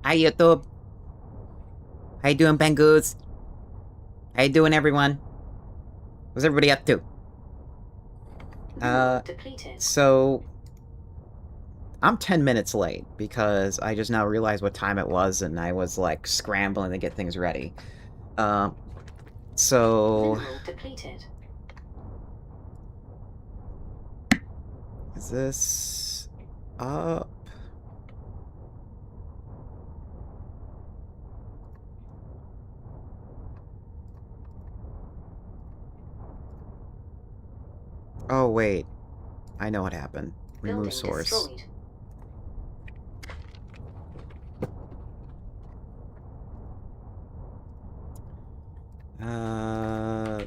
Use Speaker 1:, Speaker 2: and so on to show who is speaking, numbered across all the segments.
Speaker 1: Hi YouTube. How you doing, Bangoos? How you doing, everyone? What's everybody up to?
Speaker 2: Depleted.
Speaker 1: So I'm 10 minutes late because I just now realized what time it was and I was like scrambling to get things ready. Uh, so
Speaker 2: Mineral depleted.
Speaker 1: is this up? Oh wait, I know what happened. Remove
Speaker 2: Building
Speaker 1: source.
Speaker 2: destroyed.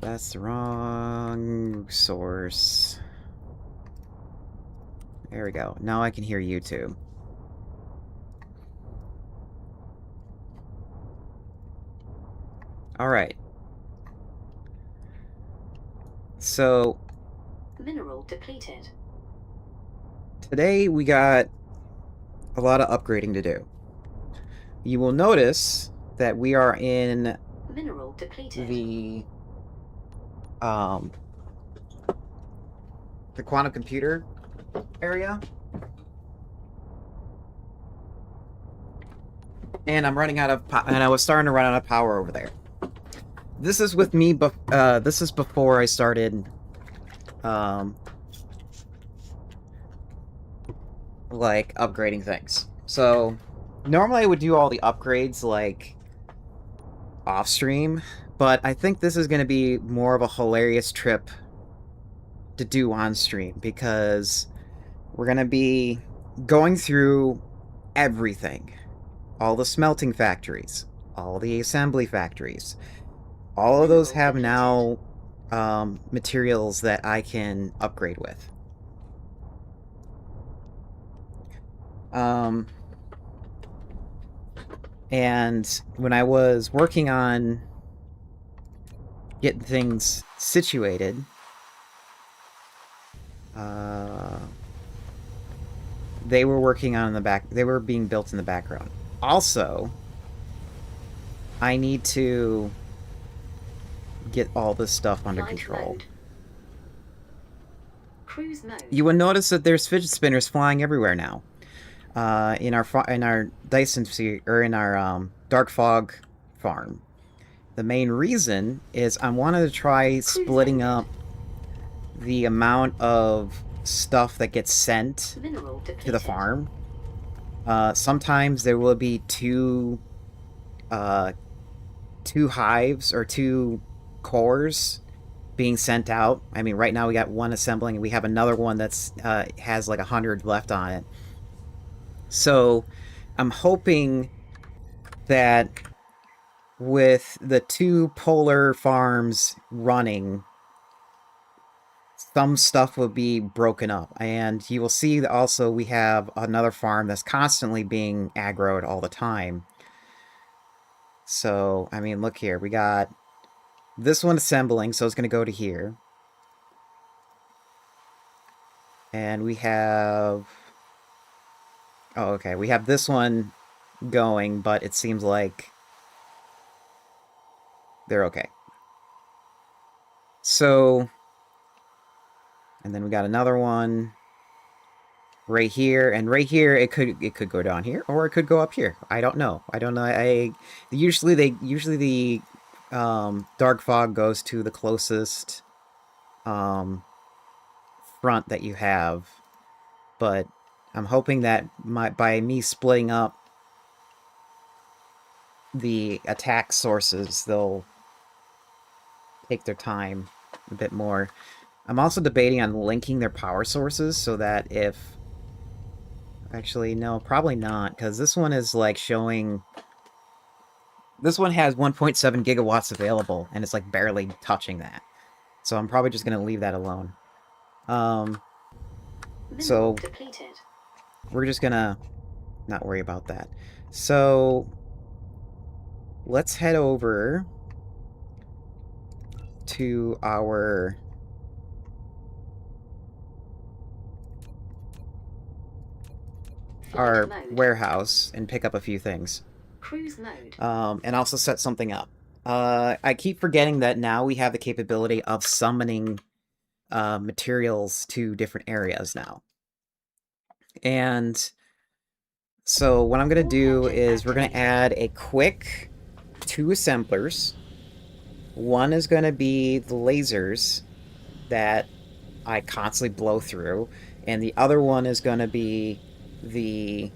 Speaker 1: That's the wrong source. There we go. Now I can hear YouTube. Alright. So,
Speaker 2: Mineral depleted.
Speaker 1: today we got a lot of upgrading to do. You will notice that we are in
Speaker 2: Mineral depleted.
Speaker 1: um, the quantum computer area. And I'm running out of and I was starting to run out of power over there. This is with me, this is before I started, um, like, upgrading things. So, normally I would do all the upgrades, like, off-stream, but I think this is going to be more of a hilarious trip to do on-stream, because we're going to be going through everything. All the smelting factories, all the assembly factories. All of those
Speaker 2: Mineral
Speaker 1: have
Speaker 2: depleted.
Speaker 1: now materials that I can upgrade with. Um, and when I was working on getting things situated, they were working on they were being built in the background. Also, I need to get all this stuff under
Speaker 2: Flight
Speaker 1: control.
Speaker 2: mode. Cruise mode.
Speaker 1: You will notice that there's fidget spinners flying everywhere now. In our Dyson or in our Dark Fog farm. The main reason is I wanted to try splitting up the amount of stuff that gets sent to the farm. Sometimes there will be two hives or two cores being sent out. I mean, right now we got one assembling, and we have another one that's has like 100 left on it. So I'm hoping that with the two polar farms running, some stuff will be broken up. And you will see that also we have another farm that's constantly being aggroed all the time. So, I mean, look here. We got this one assembling, so it's going to go to here. And we have... Oh, okay. We have this one going, but it seems like they're okay. So... And then we got another one right here, and right here it could go down here, or it could go up here. I don't know. I usually the Dark Fog goes to the closest um front that you have, but I'm hoping that by me splitting up the attack sources, they'll take their time a bit more. I'm also debating on linking their power sources so that if... Actually, no, probably not, because this one is like showing... This one has 1.7 gigawatts available, and it's like barely touching that. So I'm probably just going to leave that alone. So
Speaker 2: depleted.
Speaker 1: we're just going to not worry about that. So let's head over to our... our
Speaker 2: mode.
Speaker 1: warehouse and pick up a few things.
Speaker 2: Cruise mode.
Speaker 1: And also set something up. I keep forgetting that now we have the capability of summoning materials to different areas now. And so what I'm going to do is we're going to add a quick 2 assemblers. One is going to be the lasers that I constantly blow through, and the other one is going to be the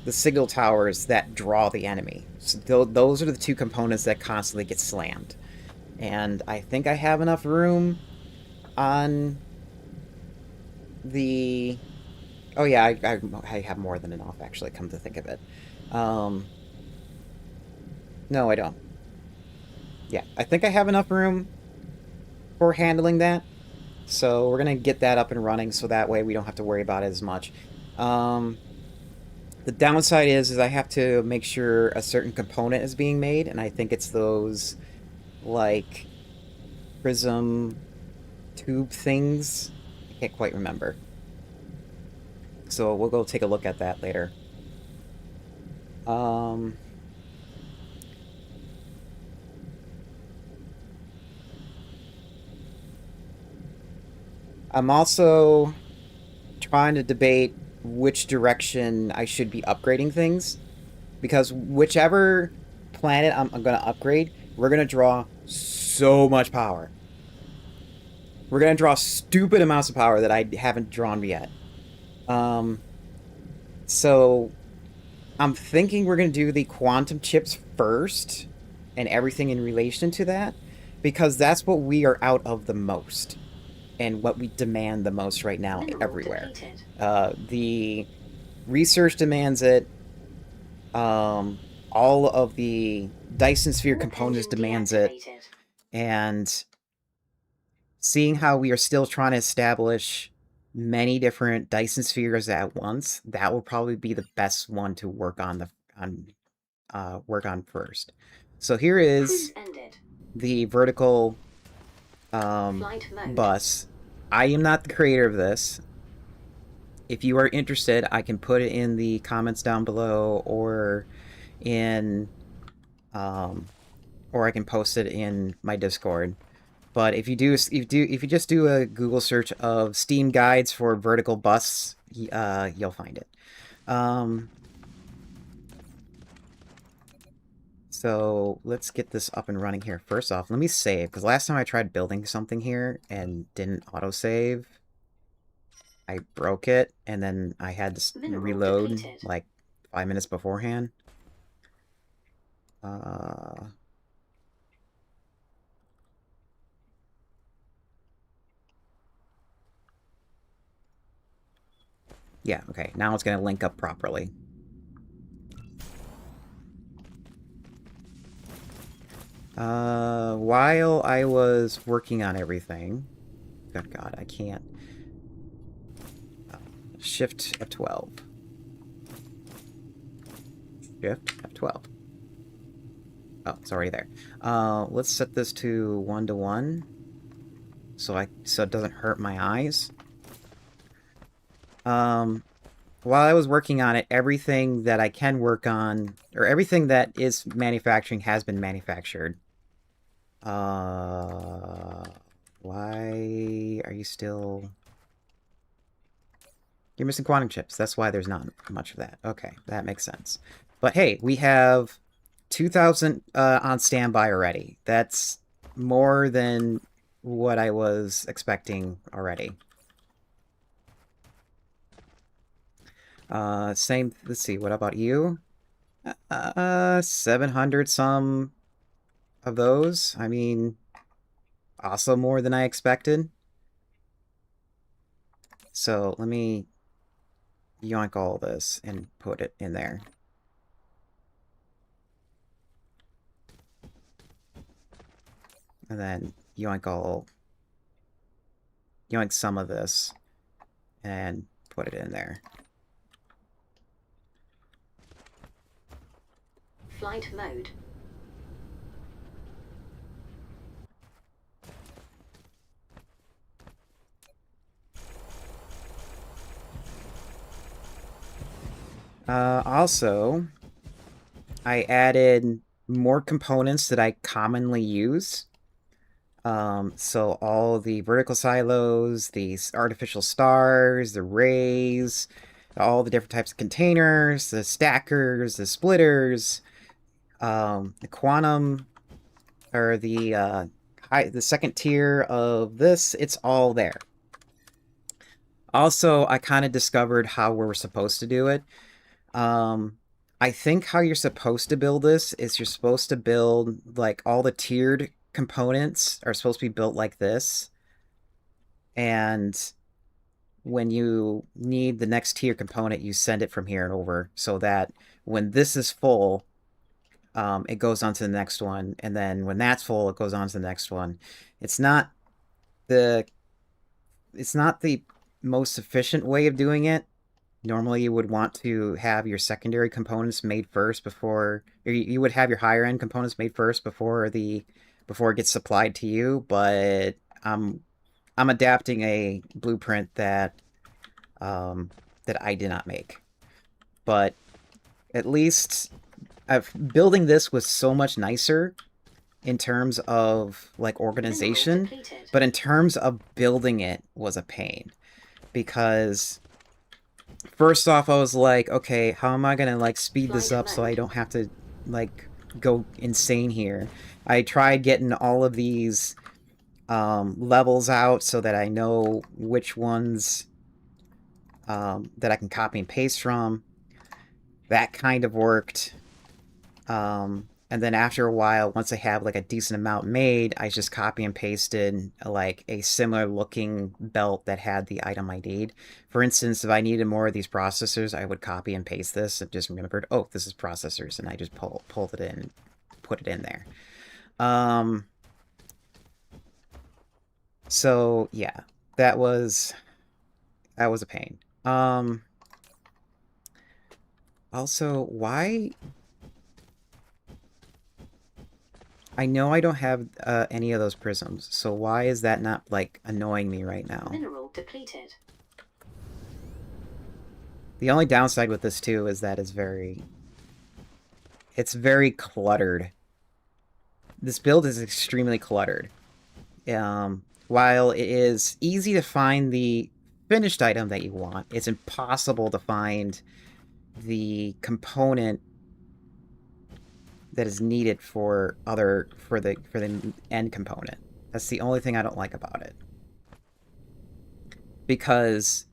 Speaker 1: signal towers that draw the enemy. So those are the 2 components that constantly get slammed. And I think I have enough room on the... Oh yeah, I have more than enough, actually, come to think of it. No, I don't. Yeah, I think I have enough room for handling that. So we're going to get that up and running so that way we don't have to worry about it as much. The downside is I have to make sure a certain component is being made, and I think it's those, like, prism tube things. I can't quite remember. So we'll go take a look at that later. I'm also trying to debate which direction I should be upgrading things, because whichever planet I'm going to upgrade, we're going to draw so much power. We're going to draw stupid amounts of power that I haven't drawn yet. So I'm thinking we're going to do the quantum chips first and everything in relation to that, because that's what we are out of the most and what we demand the most right now everywhere. The research demands it. All of the Dyson Sphere components demands it. And seeing how we are still trying to establish many different Dyson Spheres at once, that will probably be the best one to work on first. So here is the vertical bus. I am not the creator of this. If you are interested, I can put it in the comments down below, or in or I can post it in my Discord. But if you just do a Google search of Steam guides for vertical bus, you'll find it. So let's get this up and running here. First off, let me save, because last time I tried building something here and didn't autosave, I broke it, and then I had to reload like 5 minutes beforehand. Yeah, okay, now it's going to link up properly. While I was working on everything... Good God, I can't... Shift F12. Shift F12. Oh, it's already there. Let's set this to 1:1, so it doesn't hurt my eyes. While I was working on it, everything that I can work on, or everything that is manufacturing, has been manufactured. Why are you still... You're missing quantum chips. That's why there's not much of that. Okay, that makes sense. But hey, we have 2,000 on standby already. That's more than what I was expecting already. Same, let's see, what about you? 700 some of those. I mean, also more than I expected. So let me yoink all this and put it in there. And then yoink some of this and put it in there.
Speaker 2: Flight mode.
Speaker 1: Also, I added more components that I commonly use. So all the vertical silos, these artificial stars, the rays, all the different types of containers, the stackers, the splitters, the quantum, or the second tier of this, it's all there. Also, I kind of discovered how we're supposed to do it. I think how you're supposed to build this is you're supposed to build, like, all the tiered components are supposed to be built like this. And when you need the next tier component, you send it from here and over so that when this is full, it goes on to the next one. And then when that's full, it goes on to the next one. It's not the it's not the most efficient way of doing it. Normally, you would want to have your secondary components made first before, or you would have your higher end components made first before it gets supplied to you. But I'm adapting a blueprint that that I did not make. But at least building this was so much nicer in terms of like organization, but in terms of building it was a pain because first off I was like, okay, how am I gonna like speed this up so I don't have to like go insane here? I tried getting all of these levels out so that I know which ones that I can copy and paste from. That kind of worked. And then after a while, once I have like a decent amount made, I just copy and pasted like a similar looking belt that had the item I need. For instance, if I needed more of these processors, I would copy and paste this and just remembered, oh, this is processors, and I just pulled it in, put it in there. So yeah, that was a pain. Also, why? I know I don't have any of those prisms, so why is that not, like, annoying me right now?
Speaker 2: Mineral depleted.
Speaker 1: The only downside with this, too, is that it's very cluttered. This build is extremely cluttered. While it is easy to find the finished item that you want, it's impossible to find the component that is needed for the end component. That's the only thing I don't like about it. Because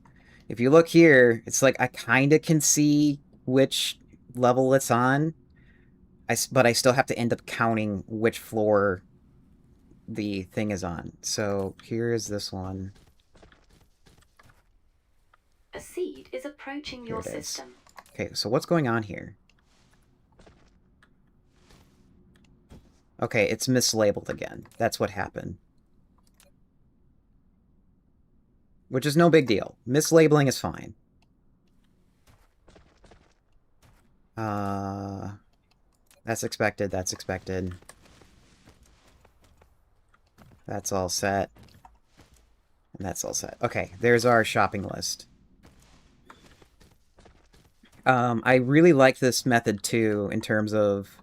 Speaker 1: if you look here, it's like I kind of can see which level it's on, but I still have to end up counting which floor the thing is on. So here is this one.
Speaker 2: A seed is approaching your system.
Speaker 1: Okay, so what's going on here? Okay, it's mislabeled again. That's what happened. Which is no big deal. Mislabeling is fine. That's expected, that's expected. That's all set. And that's all set. Okay, there's our shopping list. I really like this method, too, in terms of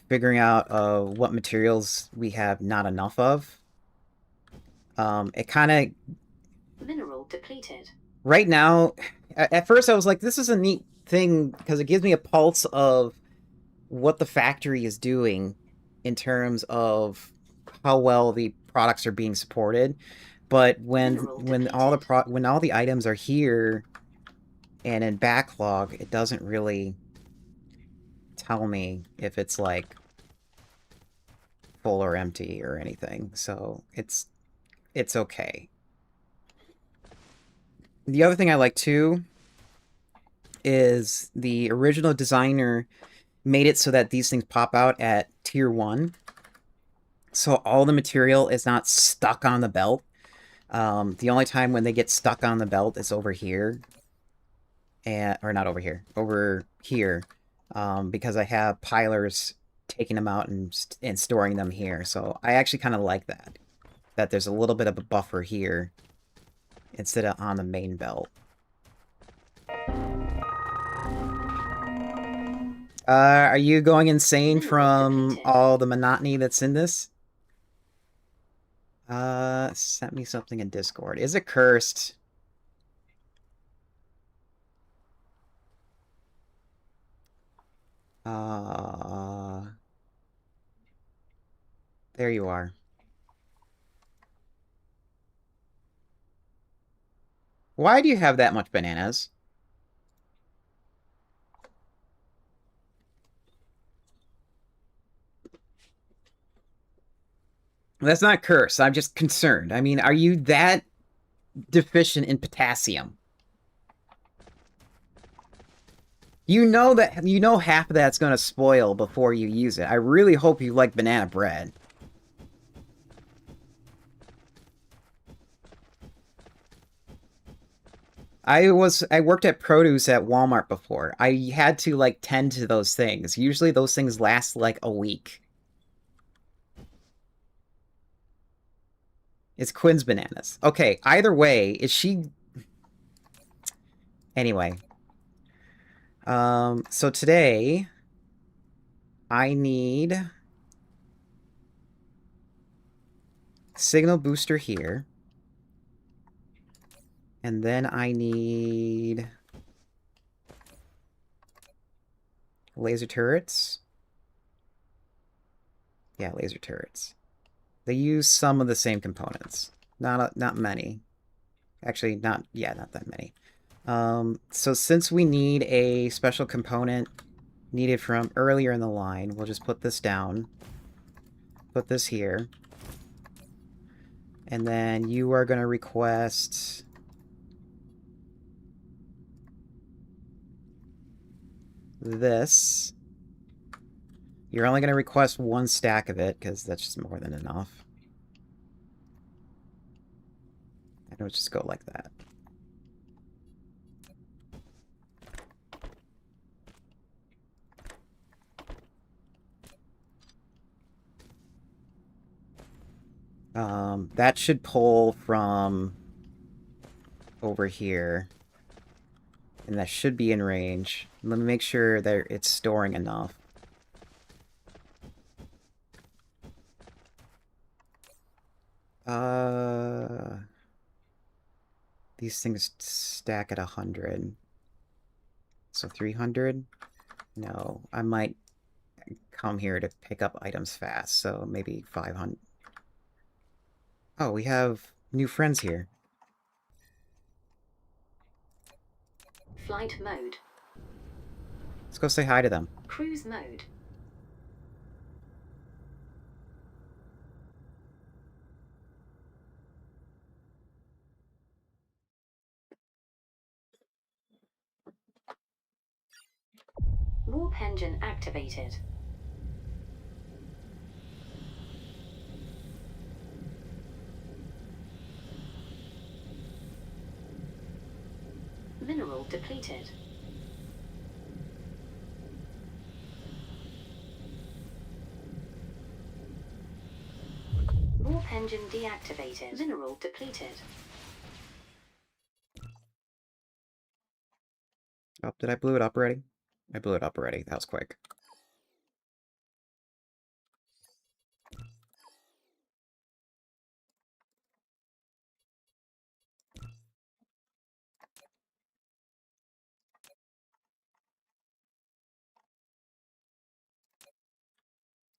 Speaker 1: figuring out what materials we have not enough of. It kind of...
Speaker 2: Mineral depleted.
Speaker 1: Right now, at first I was like, this is a neat thing, because it gives me a pulse of what the factory is doing in terms of how well the products are being supported. But when all the items are here and in backlog, it doesn't really tell me if it's like full or empty or anything. So it's okay. The other thing I like too is the original designer made it so that these things pop out at tier 1. So all the material is not stuck on the belt. The only time when they get stuck on the belt is over here. Or not over here. Over here. Because I have pilers taking them out and storing them here. So I actually kind of like that. That there's a little bit of a buffer here instead of on the main belt. Are you going insane
Speaker 2: Mineral
Speaker 1: from
Speaker 2: depleted.
Speaker 1: all the monotony that's in this? Sent me something in Discord. Is it cursed? There you are. Why do you have that much bananas? That's not curse. I'm just concerned. I mean, are you that deficient in potassium? You know half of that's gonna spoil before you use it. I really hope you like banana bread. I worked at produce at Walmart before. I had to like tend to those things. Usually those things last like a week. It's Quinn's bananas. Okay, either way, is she anyway. So today I need signal booster here. And then I need laser turrets. Yeah, laser turrets. They use some of the same components. Not many. Actually, not that many. So since we need a special component needed from earlier in the line, we'll just put this down. Put this here. And then you are going to request this. You're only going to request one stack of it, because that's just more than enough. And it'll just go like that. That should pull from over here. And that should be in range. Let me make sure that it's storing enough. These things stack at 100. So 300? No, I might come here to pick up items fast, so maybe 500. Oh, we have new friends here.
Speaker 2: Flight mode.
Speaker 1: Let's go say hi to them.
Speaker 2: Cruise mode. Warp engine activated. Mineral depleted. Warp engine deactivated. Mineral depleted.
Speaker 1: Oh, did I blew it up already? I blew it up already. That was quick.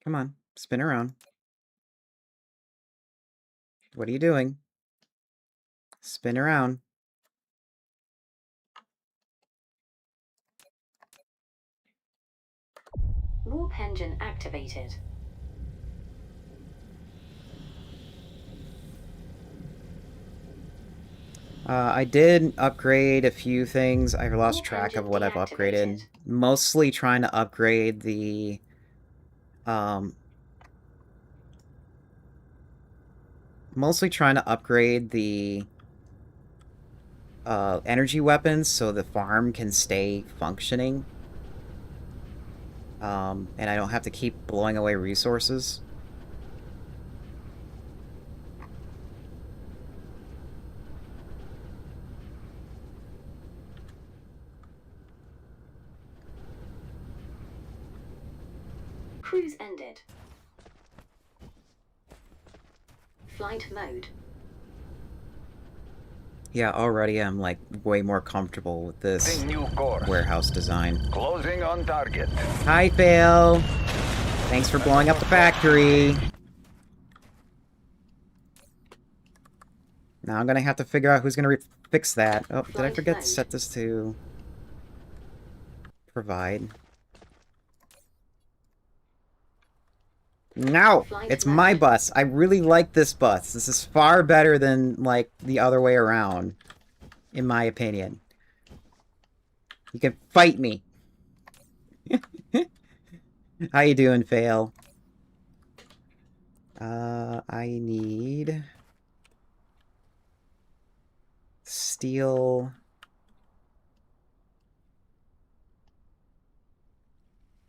Speaker 1: Come on, spin around. What are you doing? Spin around.
Speaker 2: Warp engine activated.
Speaker 1: I did upgrade a few things. I lost
Speaker 2: Warp
Speaker 1: track of
Speaker 2: engine
Speaker 1: what I've upgraded.
Speaker 2: deactivated.
Speaker 1: Mostly trying to upgrade the... Mostly trying to upgrade the... energy weapons so the farm can stay functioning. And I don't have to keep blowing away resources.
Speaker 2: Cruise ended. Flight mode.
Speaker 1: Yeah, already I'm, like, way more comfortable with this
Speaker 3: New course.
Speaker 1: warehouse design.
Speaker 3: Closing on target.
Speaker 1: Hi, Fail! Thanks for blowing up the factory! Now I'm gonna have to figure out who's gonna fix that. Oh, did I
Speaker 2: Flight
Speaker 1: forget to
Speaker 2: mode.
Speaker 1: set this to... provide? No!
Speaker 2: Flight
Speaker 1: It's
Speaker 2: mode.
Speaker 1: my bus! I really like this bus. This is far better than, like, the other way around. In my opinion. You can fight me! How you doing, Fail? I need... steel...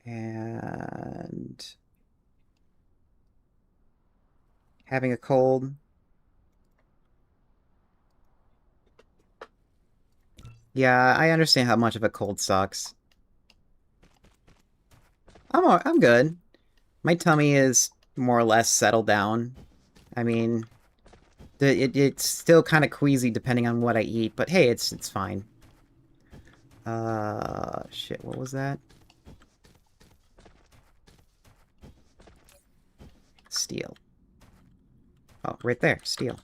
Speaker 1: and... having a cold. Yeah, I understand how much of a cold sucks. I'm good. My tummy is more or less settled down. I mean, it's still kind of queasy depending on what I eat, but hey, it's fine. Shit, what was that? Steel. Oh, right there, steel.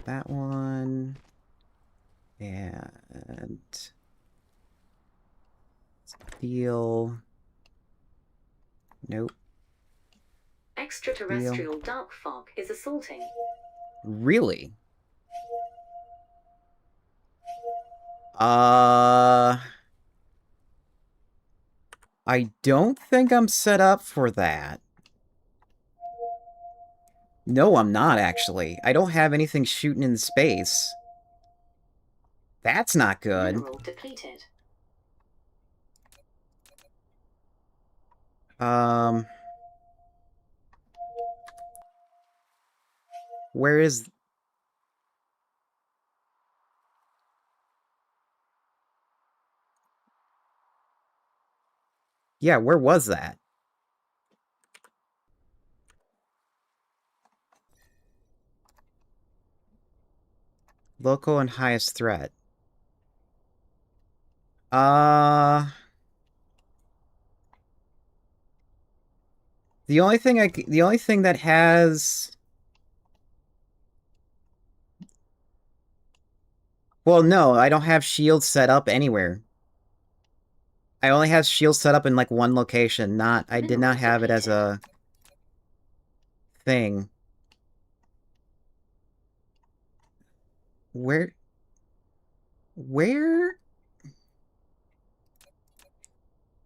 Speaker 1: That one. And... steel. Nope.
Speaker 2: Extraterrestrial dark fog is assaulting.
Speaker 1: Really? I don't think I'm set up for that. No, I'm not, actually. I don't have anything shooting in space. That's not good.
Speaker 2: Mineral depleted.
Speaker 1: Where is... yeah, where was that? Local and highest threat. The only thing that has... well, no, I don't have shields set up anywhere. I only have shields set up in, like, one location, I did not have it as a... thing. Where...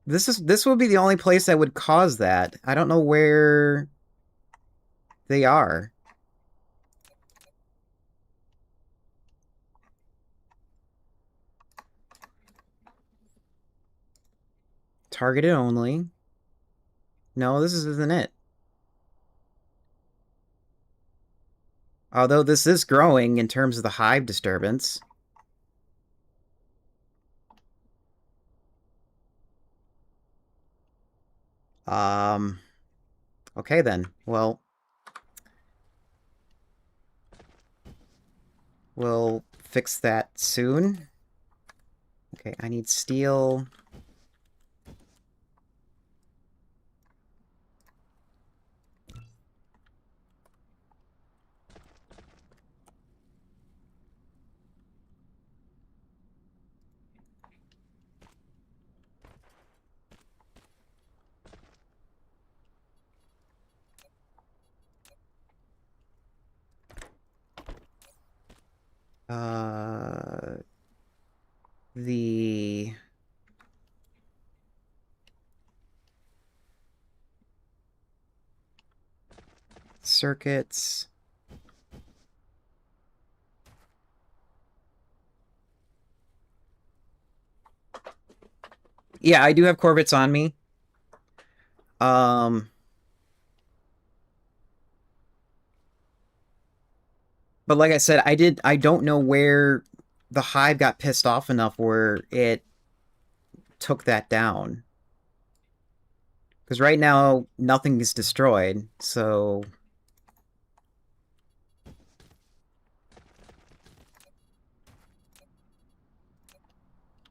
Speaker 1: This would be the only place that would cause that. I don't know where... they are. Targeted only. No, this isn't it. Although this is growing in terms of the hive disturbance. Okay then. Well... we'll fix that soon. Okay, I need steel... the... circuits... Yeah, I do have Corvettes on me. Um, but like I said, I don't know where the Hive got pissed off enough where it took that down. Because right now, nothing is destroyed, so...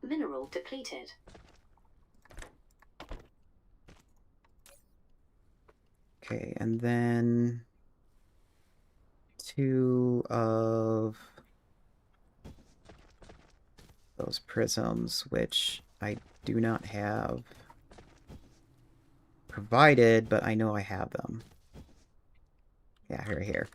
Speaker 2: Mineral depleted.
Speaker 1: Okay, and then... 2 of... those prisms, which I do not have provided, but I know I have them. Yeah, right here.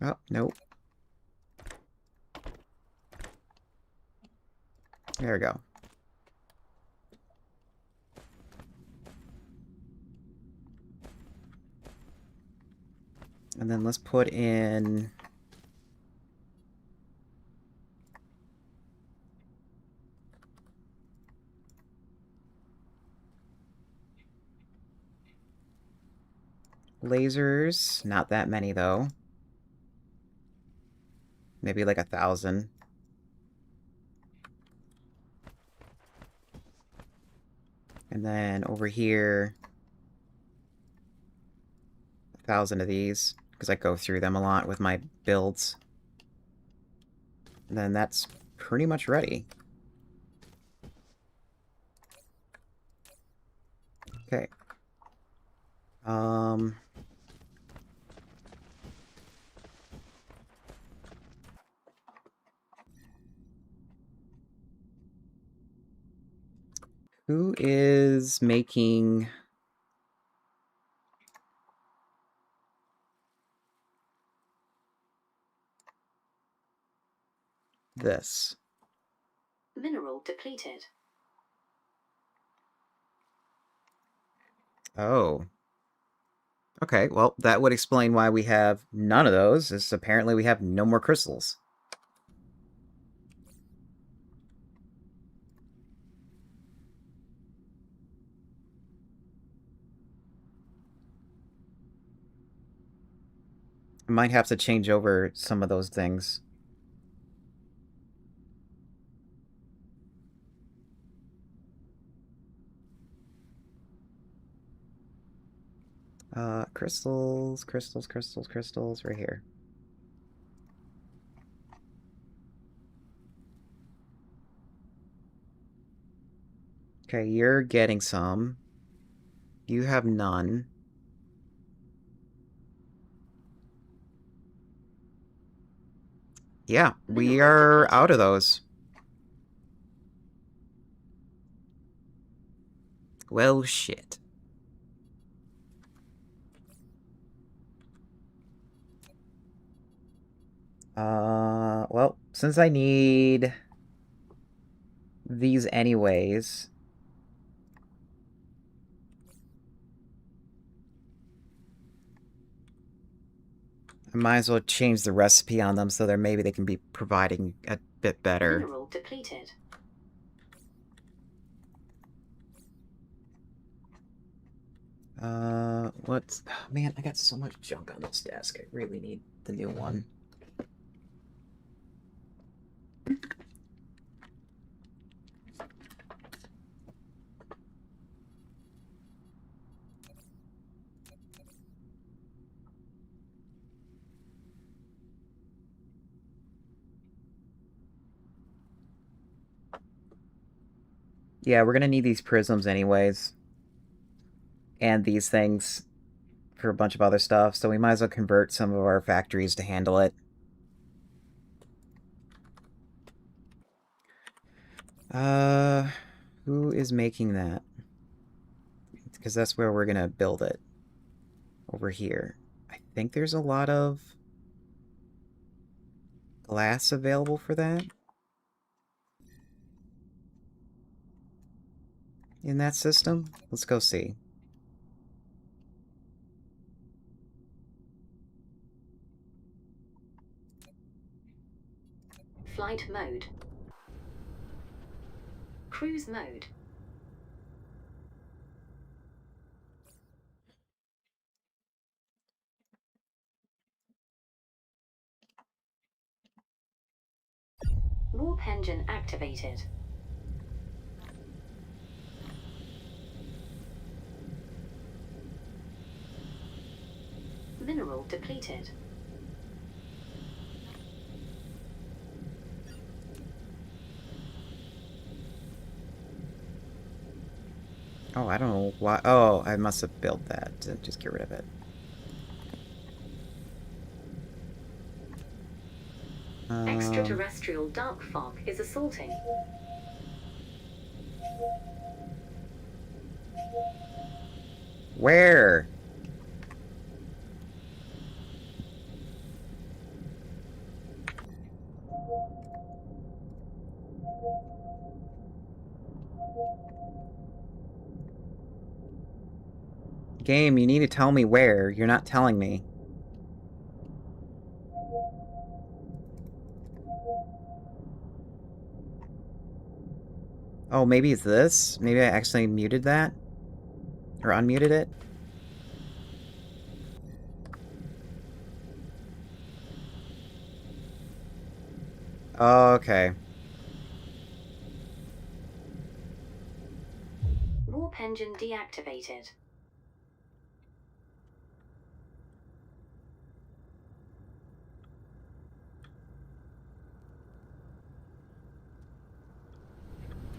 Speaker 1: Oh, nope. There we go. And then let's put in... lasers. Not that many, though. Maybe like 1,000. And then over here... 1,000 of these, because I go through them a lot with my builds. And then that's pretty much ready. Okay. Who is making this?
Speaker 2: Mineral depleted.
Speaker 1: Oh. Okay, well, that would explain why we have none of those, is apparently we have no more crystals. I might have to change over some of those things. Crystals, crystals, crystals, crystals, right here. Okay, you're getting some. You have none. Yeah, we
Speaker 2: Mineral
Speaker 1: are
Speaker 2: depleted.
Speaker 1: out of those. Well, shit. Well, since I need these anyways, I might as well change the recipe on them so that maybe they can be providing a bit better.
Speaker 2: Mineral depleted.
Speaker 1: What's... man, I got so much junk on this desk. I really need the new one. Yeah, we're gonna need these prisms anyways. And these things for a bunch of other stuff, so we might as well convert some of our factories to handle it. Who is making that? Because that's where we're gonna build it. Over here. I think there's a lot of glass available for that. In that system? Let's go see.
Speaker 2: Flight mode. Cruise mode. Warp engine activated. Mineral depleted.
Speaker 1: Oh, I don't know why. Oh, I must have built that to just get rid of it.
Speaker 2: Extraterrestrial dark fog is assaulting.
Speaker 1: Where? Game, you need to tell me where. You're not telling me. Oh, maybe it's this? Maybe I accidentally muted that? Or unmuted it? Oh, okay.
Speaker 2: Warp engine deactivated.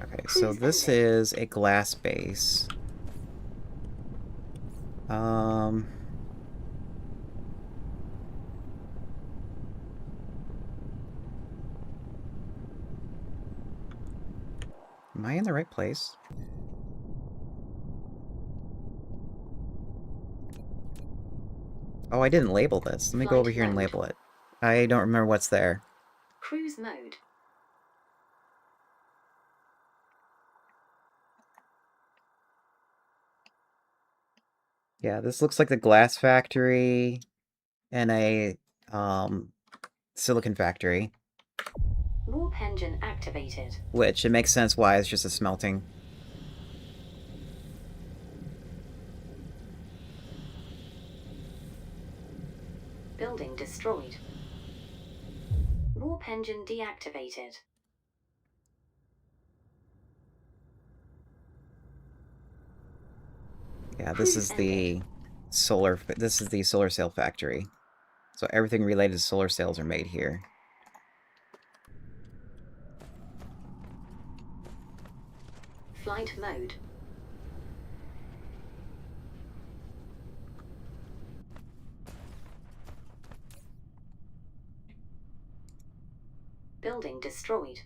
Speaker 1: Okay, so this is a glass base. Am I in the right place? Oh, I didn't label this. Let me go over here and label it. I don't remember what's there.
Speaker 2: Cruise mode.
Speaker 1: Yeah, this looks like the glass factory and a silicon factory.
Speaker 2: Warp engine activated.
Speaker 1: Which, it makes sense why it's just a smelting.
Speaker 2: Building destroyed. Warp engine deactivated.
Speaker 1: Yeah, this is the solar cell factory. So everything related to solar cells are made here.
Speaker 2: Flight mode. Building destroyed.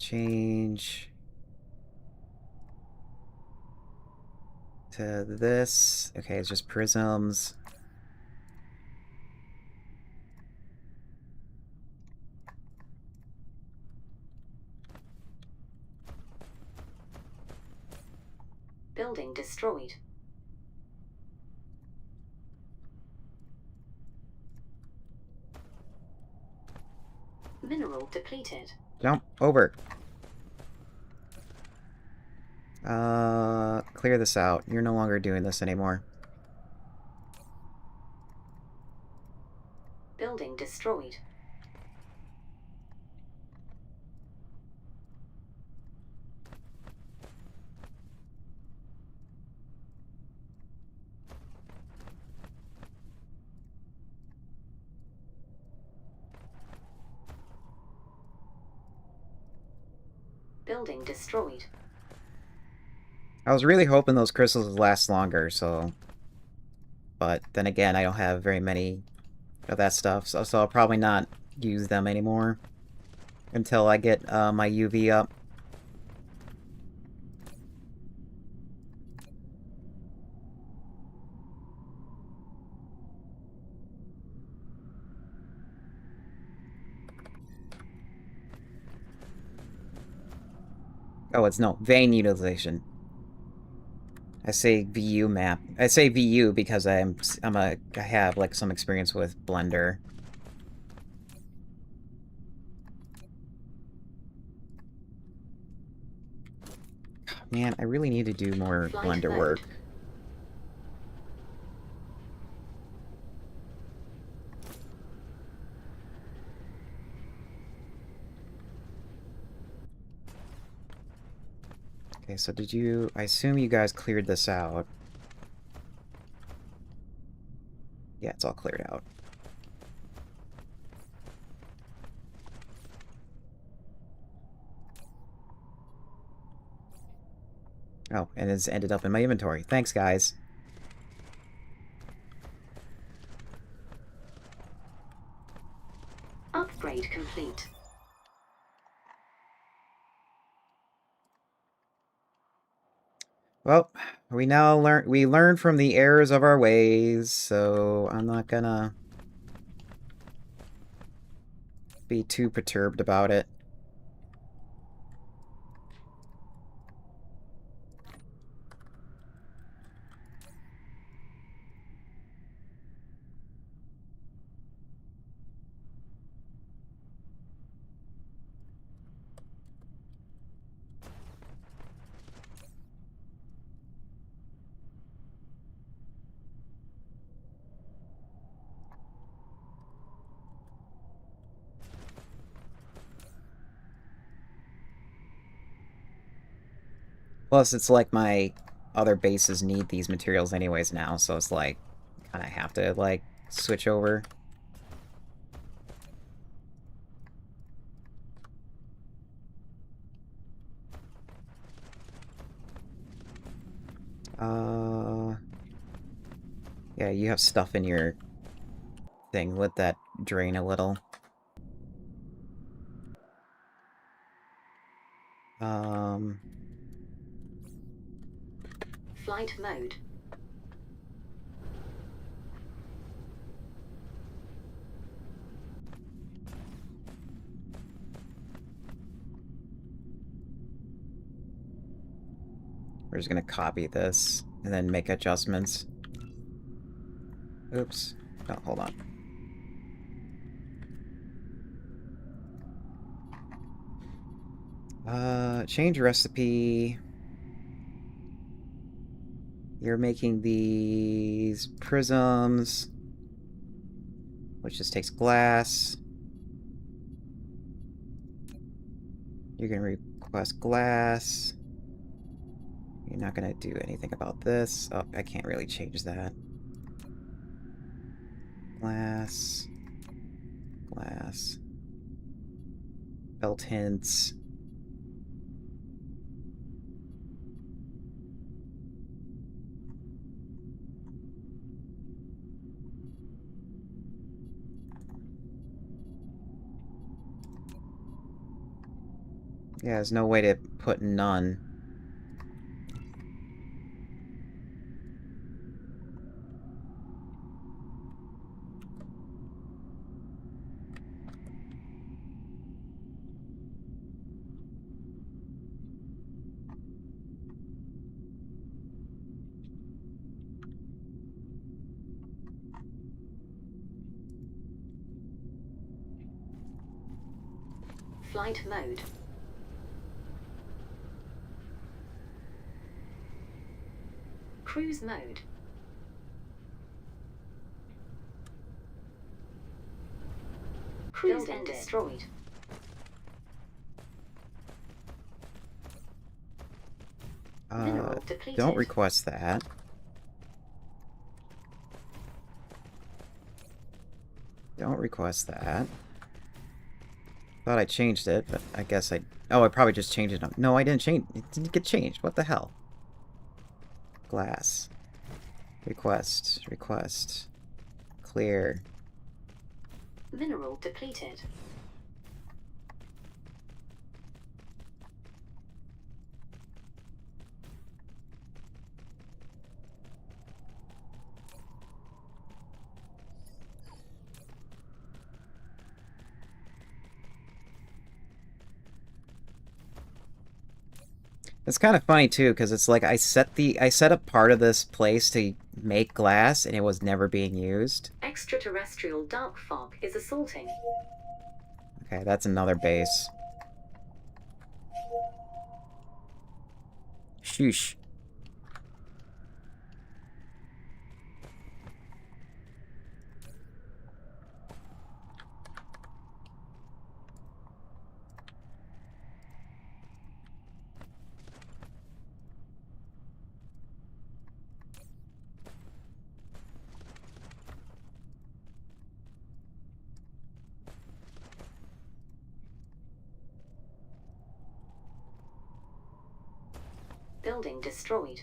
Speaker 1: Change to this. Okay, it's just prisms.
Speaker 2: Building destroyed. Mineral depleted.
Speaker 1: Jump over. Clear this out. You're no longer doing this anymore.
Speaker 2: Building destroyed. Building destroyed.
Speaker 1: I was really hoping those crystals would last longer, so... But then again, I don't have very many of that stuff, so I'll probably not use them anymore. until I get my UV up. Oh, it's no vein utilization. I say VU map. I say VU because I have like some experience with Blender. Man, I really need to do more
Speaker 2: Flight
Speaker 1: Blender
Speaker 2: mode.
Speaker 1: work. Okay, so did you... I assume you guys cleared this out. Yeah, it's all cleared out. Oh, and it's ended up in my inventory. Thanks, guys.
Speaker 2: Upgrade complete.
Speaker 1: Well, we learn from the errors of our ways, so I'm not gonna be too perturbed about it. Plus, it's like my other bases need these materials anyways now, so it's like, kind of have to, like, switch over. Yeah, you have stuff in your thing. Let that drain a little.
Speaker 2: Flight mode.
Speaker 1: We're just gonna copy this and then make adjustments. Oops. No, hold on. Change recipe. You're making these prisms, which just takes glass. You're gonna request glass. You're not gonna do anything about this. Oh, I can't really change that. Glass. Glass. Belt hints. Yeah, there's no way to put none.
Speaker 2: Flight mode. Cruise mode. Cruise Building ended. Destroyed. Mineral depleted.
Speaker 1: Don't request that. Don't request that. Thought I changed it, but I guess I... Oh, I probably just changed it. No, I didn't change... It didn't get changed. What the hell? Glass. Request. Request. Clear.
Speaker 2: Mineral depleted.
Speaker 1: It's kind of funny too, because it's like I set up part of this place to make glass, and it was never being used.
Speaker 2: Extraterrestrial dark fog is assaulting.
Speaker 1: Okay, that's another base. Sheesh.
Speaker 2: Building destroyed.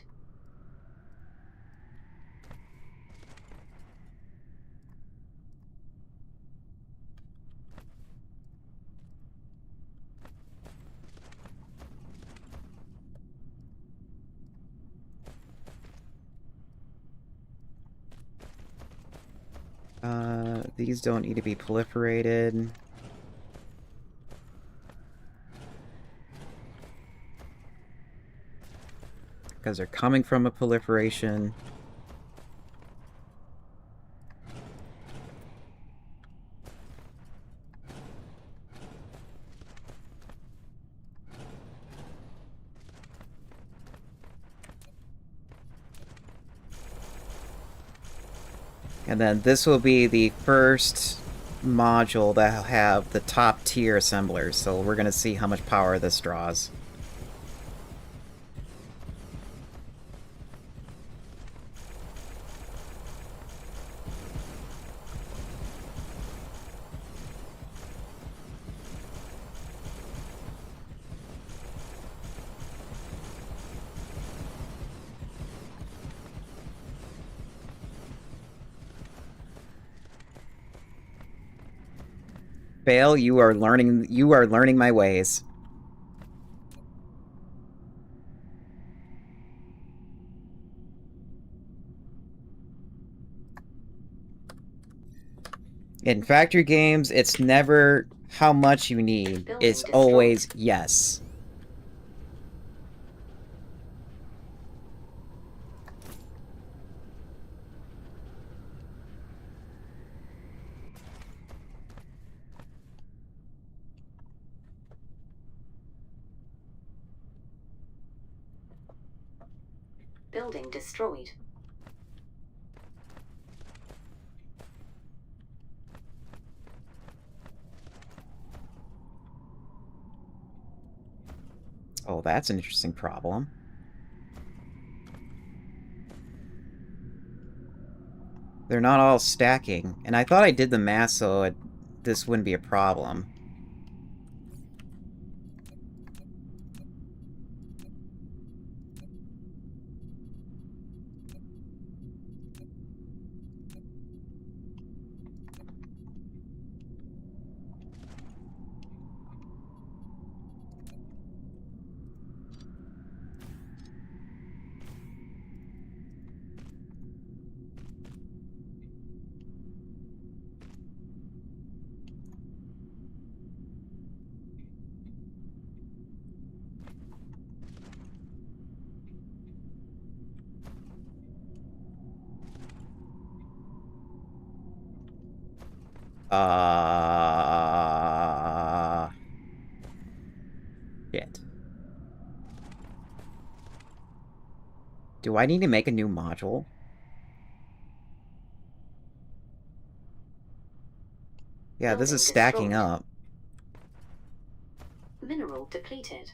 Speaker 1: These don't need to be proliferated. Because they're coming from a proliferation. And then this will be the first module that'll have the top tier assemblers, so we're going to see how much power this draws. Bale, you are learning my ways. In factory games, it's never how much you need. It's always yes.
Speaker 2: Building destroyed.
Speaker 1: Oh, that's an interesting problem. They're not all stacking, and I thought I did the math so this wouldn't be a problem. Shit. Do I need to make a new module? Yeah, this is stacking up.
Speaker 2: Mineral depleted.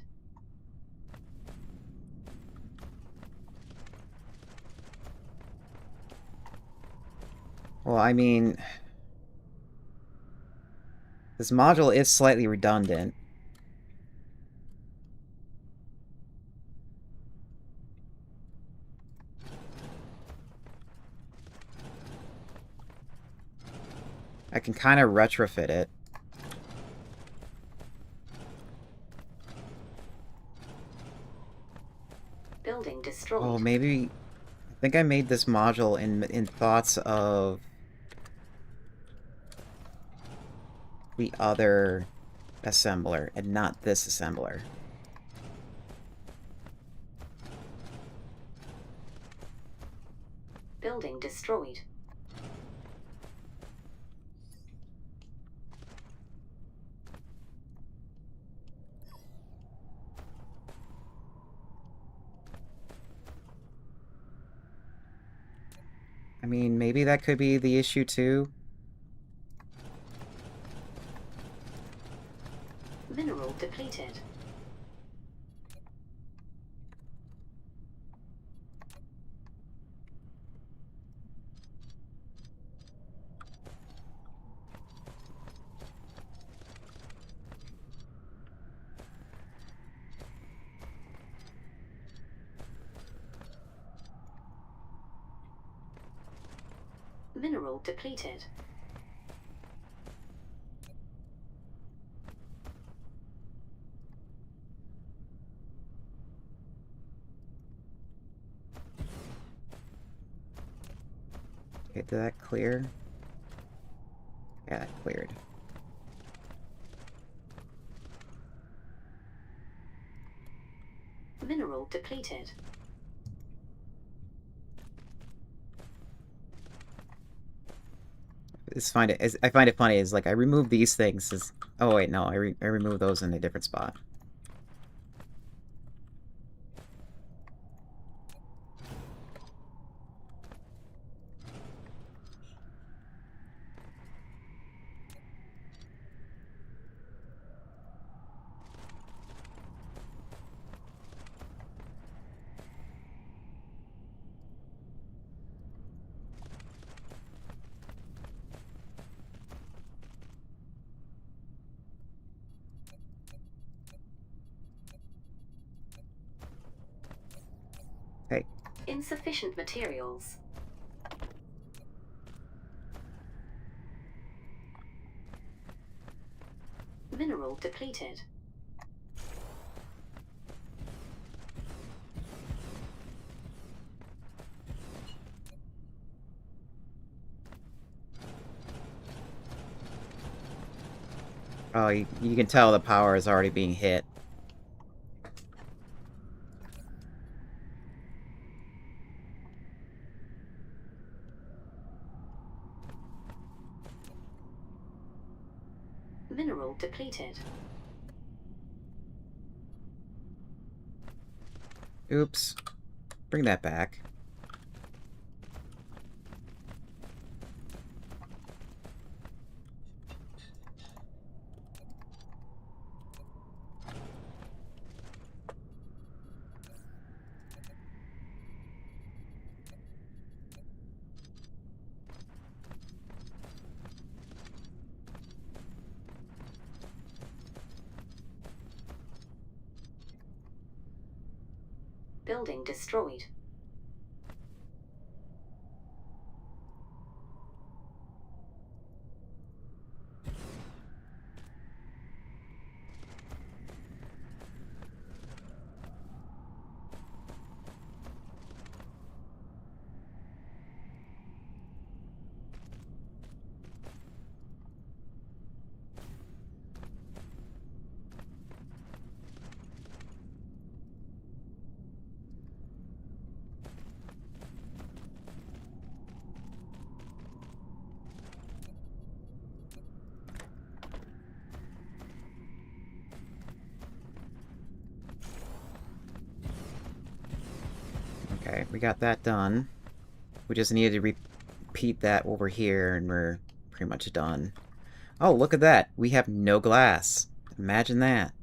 Speaker 1: Well, I mean, this module is slightly redundant. I can kind of retrofit it.
Speaker 2: Building destroyed.
Speaker 1: Oh, maybe... I think I made this module in thoughts of the other assembler, and not this assembler.
Speaker 2: Building destroyed.
Speaker 1: I mean, maybe that could be the issue too.
Speaker 2: Mineral depleted. Mineral depleted.
Speaker 1: Okay, did that clear? Yeah, that cleared.
Speaker 2: Mineral depleted.
Speaker 1: I find it funny is like I remove these things as, oh wait, no, I remove those in a different spot. Hey,
Speaker 2: Insufficient materials. Mineral depleted.
Speaker 1: oh, you can tell the power is already being hit.
Speaker 2: Mineral depleted.
Speaker 1: Oops. Bring that back.
Speaker 2: Building destroyed.
Speaker 1: Okay, we got that done. We just needed to repeat that over here, and we're pretty much done. Oh, look at that! We have no glass. Imagine that.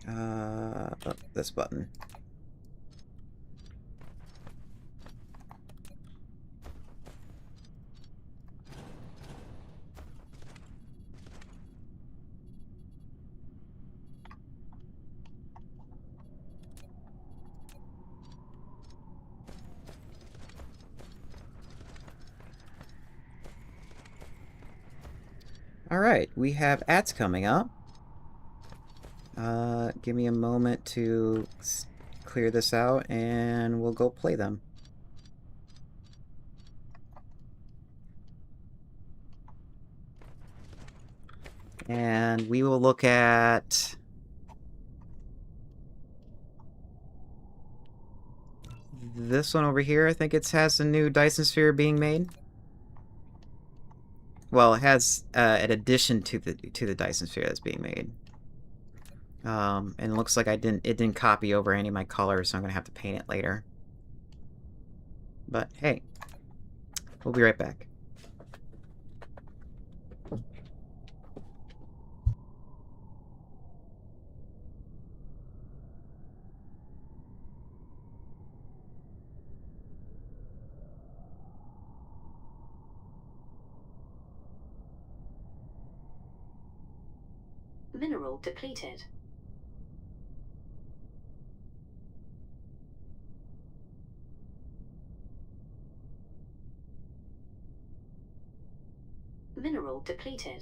Speaker 1: Oh, this button. Alright, we have ads coming up. Give me a moment to clear this out, and we'll go play them. And we will look at... this one over here. I think it has a new Dyson Sphere being made. Well, it has an addition to the Dyson Sphere that's being made. And it looks like it didn't copy over any of my colors, so I'm gonna have to paint it later. But hey, we'll be right back.
Speaker 2: Mineral depleted. Mineral depleted.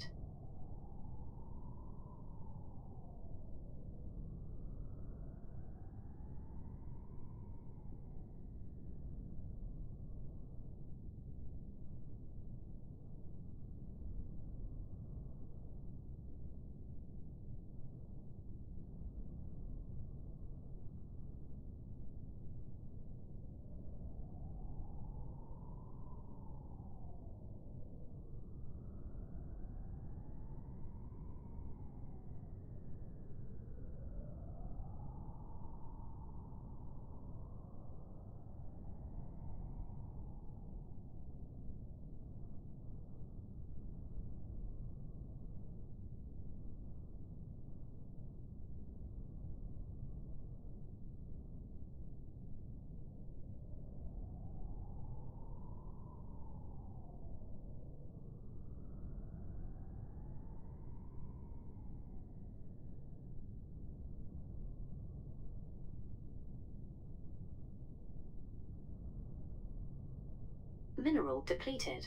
Speaker 2: Mineral depleted.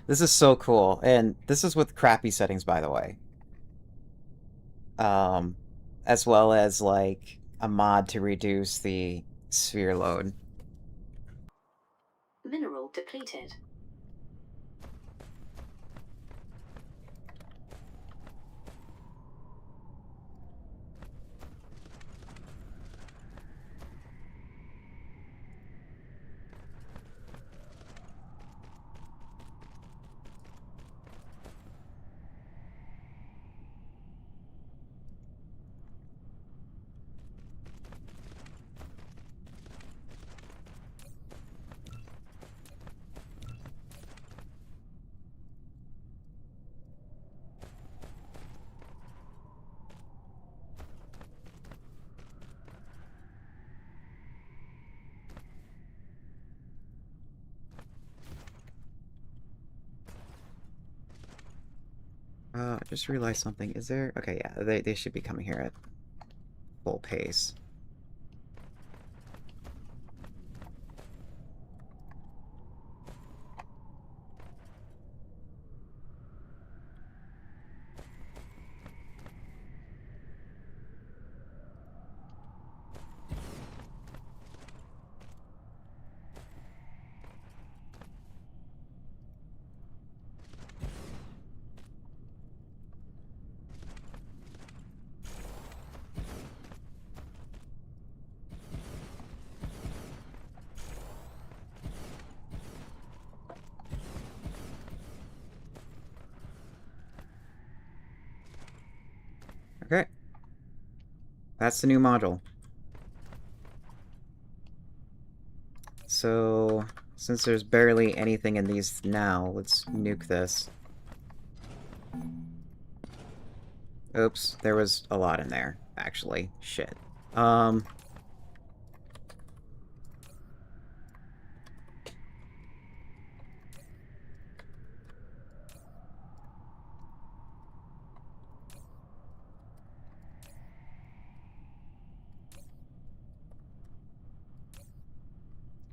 Speaker 1: This is so cool, and this is with crappy settings, by the way. Um, as well as like a mod to reduce the sphere load.
Speaker 2: Mineral depleted.
Speaker 1: I just realized something. Is there... Okay, yeah, they should be coming here at full pace. Okay. That's the new module. So, since there's barely anything in these now, let's nuke this. Oops, there was a lot in there, actually. Shit.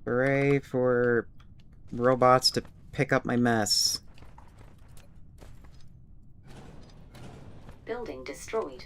Speaker 1: Hooray for robots to pick up my mess.
Speaker 2: Building destroyed.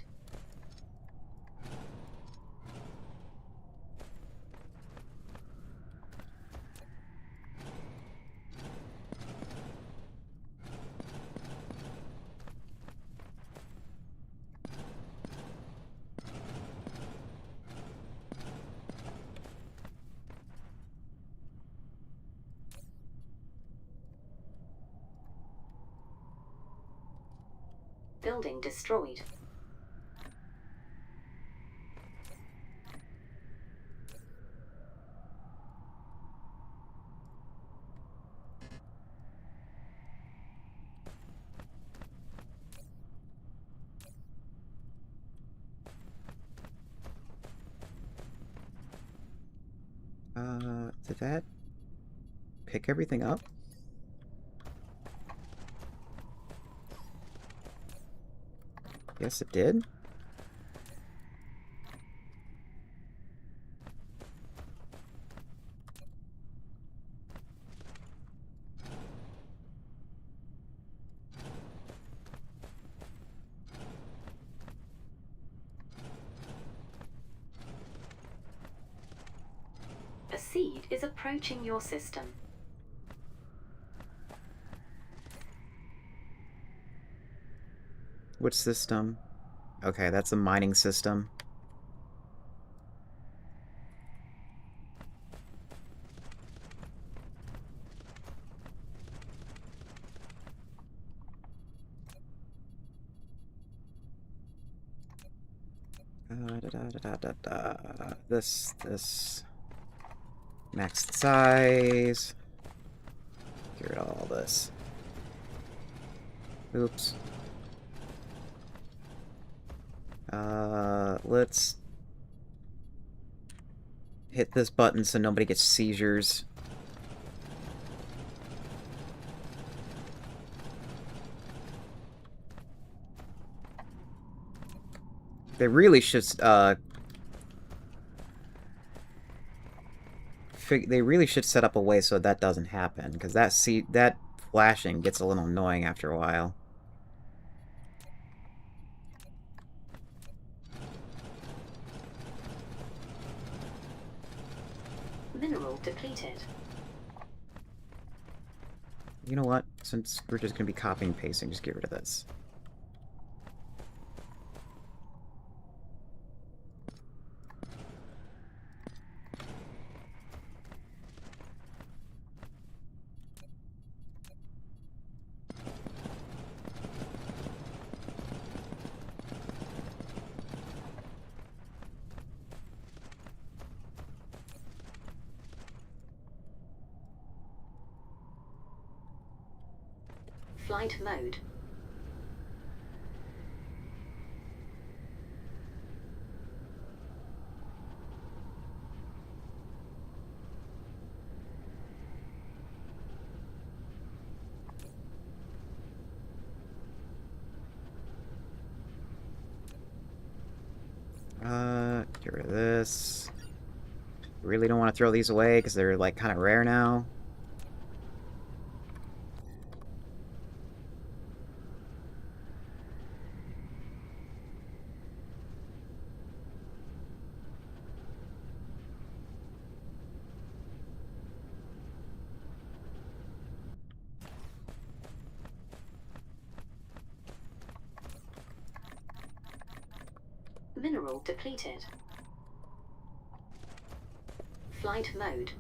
Speaker 2: Building destroyed.
Speaker 1: Did that pick everything up? Yes, it did.
Speaker 2: A seed is approaching your system.
Speaker 1: Which system? Okay, that's a mining system. This. Max the size. Get rid of all this. Oops. Let's hit this button so nobody gets seizures. They really should, they really should set up a way so that doesn't happen, because that flashing gets a little annoying after a while.
Speaker 2: Mineral depleted.
Speaker 1: You know what? Since we're just going to be copying and pasting, just get rid of this.
Speaker 2: Flight mode.
Speaker 1: Get rid of this. Really don't want to throw these away because they're like kind of rare now.
Speaker 2: Mineral depleted. Flight mode.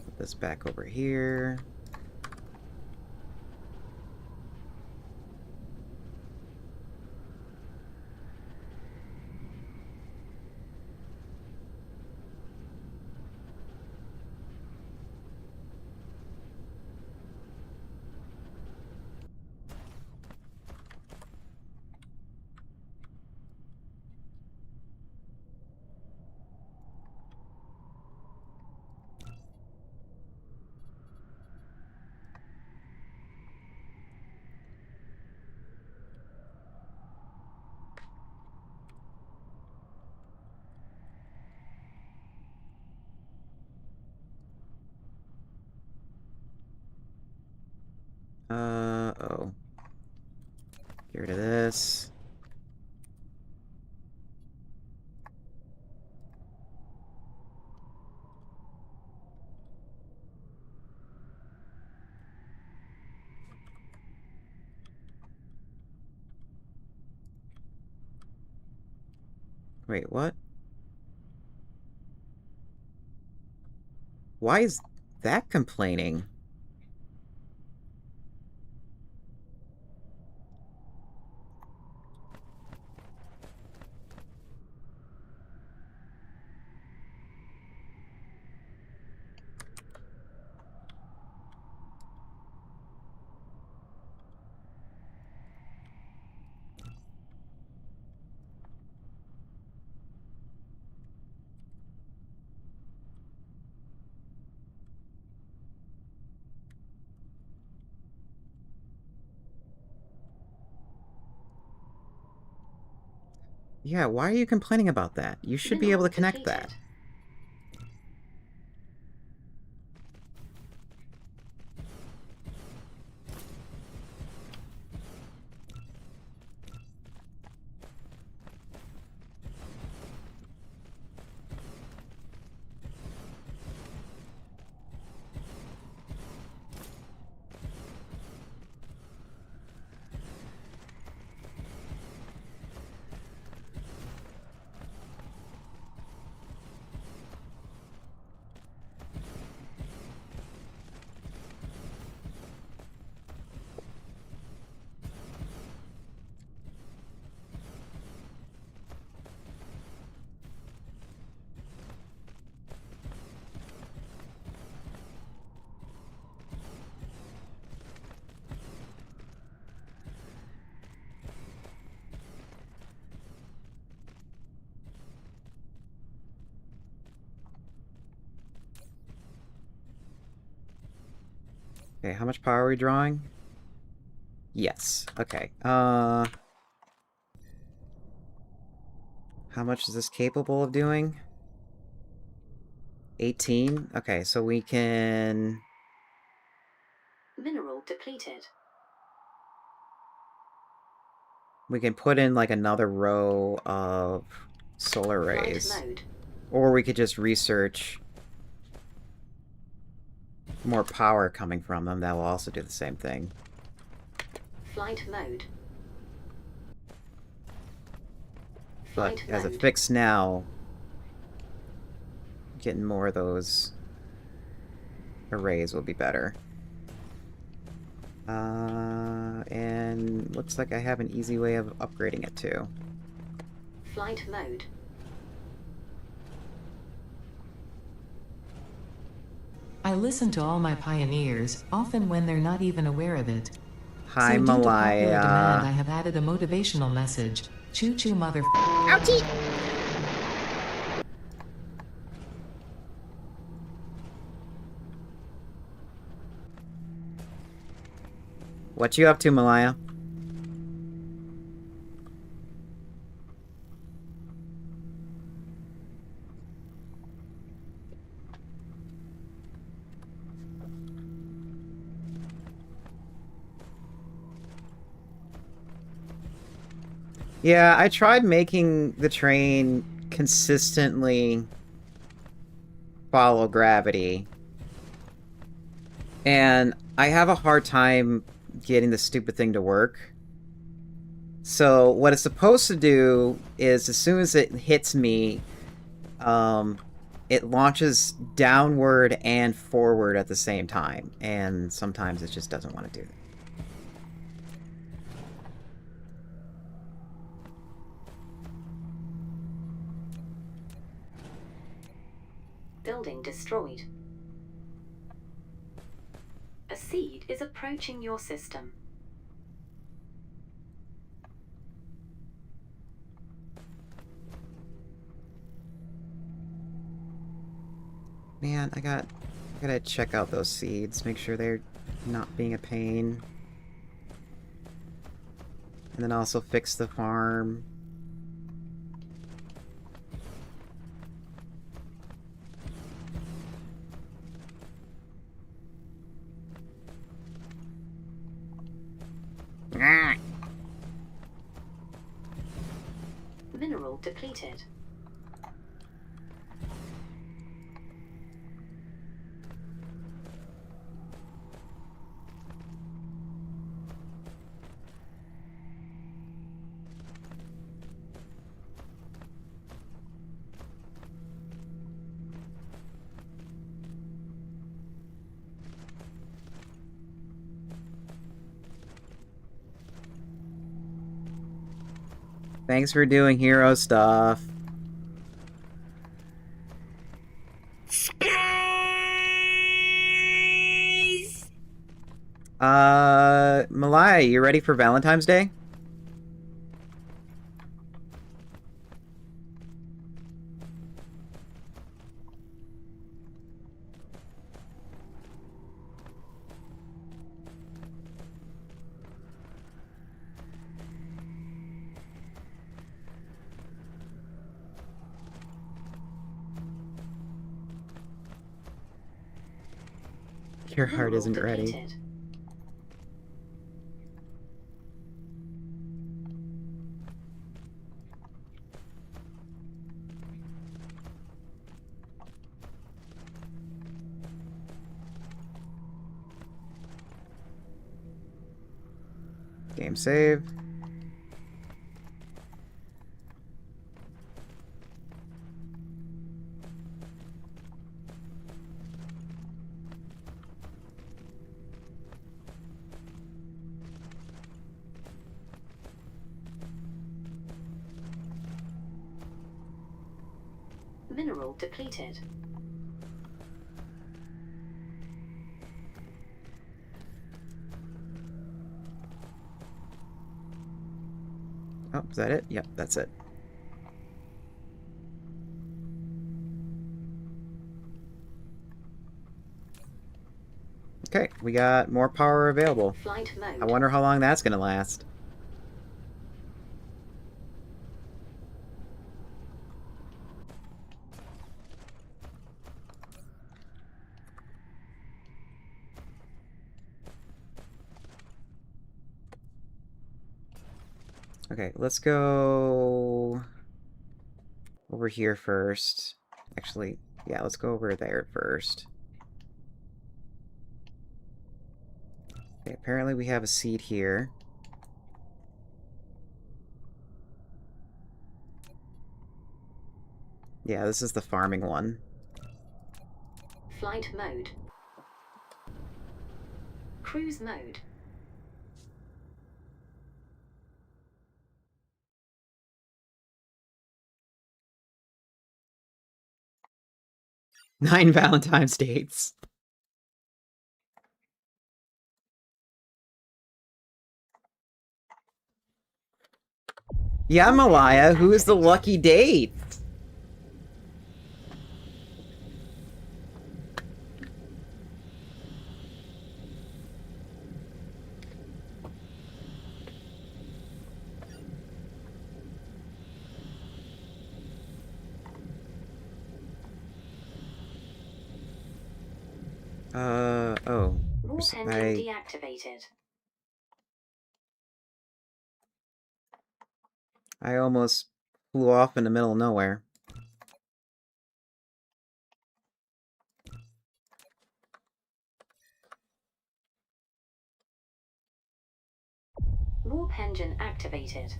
Speaker 1: Put this back over here. Oh. Get rid of this. Wait, what? Why is that complaining? Yeah, why are you complaining about that? You should be able to connect that. Okay, how much power are we drawing? Yes. Okay. How much is this capable of doing? 18? Okay, so we can...
Speaker 2: Mineral depleted.
Speaker 1: We can put in, like, another row of solar
Speaker 2: Flight
Speaker 1: rays.
Speaker 2: mode.
Speaker 1: Or we could just research more power coming from them. That will also do the same thing.
Speaker 2: Flight mode.
Speaker 1: But
Speaker 2: Flight
Speaker 1: as a
Speaker 2: mode.
Speaker 1: fix now, getting more of those arrays will be better. And looks like I have an easy way of upgrading it too.
Speaker 2: Flight mode.
Speaker 3: I listen to all my pioneers, often when they're not even aware of it.
Speaker 1: Hi,
Speaker 3: So due to popular demand, I
Speaker 1: Malaya.
Speaker 3: have added a motivational message. Choo choo mother.
Speaker 1: Ouchie! What you up to, Malaya? Yeah, I tried making the train consistently follow gravity. And I have a hard time getting the stupid thing to work. So what it's supposed to do is as soon as it hits me, it launches downward and forward at the same time. And sometimes it just doesn't want to do that.
Speaker 2: Building destroyed. A seed is approaching your system.
Speaker 1: Man, I gotta check out those seeds, make sure they're not being a pain. And then also fix the farm.
Speaker 2: Mineral depleted.
Speaker 1: Thanks for doing hero stuff.
Speaker 4: Skies!
Speaker 1: Malaya, you ready for Valentine's Day? Your heart
Speaker 2: Mineral
Speaker 1: isn't ready.
Speaker 2: depleted.
Speaker 1: Game save.
Speaker 2: Mineral depleted.
Speaker 1: Oh, is that it? Yep, that's it. Okay, we got more power available.
Speaker 2: Flight mode.
Speaker 1: I wonder how long that's gonna last. Okay, let's go over here first. Actually, yeah, let's go over there first. Okay, apparently we have a seed here. Yeah, this is the farming one.
Speaker 2: Flight mode. Cruise mode.
Speaker 1: Nine Valentine's dates. Yeah, Malaya, who is the lucky date? Oh.
Speaker 2: Warp engine
Speaker 1: I
Speaker 2: deactivated.
Speaker 1: almost flew off in the middle of nowhere.
Speaker 2: Warp engine activated.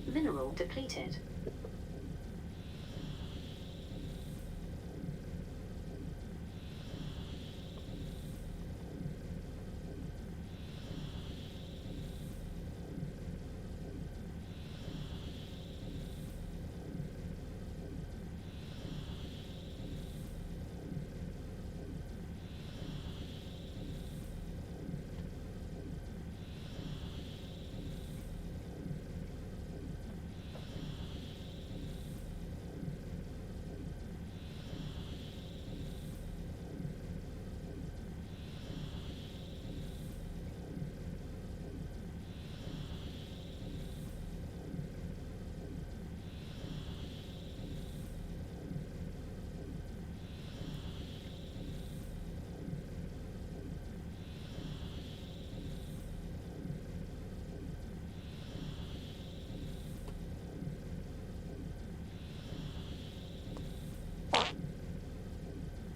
Speaker 2: Mineral depleted.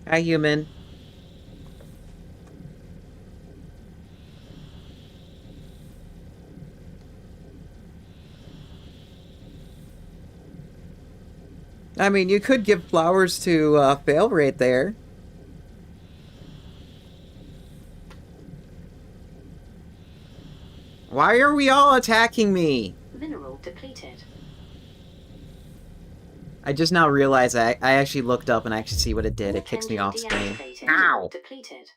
Speaker 1: Hi, human. I mean, you could give flowers to fail right there. Why are we all attacking me?
Speaker 2: Mineral depleted.
Speaker 1: I just now realized I actually looked up and I actually see what it did. It
Speaker 2: Warp
Speaker 1: kicks me
Speaker 2: engine
Speaker 1: off screen.
Speaker 2: deactivated. Mineral depleted.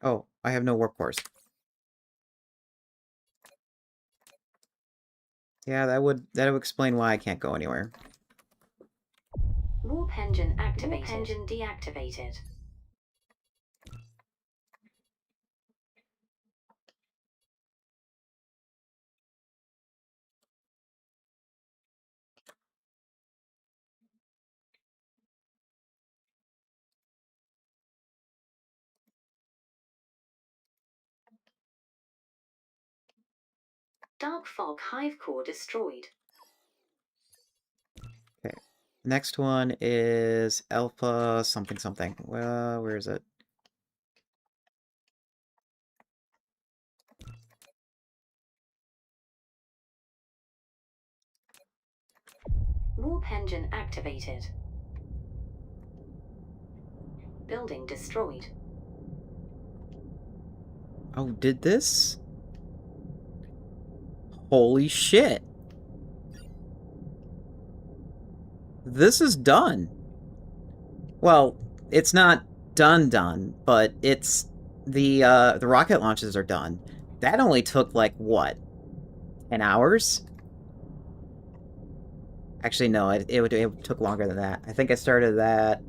Speaker 1: Oh, I have no warp cores. Yeah, that would explain why I can't go anywhere.
Speaker 2: Warp engine activated. Warp engine deactivated. Dark fog hive core destroyed.
Speaker 1: Okay. Next one is Alpha something something. Well, where is it?
Speaker 2: Warp engine activated. Building destroyed.
Speaker 1: Oh, did this? Holy shit. This is done. Well, it's not done, but it's the rocket launches are done. That only took like what? 10 hours? Actually, no, it took longer than that. I think I started that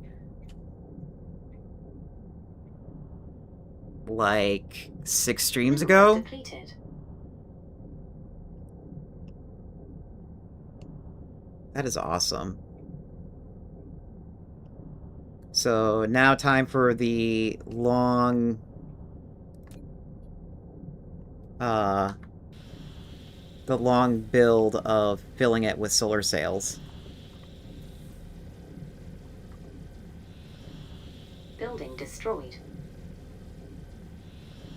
Speaker 1: like 6 streams
Speaker 2: Mineral
Speaker 1: ago.
Speaker 2: depleted.
Speaker 1: That is awesome. So now time for the long build of filling it with solar sails.
Speaker 2: Building destroyed.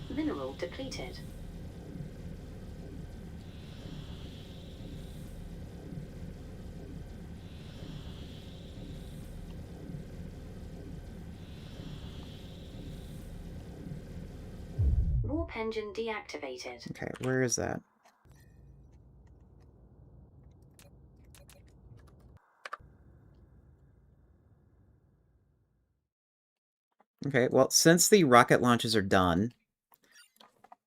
Speaker 2: Mineral depleted. Warp engine deactivated.
Speaker 1: Okay, where is that? Okay, well, since the rocket launches are done,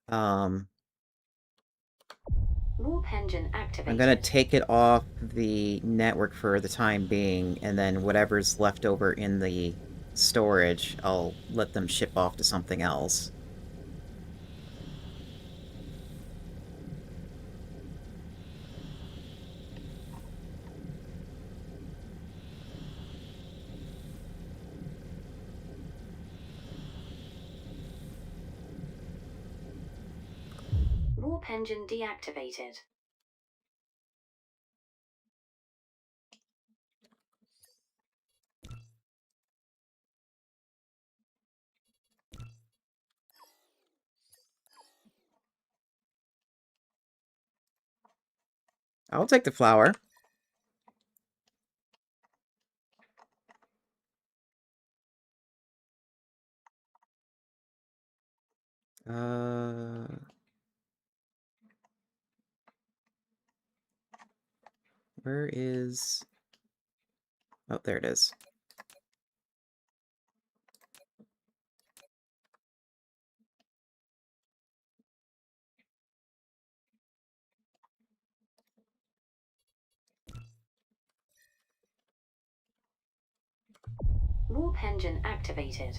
Speaker 2: Warp engine activated.
Speaker 1: I'm gonna take it off the network for the time being, and then whatever's left over in the storage, I'll let them ship off to something else.
Speaker 2: Warp engine deactivated.
Speaker 1: I'll take the flower. Where is... Oh, there it is.
Speaker 2: Warp engine activated.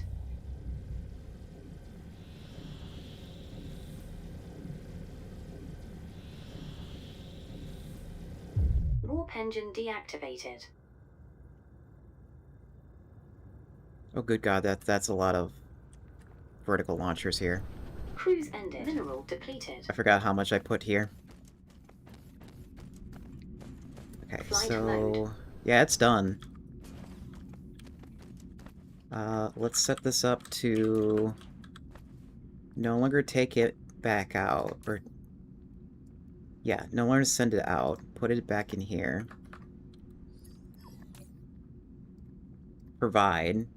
Speaker 2: Warp engine deactivated.
Speaker 1: Oh, good God, that's a lot of vertical launchers here.
Speaker 2: Cruise ended. Mineral depleted.
Speaker 1: I forgot how much I put here. Okay,
Speaker 2: Flight
Speaker 1: so...
Speaker 2: mode.
Speaker 1: Yeah, it's done. Let's set this up to no longer take it back out, or... Yeah, no longer send it out. Put it back in here. Provide.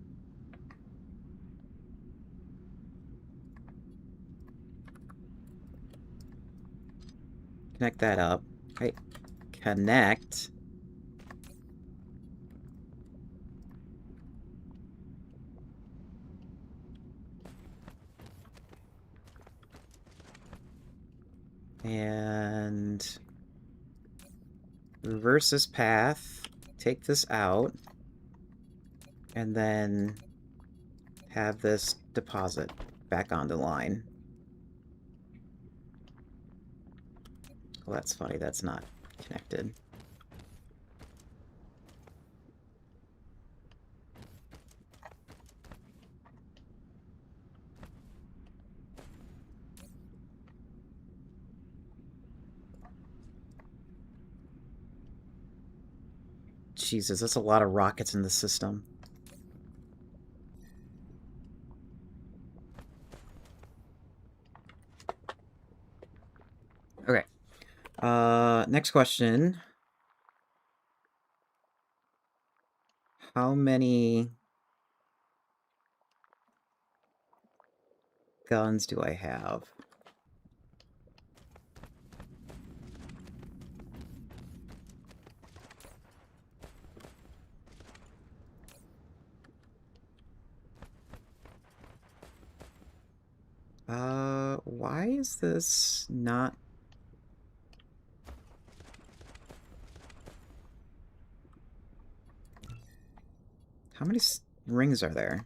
Speaker 1: Connect that up. Okay, connect. And reverse this path, take this out, and then have this deposit back on the line. Well, that's funny, that's not connected. Jesus, that's a lot of rockets in the system. Okay. Next question. How many guns do I have? Why is this not... How many rings are there?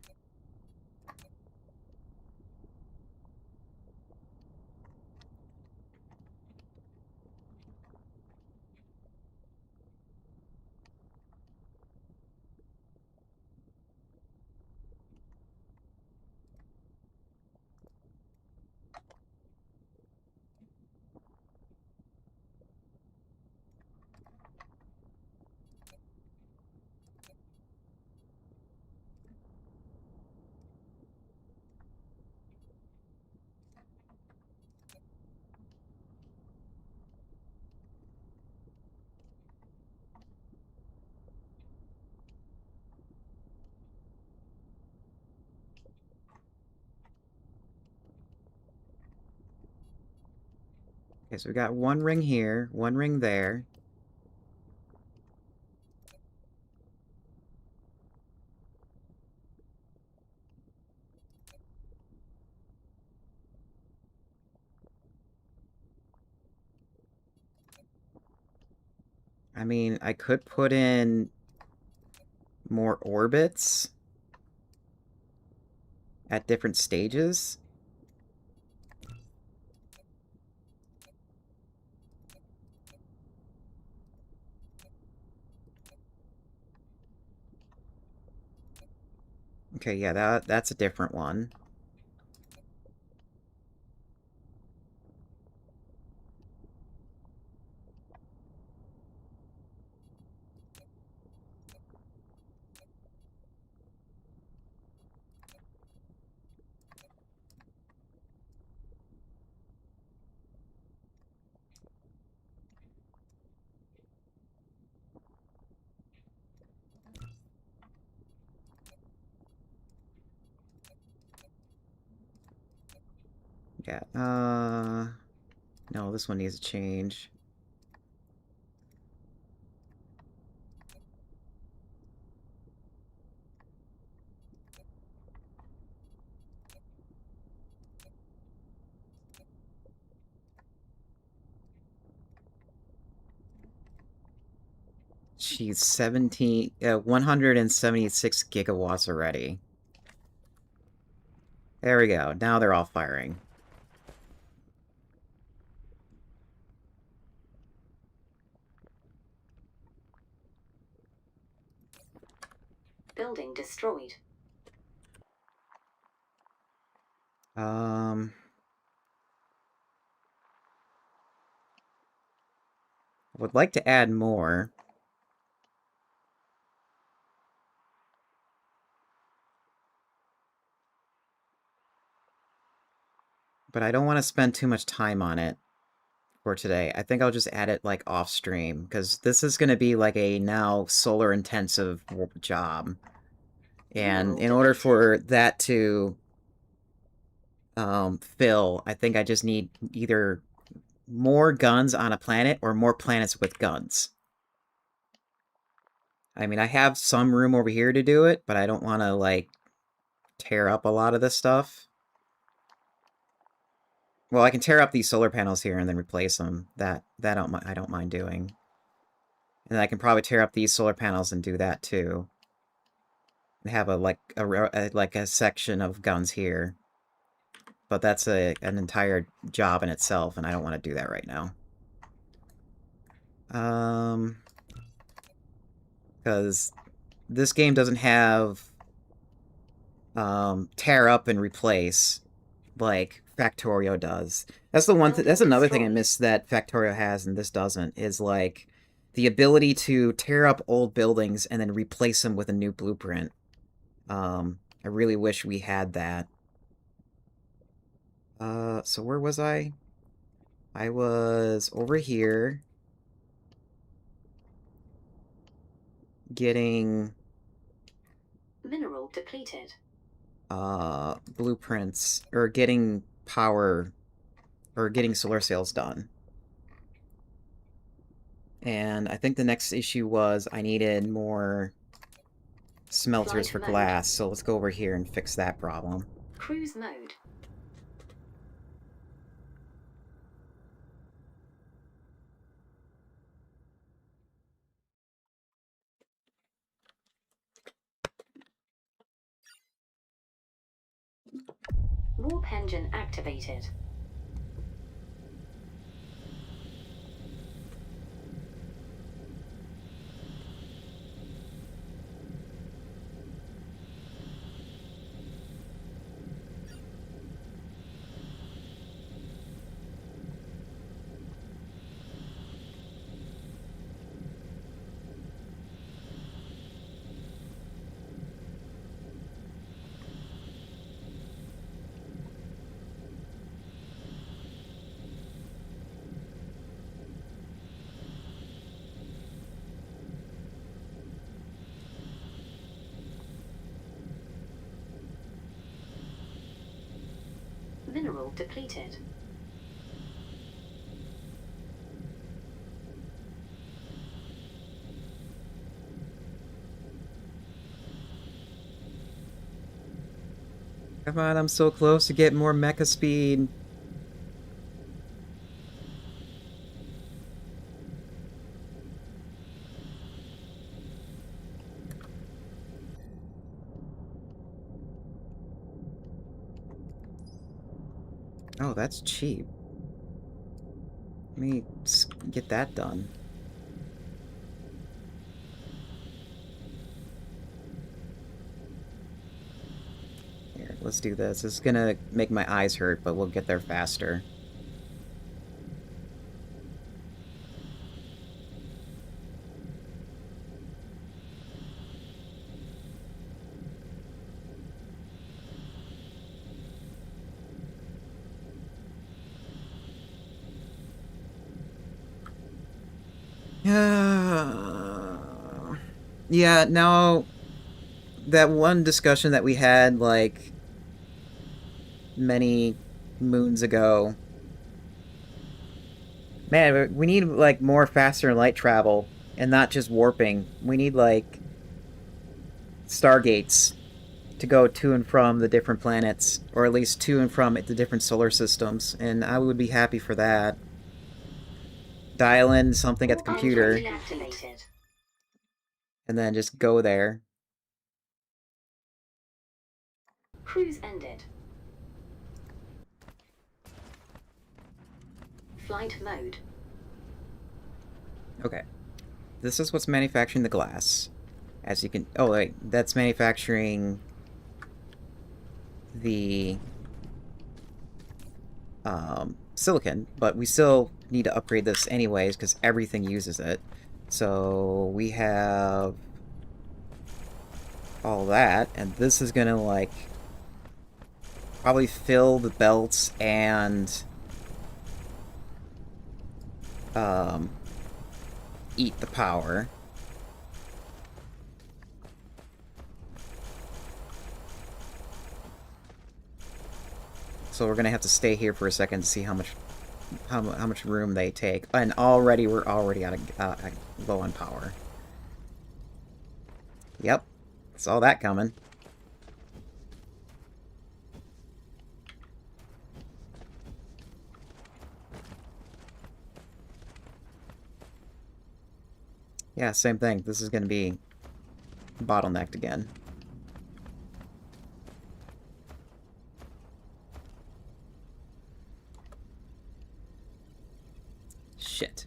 Speaker 1: Okay, so we got one ring here, one ring there. I mean, I could put in more orbits at different stages. Okay, yeah, that's a different one. Yeah, no, this one needs to change. She's 176 gigawatts already. There we go. Now they're all firing.
Speaker 2: Building destroyed.
Speaker 1: Would like to add more. But I don't want to spend too much time on it for today. I think I'll just add it, like, off-stream, because this is going to be, like, a now solar-intensive job. And in order for that to fill, I think I just need either more guns on a planet or more planets with guns. I mean, I have some room over here to do it, but I don't want to, like, tear up a lot of this stuff. Well, I can tear up these solar panels here and then replace them. That I don't mind doing. And I can probably tear up these solar panels and do that too. Have a section of guns here. But that's an entire job in itself, and I don't want to do that right now. Because this game doesn't have tear up and replace like Factorio does. That's the one. That's another thing I miss that Factorio has, and this doesn't. Is like the ability to tear up old buildings and then replace them with a new blueprint. I really wish we had that. So where was I? I was over here getting
Speaker 2: Mineral depleted.
Speaker 1: blueprints, or getting power, or getting solar sails done. And I think the next issue was I needed more smelters for glass, so let's go over here and fix that problem.
Speaker 2: Cruise mode. Warp engine activated. Mineral depleted.
Speaker 1: Come on, I'm so close to get more mecha speed. Oh, that's cheap. Let me get that done. Here, let's do this. It's gonna make my eyes hurt, but we'll get there faster. Yeah, now that one discussion that we had like many moons ago. Man, we need like more faster light travel and not just warping. We need like stargates to go to and from the different planets, or at least to and from the different solar systems, and I would be happy for that. Dial in something at the
Speaker 2: Warp engine
Speaker 1: computer
Speaker 2: deactivated.
Speaker 1: and then just go there.
Speaker 2: Cruise ended. Flight mode.
Speaker 1: Okay. This is what's manufacturing the glass. As you can... Oh, wait. That's manufacturing the silicon, but we still need to upgrade this anyways because everything uses it. So we have all that, and this is gonna like probably fill the belts and eat the power. So we're gonna have to stay here for a second to see how much room they take. And already we're already out of low on power. Yep, saw that coming. Yeah, same thing. This is gonna be bottlenecked again. Shit.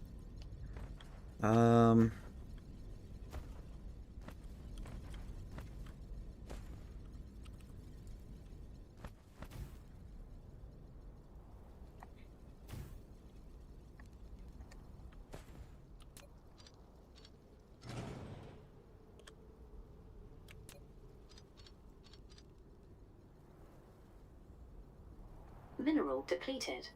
Speaker 2: Mineral depleted.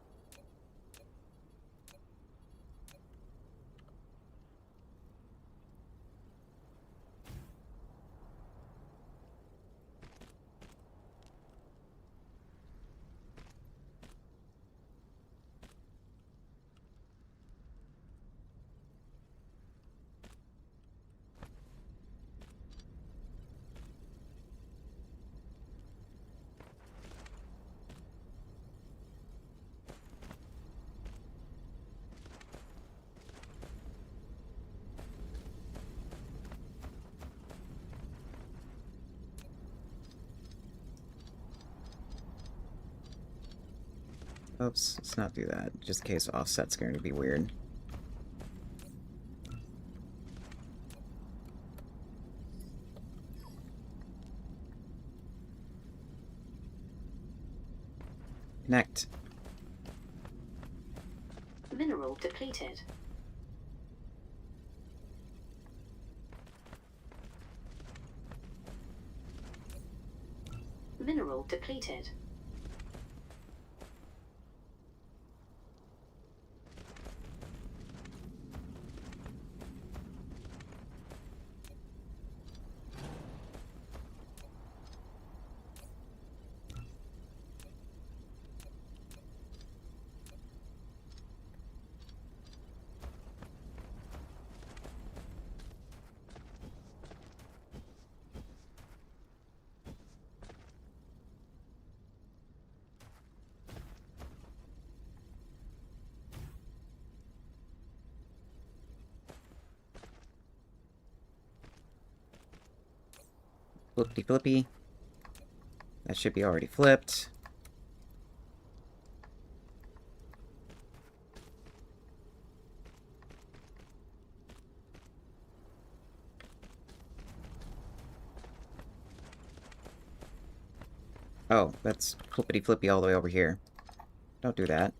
Speaker 1: Oops, let's not do that. Just in case offset's going to be weird. Connect.
Speaker 2: Mineral depleted. Mineral depleted.
Speaker 1: Flippity flippy. That should be already flipped. Oh, that's flippity flippy all the way over here. Don't do that.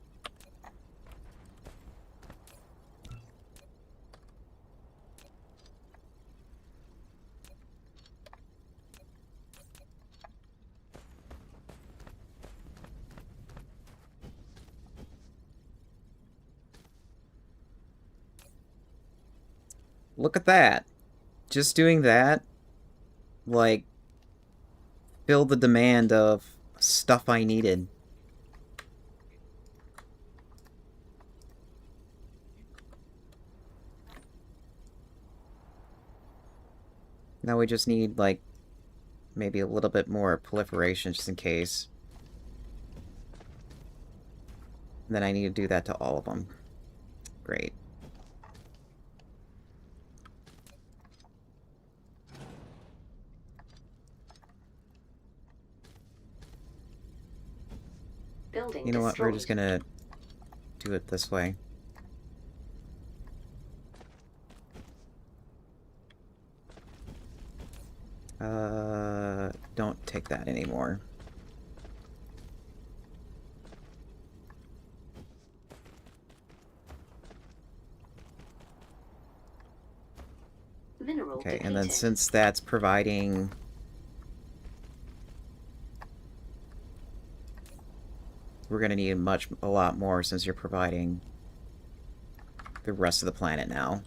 Speaker 1: Look at that. Just doing that, like, filled the demand of stuff I needed. Now we just need, like, maybe a little bit more proliferation just in case. And then I need to do that to all of them. Great.
Speaker 2: Building
Speaker 1: You know what? We're
Speaker 2: destroyed.
Speaker 1: just gonna do it this way. Don't take that anymore.
Speaker 2: Mineral
Speaker 1: Okay,
Speaker 2: depleted.
Speaker 1: and then since that's providing... We're gonna need a lot more since you're providing the rest of the planet now.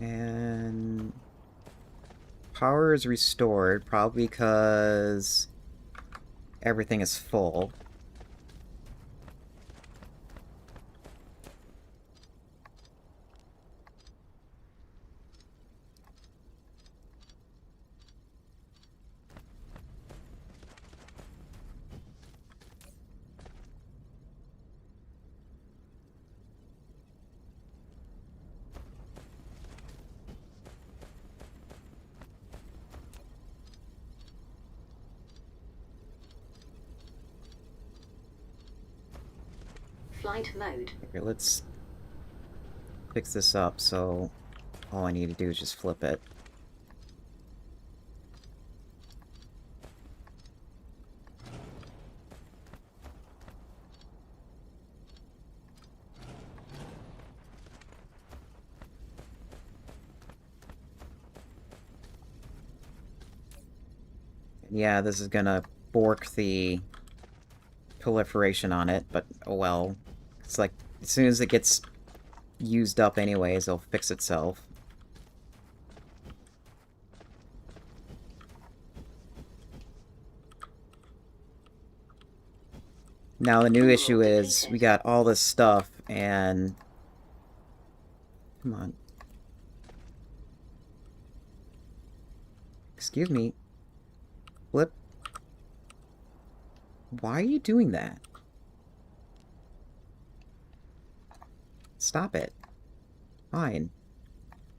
Speaker 1: And power is restored, probably because everything is full.
Speaker 2: Flight mode.
Speaker 1: Okay, let's fix this up so all I need to do is just flip it. Yeah, this is gonna bork the proliferation on it, but oh well. It's like, as soon as it gets used up anyways, it'll fix itself. Now the new issue is, we got all this stuff, and... Come on. Excuse me. Flip. Why are you doing that? Stop it. Fine.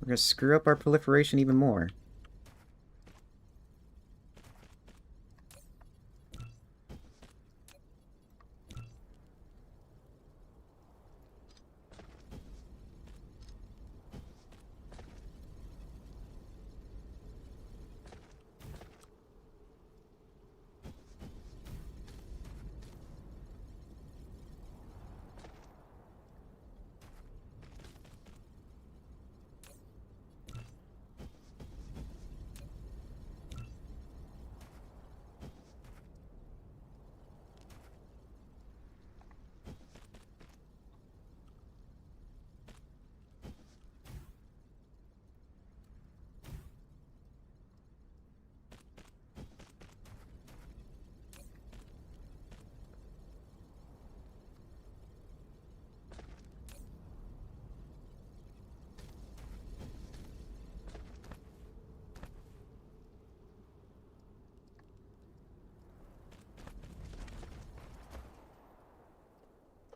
Speaker 1: We're gonna screw up our proliferation even more.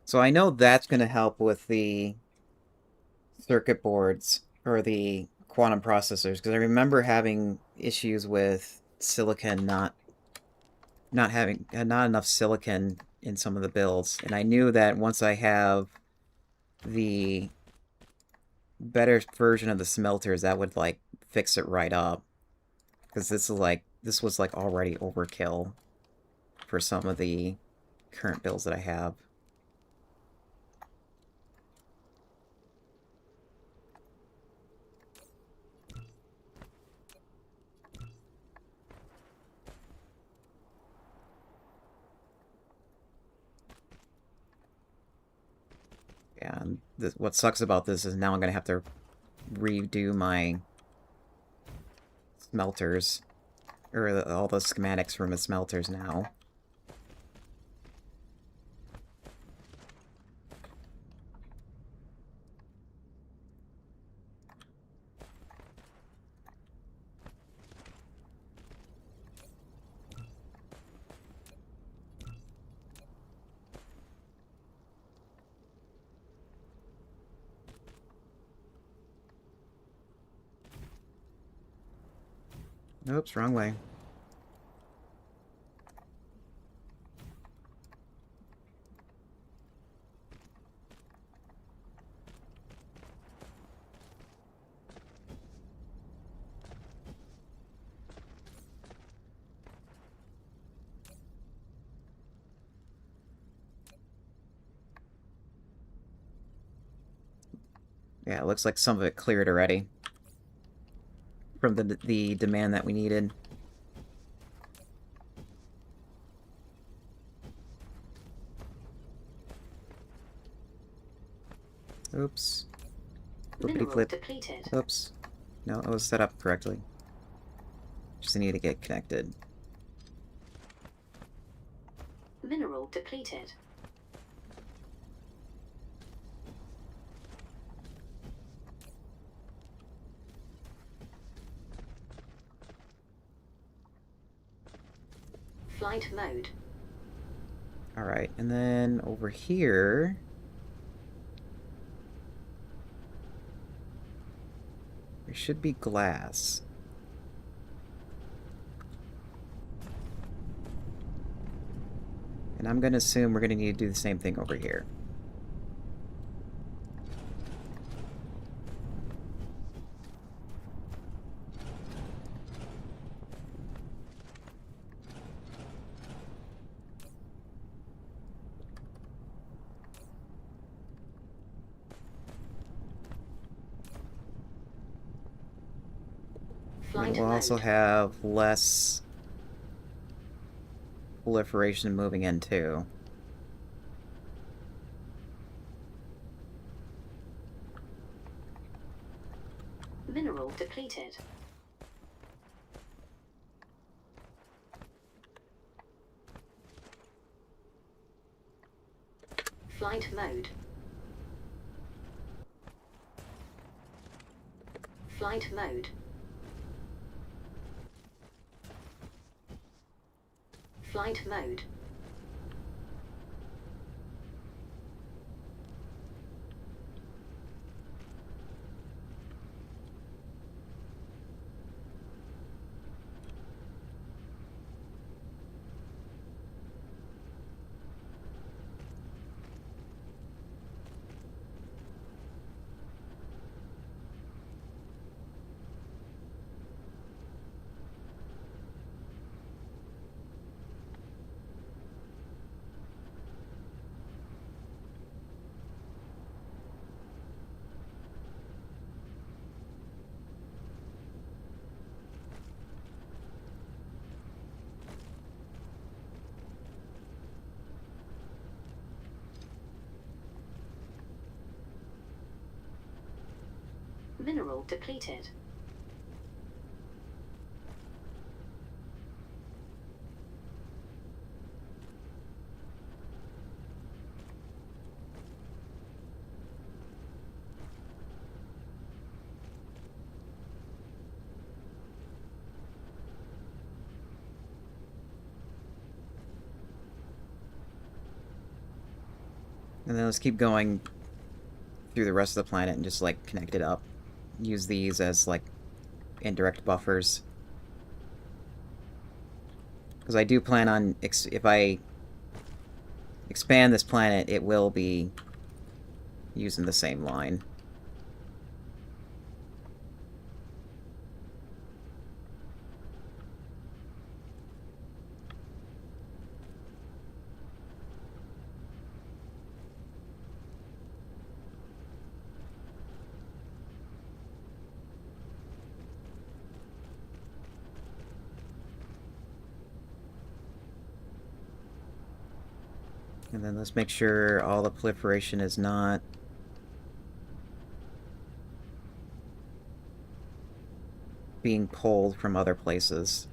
Speaker 1: So I know that's going to help with the circuit boards or the quantum processors, because I remember having issues with silicon not having not enough silicon in some of the builds, and I knew that once I have the better version of the smelters, that would like fix it right up, because this was like already overkill for some of the current builds that I have. Yeah, and what sucks about this is now I'm gonna have to redo my smelters, or all the schematics from the smelters now. Oops, wrong way. Yeah, it looks like some of it cleared already from the demand that we needed. Oops. Flippity
Speaker 2: Mineral
Speaker 1: flip.
Speaker 2: depleted.
Speaker 1: Oops. No, it was set up correctly. Just need to get connected.
Speaker 2: Mineral depleted. Flight mode.
Speaker 1: Alright, and then over here... there should be glass. And I'm gonna assume we're gonna need to do the same thing over here. And
Speaker 2: Flight
Speaker 1: we'll also
Speaker 2: mode.
Speaker 1: have less proliferation moving in too.
Speaker 2: Mineral depleted. Flight mode. Flight mode. Flight mode. Mineral depleted.
Speaker 1: And then let's keep going through the rest of the planet and just, like, connect it up. Use these as, like, indirect buffers. Because I do plan on, if I expand this planet, it will be using the same line. And then let's make sure all the proliferation is not being pulled from other places.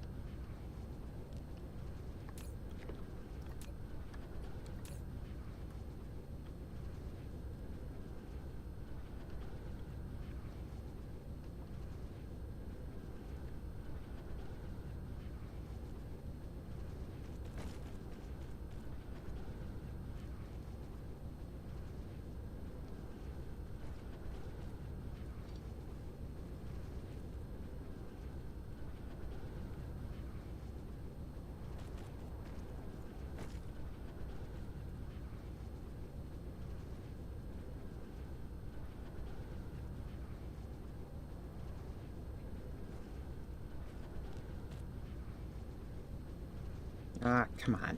Speaker 1: Ah, come on.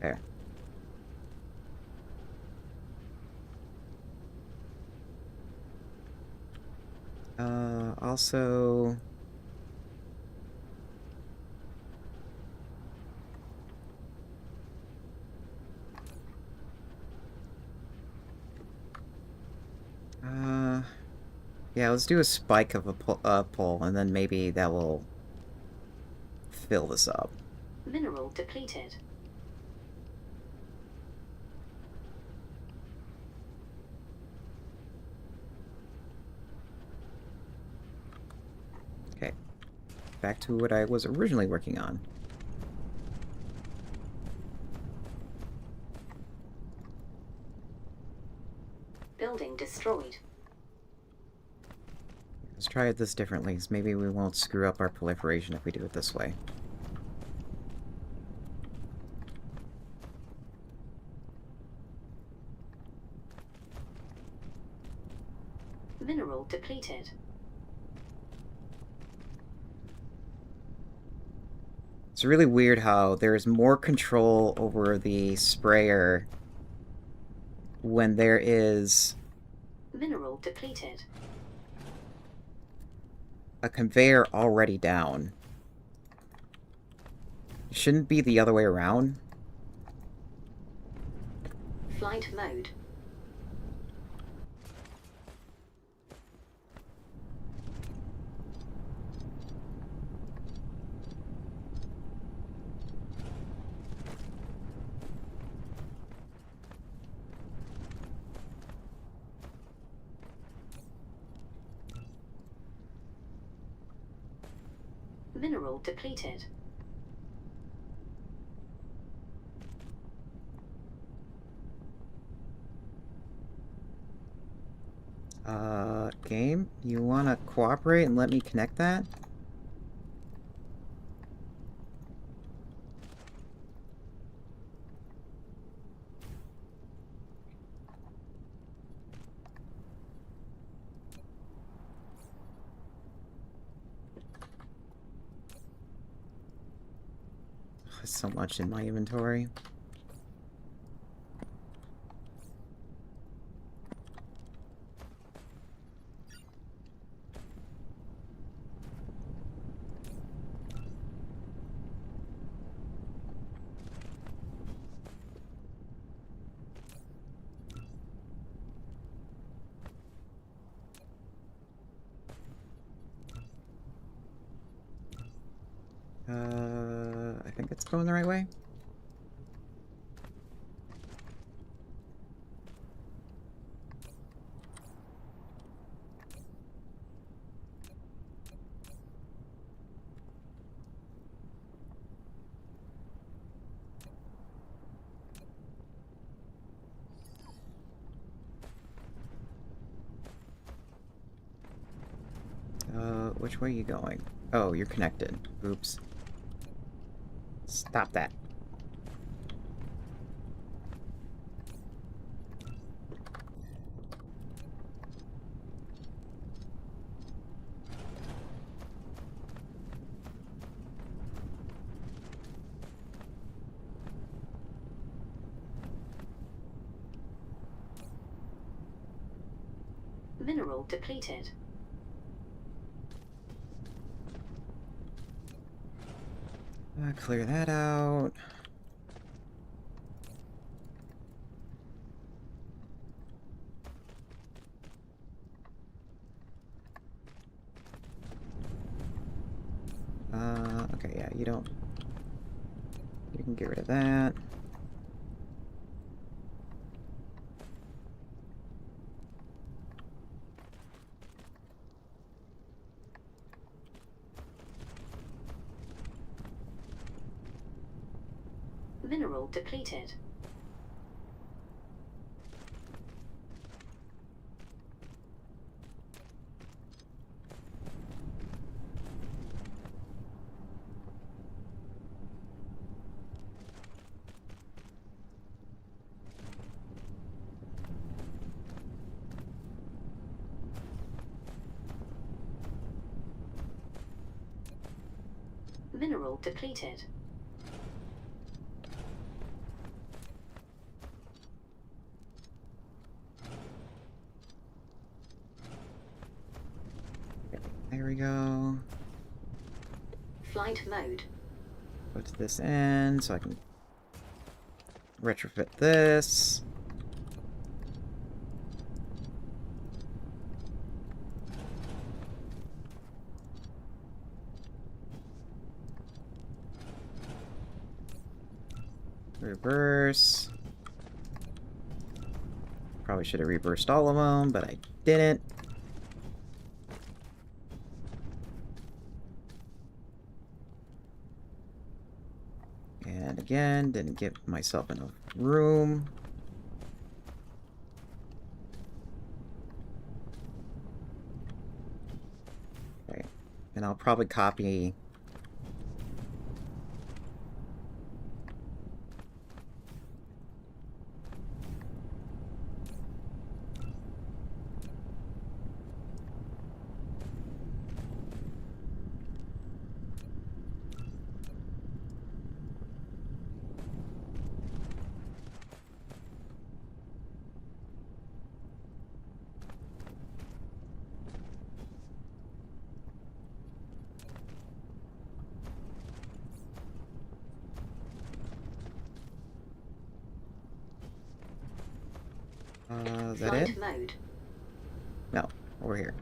Speaker 1: There. Also... yeah, let's do a spike of a pull, and then maybe that will fill this up.
Speaker 2: Mineral depleted.
Speaker 1: Okay. Back to what I was originally working on.
Speaker 2: Building destroyed.
Speaker 1: Let's try it this differently, because maybe we won't screw up our proliferation if we do it this way.
Speaker 2: Mineral depleted.
Speaker 1: It's really weird how there's more control over the sprayer when there is
Speaker 2: Mineral depleted.
Speaker 1: a conveyor already down. It shouldn't be the other way around.
Speaker 2: Flight mode. Mineral depleted.
Speaker 1: Game, you wanna cooperate and let me connect that? There's so much in my inventory. I think it's going the right way. which way are you going? Oh, you're connected. Oops. Stop that.
Speaker 2: Mineral depleted.
Speaker 1: Clear that out. Okay, yeah, you don't... You can get rid of that.
Speaker 2: Mineral depleted. Mineral depleted.
Speaker 1: There we go.
Speaker 2: Flight mode.
Speaker 1: Go to this end so I can retrofit this. Reverse. Probably should have reversed all of them, but I didn't. And again, didn't give myself enough room. Okay, and I'll probably copy... is that
Speaker 2: Flight
Speaker 1: it?
Speaker 2: mode.
Speaker 1: No, over here.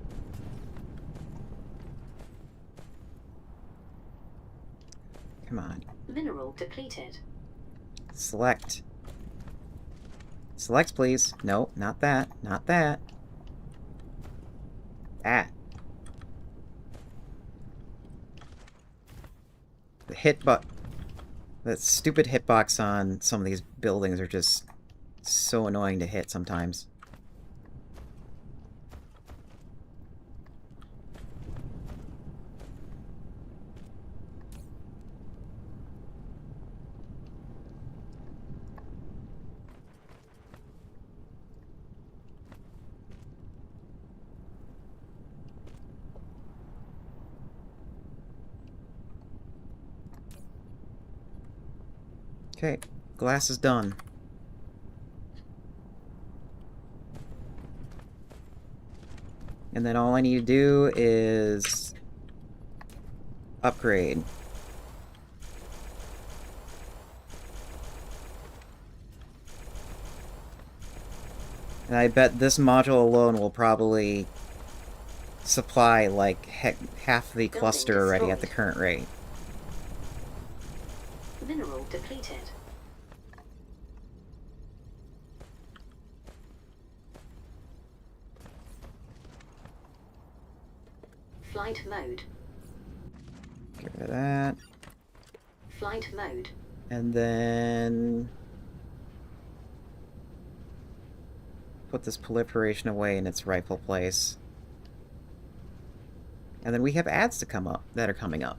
Speaker 1: Come on.
Speaker 2: Mineral depleted.
Speaker 1: Select. Select, please. No, not that. Not that. That. The that stupid hitbox on some of these buildings are just so annoying to hit sometimes. Okay, glass is done. And then all I need to do is upgrade. And I bet this module alone will probably supply like half the cluster already at the current rate.
Speaker 2: Mineral depleted. Flight mode.
Speaker 1: Get rid of that.
Speaker 2: Flight mode.
Speaker 1: And then put this proliferation away in its rightful place. And then we have ads to come up that are coming up.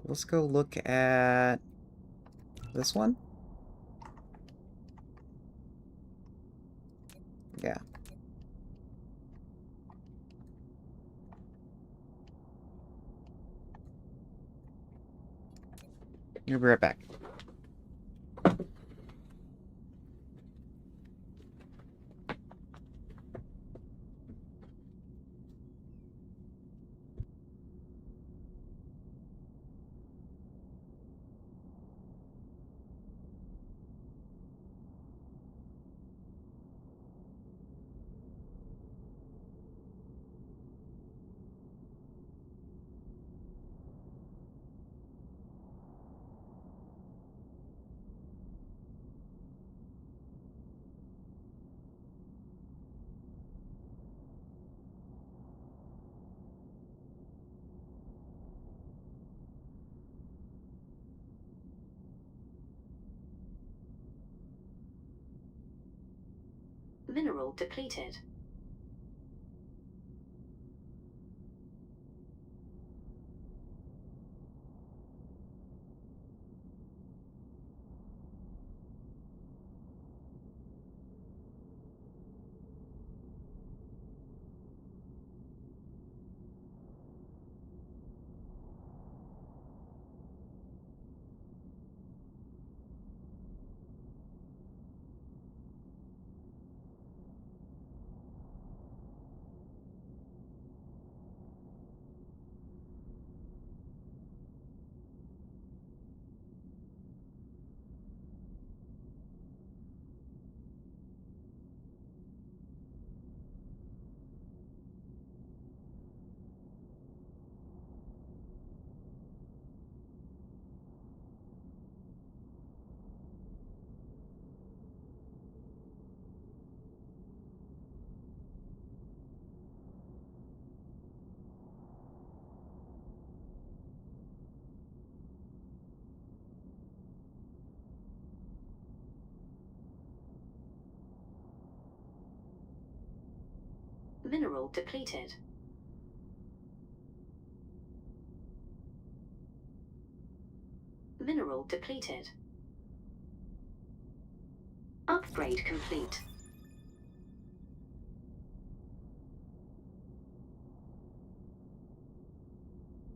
Speaker 1: Let's go look at this one. Yeah. We'll be right back.
Speaker 2: Mineral depleted. Mineral depleted. Mineral depleted. Upgrade complete.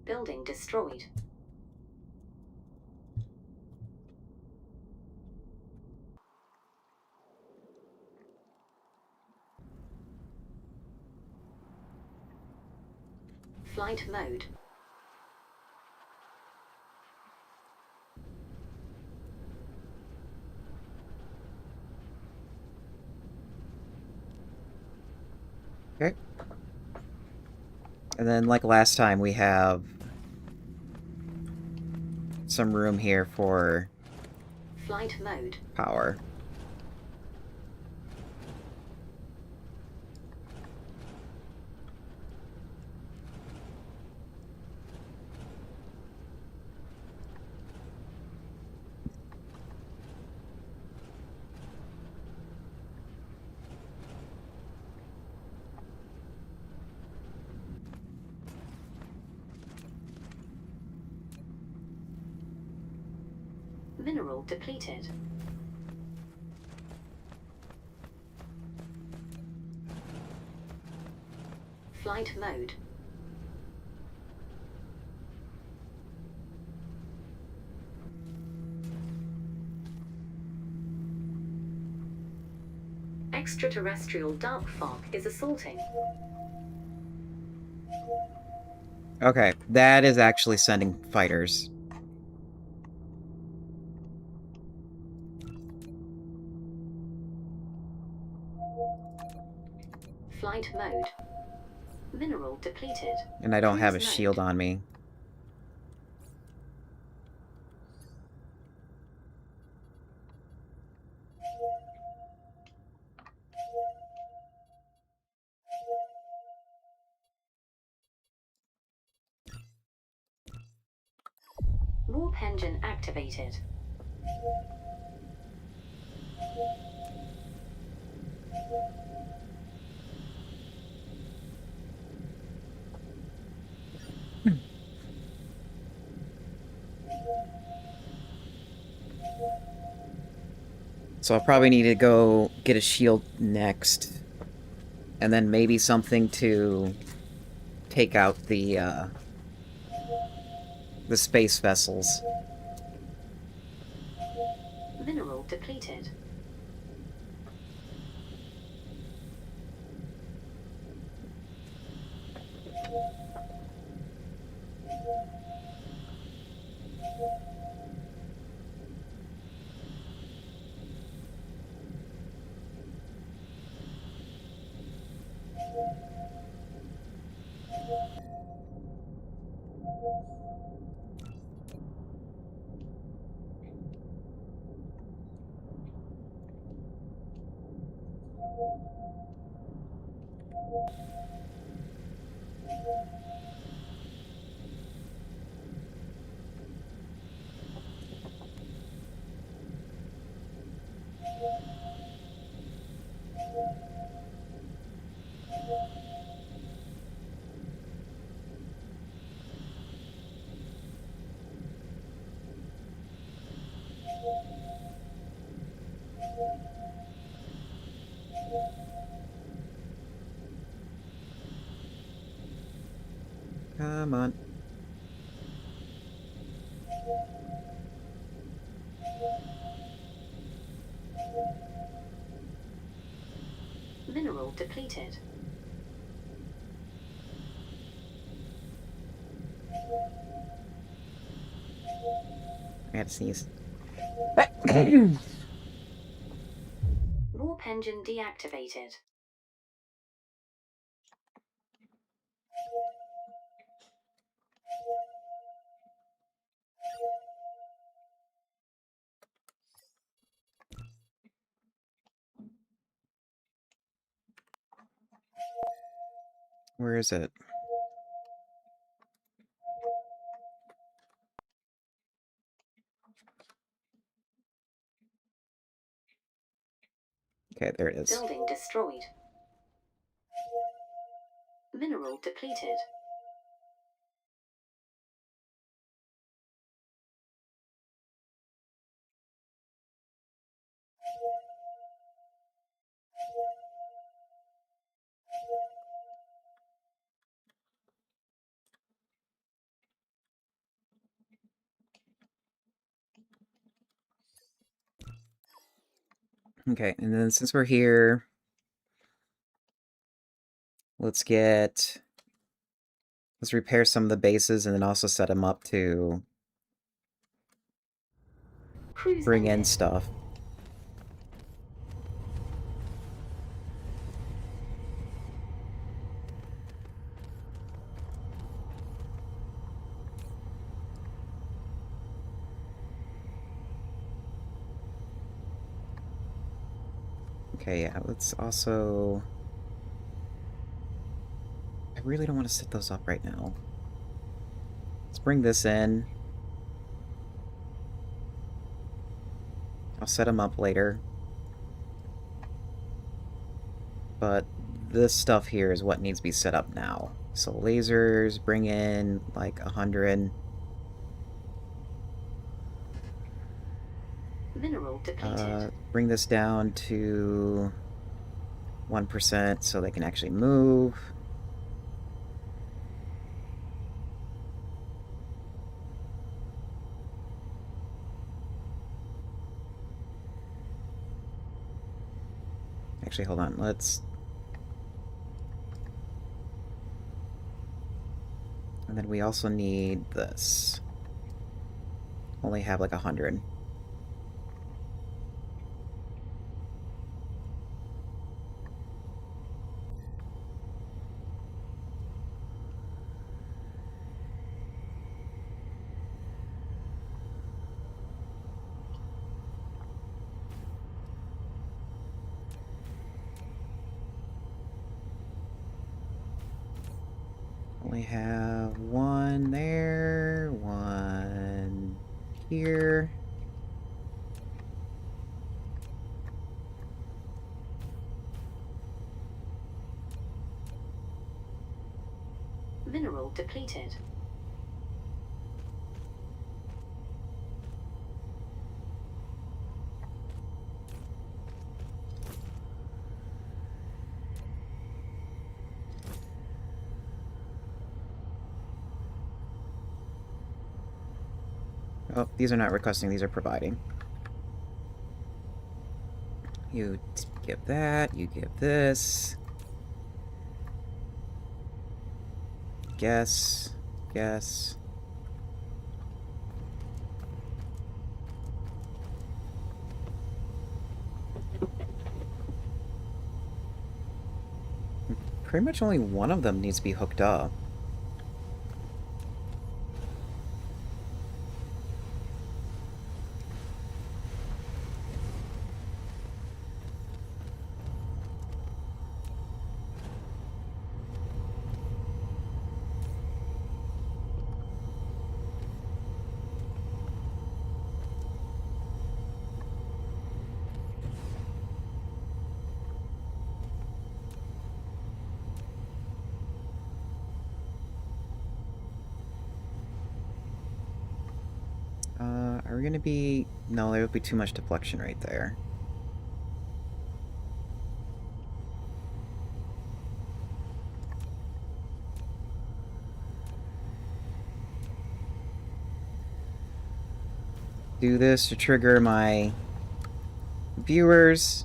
Speaker 2: Building destroyed. Flight mode.
Speaker 1: Okay. And then, like last time, we have some room here for
Speaker 2: Flight mode.
Speaker 1: power.
Speaker 2: Mineral depleted. Flight mode. Extraterrestrial dark fog is assaulting.
Speaker 1: Okay, that is actually sending fighters.
Speaker 2: Flight mode. Mineral depleted.
Speaker 1: And I don't have a
Speaker 2: Cruise
Speaker 1: shield
Speaker 2: mode.
Speaker 1: on me.
Speaker 2: Warp engine activated.
Speaker 1: So I'll probably need to go get a shield next. And then maybe something to take out the space vessels.
Speaker 2: Mineral depleted.
Speaker 1: Come on.
Speaker 2: Mineral depleted.
Speaker 1: I had to sneeze.
Speaker 2: Warp engine deactivated.
Speaker 1: Where is it? Okay, there it is.
Speaker 2: Building destroyed. Mineral depleted.
Speaker 1: Okay, and then since we're here, let's repair some of the bases and then also set them up to
Speaker 2: Cruise
Speaker 1: bring in
Speaker 2: ended.
Speaker 1: stuff. Okay, yeah, let's also... I really don't want to set those up right now. Let's bring this in. I'll set them up later. But this stuff here is what needs to be set up now. So lasers, bring in like 100.
Speaker 2: Mineral depleted.
Speaker 1: Bring this down to 1% so they can actually move. Actually, hold on. Let's... And then we also need this. Only have like 100. Only have one there, one here.
Speaker 2: Mineral depleted.
Speaker 1: Oh, these are not requesting, these are providing. You give that, you give this. Guess. Guess. Pretty much only one of them needs to be hooked up. Are we gonna be... No, there would be too much deflection right there. Do this to trigger my viewers.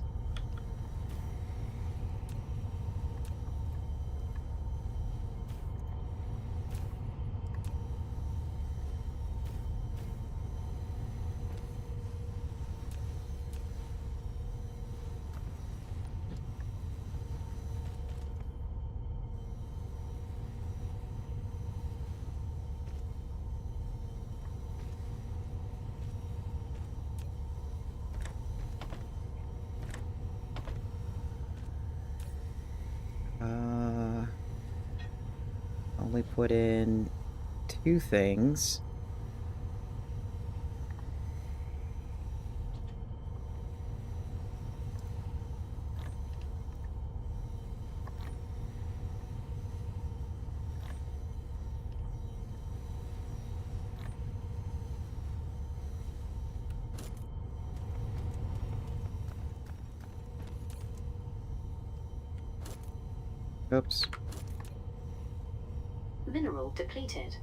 Speaker 1: Only put in 2 things. Oops.
Speaker 2: Mineral depleted.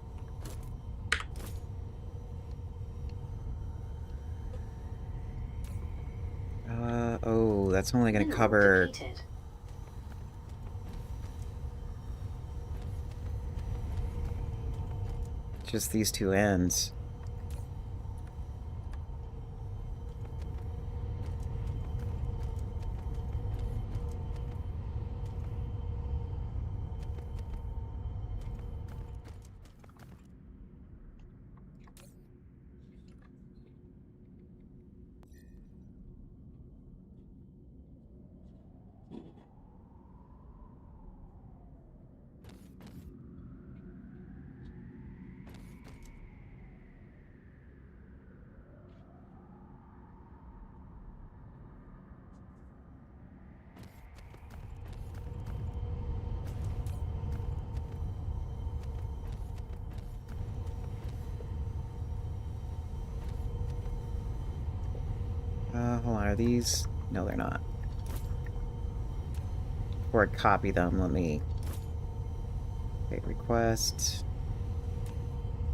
Speaker 1: Oh, that's only gonna
Speaker 2: Mineral
Speaker 1: cover...
Speaker 2: depleted.
Speaker 1: just these 2 ends. Hold on, are these... No, they're not. Before I copy them, let me... Okay, request...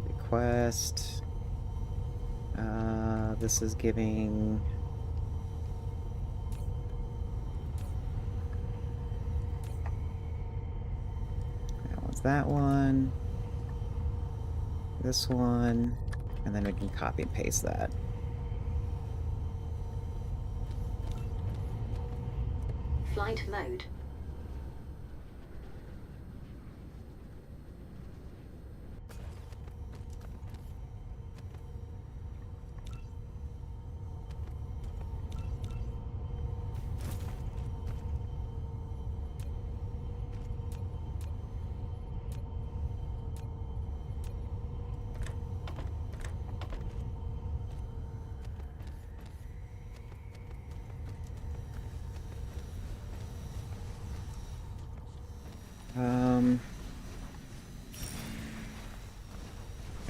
Speaker 1: Request... this is giving... That one's that one. This one. And then we can copy and paste that.
Speaker 2: Flight mode.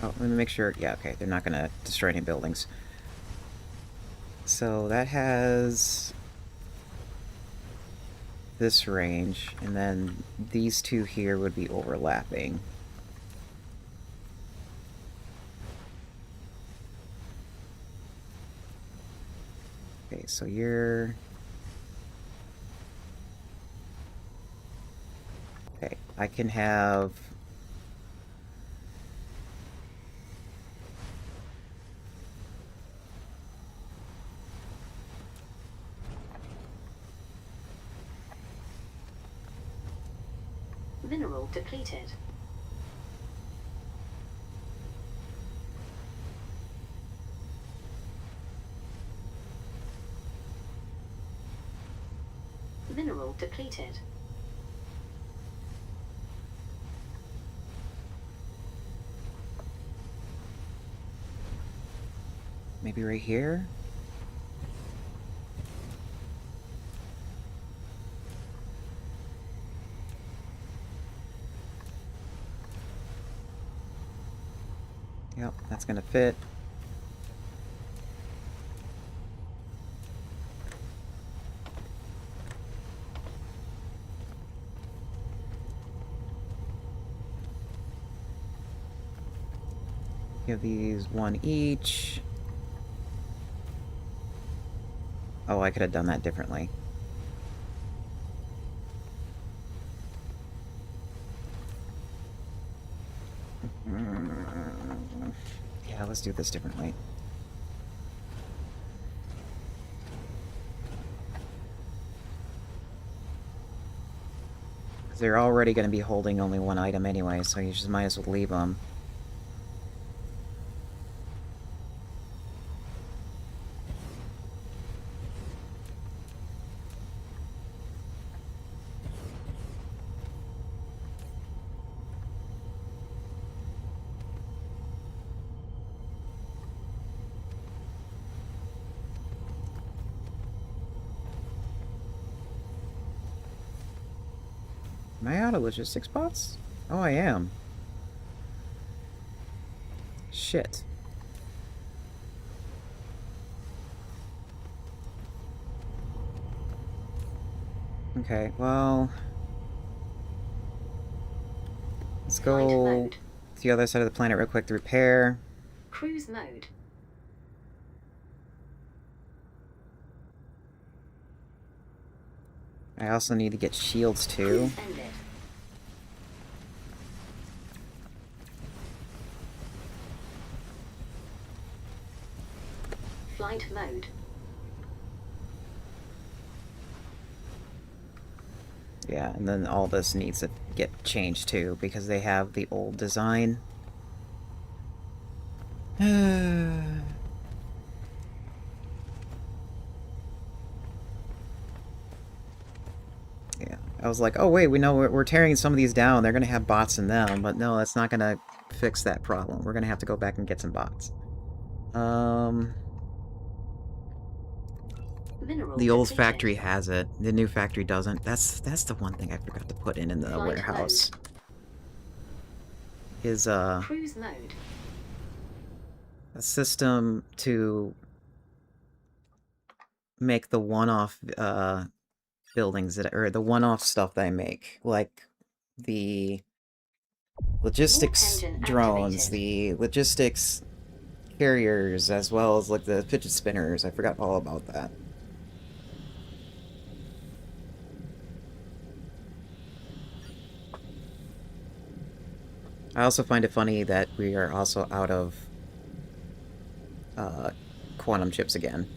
Speaker 1: Oh, let me make sure. Yeah, okay, they're not gonna destroy any buildings. So that has this range, and then these two here would be overlapping. Okay, so you're... Okay, I can have...
Speaker 2: Mineral depleted. Mineral depleted.
Speaker 1: Maybe right here? Yep, that's gonna fit. Give these one each. Oh, I could have done that differently. Yeah, let's do this differently. They're already going to be holding only one item anyway, so you just might as well leave them. Am I out of logistics bots? Oh, I am. Shit. Okay, well... Let's
Speaker 2: Flight
Speaker 1: go
Speaker 2: mode.
Speaker 1: to the other side of the planet real quick to repair.
Speaker 2: Cruise mode.
Speaker 1: I also need to get shields too.
Speaker 2: Cruise ended. Flight mode.
Speaker 1: Yeah, and then all this needs to get changed too, because they have the old design. Yeah, I was like, oh wait, we know we're tearing some of these down, they're gonna have bots in them, but no, that's not gonna fix that problem. We're gonna have to go back and get some bots.
Speaker 2: Mineral
Speaker 1: The old
Speaker 2: depleted.
Speaker 1: factory has it, the new factory doesn't. That's the one thing I forgot to put in the
Speaker 2: Flight
Speaker 1: warehouse. Is,
Speaker 2: Cruise mode.
Speaker 1: a system to make the one-off, buildings that, or the one-off stuff that I make, like the logistics
Speaker 2: Warp engine
Speaker 1: drones,
Speaker 2: activated.
Speaker 1: the logistics carriers, as well as like the fidget spinners. I forgot all about that. I also find it funny that we are also out of quantum chips again.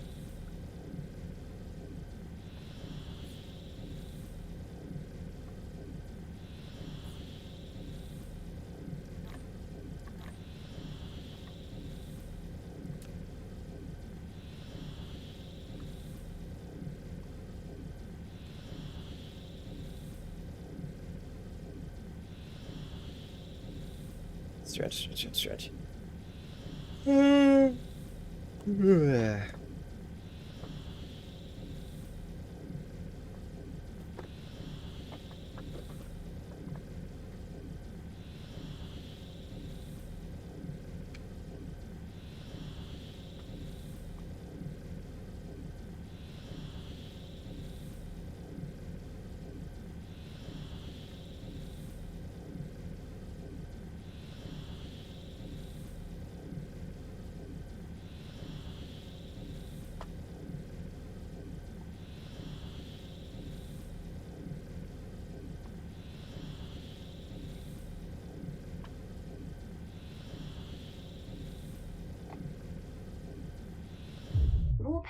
Speaker 1: Stretch, stretch, stretch.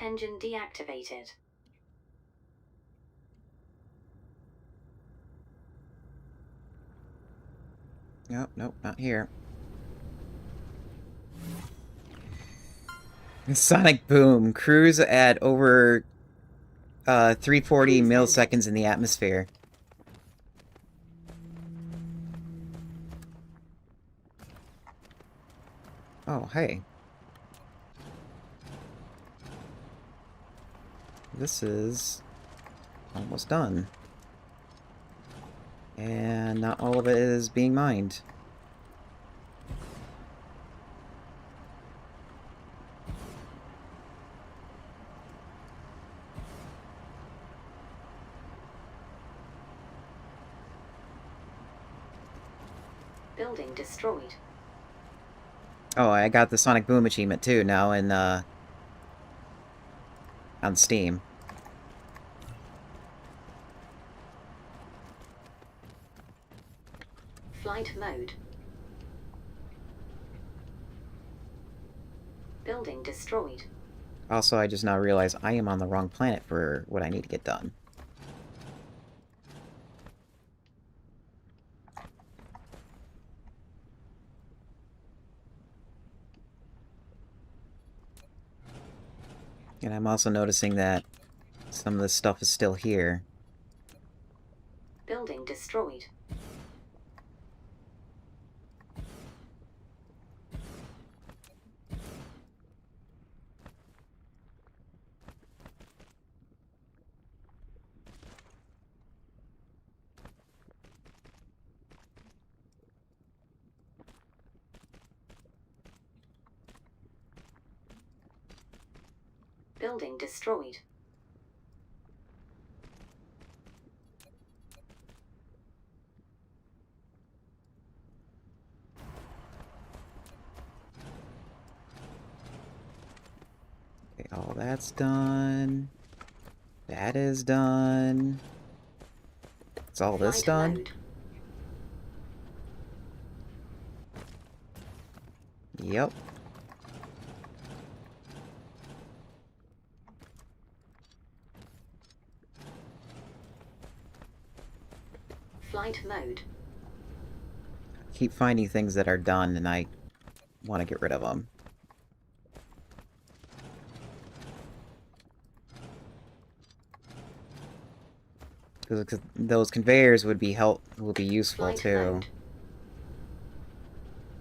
Speaker 2: Warp engine deactivated.
Speaker 1: Nope, nope, not here. Sonic boom. Cruise at over 340
Speaker 2: Cruise
Speaker 1: milliseconds in the atmosphere. Oh, hey. This is almost done. And not all of it is being mined.
Speaker 2: Building destroyed.
Speaker 1: Oh, I got the Sonic Boom achievement too now in on Steam.
Speaker 2: Flight mode. Building destroyed.
Speaker 1: Also, I just now realized I am on the wrong planet for what I need to get done. And I'm also noticing that some of this stuff is still here.
Speaker 2: Building destroyed. Building destroyed.
Speaker 1: Okay, all that's done. That is done. Is all this
Speaker 2: Flight
Speaker 1: done?
Speaker 2: mode.
Speaker 1: Yep.
Speaker 2: Flight mode.
Speaker 1: Keep finding things that are done, and I want to get rid of them. Because those conveyors would be useful
Speaker 2: Flight
Speaker 1: too.
Speaker 2: mode.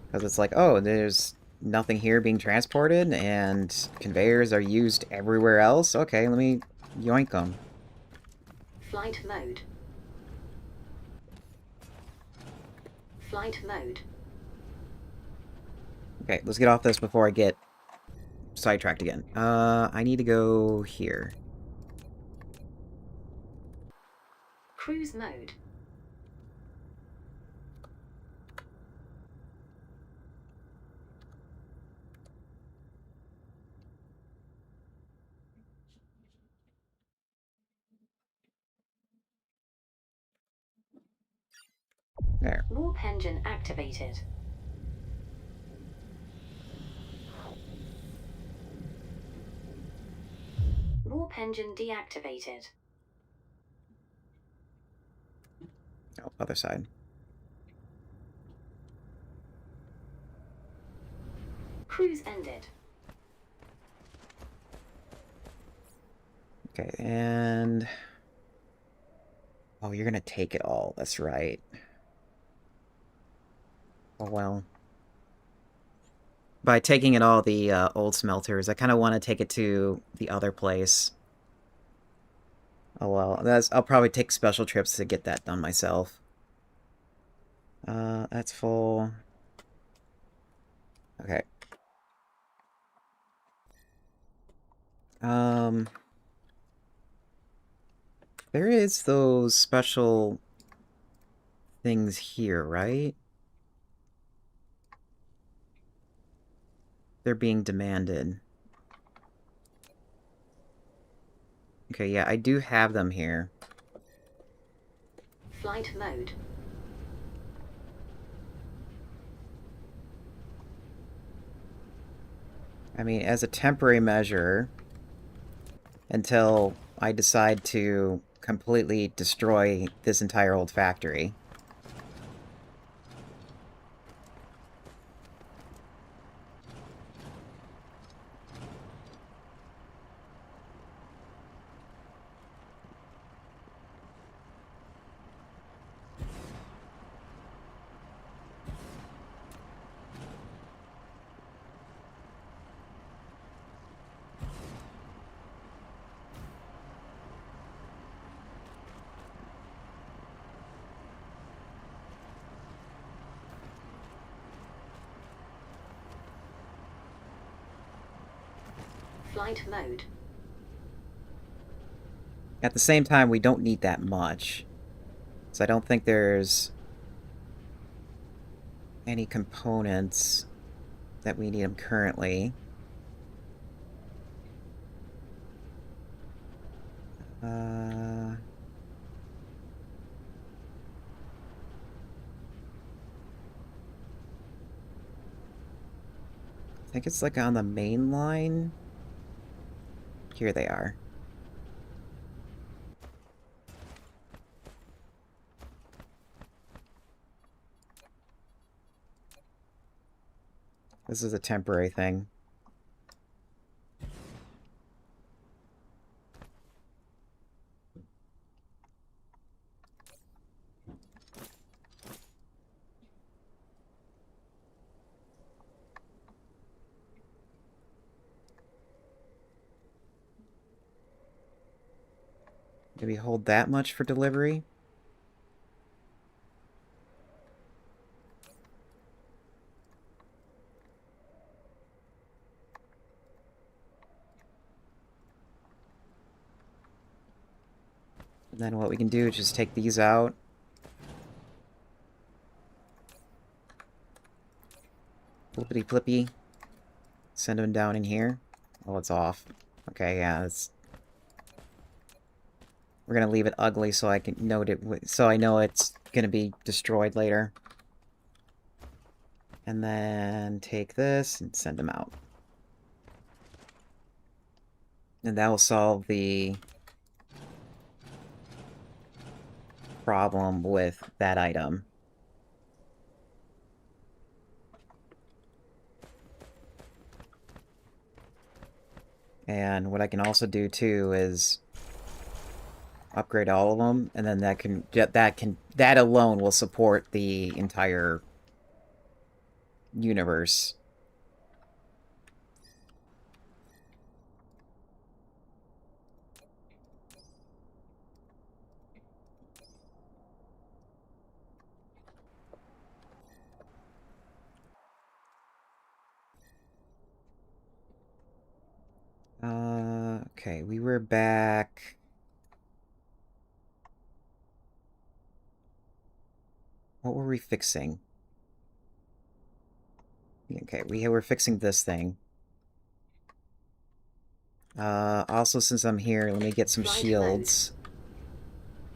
Speaker 1: Because it's like, oh, there's nothing here being transported, and conveyors are used everywhere else. Okay, let me yoink them.
Speaker 2: Flight mode. Flight mode.
Speaker 1: Okay, let's get off this before I get sidetracked again. I need to go here.
Speaker 2: Cruise mode.
Speaker 1: There.
Speaker 2: Warp engine activated. Warp engine deactivated.
Speaker 1: Oh, other side.
Speaker 2: Cruise ended.
Speaker 1: Okay, and... Oh, you're gonna take it all. That's right. Oh, well. By taking it all, the old smelters, I kind of want to take it to the other place. Oh, well. I'll probably take special trips to get that done myself. That's full. Okay. There is those special things here, right? They're being demanded. Okay, yeah, I do have them here.
Speaker 2: Flight mode.
Speaker 1: I mean, as a temporary measure, until I decide to completely destroy this entire old factory.
Speaker 2: Flight mode.
Speaker 1: At the same time, we don't need that much. So I don't think there's any components that we need them currently. I think it's like on the main line. Here they are. This is a temporary thing. Do we hold that much for delivery? And then what we can do is just take these out. Flippity flippy. Send them down in here. Oh, it's off. Okay, yeah, it's... We're gonna leave it ugly so I can note it, so I know it's gonna be destroyed later. And then take this and send them out. And that will solve the problem with that item. And what I can also do too is upgrade all of them, and then that alone will support the entire universe. Okay, we were back. What were we fixing? Okay, we were fixing this thing. Also, since I'm here, let me get some
Speaker 2: Flight
Speaker 1: shields.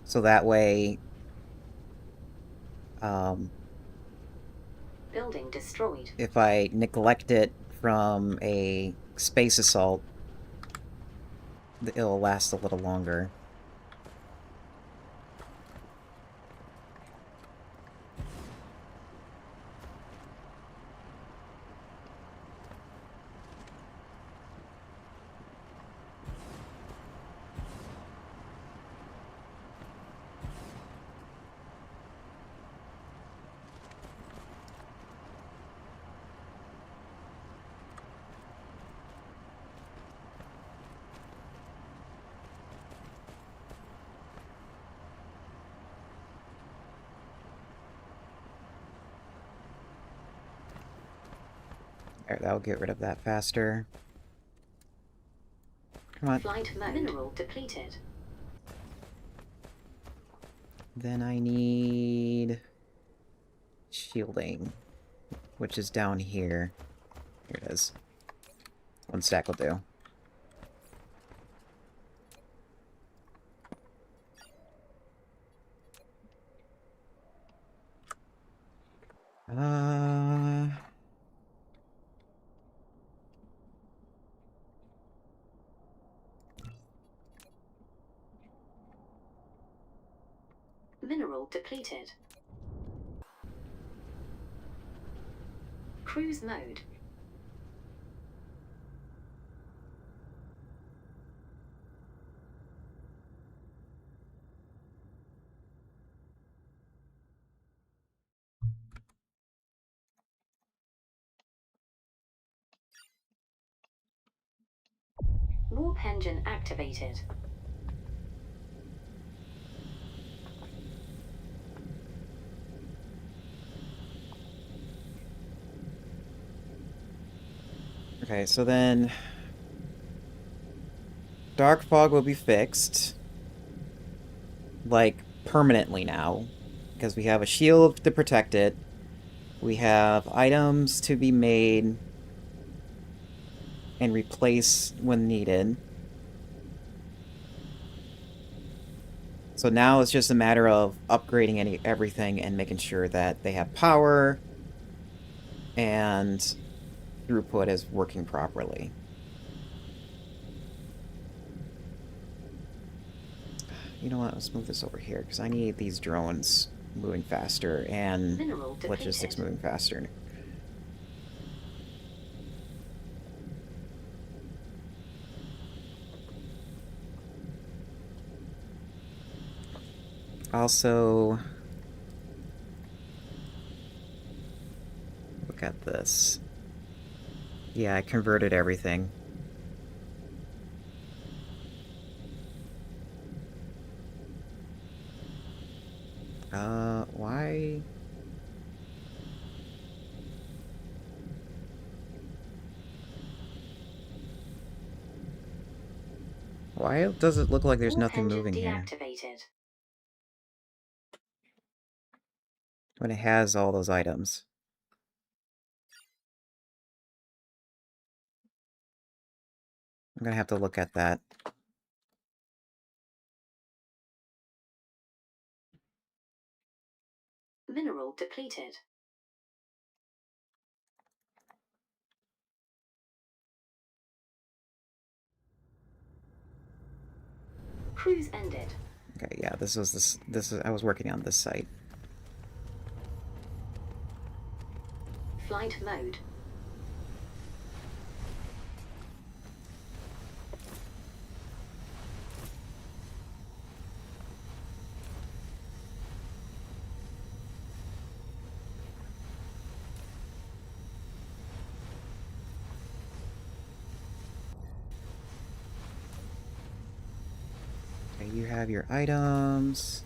Speaker 1: So that way...
Speaker 2: Building destroyed.
Speaker 1: if I neglect it from a space assault, it'll last a little longer. Alright, that'll get rid of that faster. Come on.
Speaker 2: Flight mode. Mineral depleted.
Speaker 1: Then I need... shielding, which is down here. Here it is. 1 stack will do.
Speaker 2: Mineral depleted. Cruise mode. Warp engine activated.
Speaker 1: Okay, so then Dark Fog will be fixed, like, permanently now, because we have a shield to protect it. We have items to be made and replace when needed. So now it's just a matter of upgrading everything and making sure that they have power and throughput is working properly. You know what? Let's move this over here because I need these drones moving faster and logistics moving faster. Also, look at this. Yeah, I converted everything. Why? Why does it look like there's nothing moving here? When it has all those items. I'm gonna have to look at that.
Speaker 2: Mineral depleted. Cruise ended.
Speaker 1: Okay, yeah, this is I was working on this site.
Speaker 2: Flight mode.
Speaker 1: Okay, you have your items.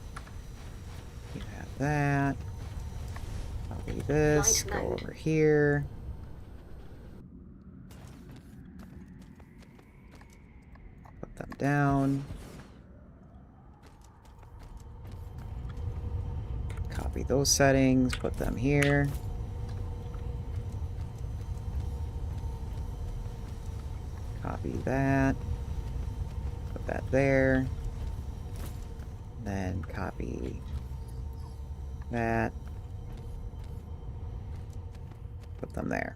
Speaker 1: You have that. Copy this. Go over here. Put them down. Copy those settings. Put them here. Copy that. Put that there. Then copy that. Put them there.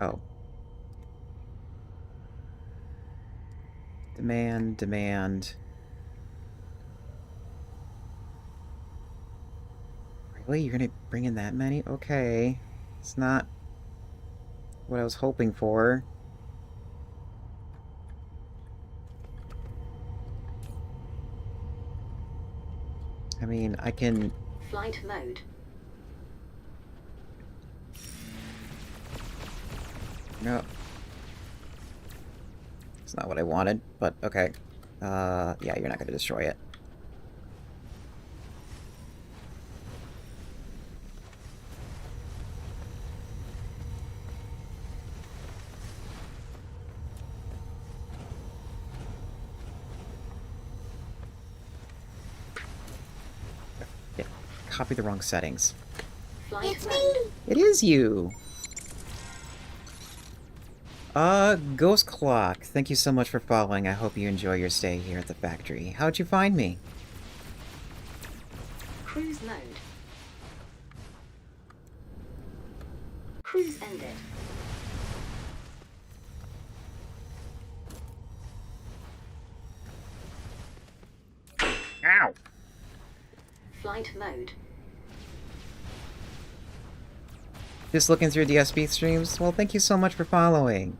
Speaker 1: Oh. Demand, demand. Really? You're gonna bring in that many? Okay. It's not what I was hoping for. I mean, I can...
Speaker 2: Flight mode.
Speaker 1: No. It's not what I wanted, but okay. Yeah, you're not gonna destroy it. Yeah, copy the wrong settings.
Speaker 2: Flight mode.
Speaker 1: It is you! Ghost Clock, thank you so much for following. I hope you enjoy your stay here at the factory. How'd you find me?
Speaker 2: Cruise mode. Cruise ended. flight mode.
Speaker 1: Just looking through DSP streams? Well, thank you so much for following.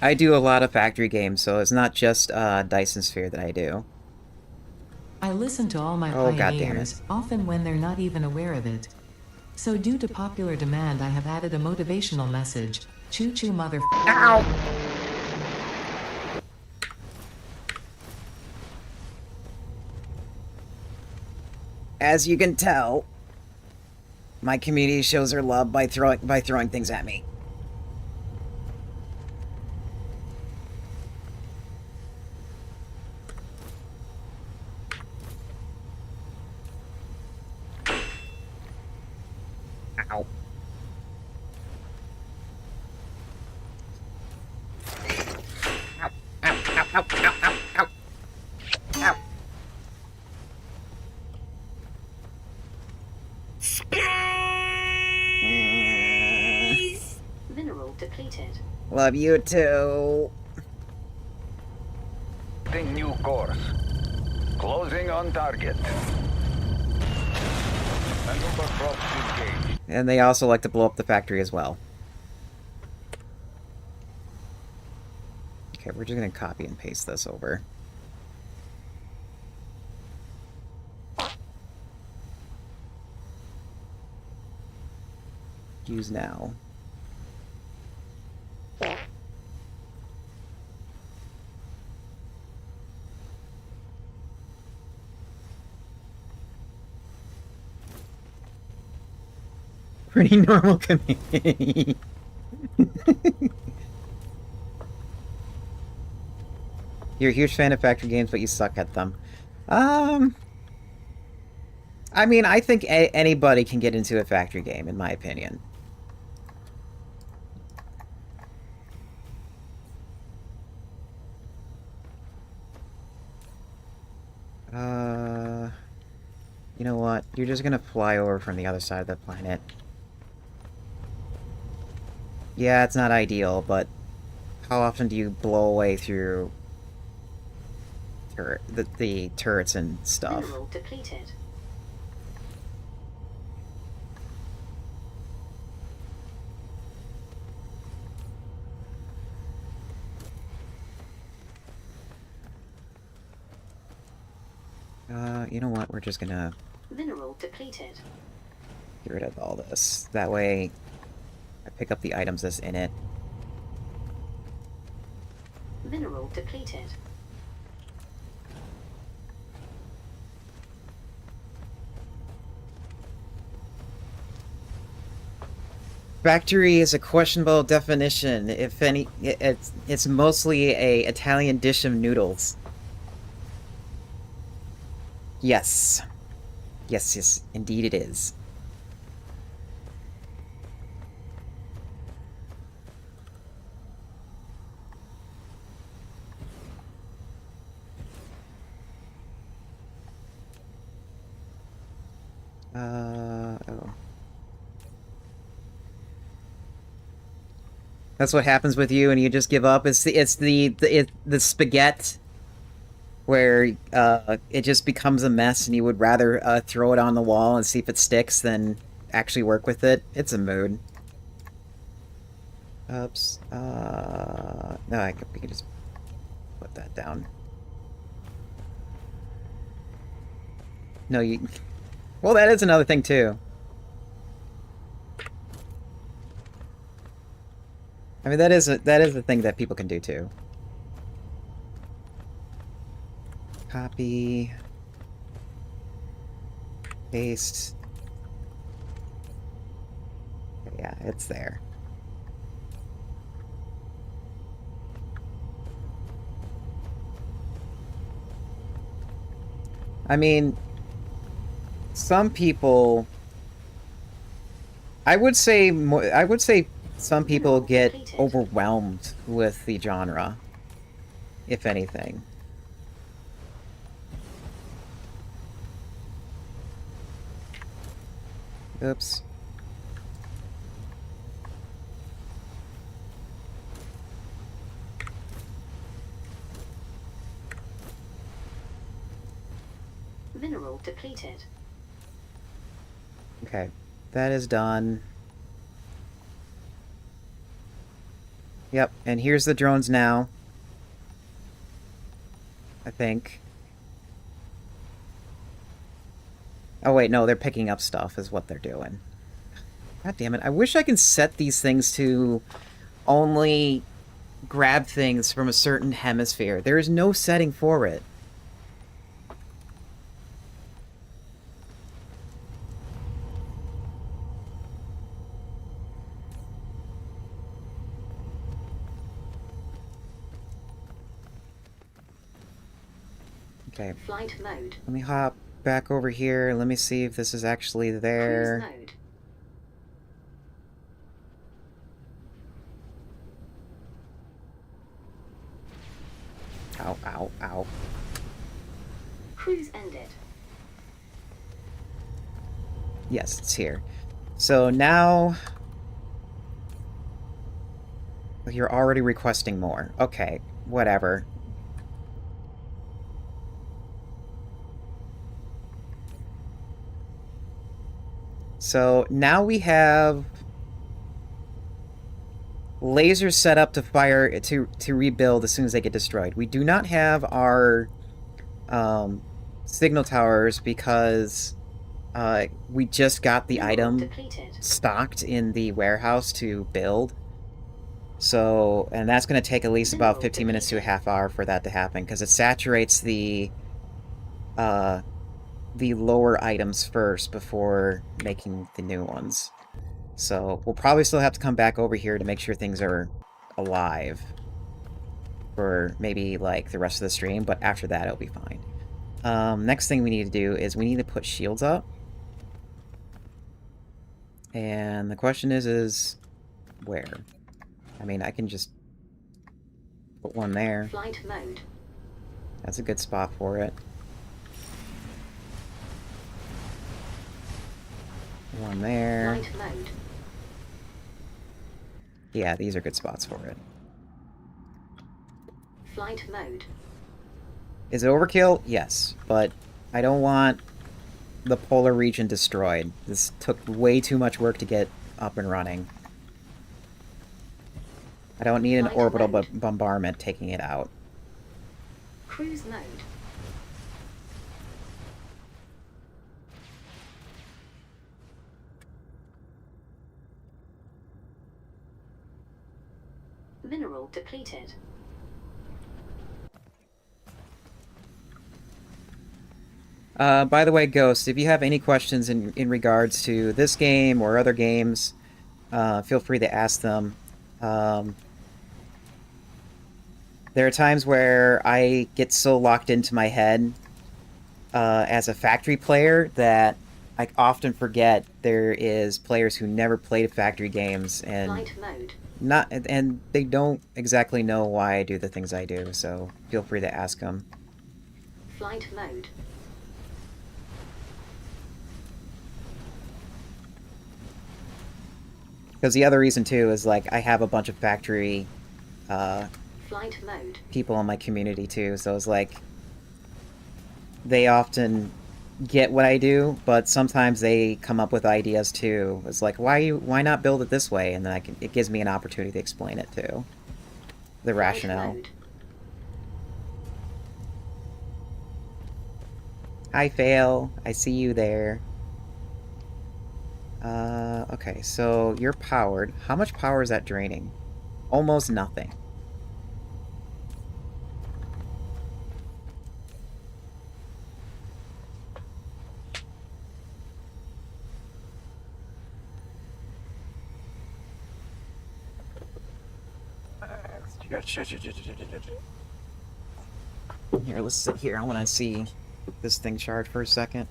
Speaker 1: I do a lot of factory games, so it's not just Dyson Sphere that I do.
Speaker 3: I listen to all my
Speaker 1: Oh, God damn it.
Speaker 3: pioneers, often when they're not even aware of it. So due to popular demand, I have added a motivational message. Choo choo mother.
Speaker 1: Ow! As you can tell, my community shows her love by throwing things at me. Ow. Ow, ow, ow, ow, ow, ow, ow. Ow.
Speaker 2: Mineral depleted.
Speaker 1: Love you too.
Speaker 4: New course. Closing on target. Maneuver props engaged.
Speaker 1: And they also like to blow up the factory as well. Okay, we're just gonna copy and paste this over. Use now. Pretty normal community. You're a huge fan of factory games, but you suck at them. I mean, I think anybody can get into a factory game, in my opinion. You know what? You're just gonna fly over from the other side of the planet. Yeah, it's not ideal, but how often do you blow away through the turrets and stuff?
Speaker 2: Mineral depleted.
Speaker 1: You know what? We're just gonna
Speaker 2: Mineral depleted.
Speaker 1: get rid of all this. That way, I pick up the items that's in it.
Speaker 2: Mineral depleted.
Speaker 1: Factory is a questionable definition. If any, it's mostly a Italian dish of noodles. Yes. Yes, yes, indeed it is. Oh. That's what happens with you, and you just give up. It's the spaghetti where it just becomes a mess, and you would rather throw it on the wall and see if it sticks than actually work with it. It's a mood. Oops. No, we can just put that down. No, you. Well, that is another thing too. I mean, that is a thing that people can do too. Copy. Paste. Yeah, it's there. I mean, some people. I would say some people get overwhelmed with the genre, if anything. Oops.
Speaker 2: depleted.
Speaker 1: Okay, that is done. Yep, and here's the drones now. I think. Oh wait, no, they're picking up stuff is what they're doing. God damn it, I wish I can set these things to only grab things from a certain hemisphere. There is no setting for it. Okay,
Speaker 2: Flight mode.
Speaker 1: let me hop back over here. Let me see if this is actually
Speaker 2: Cruise
Speaker 1: there.
Speaker 2: mode.
Speaker 1: Ow, ow, ow.
Speaker 2: Cruise ended.
Speaker 1: Yes, it's here. So now... You're already requesting more. Okay, whatever. So now we have lasers set up to fire to rebuild as soon as they get destroyed. We do not have our signal towers because we just got the
Speaker 2: Mineral
Speaker 1: item
Speaker 2: depleted.
Speaker 1: stocked in the warehouse to build. So, and that's going to take at least about 15 minutes to a half hour for that to happen because it saturates the lower items first before making the new ones. So we'll probably still have to come back over here to make sure things are alive for maybe like the rest of the stream, but after that it'll be fine. Next thing we need to do is we need to put shields up. And the question is where? I mean, I can just put one there.
Speaker 2: Flight mode.
Speaker 1: That's a good spot for it. One there.
Speaker 2: Flight mode.
Speaker 1: Yeah, these are good spots for it.
Speaker 2: Flight mode.
Speaker 1: Is it overkill? Yes, but I don't want the polar region destroyed. This took way too much work to get up and running. I don't need an
Speaker 2: Flight
Speaker 1: orbital
Speaker 2: mode.
Speaker 1: bombardment taking it out.
Speaker 2: Cruise mode. Mineral depleted.
Speaker 1: By the way, Ghost, if you have any questions in regards to this game or other games, feel free to ask them. There are times where I get so locked into my head as a factory player that I often forget there is players who never played factory games and
Speaker 2: Flight mode.
Speaker 1: and they don't exactly know why I do the things I do. So feel free to ask them.
Speaker 2: Flight mode.
Speaker 1: Because the other reason too is like I have a bunch of factory
Speaker 2: Flight mode.
Speaker 1: people in my community too, so it's like they often get what I do, but sometimes they come up with ideas too. It's like why not build it this way, and then it gives me an opportunity to explain it too. The rationale.
Speaker 2: Mode.
Speaker 1: Hi Fail, I see you there. Okay, so you're powered. How much power is that draining? Almost nothing. Here, let's sit here. I want to see this thing charge for a second.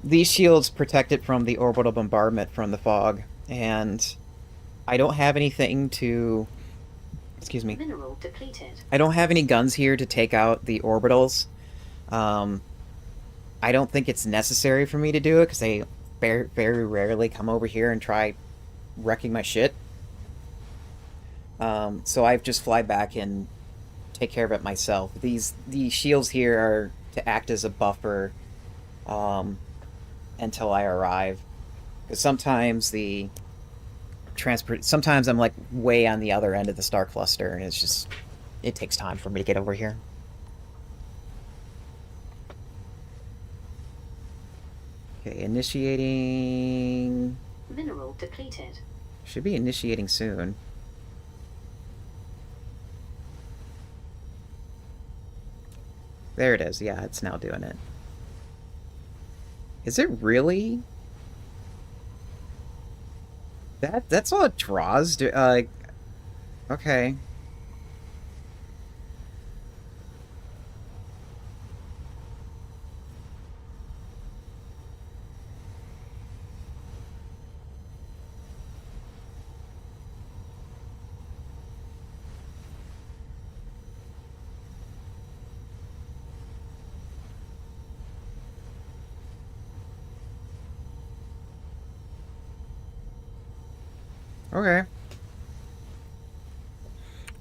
Speaker 1: These shields protect it from the orbital bombardment from the fog, and I don't have anything to... Excuse me.
Speaker 2: Mineral depleted.
Speaker 1: I don't have any guns here to take out the orbitals. I don't think it's necessary for me to do it, because they very rarely come over here and try wrecking my shit. So I just fly back and take care of it myself. These shields here are to act as a buffer until I arrive. Because sometimes sometimes I'm like way on the other end of the star cluster, and it takes time for me to get over here. Okay, initiating.
Speaker 2: Mineral depleted.
Speaker 1: Should be initiating soon. There it is. Yeah, it's now doing it. Is it really? That's all it draws? Okay. Okay.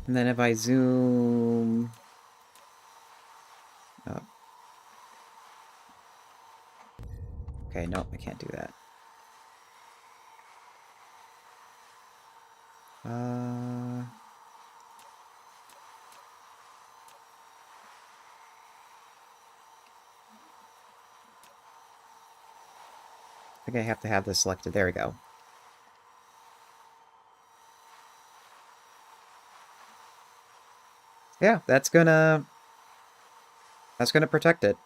Speaker 1: And then if I zoom up. Okay, nope, I can't do that. I think I have to have this selected. There we go. Yeah, that's gonna protect it.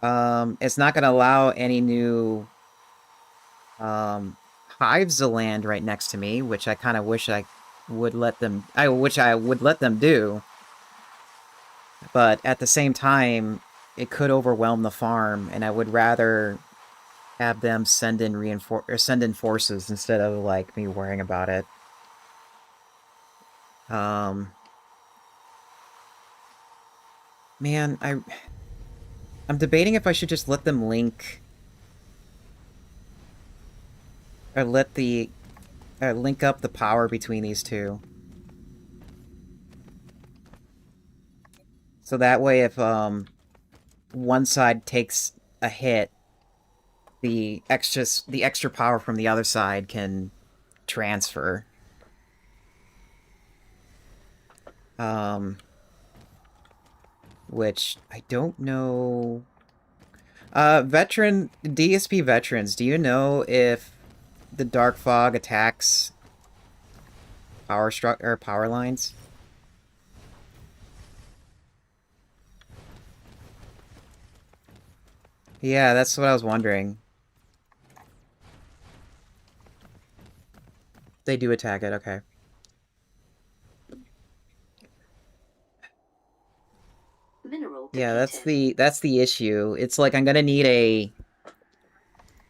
Speaker 1: It's not gonna allow any new hives to land right next to me, which I kind of wish I would let them. I would let them do, but at the same time, it could overwhelm the farm, and I would rather have them send in forces instead of like me worrying about it. Man, I'm debating if I should just let them link, or let the link up the power between these two. So that way, if one side takes a hit, the extra power from the other side can transfer. Which I don't know. DSP veterans, do you know if the Dark Fog attacks power lines? Yeah, that's what I was wondering. They do attack it, okay.
Speaker 2: Mineral depleted.
Speaker 1: Yeah, that's the issue. It's like I'm gonna need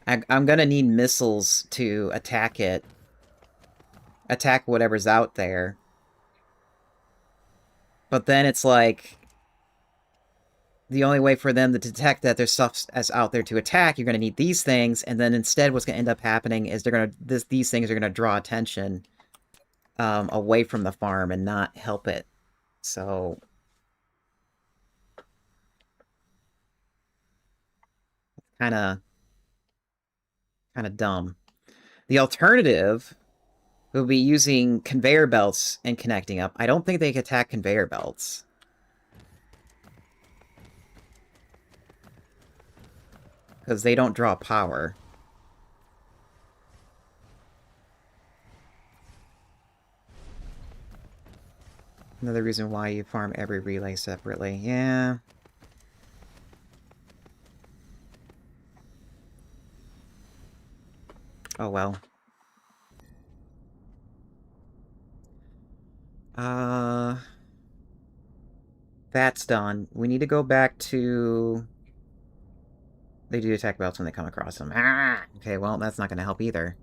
Speaker 1: I'm gonna need missiles to attack it. Attack whatever's out there. But then it's like the only way for them to detect that there's stuff as out there to attack, you're gonna need these things, and then instead what's gonna end up happening is these things are gonna draw attention away from the farm and not help it. So kind of dumb. The alternative would be using conveyor belts and connecting up. I don't think they can attack conveyor belts. Because they don't draw power. Another reason why you farm every relay separately. Yeah. Oh well. That's done. We need to go back to... They do attack belts when they come across them. Ah! Okay, well, that's not going to help either.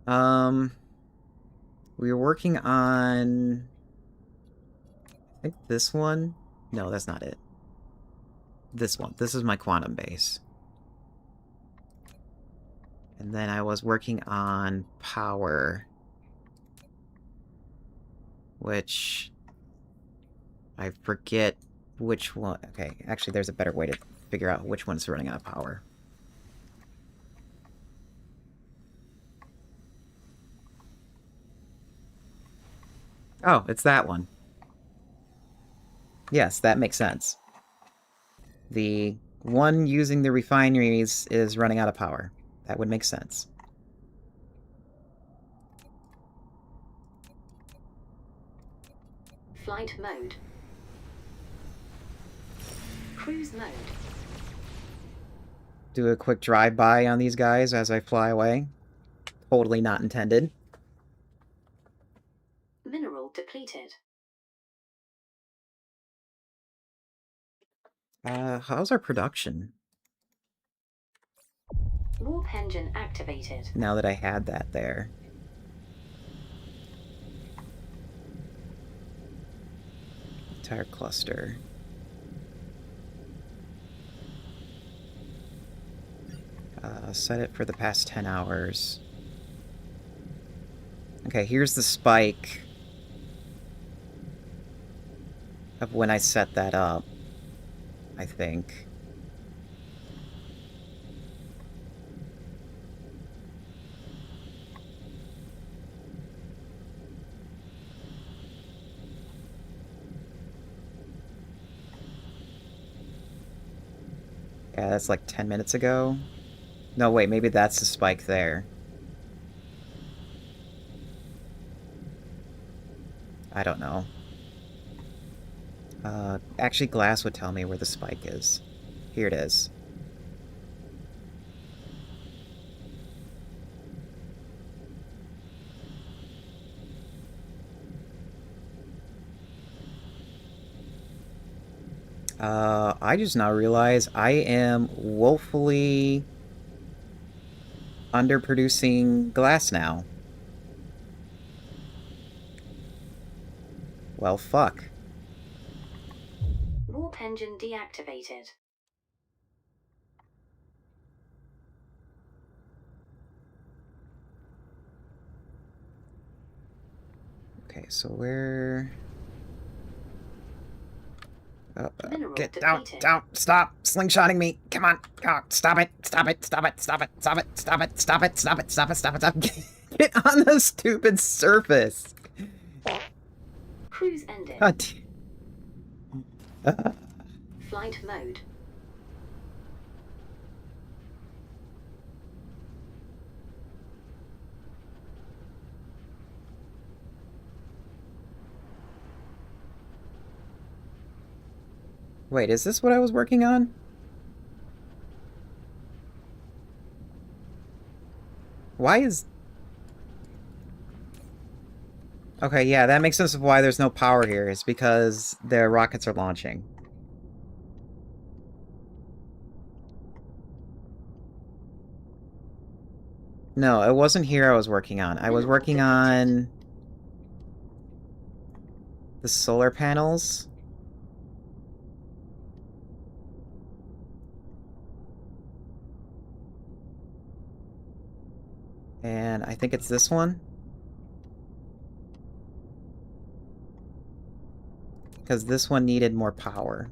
Speaker 1: We were working on... I think this one? No, that's not it. This one. This is my quantum base. And then I was working on power. Which... I forget which one. Okay, actually, there's a better way to figure out which one's running out of power. Oh, it's that one. Yes, that makes sense. The one using the refineries is running out of power. That would make sense.
Speaker 2: Flight mode. Cruise mode.
Speaker 1: Do a quick drive-by on these guys as I fly away. Totally not intended.
Speaker 2: Mineral depleted.
Speaker 1: How's our production?
Speaker 2: Warp engine activated.
Speaker 1: Now that I had that there. Entire cluster. Set it for the past 10 hours. Okay, here's the spike of when I set that up, I think. Yeah, that's like 10 minutes ago. No, wait, maybe that's the spike there. I don't know. Actually, Glass would tell me where the spike is. Here it is. I just now realize I am woefully underproducing glass now. Well, fuck.
Speaker 2: Warp engine deactivated.
Speaker 1: Okay, so where...
Speaker 2: Mineral
Speaker 1: get
Speaker 2: depleted.
Speaker 1: down, stop slingshotting me. Come on, stop it. Get on the stupid surface.
Speaker 2: Cruise ended.
Speaker 1: God
Speaker 2: Flight mode.
Speaker 1: Wait, is this what I was working on? Why is... Okay, yeah, that makes sense of why there's no power here. It's because the rockets are launching. No, it wasn't here I was working on. I was working on... the solar panels. And I think it's this one. Because this one needed more power.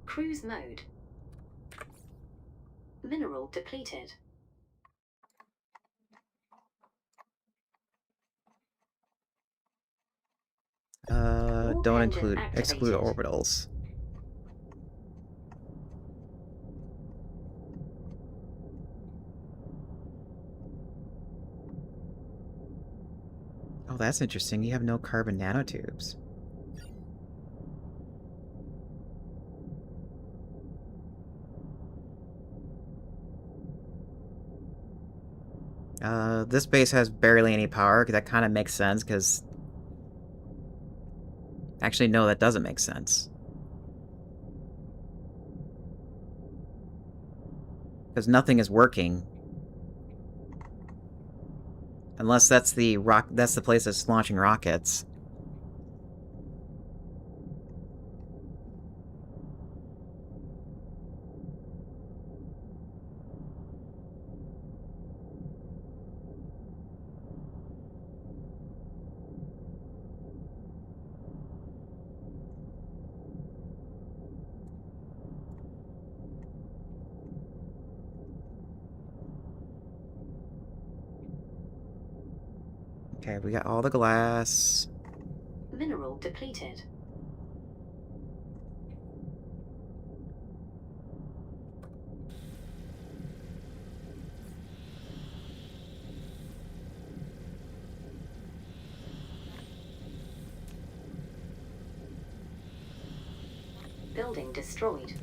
Speaker 2: Cruise mode. Mineral depleted.
Speaker 1: Don't exclude orbitals. Oh, that's interesting. You have no carbon nanotubes. This base has barely any power, because that kind of makes sense, because... Actually, no, that doesn't make sense. Because nothing is working. Unless that's the place that's launching rockets. Okay, we got all the glass.
Speaker 2: Mineral depleted. Building destroyed.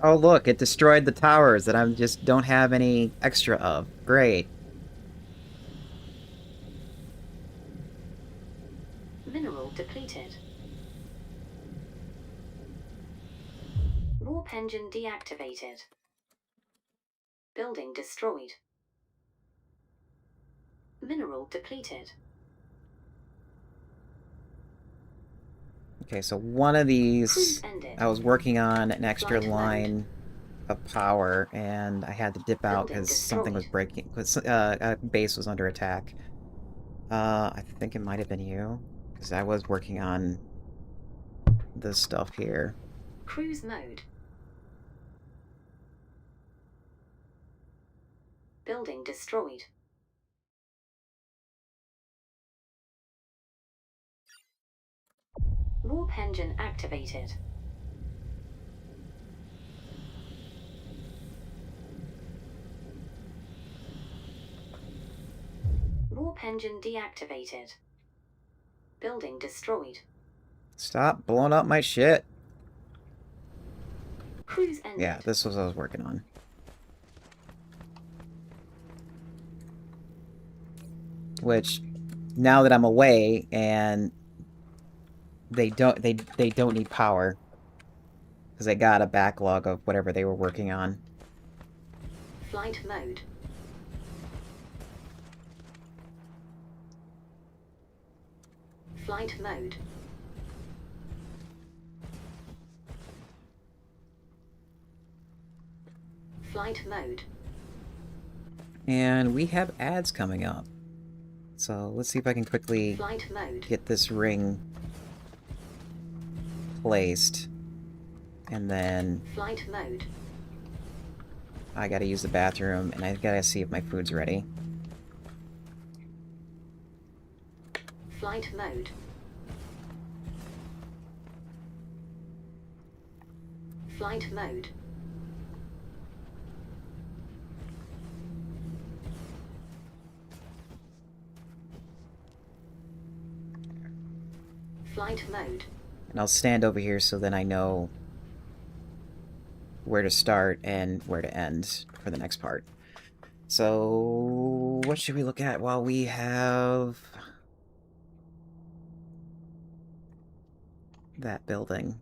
Speaker 1: Oh, look, it destroyed the towers that I just don't have any extra of. Great.
Speaker 2: Mineral depleted. Warp engine deactivated. Building destroyed. Mineral depleted.
Speaker 1: Okay, so one of
Speaker 2: Cruise
Speaker 1: these,
Speaker 2: ended.
Speaker 1: I was working on an extra
Speaker 2: Flight mode.
Speaker 1: line of power, and I had to dip out
Speaker 2: Building
Speaker 1: because something was
Speaker 2: destroyed.
Speaker 1: breaking. Because a base was under attack. I think it might have been you, because I was working on this stuff here.
Speaker 2: Cruise mode. Building destroyed. Warp engine activated. Warp engine deactivated. Building destroyed.
Speaker 1: Stop blowing up my shit.
Speaker 2: Cruise ended.
Speaker 1: Yeah, this was what I was working on. Which, now that I'm away and they don't need power because they got a backlog of whatever they were working on.
Speaker 2: Flight mode. Flight mode. Flight mode.
Speaker 1: And we have ads coming up. So let's see if I can quickly
Speaker 2: Flight mode.
Speaker 1: get this ring placed. And then
Speaker 2: Flight mode.
Speaker 1: I gotta use the bathroom, and I gotta see if my food's ready.
Speaker 2: Flight mode. Flight mode. Flight mode.
Speaker 1: And I'll stand over here so then I know where to start and where to end for the next part. So, what should we look at while we have that building?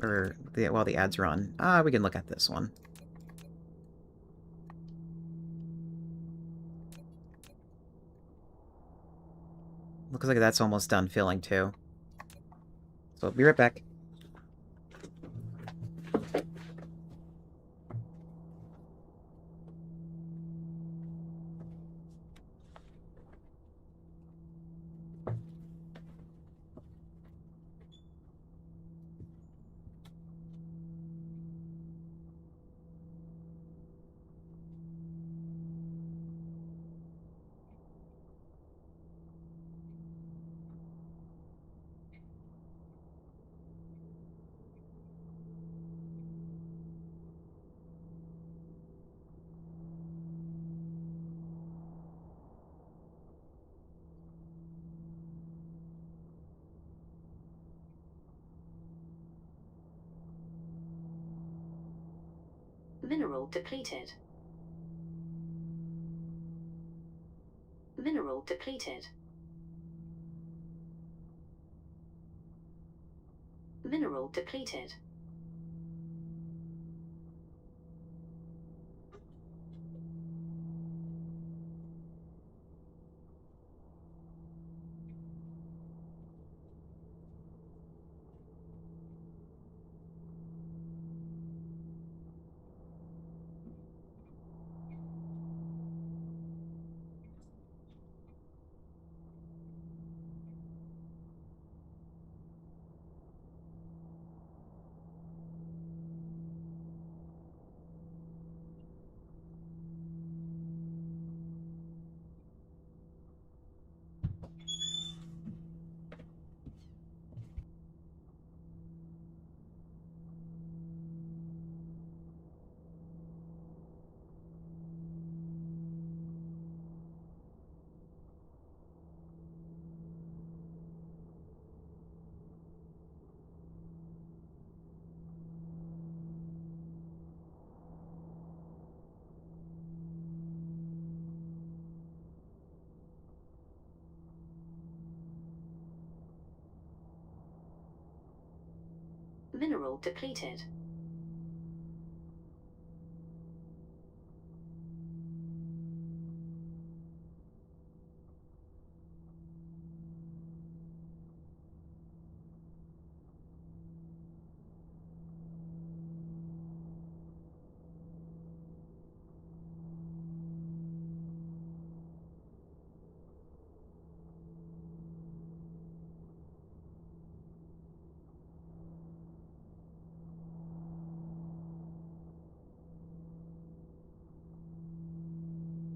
Speaker 1: Or while the ads run. We can look at this one. Looks like that's almost done filling too. So I'll be right back.
Speaker 2: Mineral depleted. Mineral depleted. Mineral depleted. Mineral depleted.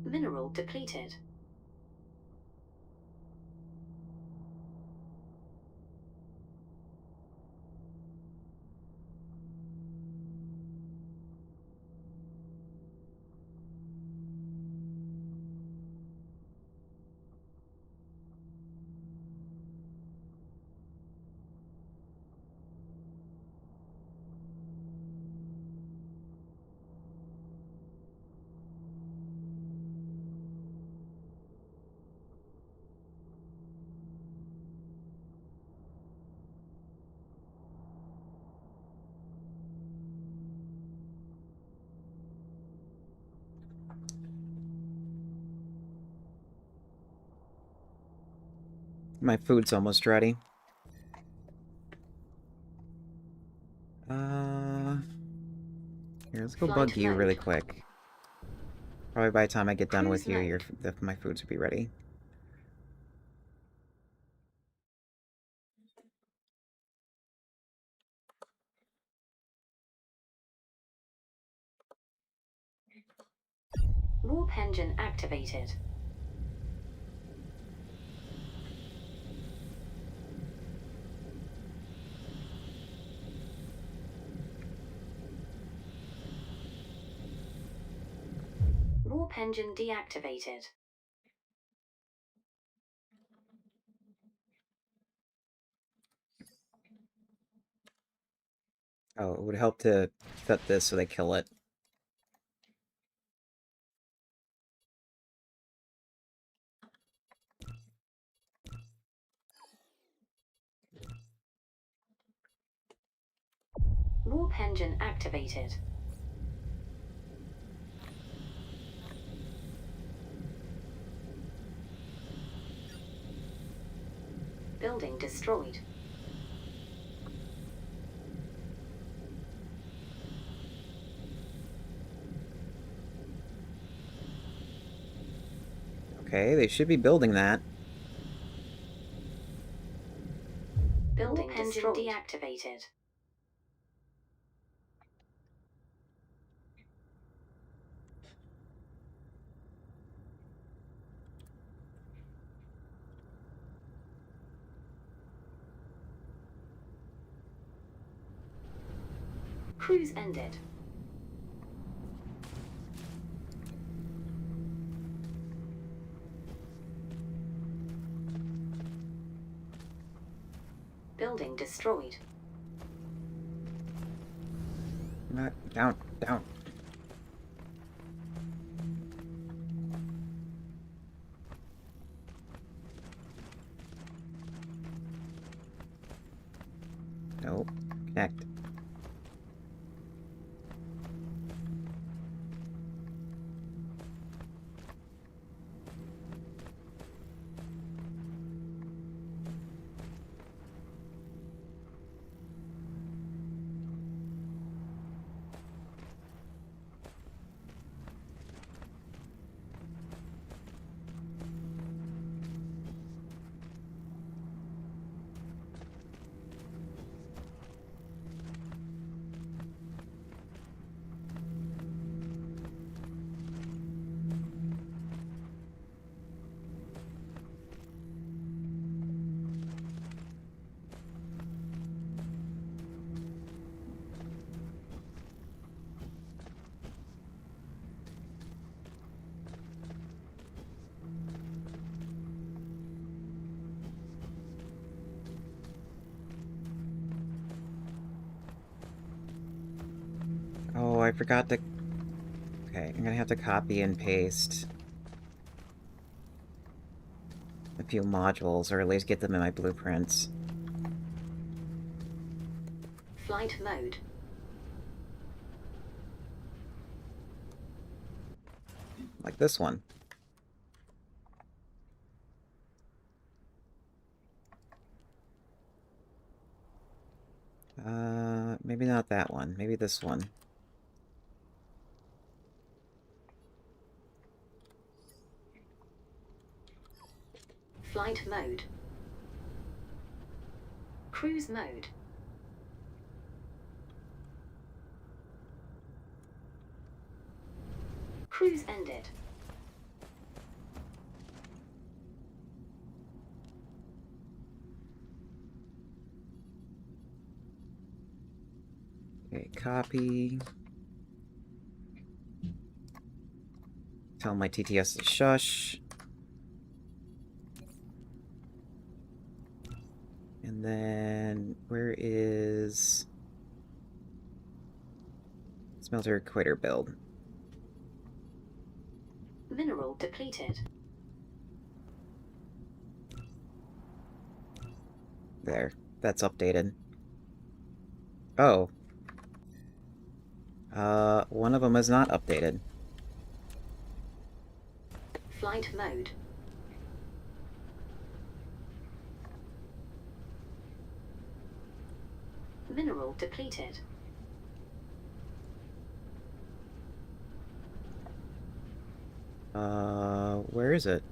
Speaker 2: Mineral depleted.
Speaker 1: My food's almost ready. Here, let's go
Speaker 2: Flight
Speaker 1: bug you really
Speaker 2: mode.
Speaker 1: quick. Probably by the time I get done
Speaker 2: Cruise
Speaker 1: with you,
Speaker 2: mode.
Speaker 1: my foods will be ready.
Speaker 2: Warp engine activated. Warp engine deactivated.
Speaker 1: Oh, it would help to set this so they kill it.
Speaker 2: Warp engine activated. Building destroyed.
Speaker 1: Okay, they should be building that.
Speaker 2: Building engine deactivated. Cruise ended. Building destroyed.
Speaker 1: Down, down. Nope. Connect. Oh, I forgot to... Okay, I'm gonna have to copy and paste a few modules, or at least get them in my blueprints.
Speaker 2: Flight mode.
Speaker 1: Like this one. Maybe not that one. Maybe this one.
Speaker 2: Flight mode. Cruise mode. Cruise ended.
Speaker 1: Okay, copy. Tell my TTS to shush. And then, where is... Smelter equator build?
Speaker 2: Mineral depleted.
Speaker 1: There. That's updated. Oh. One of them is not updated.
Speaker 2: Flight mode. Mineral depleted.
Speaker 1: Where is it?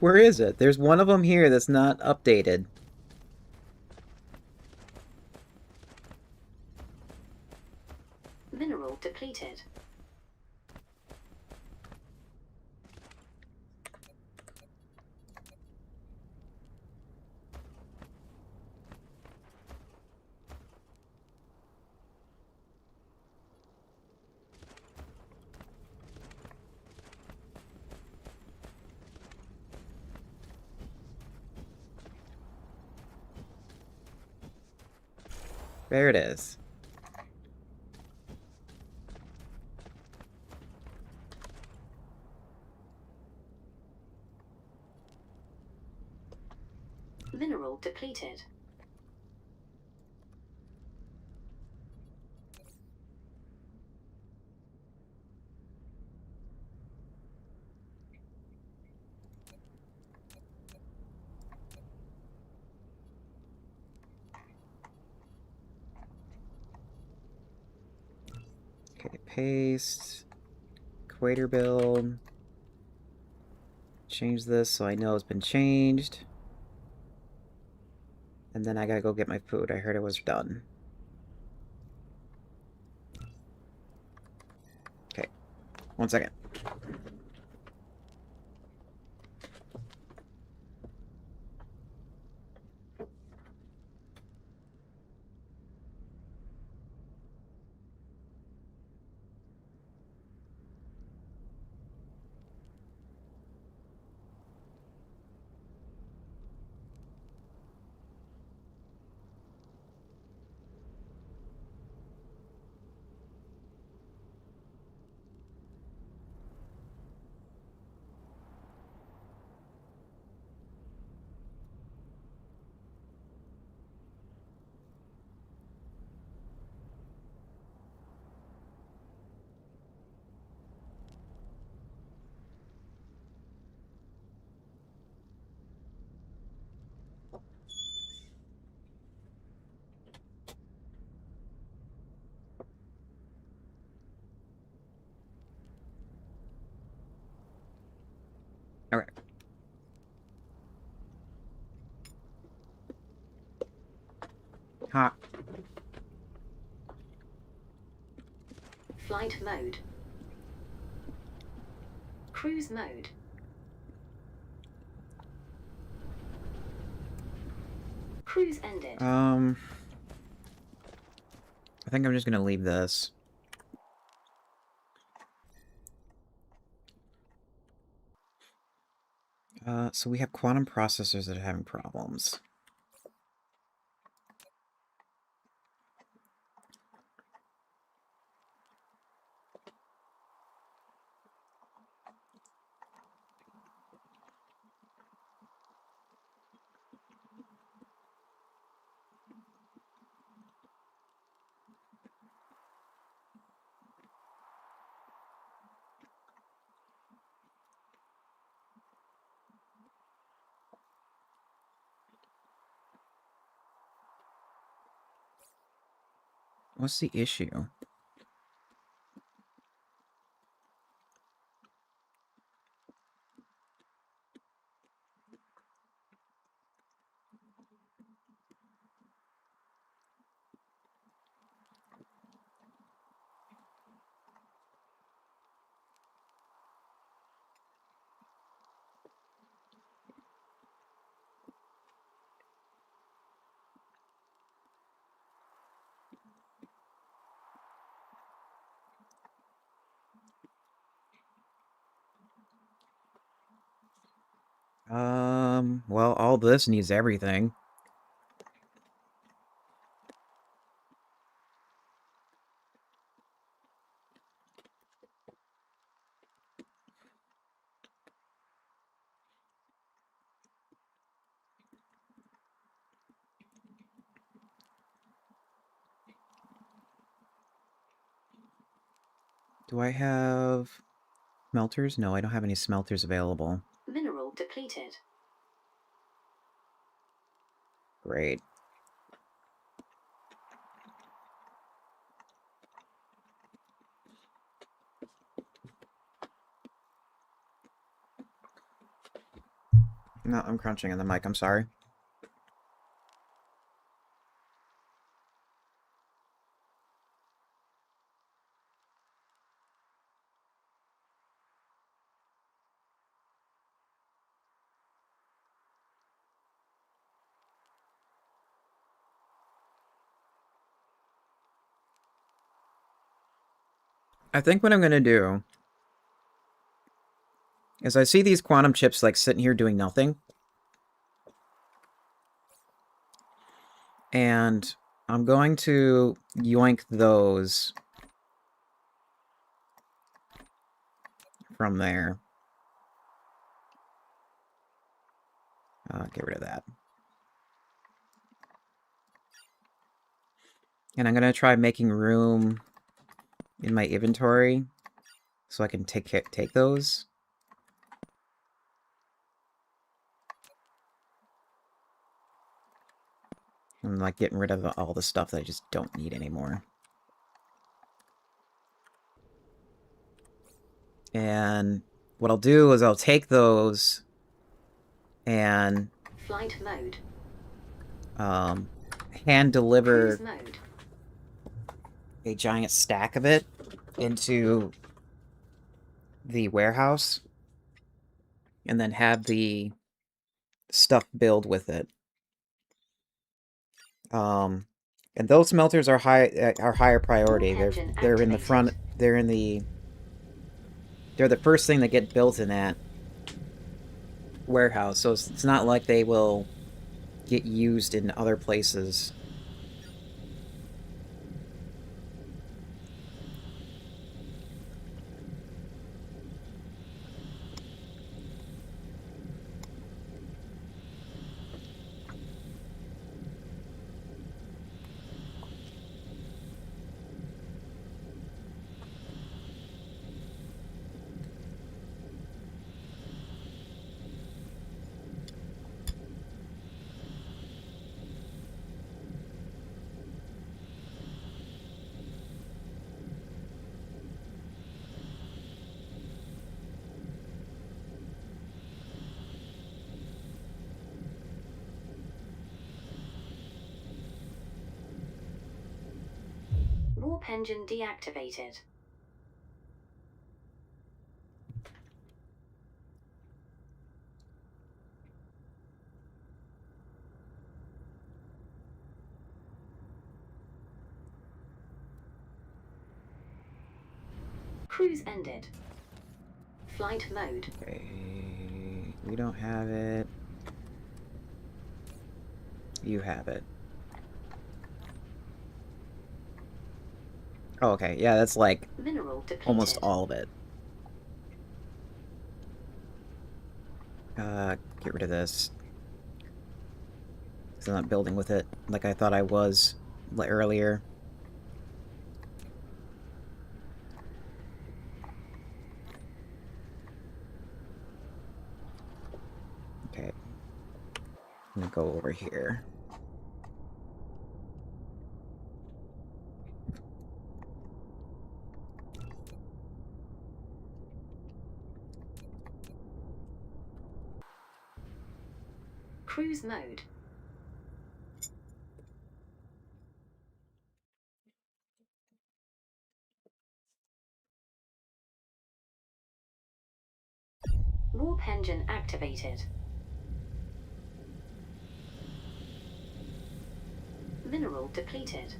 Speaker 1: Where is it? There's one of them here that's not updated.
Speaker 2: Mineral depleted.
Speaker 1: There it is.
Speaker 2: Mineral depleted.
Speaker 1: Okay, paste. Equator build. Change this so I know it's been changed. And then I gotta go get my food. I heard it was done. Okay. 1 second. Alright. Ha.
Speaker 2: Flight mode. Cruise mode. Cruise ended.
Speaker 1: I think I'm just gonna leave this. So we have quantum processors that are having problems. What's the issue? Well, all this needs everything. Do I have smelters? No, I don't have any smelters available.
Speaker 2: Mineral depleted.
Speaker 1: Great. No, I'm crunching on the mic, I'm sorry. I think what I'm gonna do is I see these quantum chips like sitting here doing nothing. And I'm going to yoink those from there. Get rid of that. And I'm gonna try making room in my inventory so I can take those. I'm like getting rid of all the stuff that I just don't need anymore. And what I'll do is I'll take those and
Speaker 2: Flight mode.
Speaker 1: hand deliver
Speaker 2: Cruise mode.
Speaker 1: a giant stack of it into the warehouse and then have the stuff build with it. And those smelters are higher priority. They're in the front. They're the first thing that get built in that warehouse. So it's not like they will get used in other places.
Speaker 2: Warp engine deactivated. Cruise ended. Flight mode.
Speaker 1: Okay. You don't have it. You have it. Oh, okay. Yeah, that's like
Speaker 2: Mineral depleted.
Speaker 1: almost all of it. Get rid of this. 'Cause I'm not building with it like I thought I was earlier. Okay. I'm gonna go over here.
Speaker 2: Cruise mode. Warp engine activated. Mineral depleted.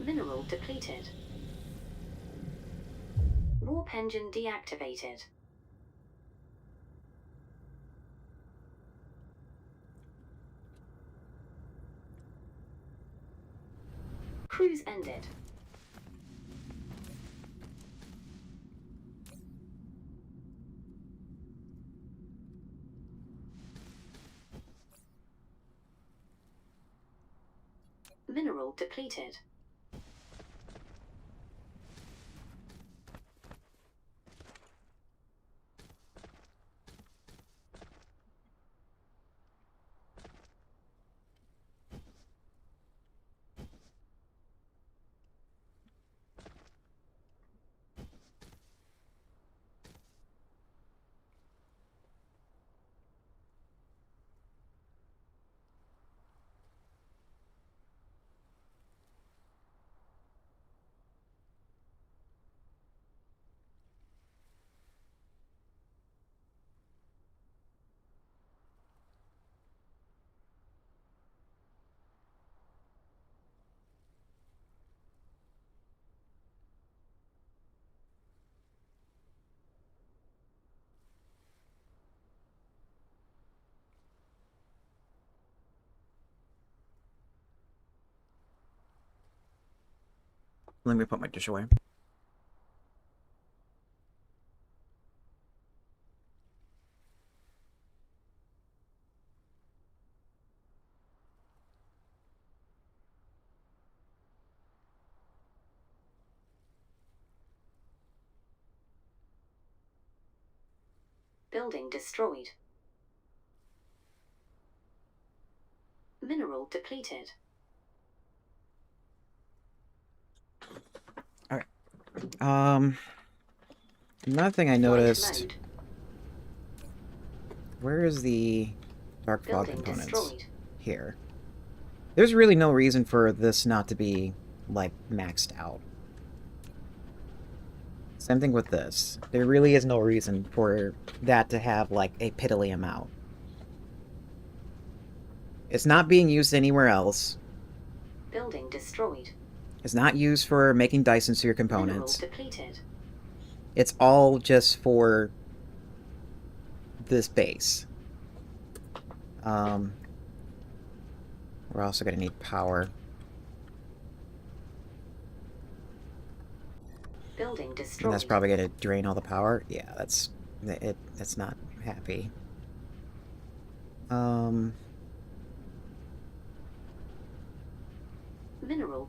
Speaker 2: Mineral depleted. Warp engine deactivated. Cruise ended. Mineral depleted.
Speaker 1: Let me put my dish away.
Speaker 2: Building destroyed. Mineral depleted.
Speaker 1: Another thing I
Speaker 2: Flight
Speaker 1: noticed.
Speaker 2: mode.
Speaker 1: Where is the dark fog
Speaker 2: Building
Speaker 1: components?
Speaker 2: destroyed.
Speaker 1: Here. There's really no reason for this not to be, like, maxed out. Same thing with this. There really is no reason for that to have, like, a piddly amount. It's not being used anywhere else.
Speaker 2: Building destroyed.
Speaker 1: It's not used for making Dyson sphere
Speaker 2: Mineral
Speaker 1: components.
Speaker 2: depleted.
Speaker 1: It's all just for this base. We're also going to need power.
Speaker 2: Building
Speaker 1: And
Speaker 2: destroyed.
Speaker 1: that's probably going to drain all the power. Yeah, that's not happy.
Speaker 2: Mineral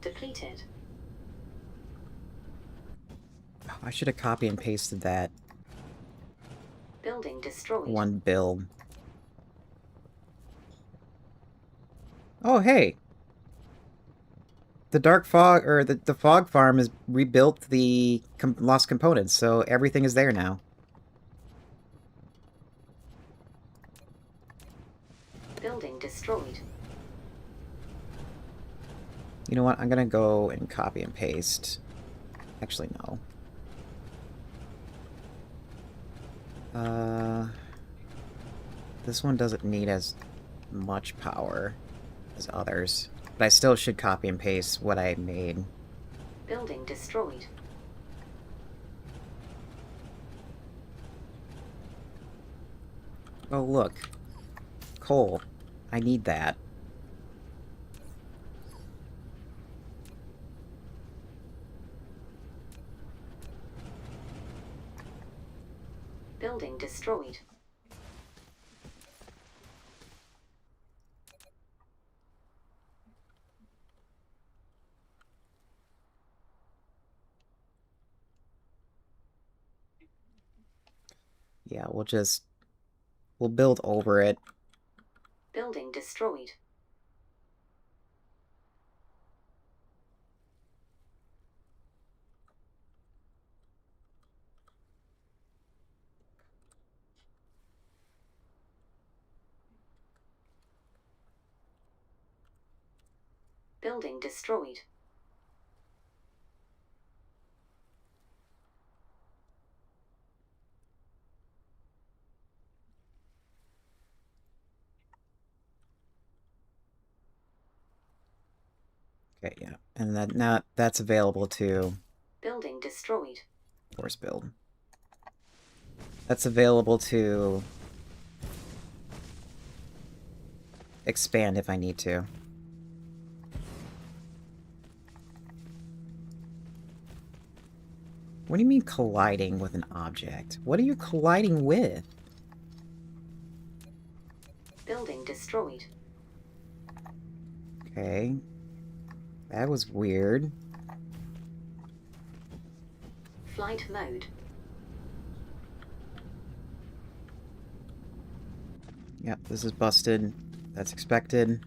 Speaker 2: depleted.
Speaker 1: I should have copy and pasted that
Speaker 2: Building destroyed.
Speaker 1: one build. Oh, hey! The Dark Fog, or the Fog Farm has rebuilt the lost components, so everything is there now.
Speaker 2: Building destroyed.
Speaker 1: You know what? I'm gonna go and copy and paste. Actually, no. This one doesn't need as much power as others, but I still should copy and paste what I made.
Speaker 2: Building destroyed.
Speaker 1: Oh, look. Coal. I need that.
Speaker 2: Building destroyed.
Speaker 1: Yeah, we'll build over it.
Speaker 2: Building destroyed. Building destroyed.
Speaker 1: Okay, yeah. And then now that's available to
Speaker 2: Building destroyed.
Speaker 1: force build. That's available to expand if I need to. What do you mean colliding with an object? What are you colliding with?
Speaker 2: Building destroyed.
Speaker 1: Okay. That was weird.
Speaker 2: Flight mode.
Speaker 1: Yep, this is busted. That's expected.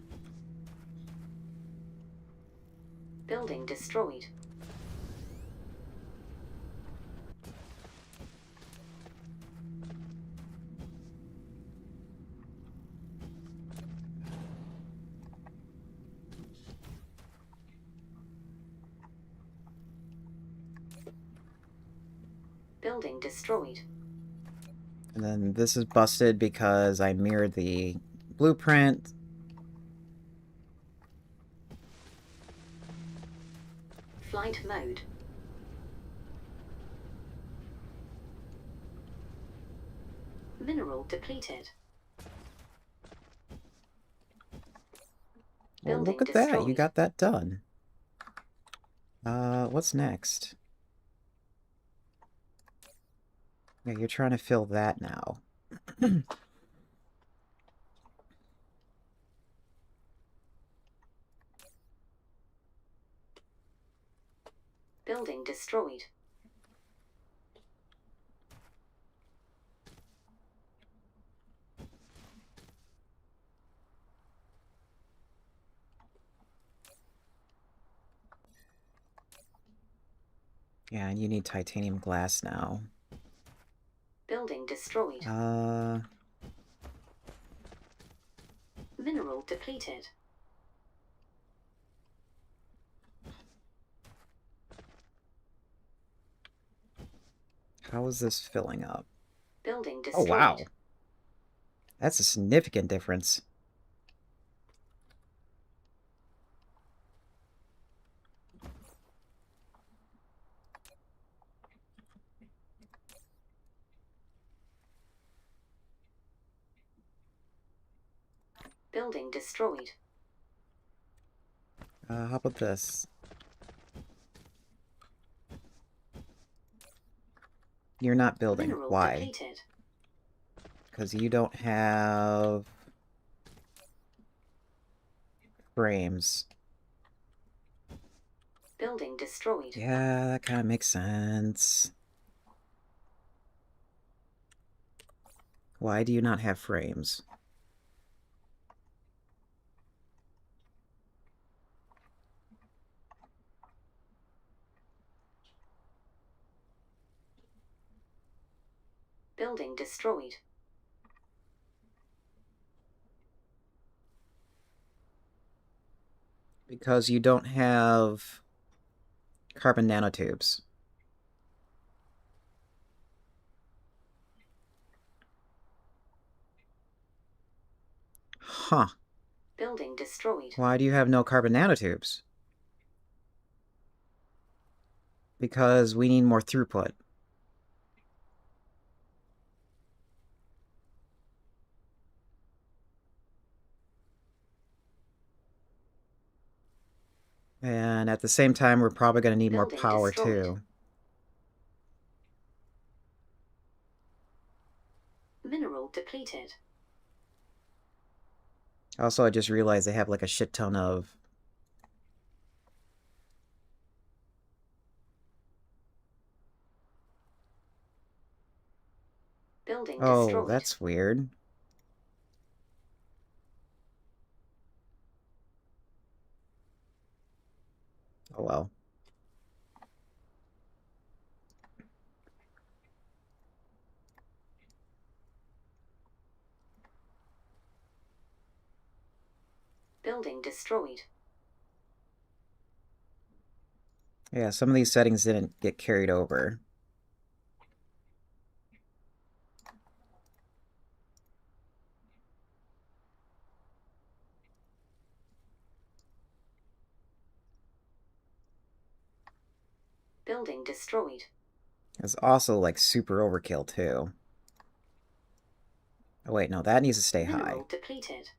Speaker 2: Building destroyed. Building destroyed.
Speaker 1: And then this is busted because I mirrored the blueprint.
Speaker 2: Flight mode. Mineral depleted.
Speaker 1: Well,
Speaker 2: Building
Speaker 1: look at that. You
Speaker 2: destroyed.
Speaker 1: got that done. What's next? Yeah, you're trying to fill that now.
Speaker 2: Building destroyed.
Speaker 1: Yeah, and you need titanium glass now.
Speaker 2: Building destroyed. Mineral depleted.
Speaker 1: How is this filling up?
Speaker 2: Building
Speaker 1: Oh,
Speaker 2: destroyed.
Speaker 1: wow. That's a significant difference.
Speaker 2: Building destroyed.
Speaker 1: How about this? You're not building.
Speaker 2: Mineral
Speaker 1: Why?
Speaker 2: depleted.
Speaker 1: Because you don't have frames.
Speaker 2: Building destroyed.
Speaker 1: Yeah, that kind of makes sense. Why do you not have frames?
Speaker 2: Building destroyed.
Speaker 1: Because you don't have carbon nanotubes. Huh.
Speaker 2: Building destroyed.
Speaker 1: Why do you have no carbon nanotubes? Because we need more throughput. And at the same time, we're probably going to need more
Speaker 2: Building
Speaker 1: power,
Speaker 2: destroyed.
Speaker 1: too.
Speaker 2: Mineral depleted.
Speaker 1: Also, I just realized they have, like, a shit ton of...
Speaker 2: Building
Speaker 1: Oh,
Speaker 2: destroyed.
Speaker 1: that's weird. Oh, well.
Speaker 2: Building destroyed.
Speaker 1: Yeah, some of these settings didn't get carried over.
Speaker 2: Building destroyed.
Speaker 1: It's also, like, super overkill, too. Oh, wait, no, that needs to stay high.
Speaker 2: Mineral depleted.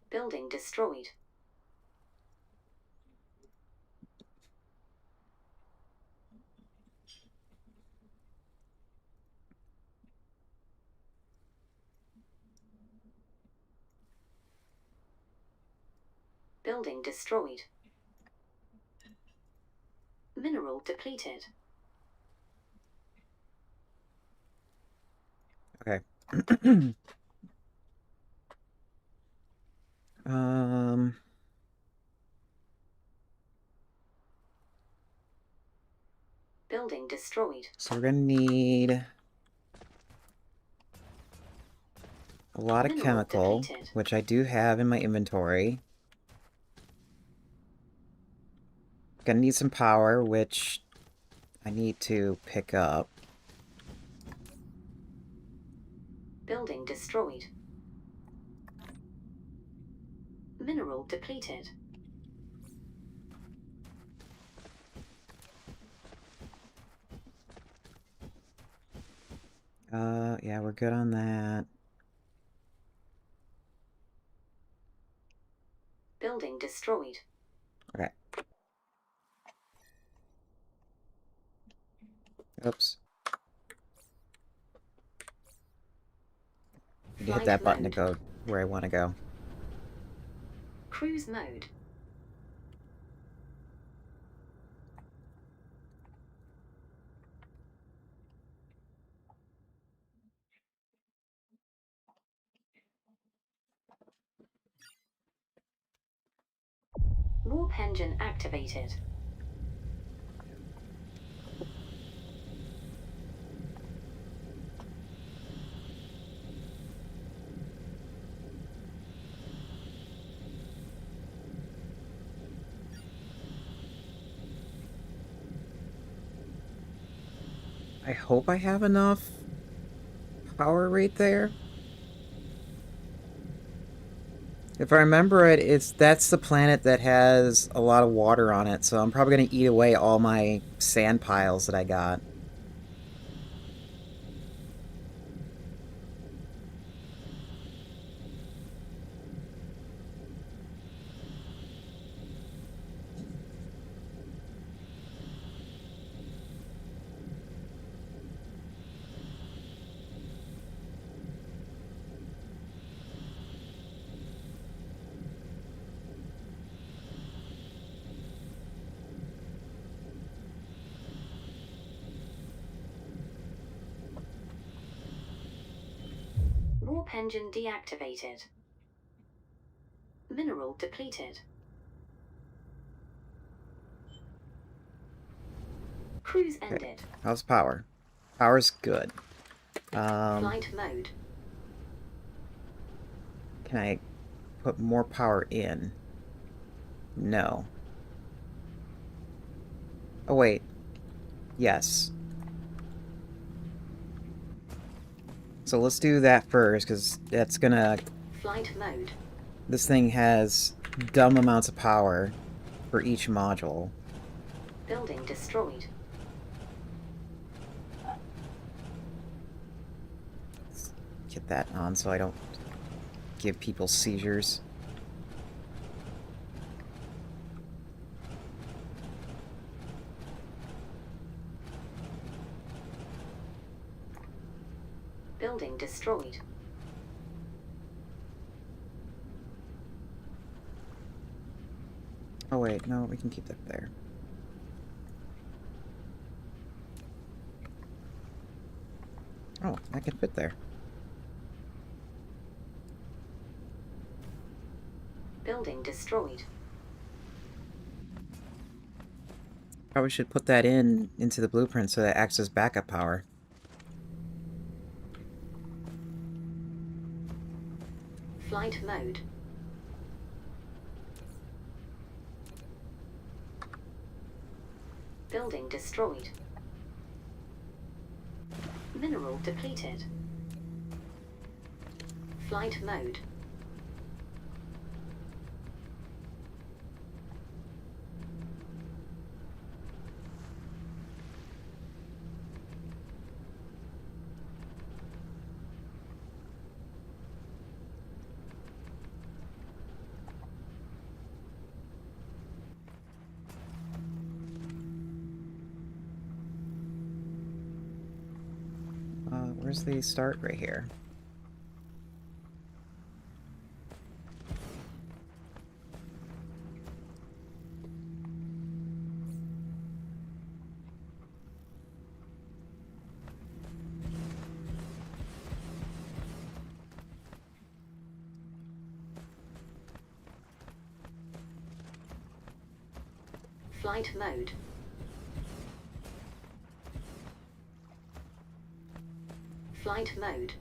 Speaker 2: Building destroyed. Building destroyed. Mineral depleted.
Speaker 1: Okay. um...
Speaker 2: Building destroyed.
Speaker 1: So we're gonna need a lot of
Speaker 2: Mineral
Speaker 1: chemical,
Speaker 2: depleted.
Speaker 1: which I do have in my inventory. Gonna need some power, which I need to pick up.
Speaker 2: Building destroyed. Mineral depleted.
Speaker 1: Yeah, we're good on that.
Speaker 2: Building destroyed.
Speaker 1: Okay. Oops. I need to hit that button to go where I want to go.
Speaker 2: Cruise mode. Warp engine activated.
Speaker 1: I hope I have enough power right there. If I remember it, that's the planet that has a lot of water on it, so I'm probably gonna eat away all my sand piles that I got.
Speaker 2: Prop engine deactivated. Mineral depleted. Cruise ended.
Speaker 1: How's power? Power's good.
Speaker 2: Flight mode.
Speaker 1: Can I put more power in? No. Oh, wait. Yes. So let's do that first, because that's gonna...
Speaker 2: Flight mode.
Speaker 1: This thing has dumb amounts of power for each module.
Speaker 2: Building destroyed.
Speaker 1: Let's get that on so I don't give people seizures.
Speaker 2: Building destroyed.
Speaker 1: Oh wait, no, we can keep that there. Oh, that can fit there.
Speaker 2: Building destroyed.
Speaker 1: Probably should put that into the blueprint so that it acts as backup power.
Speaker 2: Flight mode. Building destroyed. Mineral depleted. Flight mode.
Speaker 1: Where's the start? Right here.
Speaker 2: Flight mode. Flight mode.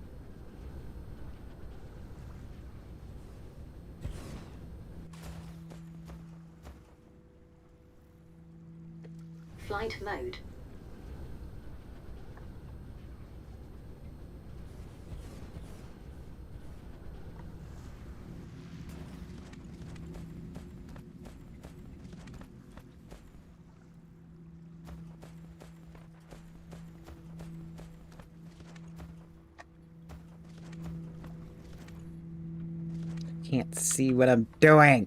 Speaker 2: Flight mode.
Speaker 1: Can't see what I'm doing.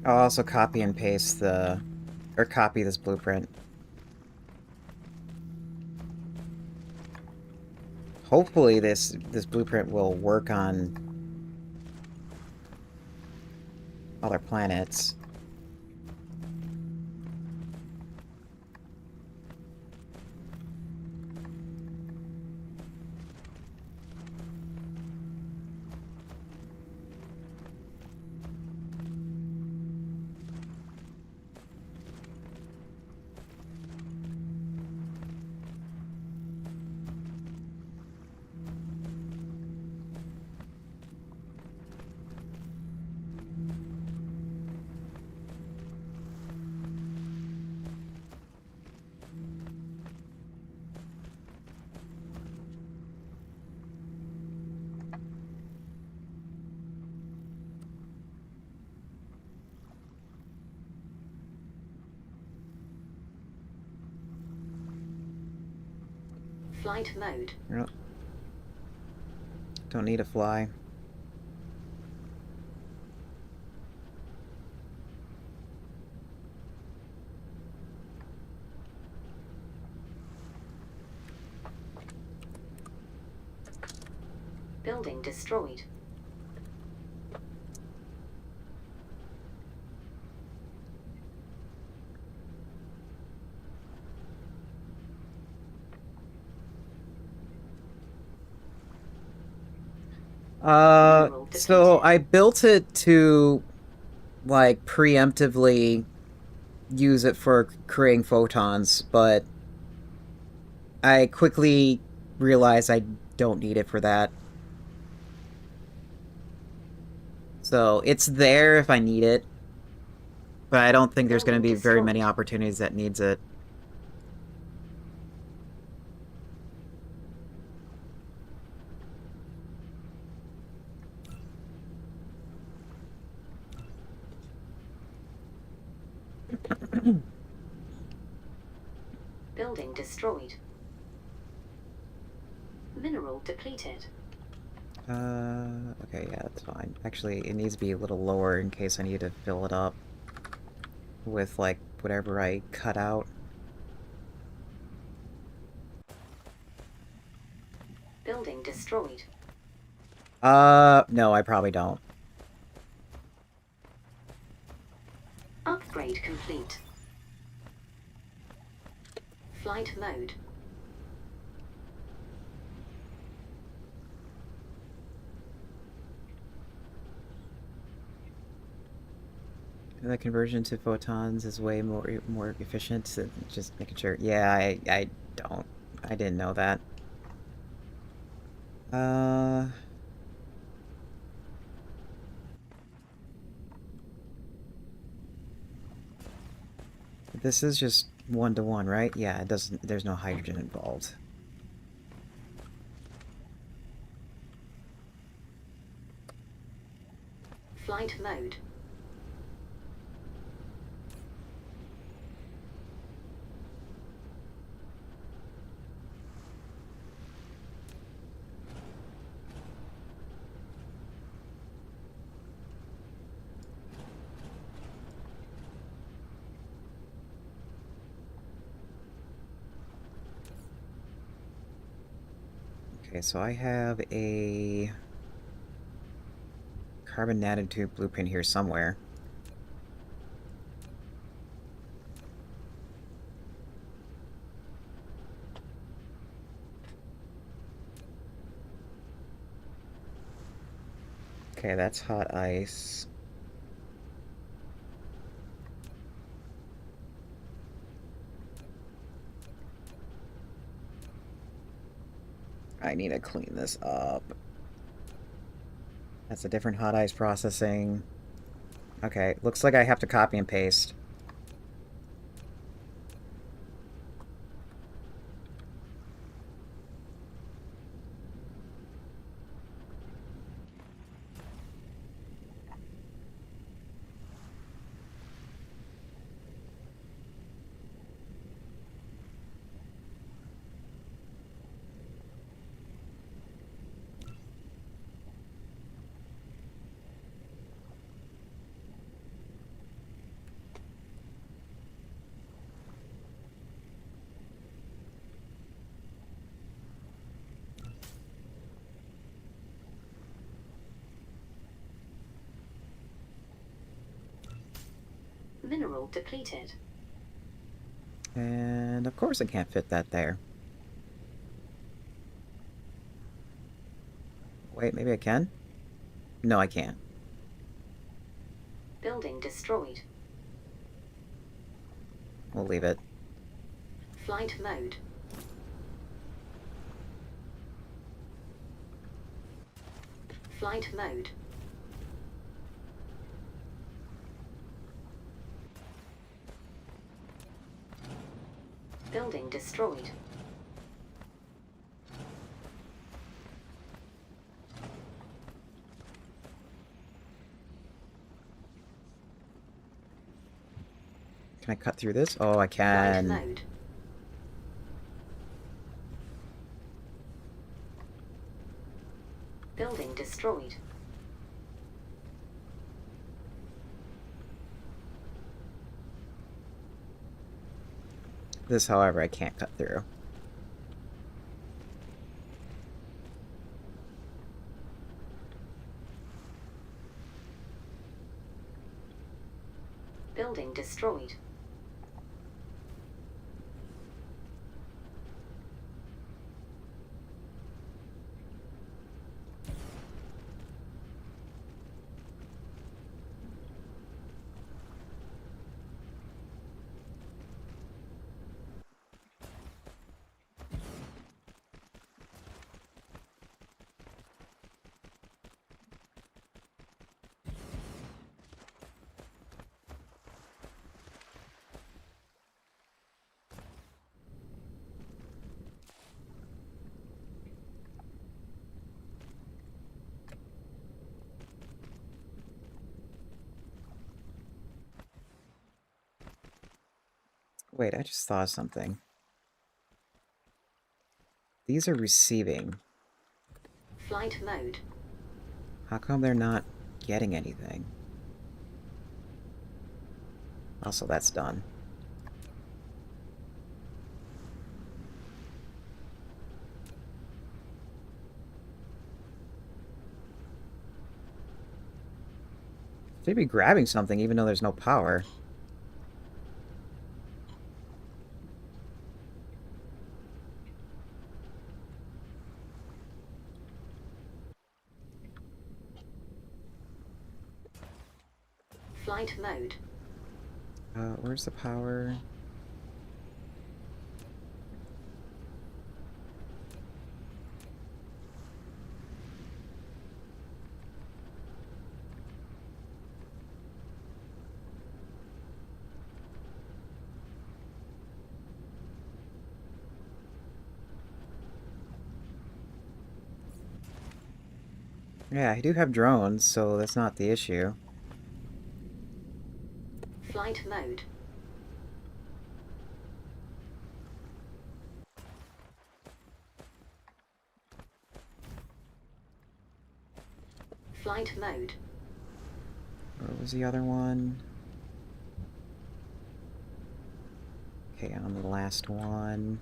Speaker 1: I'll also copy and paste or copy this blueprint. Hopefully this blueprint will work on other planets.
Speaker 2: Flight mode.
Speaker 1: Nope. Don't need to fly.
Speaker 2: Building destroyed.
Speaker 1: So I built it to, like, preemptively use it for creating photons, but I quickly realized I don't need it for that. So it's there if I need it, but I don't think there's going to be very many opportunities that needs it.
Speaker 2: Building destroyed. Mineral depleted.
Speaker 1: Okay, yeah, that's fine. Actually, it needs to be a little lower in case I need to fill it up with, like, whatever I cut out.
Speaker 2: Building destroyed.
Speaker 1: No, I probably don't.
Speaker 2: Upgrade complete. Flight mode.
Speaker 1: The conversion to photons is way more efficient. So just making sure. Yeah, I don't. I didn't know that. This is just 1-to-1, right? Yeah, it doesn't. There's no hydrogen involved.
Speaker 2: Flight mode.
Speaker 1: Okay, so I have a carbon nanotube blueprint here somewhere. Okay, that's hot ice. I need to clean this up. That's a different hot ice processing. Okay, looks like I have to copy and paste.
Speaker 2: Mineral depleted.
Speaker 1: And of course I can't fit that there. Wait, maybe I can? No, I can't.
Speaker 2: Building destroyed.
Speaker 1: We'll leave it.
Speaker 2: Flight mode. Flight mode. Building destroyed.
Speaker 1: Can I cut through this? Oh, I
Speaker 2: Flight
Speaker 1: can.
Speaker 2: mode. destroyed.
Speaker 1: This, however, I can't cut through.
Speaker 2: Building destroyed.
Speaker 1: Wait, I just thought of something. These are receiving.
Speaker 2: Flight mode.
Speaker 1: How come they're not getting anything? Also, that's done. They'd be grabbing something even though there's no power.
Speaker 2: Flight mode.
Speaker 1: Where's the power? Yeah, I do have drones, so that's not the issue.
Speaker 2: Flight mode. Flight mode.
Speaker 1: Where was the other one? Okay, on the last one.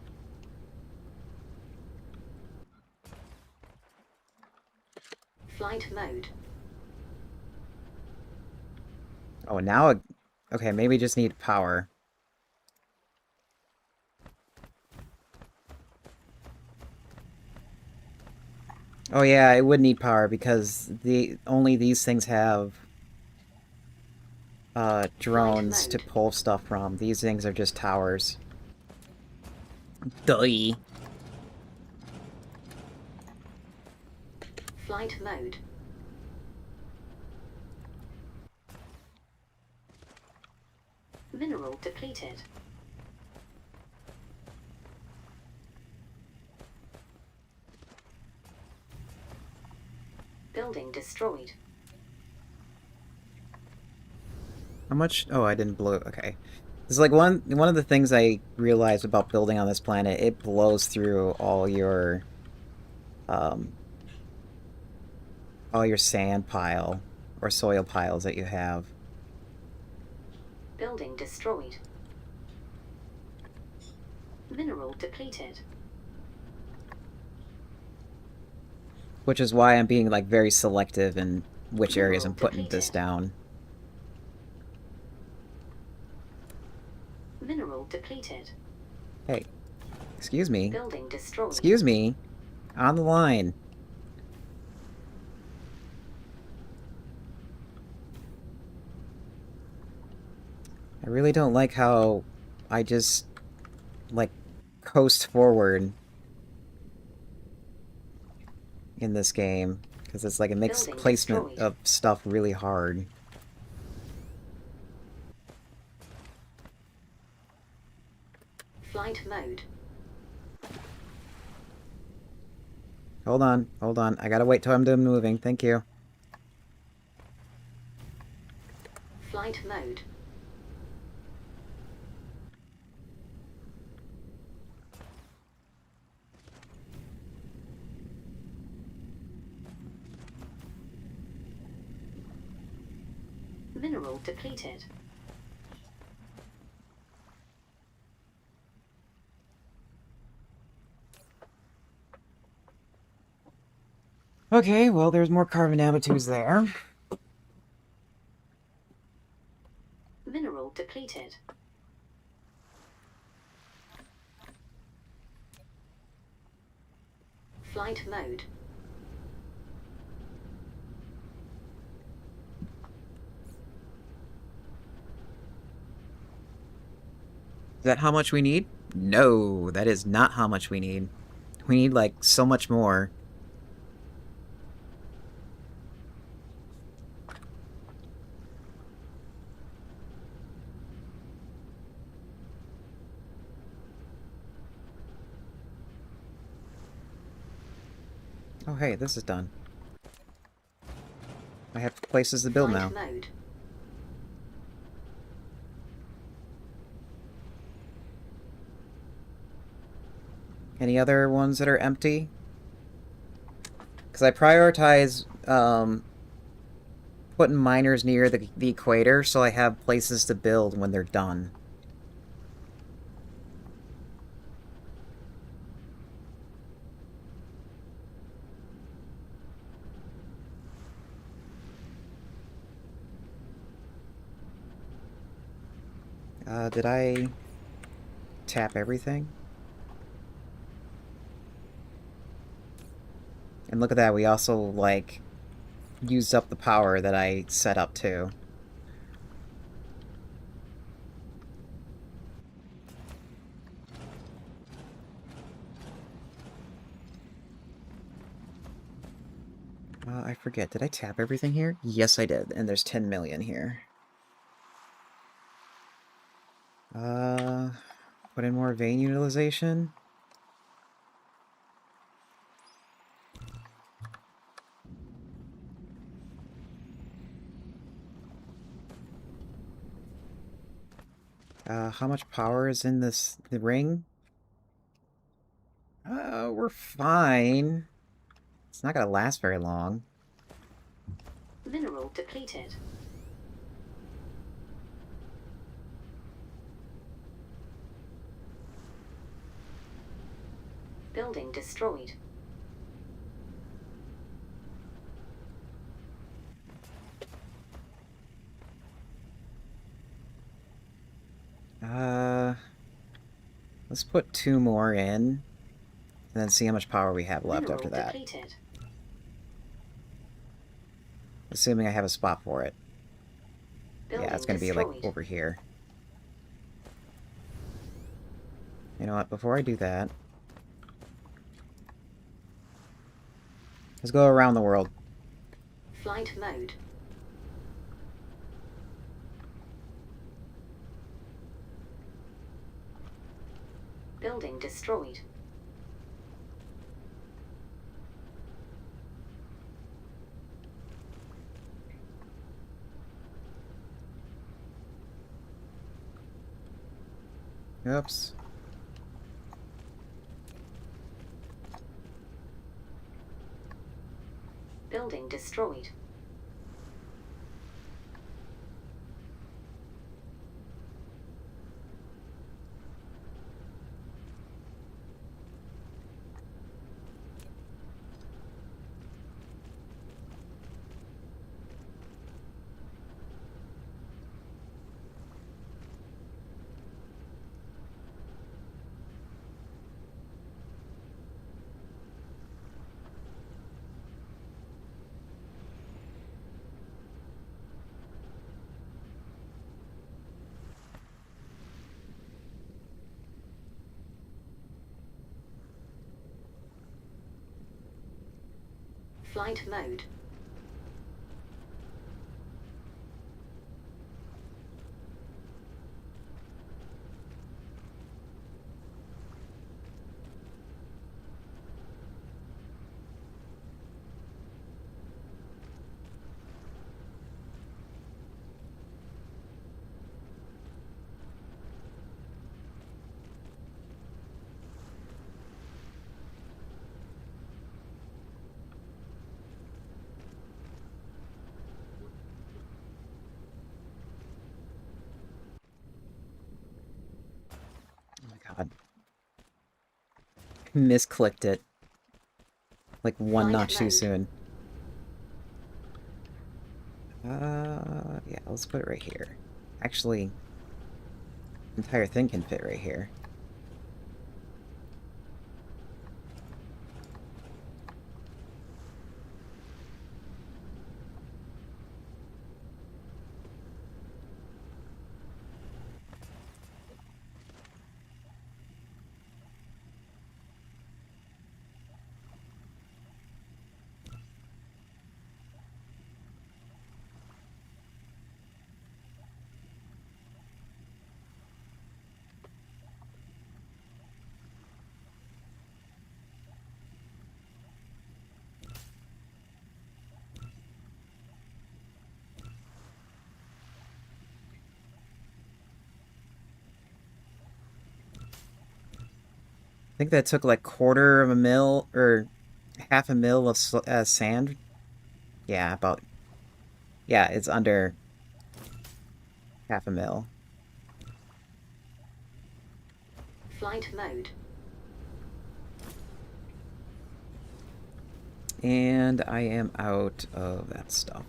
Speaker 2: Flight mode.
Speaker 1: Oh, now... Okay, maybe just need power. Oh yeah, it would need power because only these things have drones to pull stuff from. These things are just towers. Duh.
Speaker 2: Flight mode. Mineral depleted. Building destroyed.
Speaker 1: How much? Oh, I didn't blow. Okay, it's like one of the things I realized about building on this planet. It blows through all your sand pile or soil piles that you have.
Speaker 2: Building destroyed. Mineral depleted.
Speaker 1: Which is why I'm being like very selective in which areas I'm putting this
Speaker 2: Depleted.
Speaker 1: down.
Speaker 2: Mineral depleted.
Speaker 1: Hey, excuse me.
Speaker 2: Building destroyed.
Speaker 1: Excuse me. On the line. I really don't like how I just, like, coast forward in this game. Because it's like it makes
Speaker 2: Building
Speaker 1: placement
Speaker 2: destroyed.
Speaker 1: of stuff really hard.
Speaker 2: Flight mode.
Speaker 1: Hold on, hold on. I gotta wait till I'm done moving. Thank you.
Speaker 2: Flight mode. Mineral depleted.
Speaker 1: Okay, well, there's more carbon nanotubes there.
Speaker 2: Mineral depleted. Flight mode.
Speaker 1: Is that how much we need? No, that is not how much we need. We need, like, so much more. Oh, hey, this is done. I have places to build now.
Speaker 2: Flight mode.
Speaker 1: Any other ones that are empty? Because I prioritize putting miners near the equator so I have places to build when they're done. Did I tap everything? And look at that, we also, like, used up the power that I set up too. I forget, did I tap everything here? Yes, I did, and there's 10 million here. Put in more vein utilization. How much power is in the ring? We're fine. It's not gonna last very long.
Speaker 2: Mineral depleted. Building destroyed.
Speaker 1: Let's put 2 more in, and then see how much power we have left
Speaker 2: Mineral
Speaker 1: after that.
Speaker 2: depleted.
Speaker 1: Assuming I have a spot for it.
Speaker 2: Building
Speaker 1: Yeah, it's gonna be,
Speaker 2: destroyed.
Speaker 1: like, over here. You know what, before I do that... let's go around the world.
Speaker 2: Flight mode. Building destroyed.
Speaker 1: Oops.
Speaker 2: Building destroyed. Flight mode.
Speaker 1: God. Misclicked it. Like one
Speaker 2: Flight
Speaker 1: notch too
Speaker 2: mode.
Speaker 1: soon. Yeah, let's put it right here. Actually, the entire thing can fit right here. I think that took like quarter of a mil, or half a mil of sand. Yeah, about... Yeah, it's under half a mil.
Speaker 2: Flight mode.
Speaker 1: And I am out of that stuff.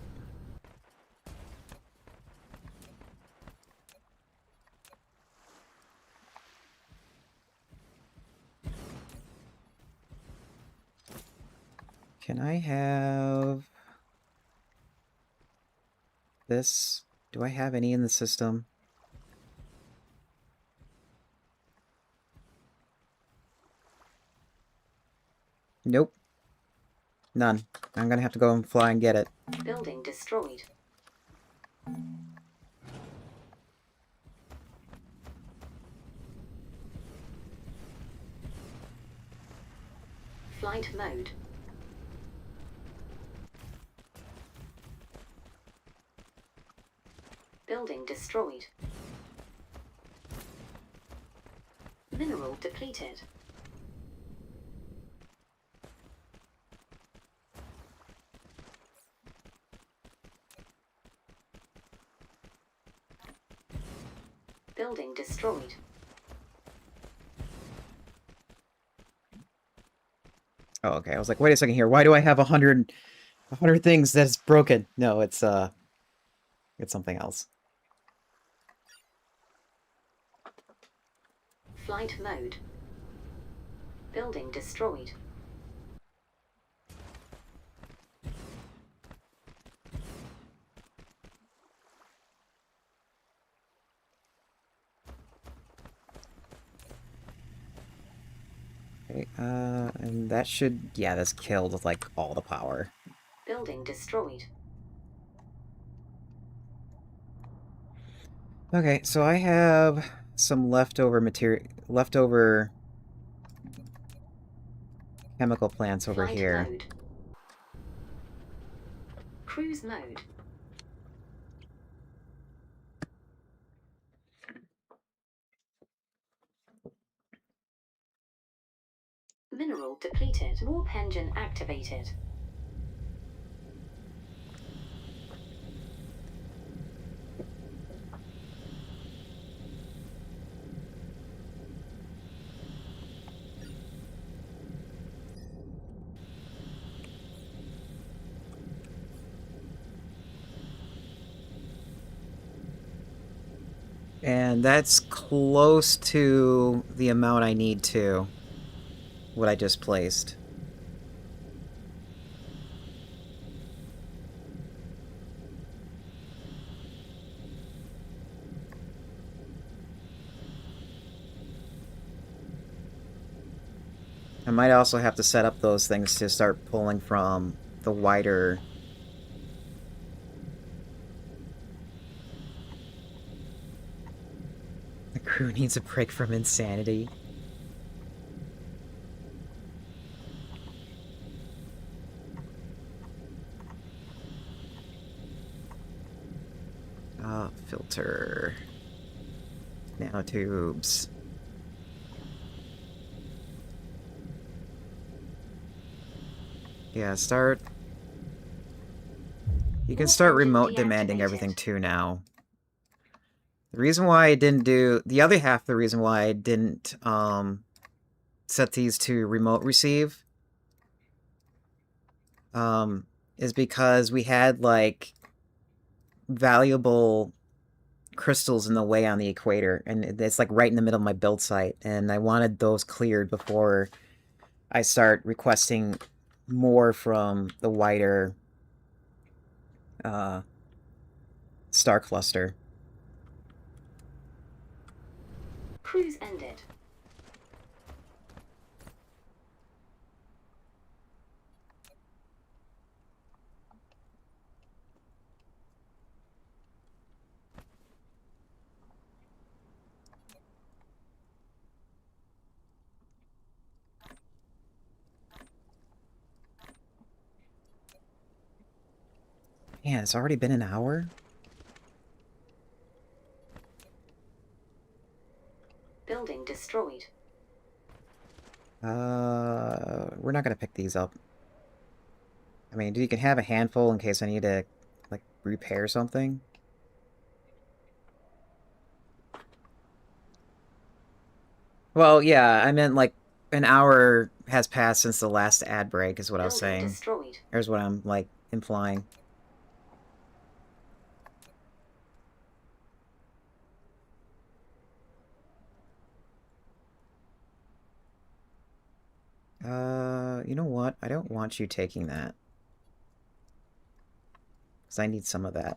Speaker 1: Can I have this? Do I have any in the system? Nope. None. I'm gonna have to go and fly and get it.
Speaker 2: Building destroyed. Flight mode. Building destroyed. Mineral depleted. Building destroyed.
Speaker 1: Oh, okay. I was like, wait a second here. Why do I have 100 things that's broken? No, it's something else.
Speaker 2: Flight mode. Building destroyed.
Speaker 1: Okay, and that should... Yeah, that's killed with, like, all the power.
Speaker 2: Building destroyed.
Speaker 1: Okay, so I have some leftover chemical plants over
Speaker 2: Flight
Speaker 1: here.
Speaker 2: mode. Cruise mode. Mineral depleted. Warp engine activated.
Speaker 1: And that's close to the amount I need to. What I just placed. I might also have to set up those things to start pulling from the wider... The crew needs a break from insanity. Filter. Nanotubes. Yeah, start... You can start remote demanding everything too now. The reason why I didn't do the other half, the reason why I didn't set these to remote receive is because we had like valuable crystals in the way on the equator, and it's like right in the middle of my build site, and I wanted those cleared before I start requesting more from the wider star cluster.
Speaker 2: Cruise ended.
Speaker 1: Man, it's already been an hour?
Speaker 2: Building destroyed.
Speaker 1: We're not gonna pick these up. I mean, you can have a handful in case I need to, like, repair something. Well, yeah, I meant, like, an hour has passed since the last ad break, is what I was
Speaker 2: Building
Speaker 1: saying.
Speaker 2: destroyed.
Speaker 1: Here's what I'm, like, implying. You know what? I don't want you taking that. Because I need some of that.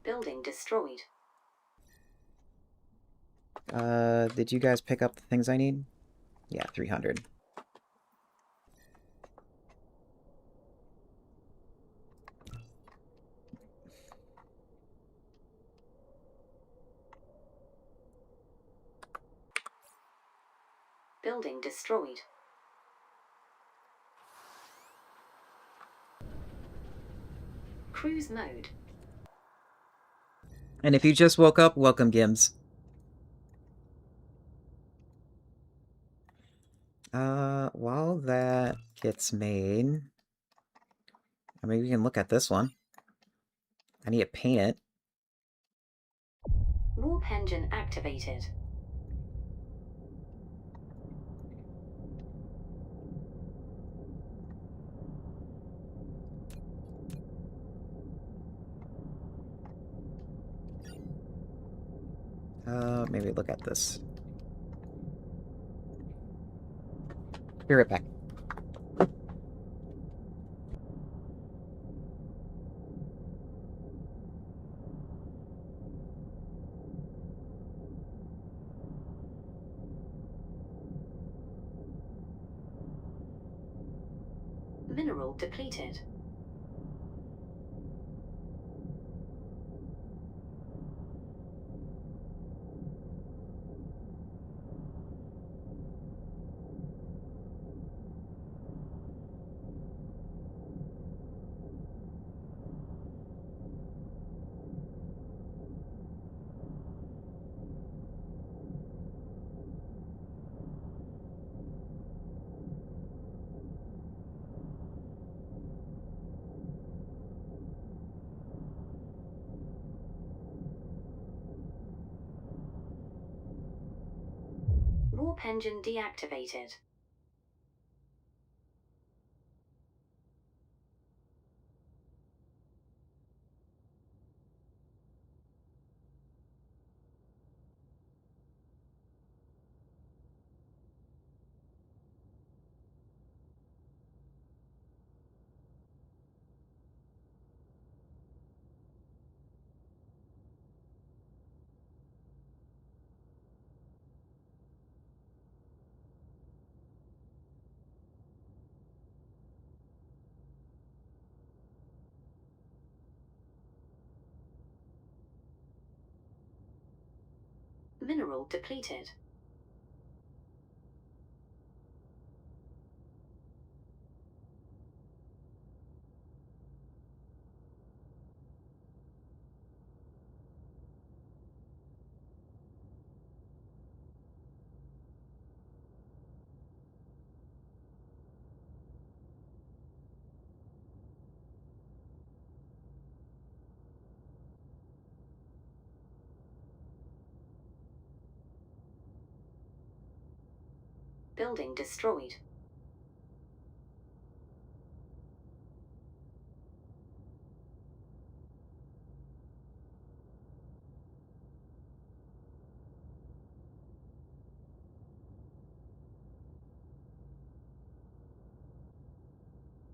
Speaker 2: Building destroyed.
Speaker 1: Did you guys pick up the things I need? Yeah, 300.
Speaker 2: Building destroyed. Cruise mode.
Speaker 1: And if you just woke up, welcome, Gims. While that gets made, I mean, we can look at this one. I need to paint it.
Speaker 2: Warp engine activated.
Speaker 1: Maybe look at this. Be right back.
Speaker 2: Mineral depleted. Warp engine deactivated. Mineral depleted. Building destroyed.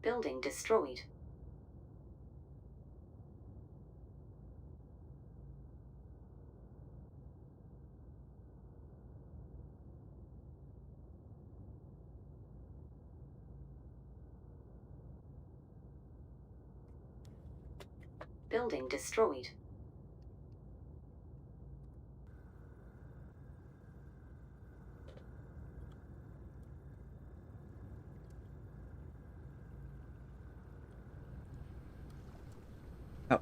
Speaker 2: Building destroyed. Building destroyed.
Speaker 1: Oh,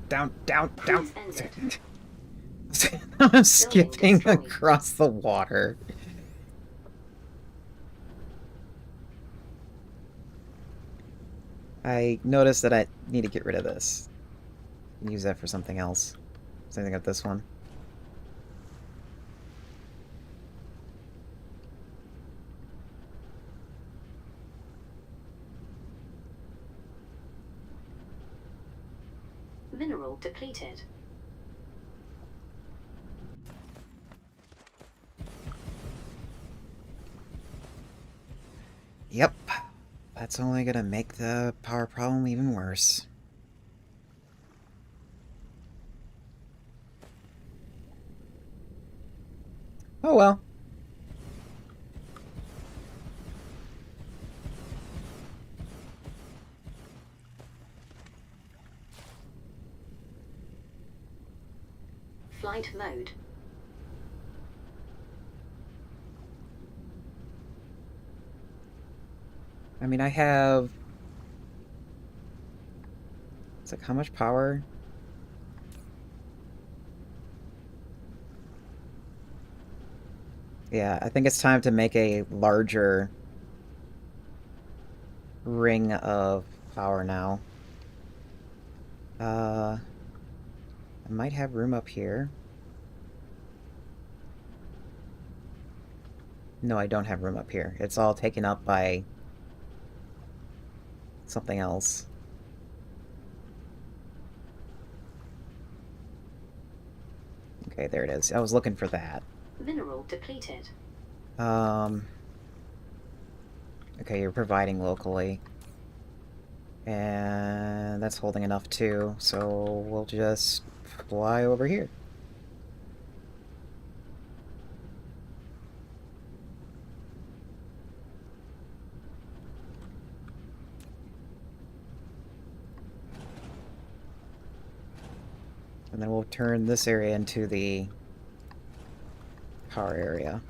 Speaker 1: down.
Speaker 2: Cruise ended.
Speaker 1: I'm skipping
Speaker 2: destroyed.
Speaker 1: across the water. I noticed that I need to get rid of this. Use that for something else. Same thing with this one.
Speaker 2: Mineral depleted.
Speaker 1: Yep. That's only gonna make the power problem even worse. Oh well.
Speaker 2: Flight mode.
Speaker 1: I mean, I have... It's like, how much power? Yeah, I think it's time to make a larger ring of power now. I might have room up here. No, I don't have room up here. It's all taken up by something else. Okay, there it is. I was looking for that.
Speaker 2: Mineral depleted.
Speaker 1: Okay, you're providing locally. And that's holding enough too, so we'll just fly over here. And then we'll turn this area into the power area.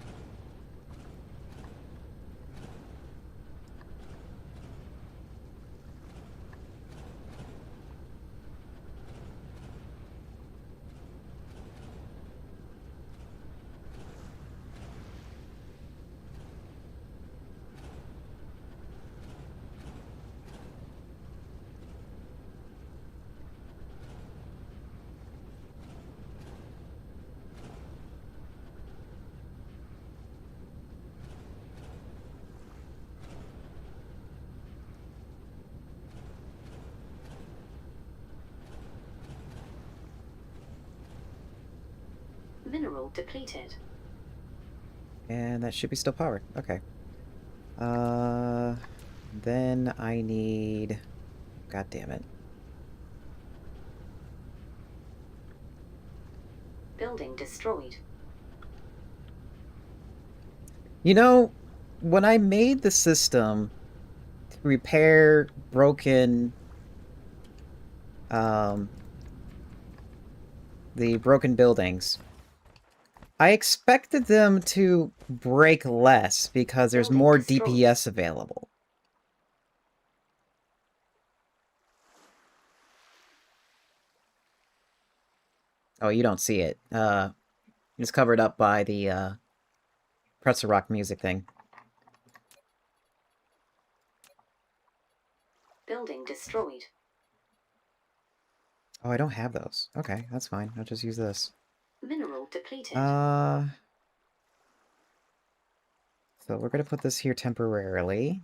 Speaker 2: Mineral depleted.
Speaker 1: And that should be still powered. Okay. Then I need... God damn it.
Speaker 2: Building destroyed.
Speaker 1: You know, when I made the system to repair broken... the broken buildings, I expected them to break less because there's
Speaker 2: Building
Speaker 1: more
Speaker 2: destroyed.
Speaker 1: DPS available. Oh, you don't see it. It's covered up by the, Pretzel Rock music thing.
Speaker 2: Building destroyed.
Speaker 1: Oh, I don't have those. Okay, that's fine. I'll just use this.
Speaker 2: Mineral depleted.
Speaker 1: So we're gonna put this here temporarily.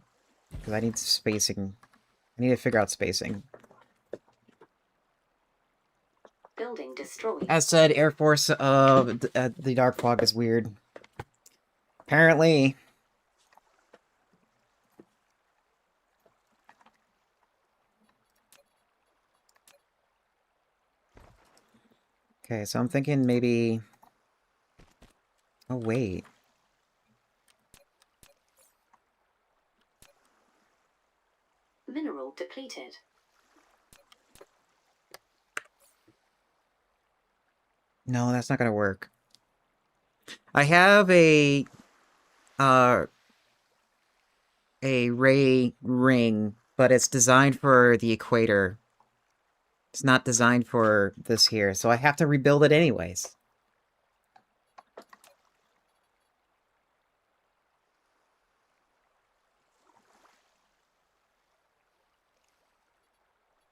Speaker 1: Because I need spacing. I need to figure out spacing.
Speaker 2: Building destroyed.
Speaker 1: As said, Air Force the Dark Fog is weird. Apparently. Okay, so I'm thinking maybe... Oh, wait.
Speaker 2: Mineral depleted.
Speaker 1: No, that's not gonna work. I have a ray ring, but it's designed for the equator. It's not designed for this here, so I have to rebuild it anyways.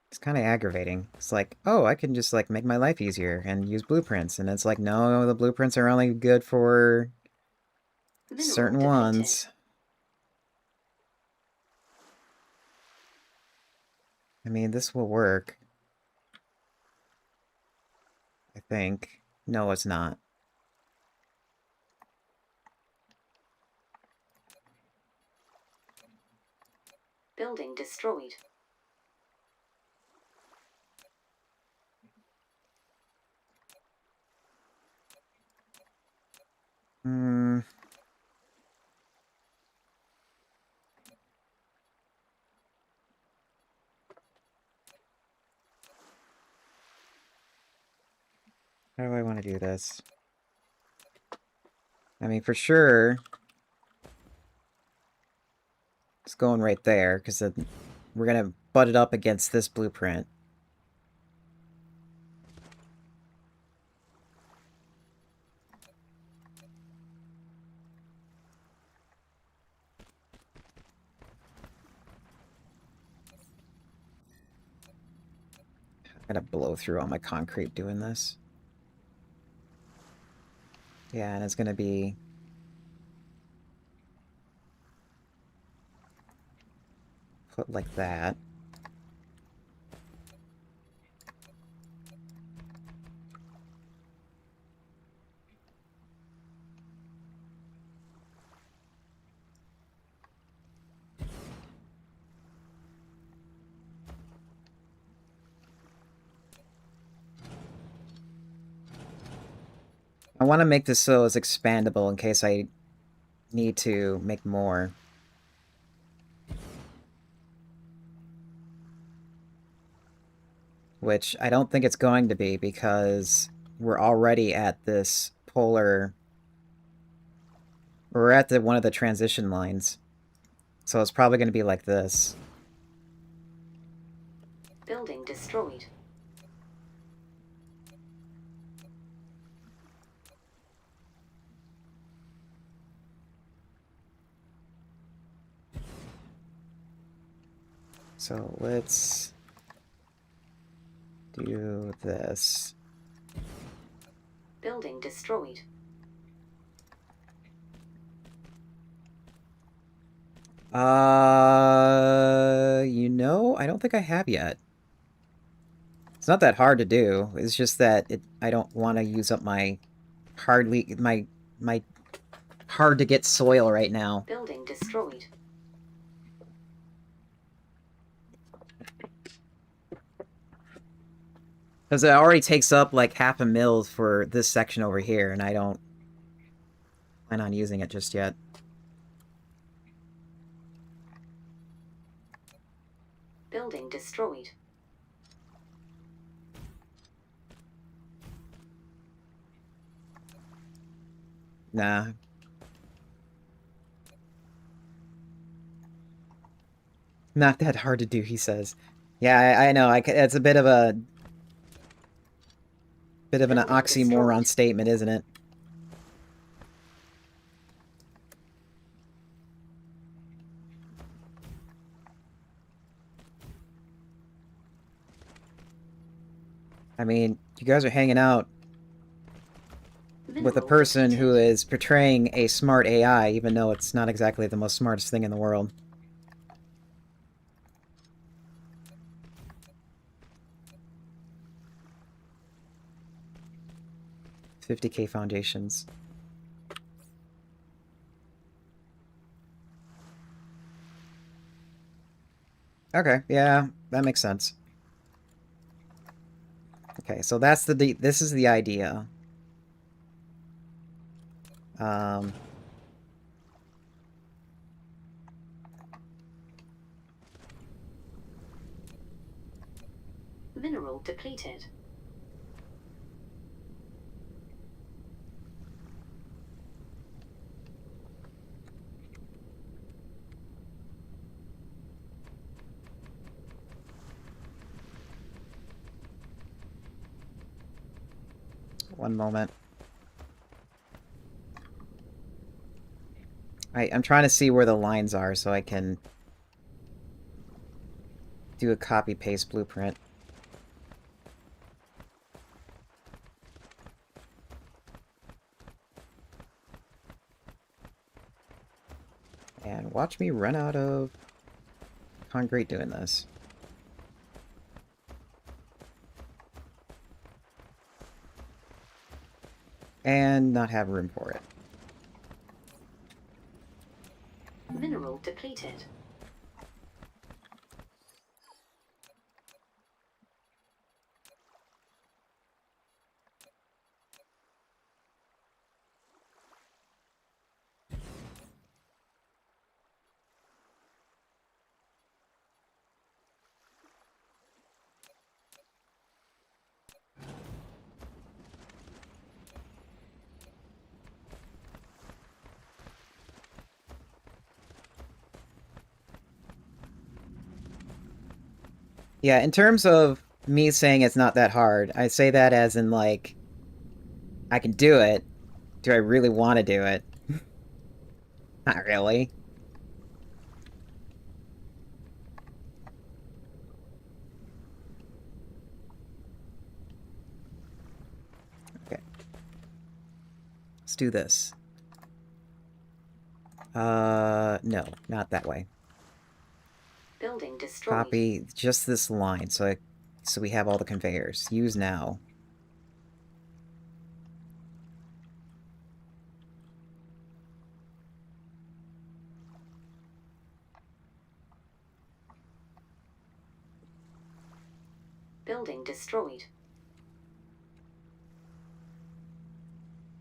Speaker 1: It's kind of aggravating. It's like, oh, I can just, like, make my life easier and use blueprints. And it's like, no, the blueprints are only good for
Speaker 2: Mineral
Speaker 1: certain
Speaker 2: depleted.
Speaker 1: ones. I mean, this will work. I think. No, it's not.
Speaker 2: Building destroyed.
Speaker 1: Hmm. How do I want to do this? I mean, for sure, it's going right there, because we're going to butt it up against this blueprint. I'm going to blow through all my concrete doing this. Yeah, and it's going to be... put like that. I want to make this so it's expandable in case I need to make more. Which I don't think it's going to be, because we're already at this polar... We're at one of the transition lines. So it's probably going to be like this.
Speaker 2: Building destroyed.
Speaker 1: So let's do this.
Speaker 2: Building destroyed.
Speaker 1: You know, I don't think I have yet. It's not that hard to do. It's just that I don't want to use up my my hard to get soil right now.
Speaker 2: Building destroyed.
Speaker 1: Because it already takes up like half a mil for this section over here, and I don't plan on using it just yet.
Speaker 2: Building destroyed.
Speaker 1: Nah. Not that hard to do, he says. Yeah, I know. It's a bit of an oxymoron statement, isn't it? I mean, you guys are hanging out with with a person who is portraying a smart AI, even though it's not exactly the most smartest thing in the world. $50K foundations. Okay, yeah, that makes sense. Okay, so that's this is the idea.
Speaker 2: Mineral depleted.
Speaker 1: One moment. I'm trying to see where the lines are so I can do a copy-paste blueprint. And watch me run out of concrete doing this. And not have room for it.
Speaker 2: Mineral depleted.
Speaker 1: Yeah, in terms of me saying it's not that hard, I say that as in, like, I can do it. Do I really want to do it? Not really. Okay. Let's do this. No, not that way.
Speaker 2: Building destroyed.
Speaker 1: Copy just this line, so we have all the conveyors. Use now.
Speaker 2: Building destroyed.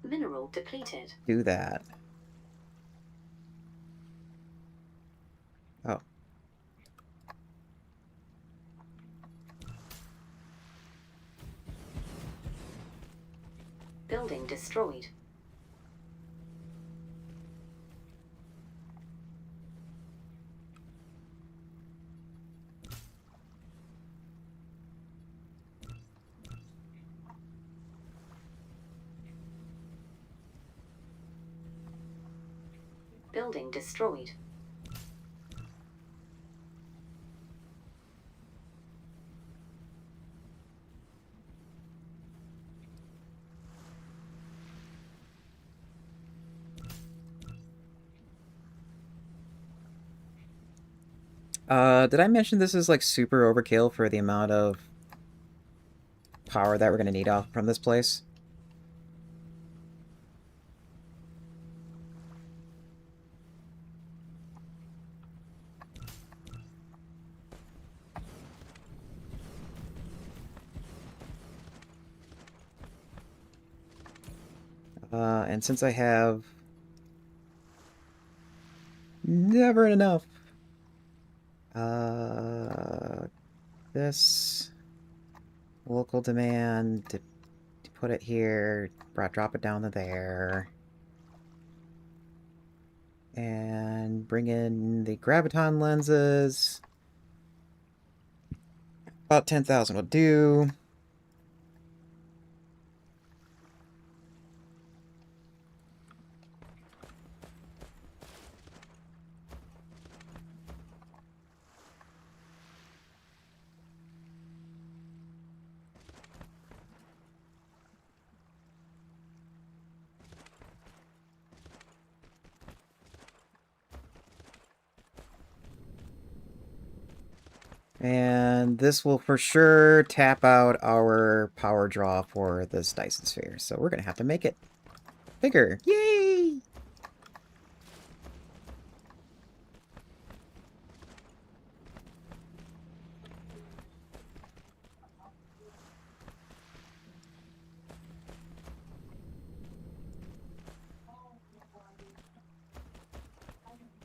Speaker 2: Mineral depleted.
Speaker 1: Do that. Oh.
Speaker 2: Building destroyed. Building destroyed.
Speaker 1: Did I mention this is, like, super overkill for the amount of power that we're gonna need off from this place? And since I have never enough, this local demand to put it here, drop it down to there, and bring in the graviton lenses. About 10,000 will do. And this will for sure tap out our power draw for this Dyson Sphere. So we're going to have to make it bigger. Yay!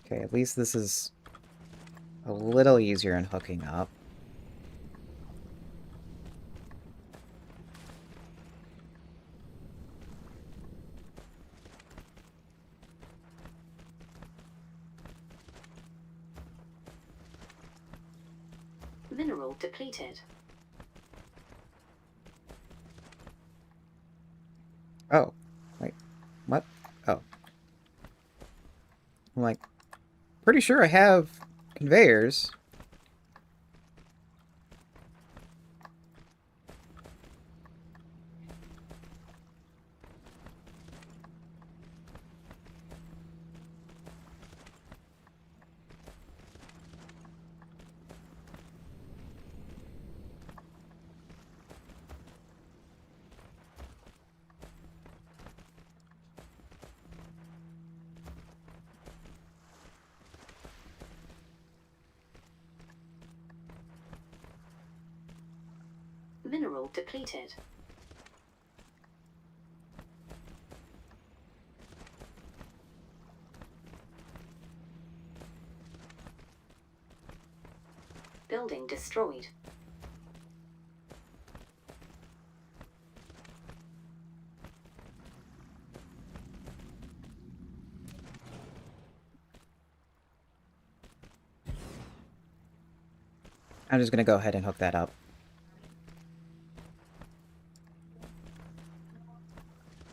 Speaker 1: Okay, at least this is a little easier in hooking up.
Speaker 2: Mineral depleted.
Speaker 1: Oh, wait, what? Oh. I'm like, pretty sure I have conveyors.
Speaker 2: Mineral depleted. Building destroyed.
Speaker 1: I'm just gonna go ahead and hook that up.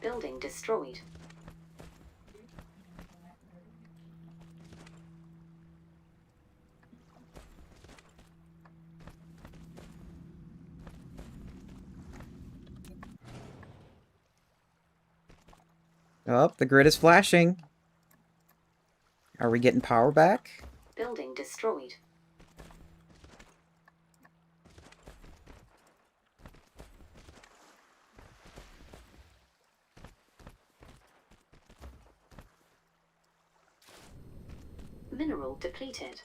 Speaker 2: Building destroyed.
Speaker 1: Oh, the grid is flashing. Are we getting power back?
Speaker 2: Building destroyed. Mineral depleted.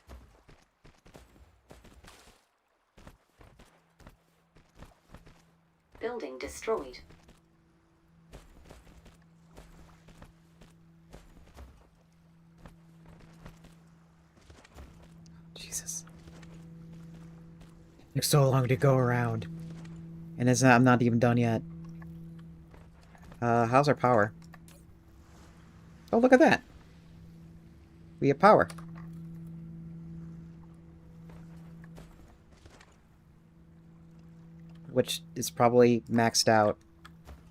Speaker 2: Building destroyed.
Speaker 1: Jesus. There's so long to go around. And I'm not even done yet. How's our power? Oh, look at that. We have power. Which is probably maxed out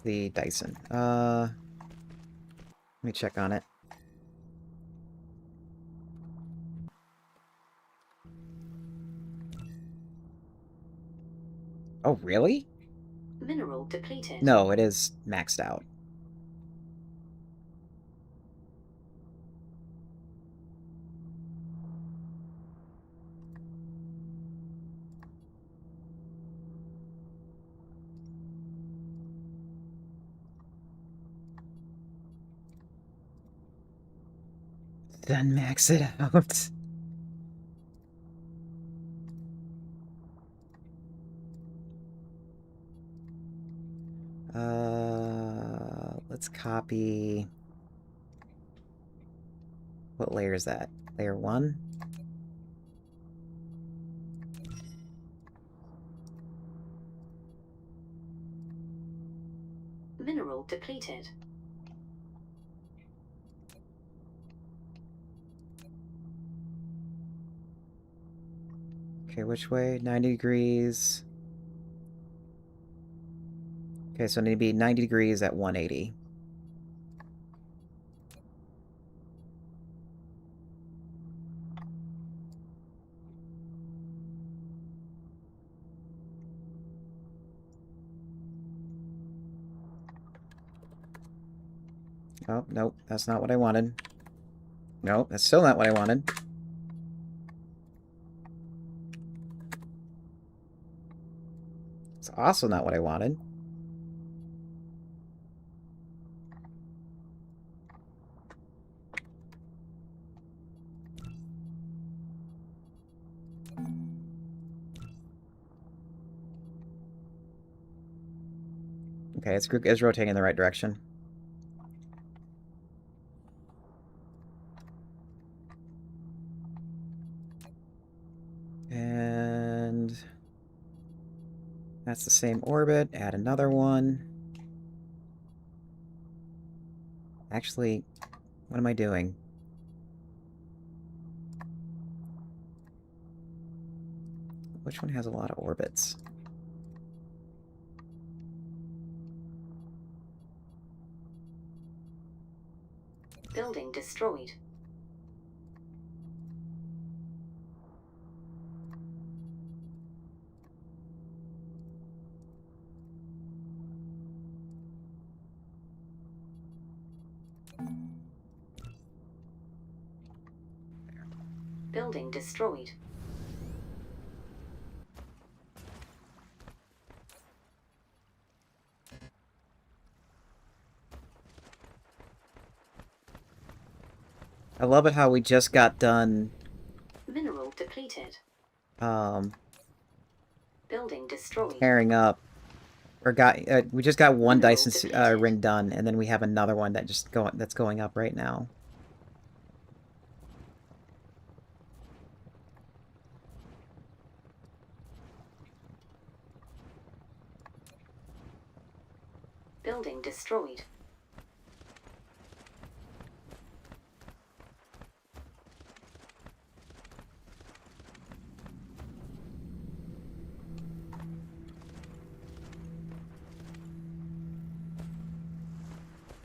Speaker 1: the Dyson. Let me check on it. Oh, really?
Speaker 2: Mineral depleted.
Speaker 1: No, it is maxed out. Then max it out. Let's copy. What layer is that? Layer 1?
Speaker 2: Mineral depleted.
Speaker 1: Okay, which way? 90 degrees. Okay, so I need to be 90 degrees at 180. Oh, nope, that's not what I wanted. Nope, that's still not what I wanted. Also not what I wanted. Okay, it's rotating in the right direction. And that's the same orbit. Add another one. Actually, what am I doing? Which one has a lot of orbits?
Speaker 2: Building destroyed. Building destroyed.
Speaker 1: I love it how we just got done,
Speaker 2: Mineral depleted.
Speaker 1: um,
Speaker 2: Building destroyed.
Speaker 1: pairing up. Or we just got one
Speaker 2: Mineral
Speaker 1: Dyson
Speaker 2: depleted.
Speaker 1: ring done, and then we have another one that's going up right now.
Speaker 2: Building destroyed.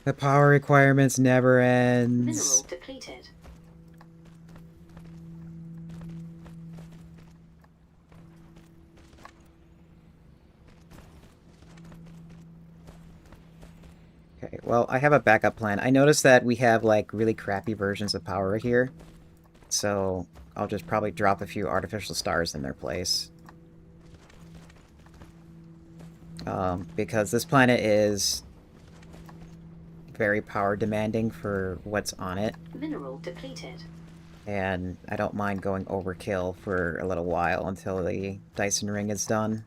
Speaker 1: The power requirements never
Speaker 2: Mineral
Speaker 1: ends.
Speaker 2: depleted.
Speaker 1: Okay, well, I have a backup plan. I noticed that we have, like, really crappy versions of power here. So, I'll just probably drop a few artificial stars in their place. Because this planet is very power demanding for what's on it.
Speaker 2: Mineral depleted.
Speaker 1: And I don't mind going overkill for a little while until the Dyson ring is done.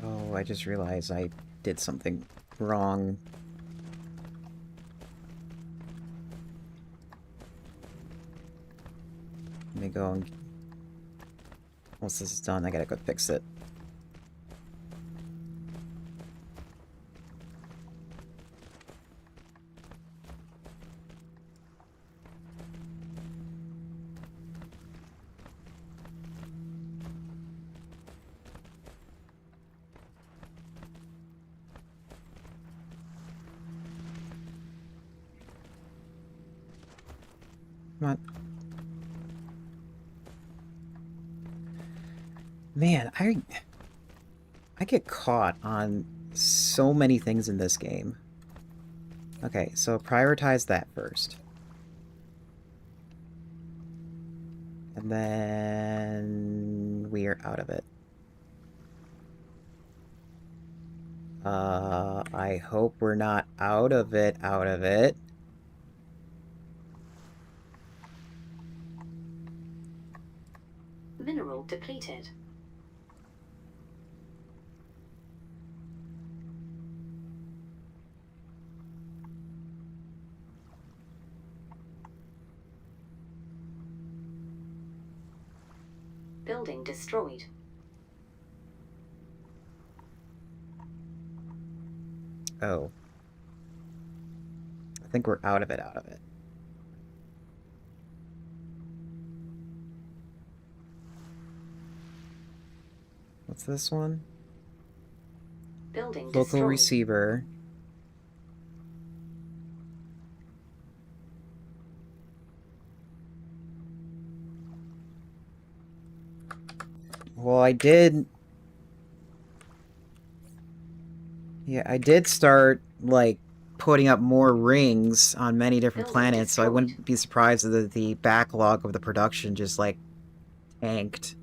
Speaker 1: Oh, I just realized I did something wrong. Let me go and... Once this is done, I gotta go fix it. Come on. Man, I get caught on so many things in this game. Okay, so prioritize that first. And then we are out of it. I hope we're not out of it.
Speaker 2: Mineral depleted. Building destroyed.
Speaker 1: Oh. I think we're out of it, What's this one?
Speaker 2: Building
Speaker 1: Local
Speaker 2: destroyed.
Speaker 1: receiver. Well, I did... Yeah, I did start, like, putting up more rings on many different
Speaker 2: Building
Speaker 1: planets, so I
Speaker 2: destroyed.
Speaker 1: wouldn't be surprised if the backlog of the production just, like, tanked.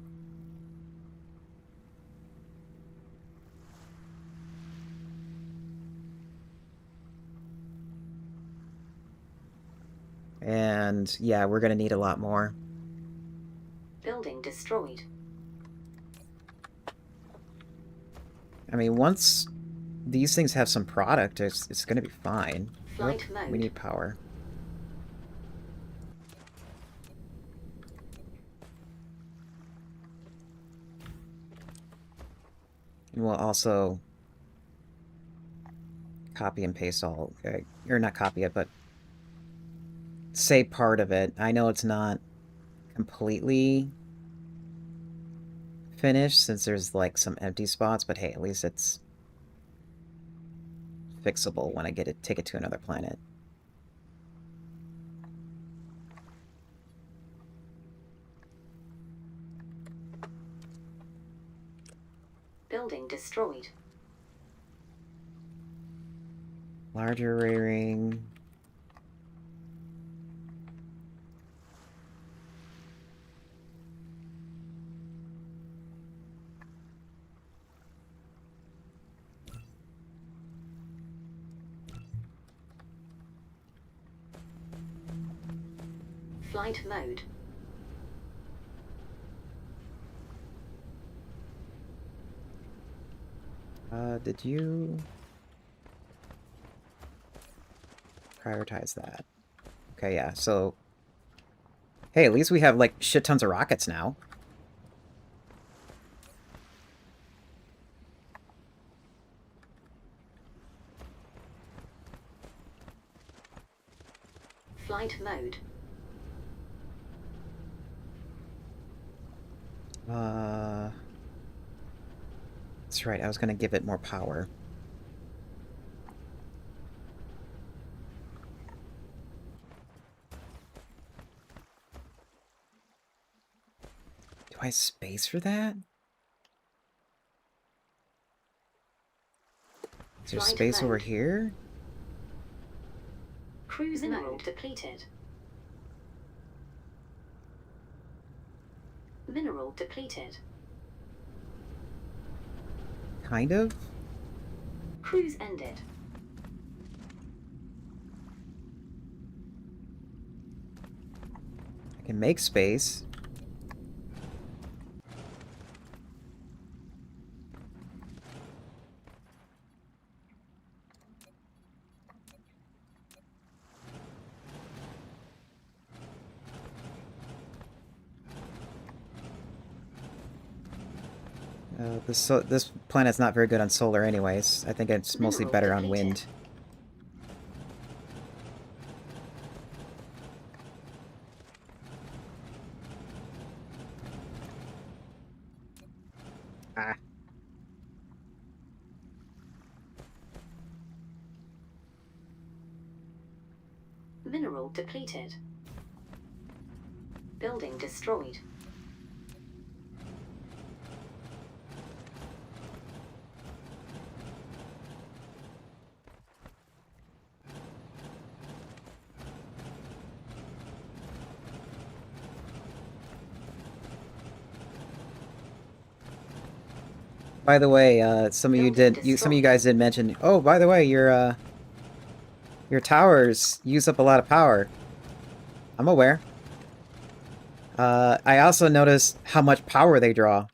Speaker 1: And, yeah, we're gonna need a lot more.
Speaker 2: Building destroyed.
Speaker 1: I mean, once these things have some product, it's gonna be fine.
Speaker 2: Flight
Speaker 1: Oop,
Speaker 2: mode.
Speaker 1: we need power. And we'll also copy and paste all, or not copy it, but save part of it. I know it's not completely finished since there's like some empty spots, but hey, at least it's fixable when I take it to another planet.
Speaker 2: Building destroyed.
Speaker 1: Larger array ring.
Speaker 2: Flight mode.
Speaker 1: Did you prioritize that? Okay, yeah, so... Hey, at least we have, like, shit tons of rockets now.
Speaker 2: Flight mode.
Speaker 1: That's right, I was gonna give it more power. Do I have space for that? Is there
Speaker 2: Flight
Speaker 1: space over
Speaker 2: mode.
Speaker 1: here?
Speaker 2: Cruise mineral depleted. Mineral depleted.
Speaker 1: Kind of?
Speaker 2: Cruise ended.
Speaker 1: I can make space. This planet's not very good on solar anyways. I think it's mostly
Speaker 2: Mineral
Speaker 1: better on
Speaker 2: depleted.
Speaker 1: wind. Ah.
Speaker 2: Mineral depleted. Building destroyed.
Speaker 1: By the way, some of you guys did mention, oh, by the way, your towers use up a lot of power. I'm aware. I also noticed how much power they draw.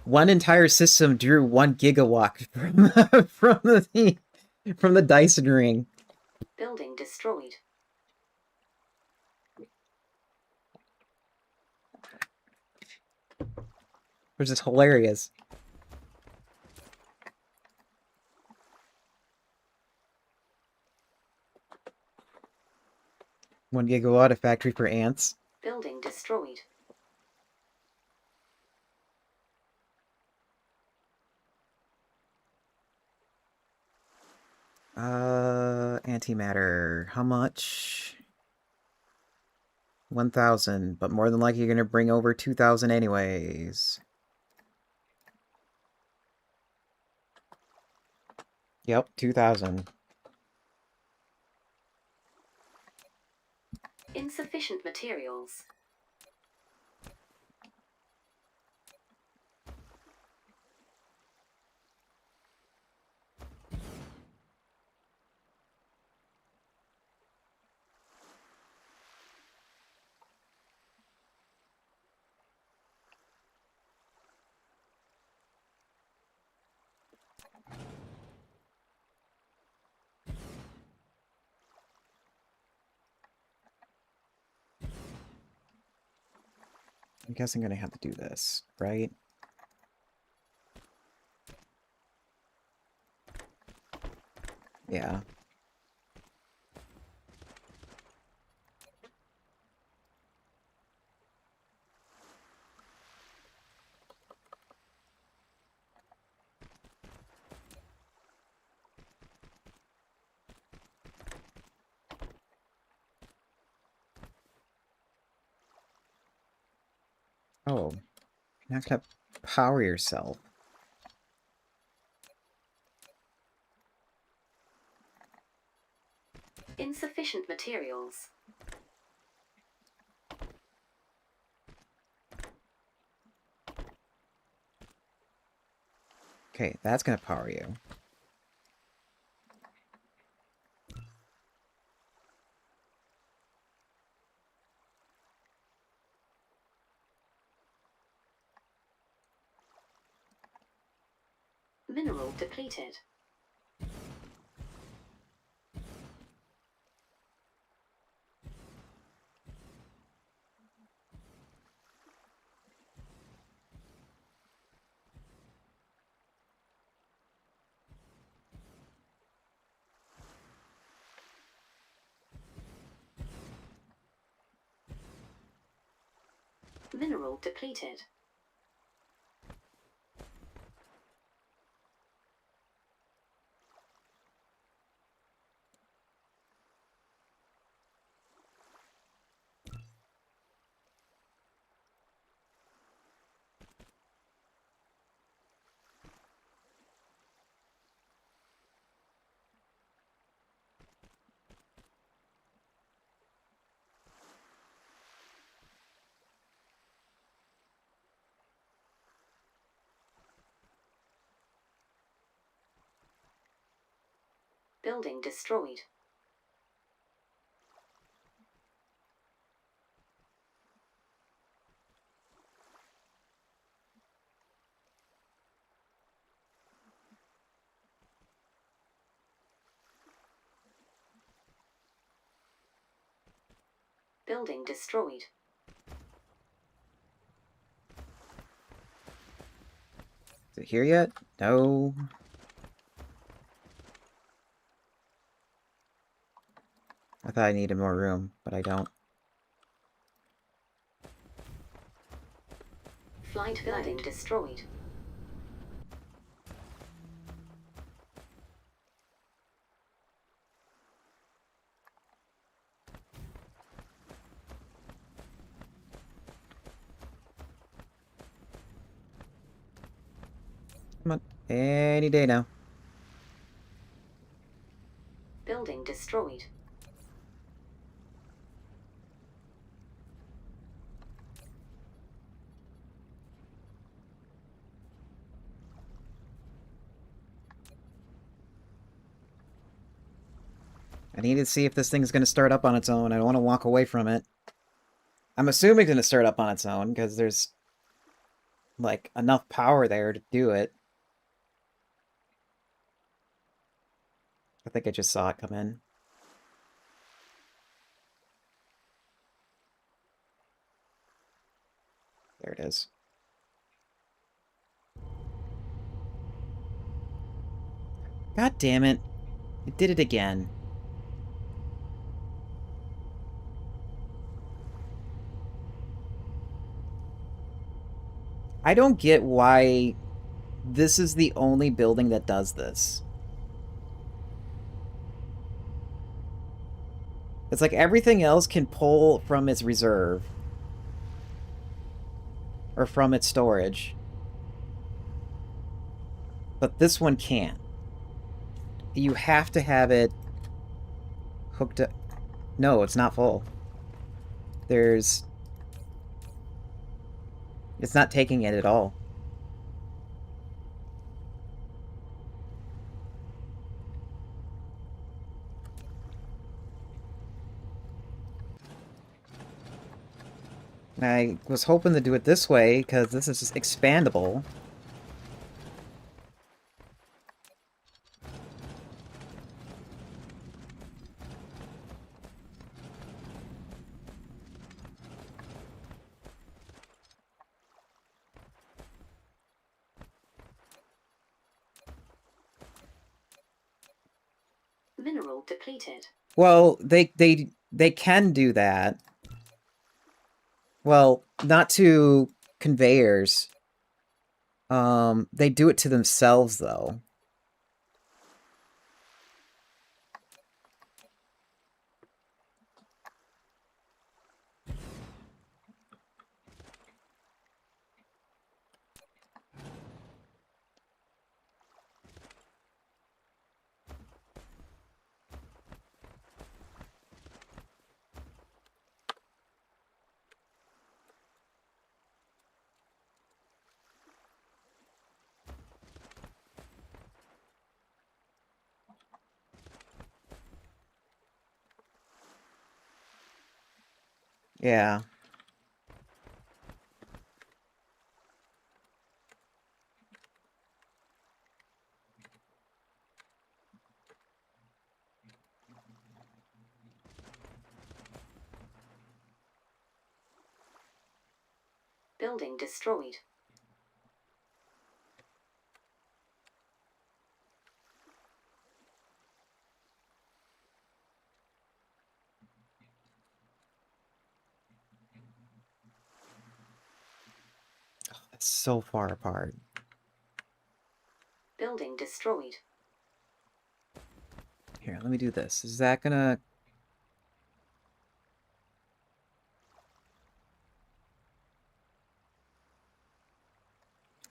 Speaker 1: One entire system drew 1 gigawatt from the Dyson ring.
Speaker 2: Building destroyed.
Speaker 1: which is hilarious. 1 gigawatt, a factory for ants.
Speaker 2: Building destroyed.
Speaker 1: Antimatter. How much? 1,000, but more than likely you're gonna bring over 2,000 anyways. Yep, 2,000.
Speaker 2: Insufficient materials.
Speaker 1: I guess I'm gonna have to do this, right? Yeah. Oh, you have to power yourself.
Speaker 2: Insufficient materials.
Speaker 1: Okay, that's gonna power you.
Speaker 2: Mineral depleted. Mineral depleted. Building destroyed. Building destroyed.
Speaker 1: Is it here yet? No. I thought I needed more room, but I don't.
Speaker 2: Flight building destroyed.
Speaker 1: Come on. Any day now.
Speaker 2: Building destroyed.
Speaker 1: I need to see if this thing's gonna start up on its own. I don't want to walk away from it. I'm assuming it's gonna start up on its own, because there's, like, enough power there to do it. I think I just saw it come in. There it is. God damn it. It did it again. I don't get why this is the only building that does this. It's like everything else can pull from its reserve. Or from its storage. But this one can't. You have to have it hooked up. No, it's not full. It's not taking it at all. I was hoping to do it this way, because this is just expandable.
Speaker 2: Mineral depleted.
Speaker 1: Well, they can do that. Well, not to conveyors. They do it to themselves, though. Yeah.
Speaker 2: Building destroyed.
Speaker 1: It's so far apart.
Speaker 2: Building destroyed.
Speaker 1: Here, let me do this. Is that gonna...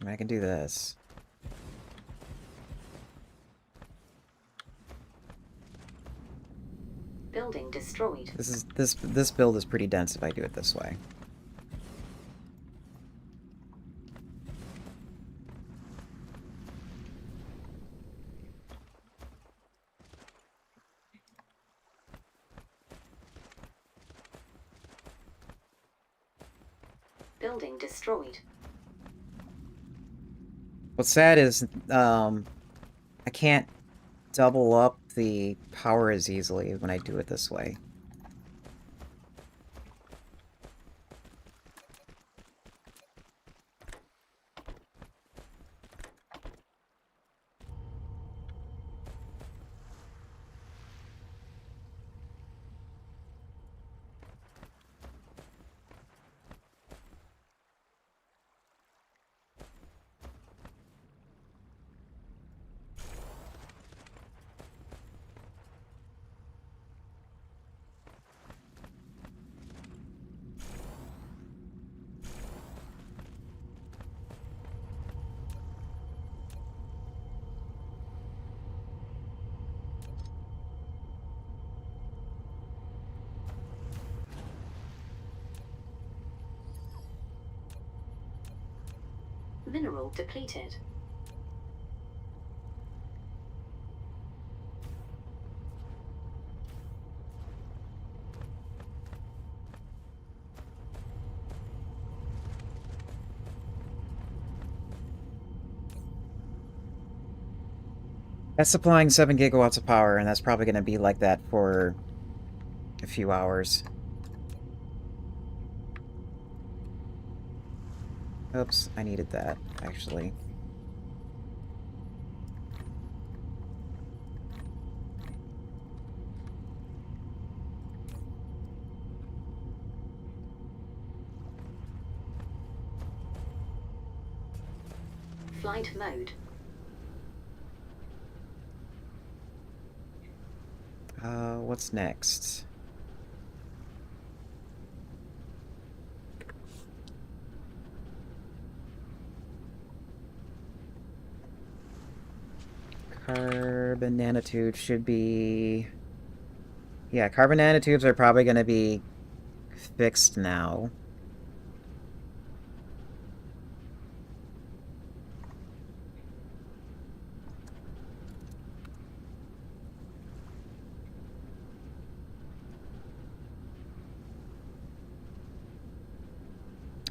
Speaker 1: I can do this.
Speaker 2: Building destroyed.
Speaker 1: This build is pretty dense if I do it this way.
Speaker 2: Building destroyed.
Speaker 1: What's sad is, I can't double up the power as easily when I do it this way.
Speaker 2: Mineral depleted.
Speaker 1: That's supplying 7 gigawatts of power, and that's probably going to be like that for a few hours. Oops, I needed that, actually.
Speaker 2: Flight mode.
Speaker 1: What's next? Carbon nanotubes should be... Yeah, carbon nanotubes are probably going to be fixed now.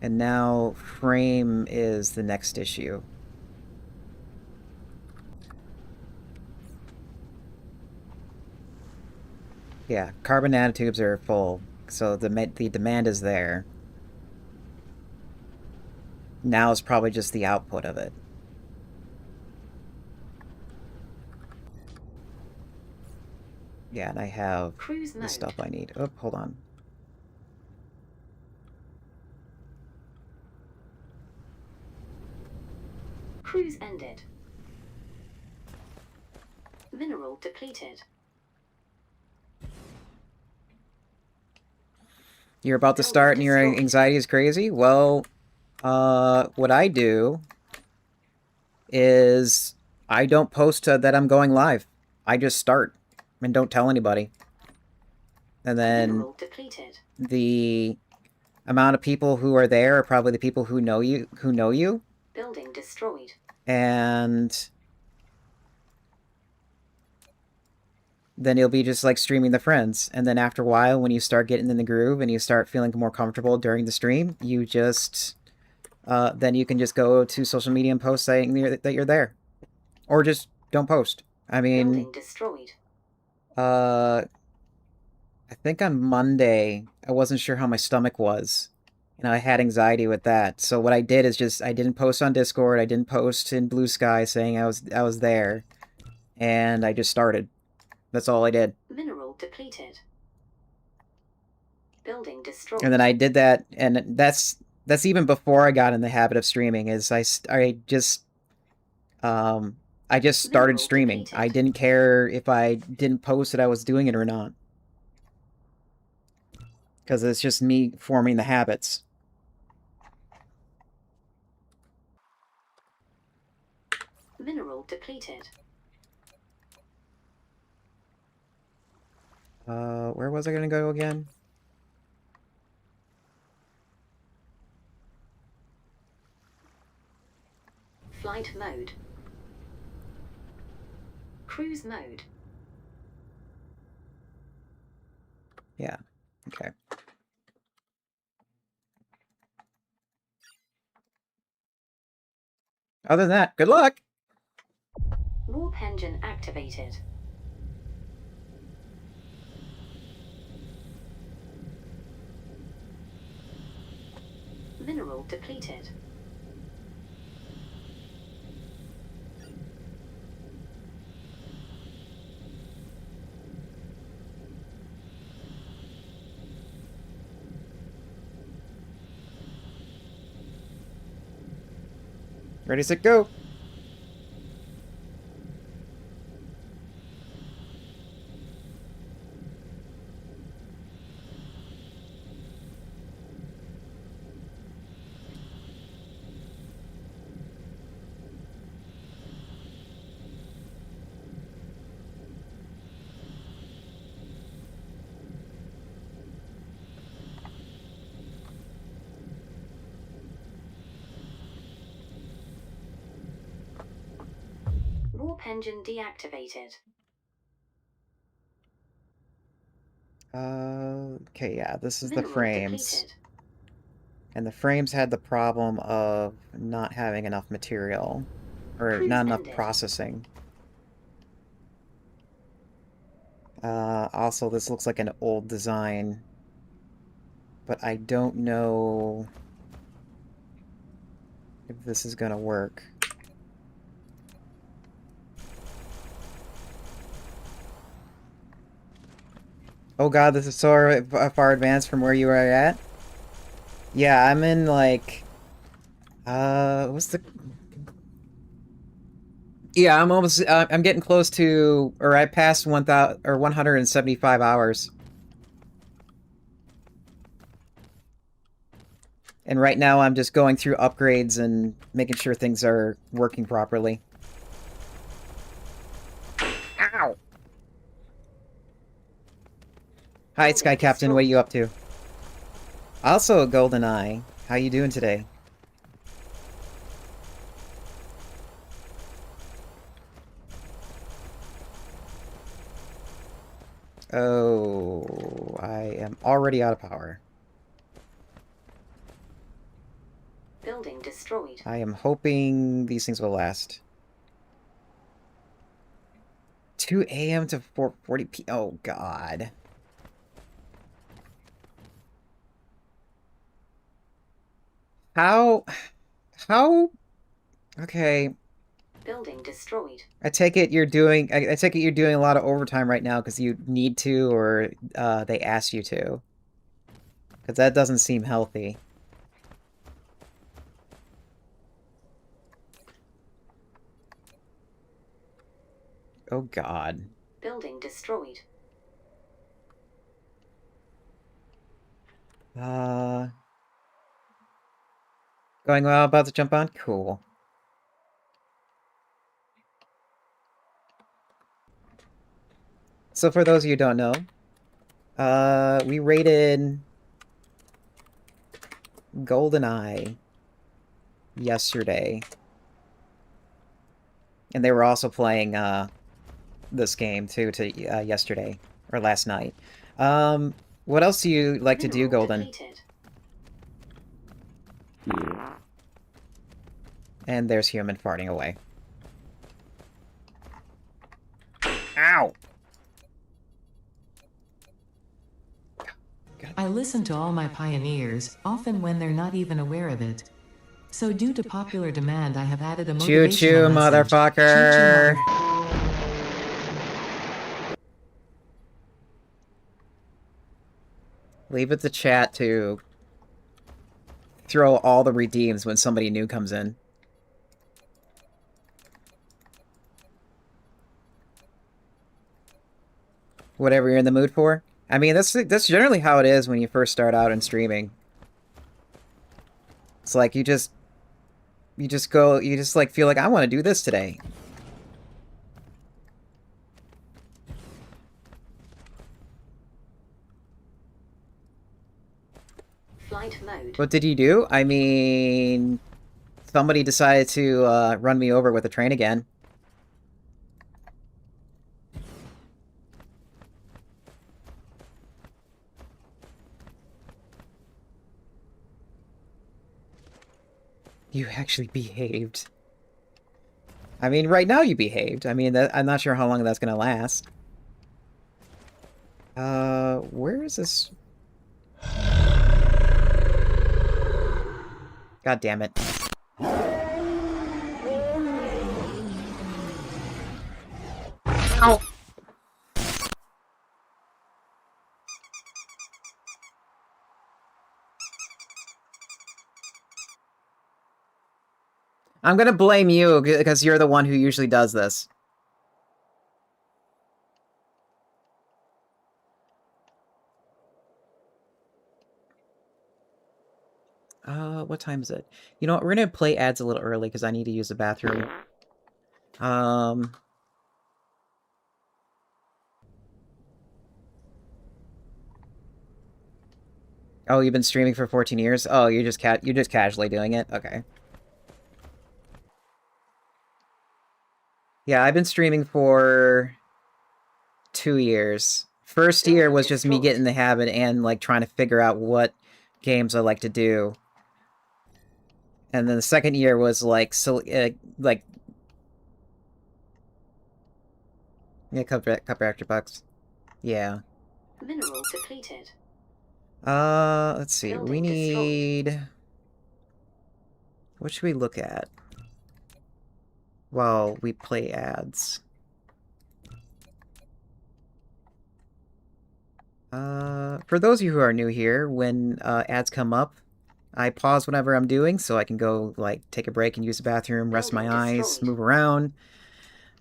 Speaker 1: And now frame is the next issue. Yeah, carbon nanotubes are full, so the demand is there. Now it's probably just the output of it. Yeah, and I have
Speaker 2: Cruise
Speaker 1: the
Speaker 2: mode.
Speaker 1: stuff I need. Oh, hold on.
Speaker 2: Cruise ended. Mineral depleted.
Speaker 1: You're about to start and your anxiety is crazy? Well, what I do is I don't post that I'm going live. I just start and don't tell anybody. And then
Speaker 2: Mineral depleted.
Speaker 1: the amount of people who are there are probably the people who know you,
Speaker 2: Building destroyed.
Speaker 1: and then you'll be just like streaming the friends. And then after a while, when you start getting in the groove and you start feeling more comfortable during the stream, you just then you can just go to social media and post saying that you're there, or just don't post. I mean,
Speaker 2: Building destroyed.
Speaker 1: I think on Monday I wasn't sure how my stomach was, and I had anxiety with that. So what I did is just I didn't post on Discord, I didn't post in Blue Sky saying I was there, and I just started. That's all I did.
Speaker 2: Mineral depleted. Building destroyed.
Speaker 1: And then I did that, and that's even before I got in the habit of streaming. Is I just started streaming. I didn't care if I didn't post that I was doing it or not, because it's just me forming the habits.
Speaker 2: Mineral depleted.
Speaker 1: Where was I gonna go again?
Speaker 2: Flight mode. Cruise mode.
Speaker 1: Yeah. Okay. Other than that, good luck!
Speaker 2: Warp engine activated. Mineral depleted.
Speaker 1: Ready, set, go!
Speaker 2: Warp engine deactivated.
Speaker 1: Okay, yeah, this is the
Speaker 2: Mineral
Speaker 1: frames.
Speaker 2: depleted.
Speaker 1: And the frames had the problem of not having enough material, or
Speaker 2: Cruise
Speaker 1: not enough
Speaker 2: ended.
Speaker 1: processing. Also, this looks like an old design, but I don't know if this is gonna work. Oh god, this is so far advanced from where you are at. Yeah, I'm in like, what's the... Yeah, I'm almost. I'm getting close to, or I passed 1,000 or 175 hours. And right now, I'm just going through upgrades and making sure things are working properly. Ow! Hi, Sky Captain. What are you up to? Also, GoldenEye. How you doing today? Oh, I am already out of power.
Speaker 2: Building destroyed.
Speaker 1: I am hoping these things will last. 2 a.m. to 4:40 p.m. Oh, God. How? Okay.
Speaker 2: Building destroyed.
Speaker 1: I take it you're doing. I take it you're doing a lot of overtime right now because you need to, or they ask you to. Because that doesn't seem healthy. Oh, God.
Speaker 2: Building destroyed.
Speaker 1: Going well, about to jump on? Cool. So for those of you who don't know, we rated GoldenEye yesterday. And they were also playing, this game, too, yesterday. Or last night. What else do you like to do,
Speaker 2: Mineral
Speaker 1: Golden?
Speaker 2: depleted.
Speaker 1: And there's human farting away. Ow!
Speaker 3: I listen to all my pioneers, often when they're not even aware of it. So due to popular demand, I have added a motivational
Speaker 1: Choo-choo,
Speaker 3: message.
Speaker 1: motherfucker!
Speaker 3: Choo-choo,
Speaker 1: Leave it to chat to throw all the redeems when somebody new comes in. Whatever you're in the mood for. I mean, that's generally how it is when you first start out in streaming. It's like you just like feel like I want to do this today.
Speaker 2: Flight mode.
Speaker 1: What did you do? I mean, somebody decided to run me over with a train again. You actually behaved. I mean, right now you behaved. I mean, I'm not sure how long that's gonna last. Where is this? God damn it. Ow! I'm gonna blame you because you're the one who usually does this. What time is it? You know what, we're gonna play ads a little early because I need to use the bathroom. Oh, you've been streaming for 14 years? Oh, you're just casually doing it? Okay. Yeah, I've been streaming for 2 years. First year was just me getting in the habit and, like, trying to figure out what games I like to do. And then the second year was, like, so, like... Yeah, couple extra bucks. Yeah.
Speaker 2: Mineral depleted.
Speaker 1: Let's see. We
Speaker 2: Building destroyed.
Speaker 1: need... What should we look at while we play ads? For those of you who are new here, when ads come up, I pause whatever I'm doing so I can go, like, take a break and use the bathroom, rest my eyes, move around.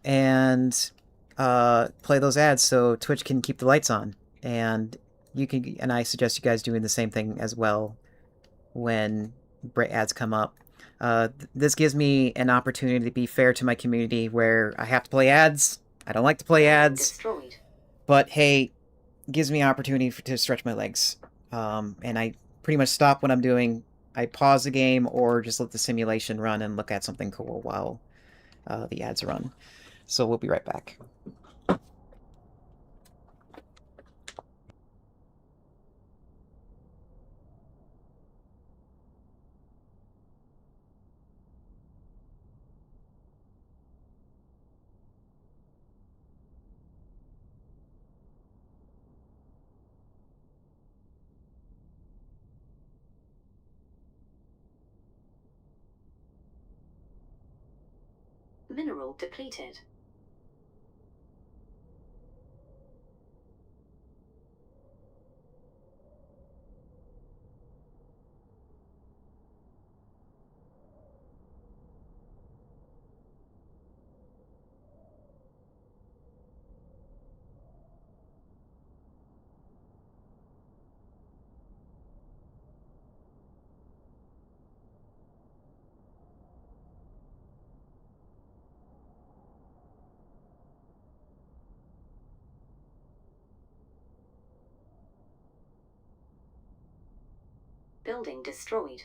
Speaker 1: and play those ads so Twitch can keep the lights on. And I suggest you guys doing the same thing as well when ads come up. This gives me an opportunity to be fair to my community where I have to play ads. I don't like to play ads,
Speaker 2: Destroyed.
Speaker 1: but hey, it gives me an opportunity to stretch my legs. And I pretty much stop what I'm doing. I pause the game or just let the simulation run and look at something cool while the ads run. So we'll be right back.
Speaker 2: Mineral depleted. Building destroyed.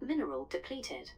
Speaker 2: Mineral depleted.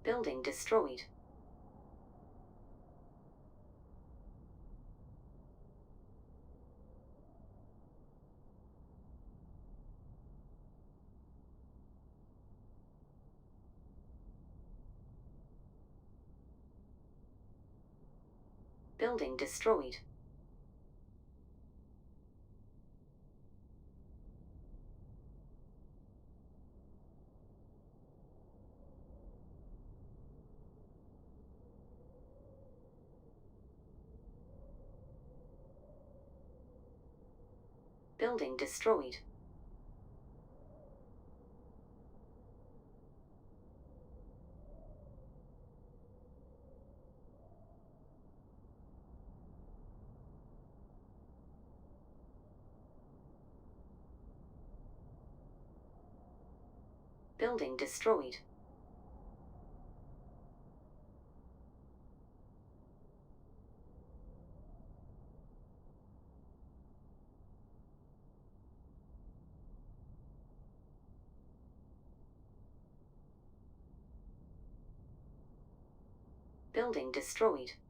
Speaker 2: Building destroyed. Building destroyed. Building destroyed. Building destroyed. Building destroyed.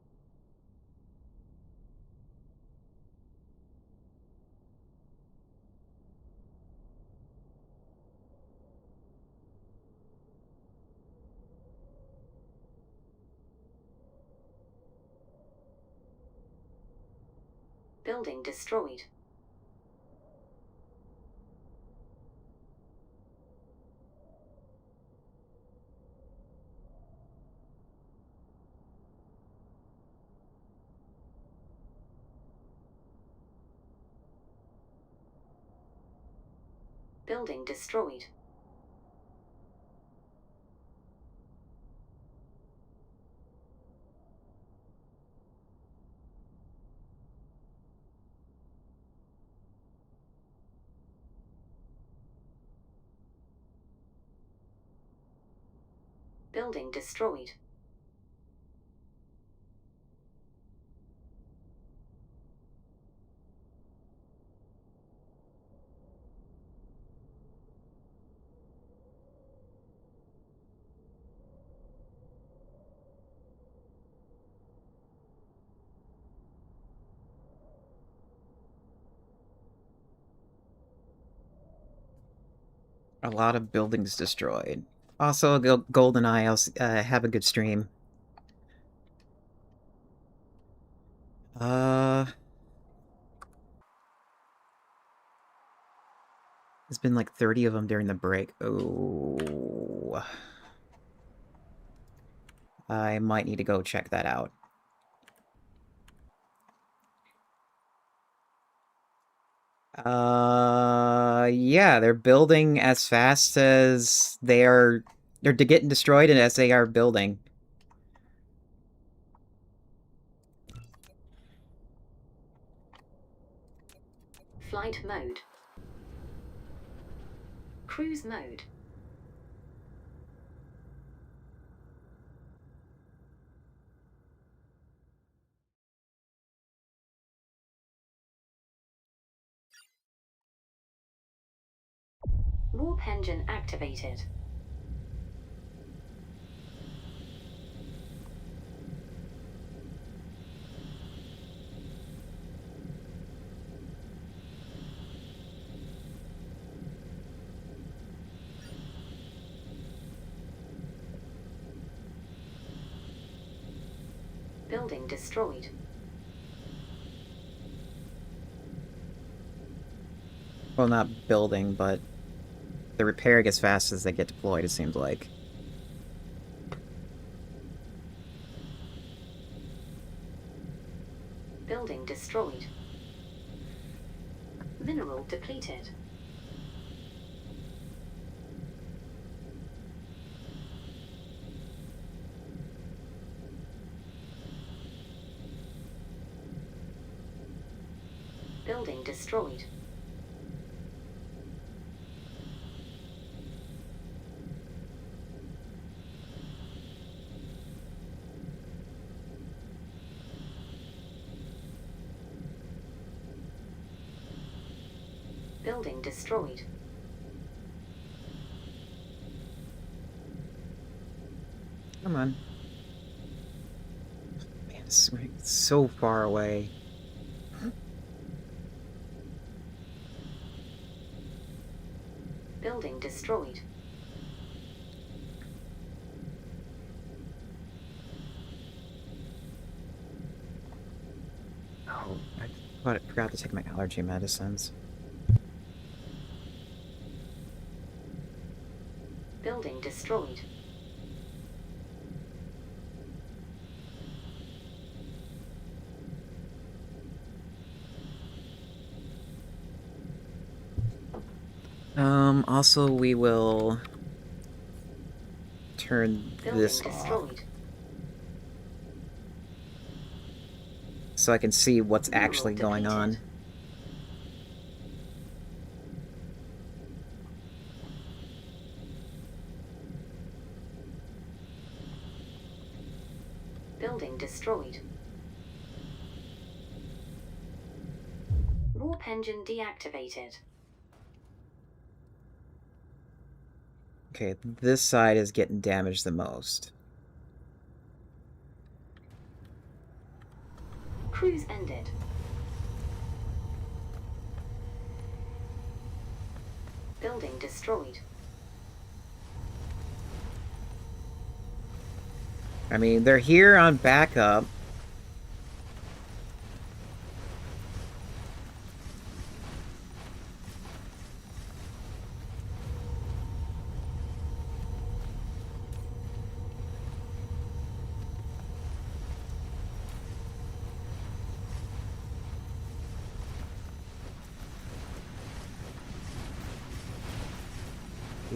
Speaker 2: Building destroyed. Building destroyed. Building destroyed.
Speaker 1: A lot of buildings destroyed. Also, GoldenEye, have a good stream. There's been like 30 of them during the break. Oh. I might need to go check that out. Yeah, they're building as fast as they're getting destroyed and as they are building.
Speaker 2: Flight mode. Cruise mode. Warp engine activated. Building destroyed.
Speaker 1: Well, not building, but they're repairing as fast as they get deployed, it seems like.
Speaker 2: Building destroyed. Mineral depleted. Building destroyed. Building destroyed.
Speaker 1: Come on. Man, it's so far away.
Speaker 2: Building destroyed.
Speaker 1: Oh, I forgot to take my allergy medicines.
Speaker 2: Building destroyed.
Speaker 1: Also we will turn
Speaker 2: Building
Speaker 1: this off
Speaker 2: destroyed.
Speaker 1: so I can see what's
Speaker 2: Mineral
Speaker 1: actually going on.
Speaker 2: depleted. Building destroyed. Warp engine deactivated.
Speaker 1: Okay, this side is getting damaged the most.
Speaker 2: Cruise ended. Building destroyed.
Speaker 1: I mean, they're here on backup.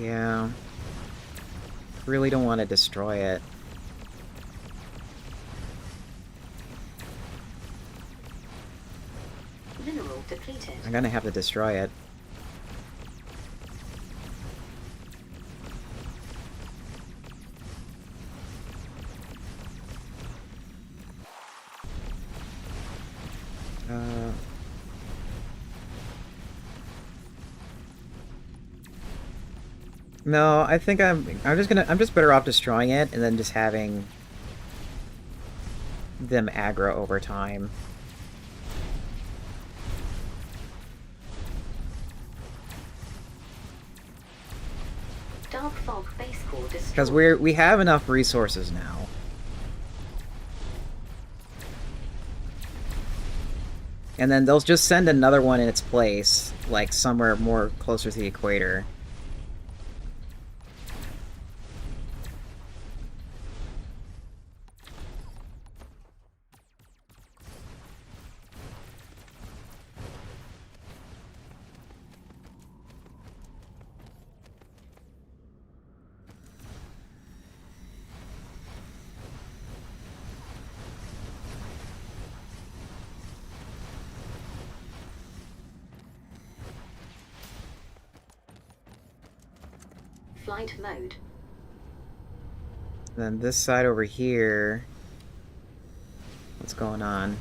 Speaker 1: Yeah. Really don't want to destroy it.
Speaker 2: Mineral depleted.
Speaker 1: I'm gonna have to destroy it. No, I think I'm just better off destroying it and then just having them aggro over time.
Speaker 2: Dark fog base core destroyed.
Speaker 1: Because we have enough resources now. And then they'll just send another one in its place, like somewhere more closer to the equator.
Speaker 2: Flight mode.
Speaker 1: Then this side over here... What's going on?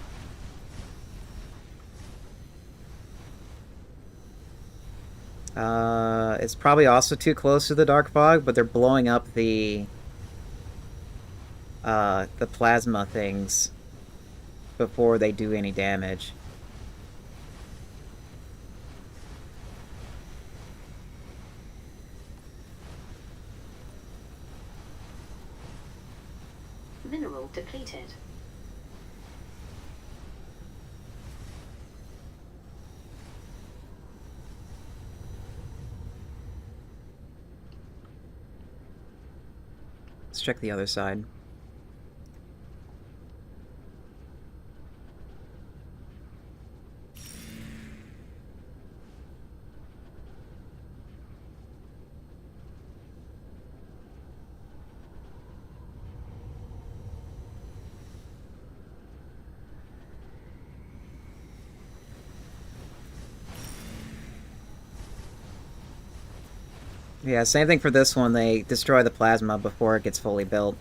Speaker 1: It's probably also too close to the dark fog, but they're blowing up the plasma things before they do any damage.
Speaker 2: Mineral depleted.
Speaker 1: Let's check the other side. Yeah, same thing for this one. They destroy the plasma before it gets fully built.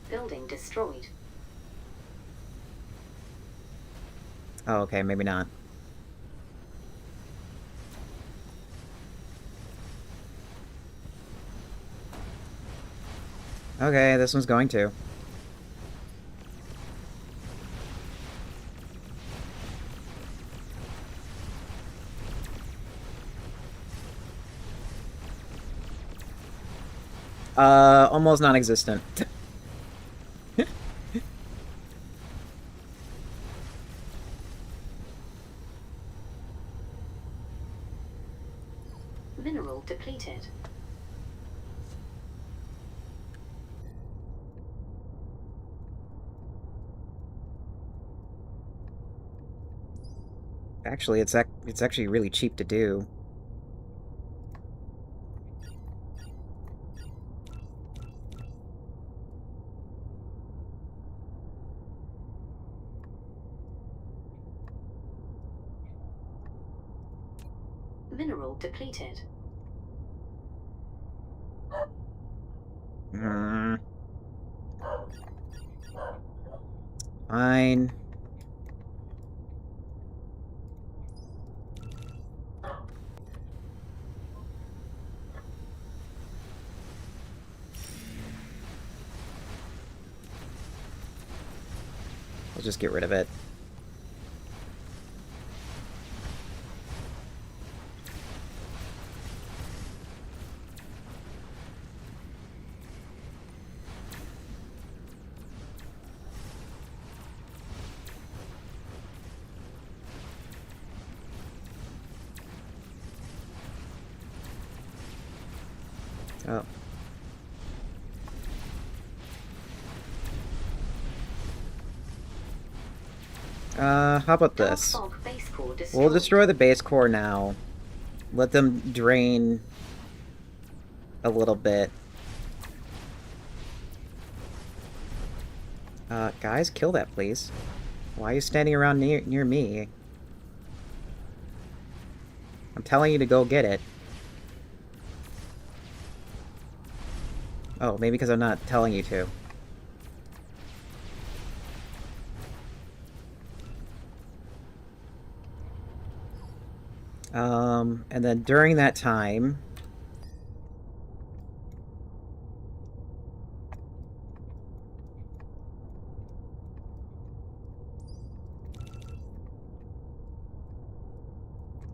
Speaker 2: Building destroyed.
Speaker 1: Oh, okay, maybe not. Okay, this one's going to. Almost non-existent.
Speaker 2: Mineral depleted.
Speaker 1: Actually, it's actually really cheap to do.
Speaker 2: Mineral depleted.
Speaker 1: Fine. I'll just get rid of it. Oh. How about
Speaker 2: Dark
Speaker 1: this?
Speaker 2: fog base core
Speaker 1: We'll
Speaker 2: destroyed.
Speaker 1: destroy the base core now. Let them drain a little bit. Guys, kill that, please. Why are you standing around near me? I'm telling you to go get it. Oh, maybe because I'm not telling you to. And then during that time...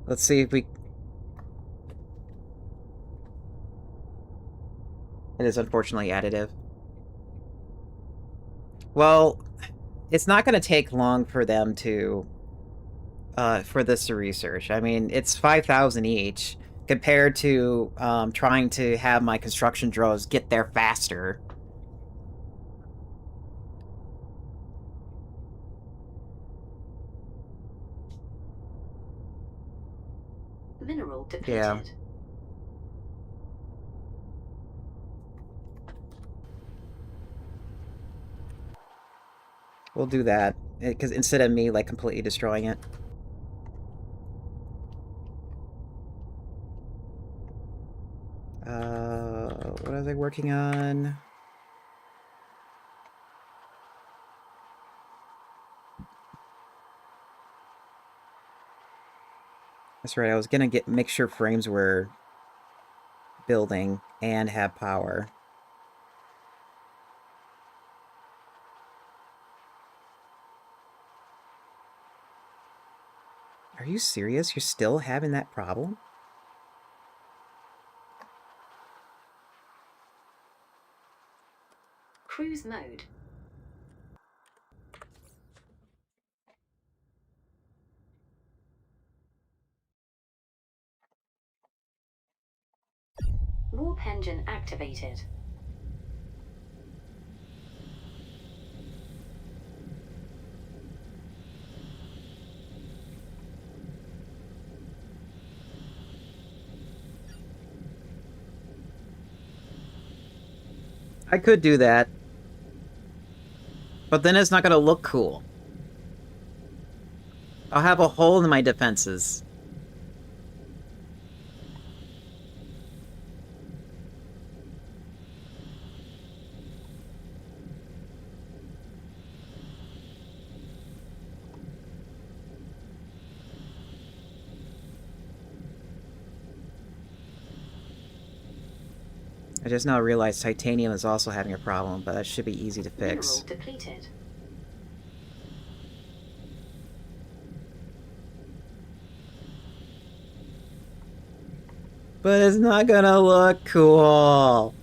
Speaker 1: Let's see if we... It is unfortunately additive. Well, it's not going to take long for them to... for this to research. I mean, it's 5,000 each, compared to trying to have my construction drones get there faster.
Speaker 2: Mineral depleted.
Speaker 1: Yeah. We'll do that, because instead of me, like, completely destroying it. What was I working on? That's right, I was gonna make sure frames were building and have power. Are you serious? You're still having that problem?
Speaker 2: Cruise mode. Warp engine activated.
Speaker 1: I could do that. But then it's not gonna look cool. I'll have a hole in my defenses. I just now realized titanium is also having a problem, but that should be easy to fix.
Speaker 2: Mineral depleted.
Speaker 1: But it's not gonna look cool.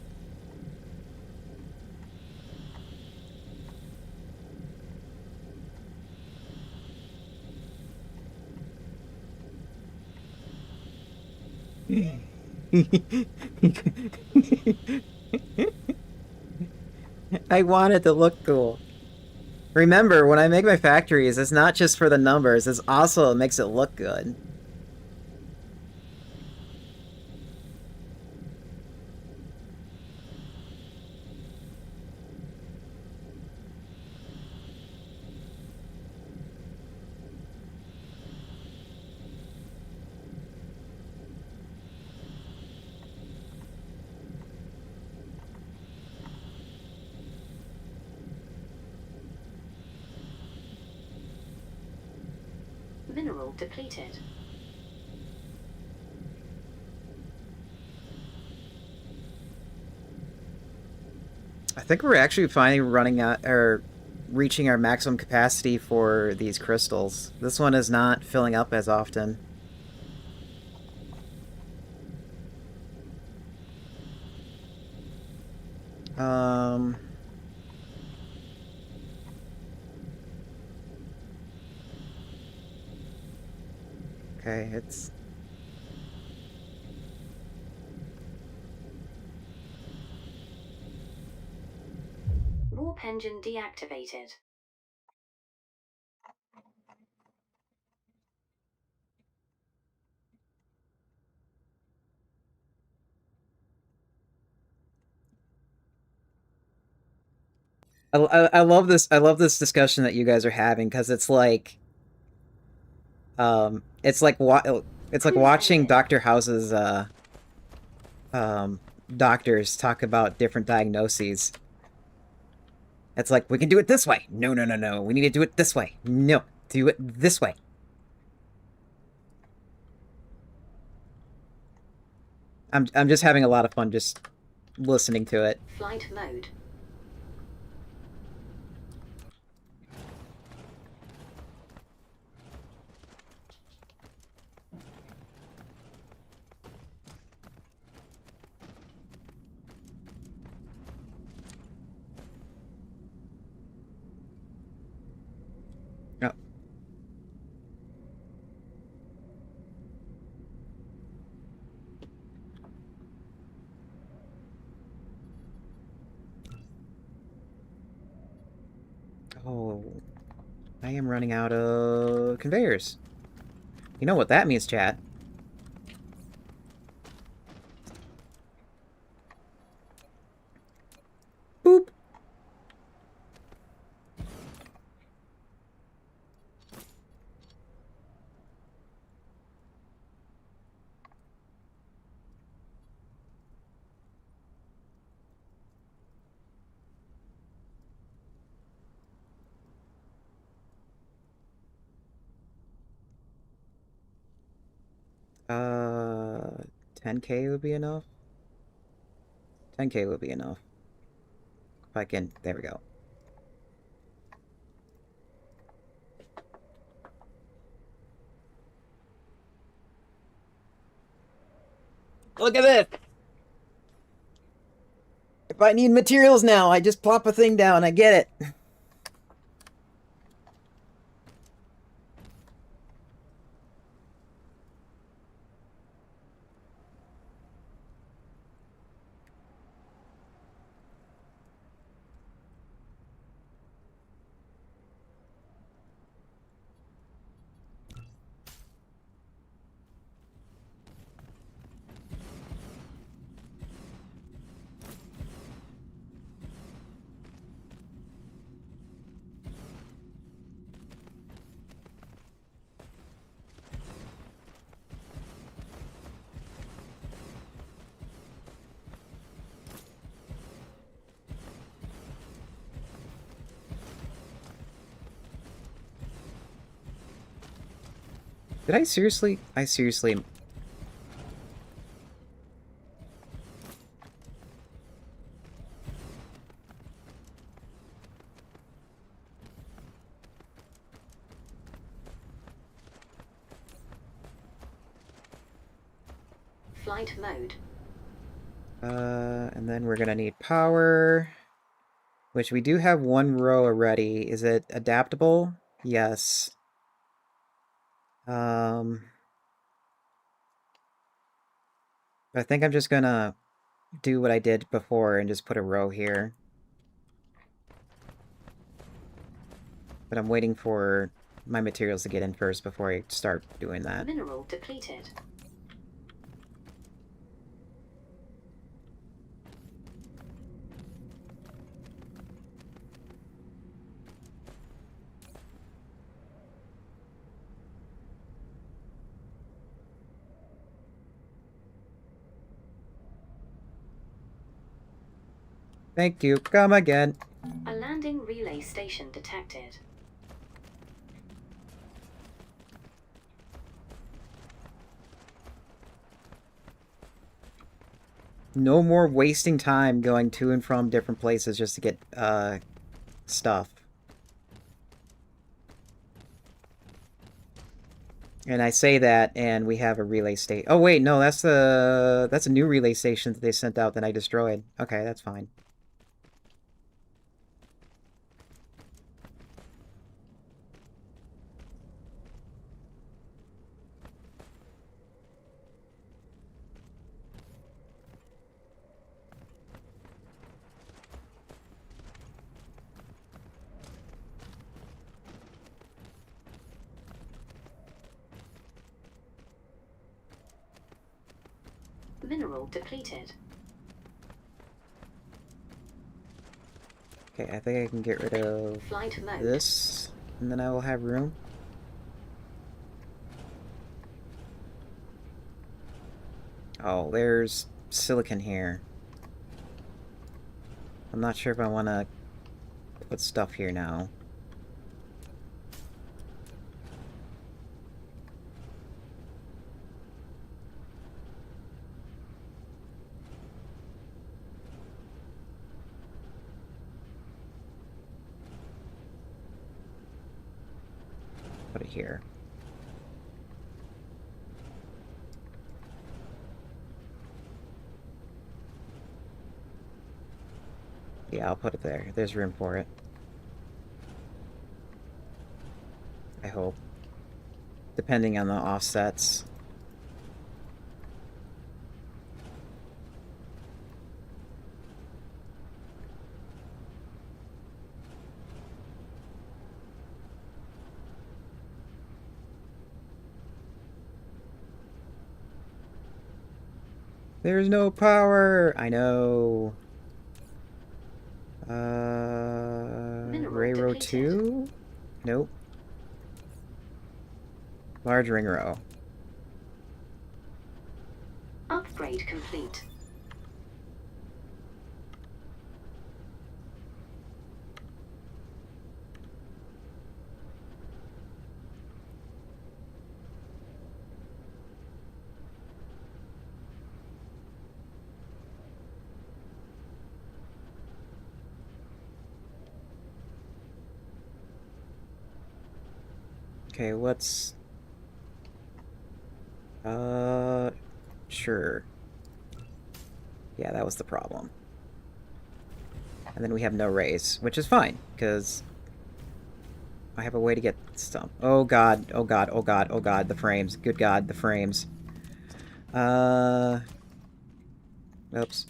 Speaker 1: I want it to look cool. Remember, when I make my factories, it's not just for the numbers, it's also makes it look good.
Speaker 2: Mineral depleted.
Speaker 1: I think we're actually finally running out, or reaching our maximum capacity for these crystals. This one is not filling up as often. Okay, it's...
Speaker 2: Warp engine deactivated.
Speaker 1: I love this. I love this discussion that you guys are having because it's like it's like
Speaker 2: Cruise
Speaker 1: watching
Speaker 2: ended.
Speaker 1: Doctor House's doctors talk about different diagnoses. It's like we can do it this way. No, no, no, no. We need to do it this way. No, do it this way. I'm just having a lot of fun just listening to it.
Speaker 2: Flight mode.
Speaker 1: Oh. Oh, I am running out of conveyors. You know what that means, chat. Boop. Uh, 10K would be enough. 10K would be enough. If I can, there we go. Look at this! If I need materials now, I just plop a thing down, I get it. Did I seriously? I seriously...
Speaker 2: Flight mode.
Speaker 1: And then we're gonna need power, which we do have one row already. Is it adaptable? Yes. I think I'm just gonna do what I did before and just put a row here. But I'm waiting for my materials to get in first before I start doing that.
Speaker 2: Mineral depleted.
Speaker 1: Thank you. Come again.
Speaker 2: A landing relay station detected.
Speaker 1: No more wasting time going to and from different places just to get, stuff. And I say that, and we have a relay station. Oh, wait, no, that's a new relay station that they sent out that I destroyed. Okay, that's fine.
Speaker 2: Mineral depleted.
Speaker 1: Okay, I think I can get rid of
Speaker 2: Flight mode.
Speaker 1: this, and then I will have room. Oh, there's silicon here. I'm not sure if I want to put stuff here now. Put it here. Yeah, I'll put it there. There's room for it. I hope. Depending on the offsets. There's no power! I know. Railroad
Speaker 2: depleted.
Speaker 1: 2? Nope. Large ring row.
Speaker 2: Upgrade complete.
Speaker 1: Okay, let's... Sure. Yeah, that was the problem. And then we have no raise, which is fine, because I have a way to get stumped. Oh god, oh god, oh god, oh god, the frames. Good god, the frames. Oops.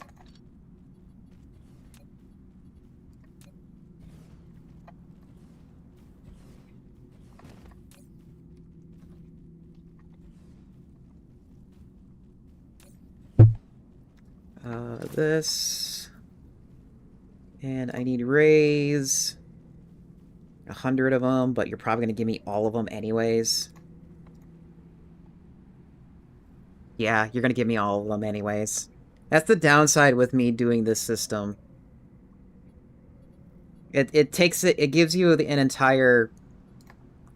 Speaker 1: This. And I need raise. 100 of them, but you're probably going to give me all of them anyways. Yeah, you're going to give me all of them anyways. That's the downside with me doing this system. It takes it, it gives you an entire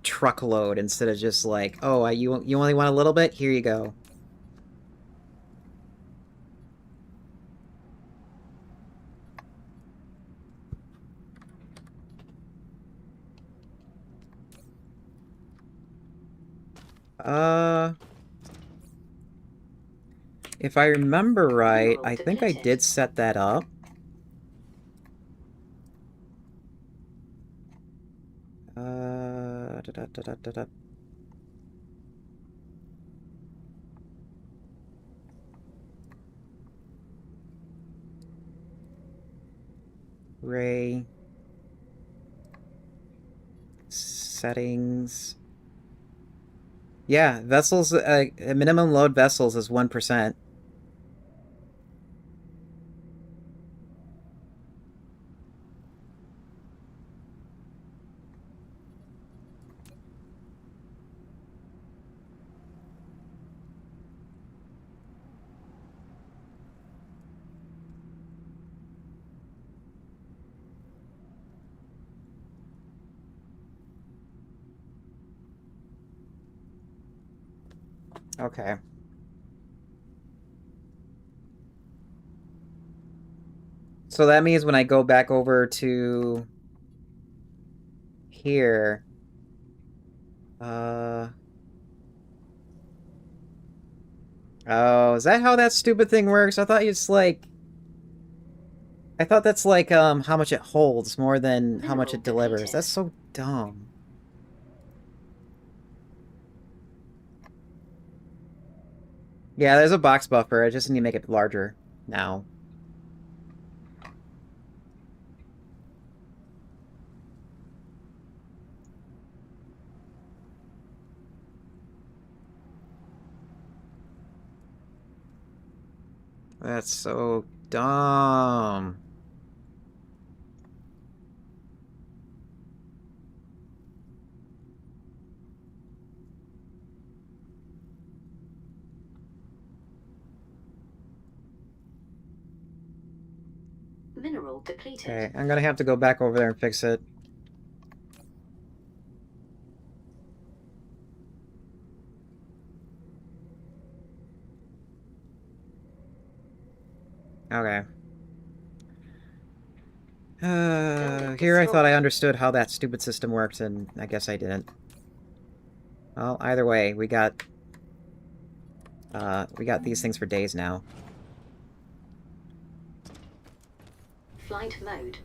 Speaker 1: truckload instead of just like, oh, you only want a little bit? Here you go. If I remember right, I think I did set that up. Da-da-da-da-da-da. Ray. Settings. Yeah, vessels, minimum load vessels is 1%. Okay. So that means when I go back over to here, oh, is that how that stupid thing works? I thought it's like, I thought that's like, how much it holds more than how much it delivers. That's so dumb. Yeah, there's a box buffer. I just need to make it larger now. That's so dumb.
Speaker 2: Mineral depleted.
Speaker 1: Okay, I'm gonna have to go back over there and fix it. Okay. Here I thought I understood how that stupid system worked, and I guess I didn't. Well, either way, we got these things for days now.
Speaker 2: Flight mode.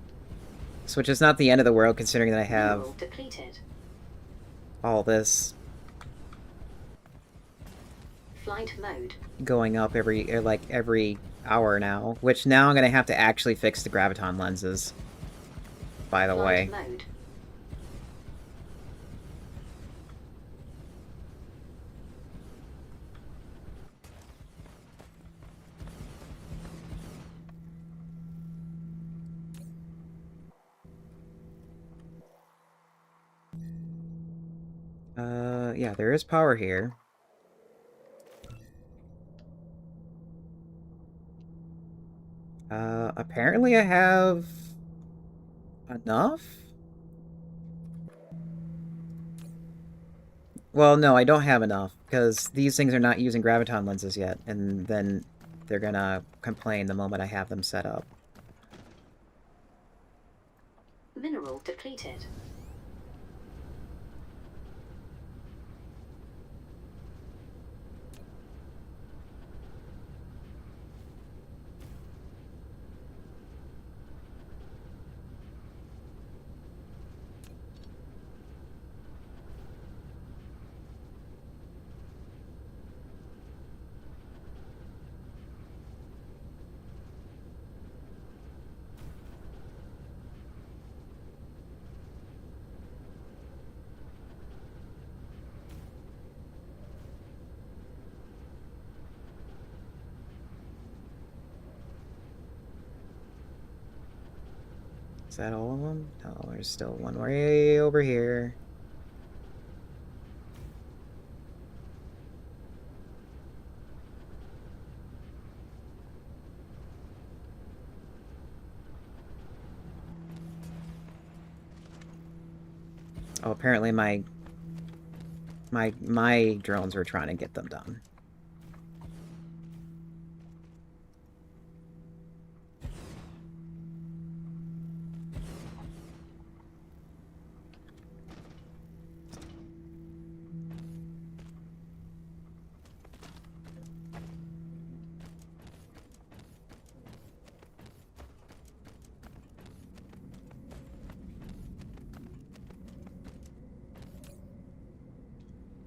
Speaker 1: So which is not the end of the world, considering that I have
Speaker 2: Mineral depleted.
Speaker 1: all this
Speaker 2: Flight mode.
Speaker 1: going up every hour now, which now I'm gonna have to actually fix the graviton lenses, by the way.
Speaker 2: Flight mode.
Speaker 1: Yeah, there is power here. Apparently I have enough? Well, no, I don't have enough, because these things are not using graviton lenses yet, and then they're gonna complain the moment I have them set up.
Speaker 2: Mineral depleted.
Speaker 1: Is that all of them? No, there's still one way over here. Oh, apparently my drones were trying to get them done.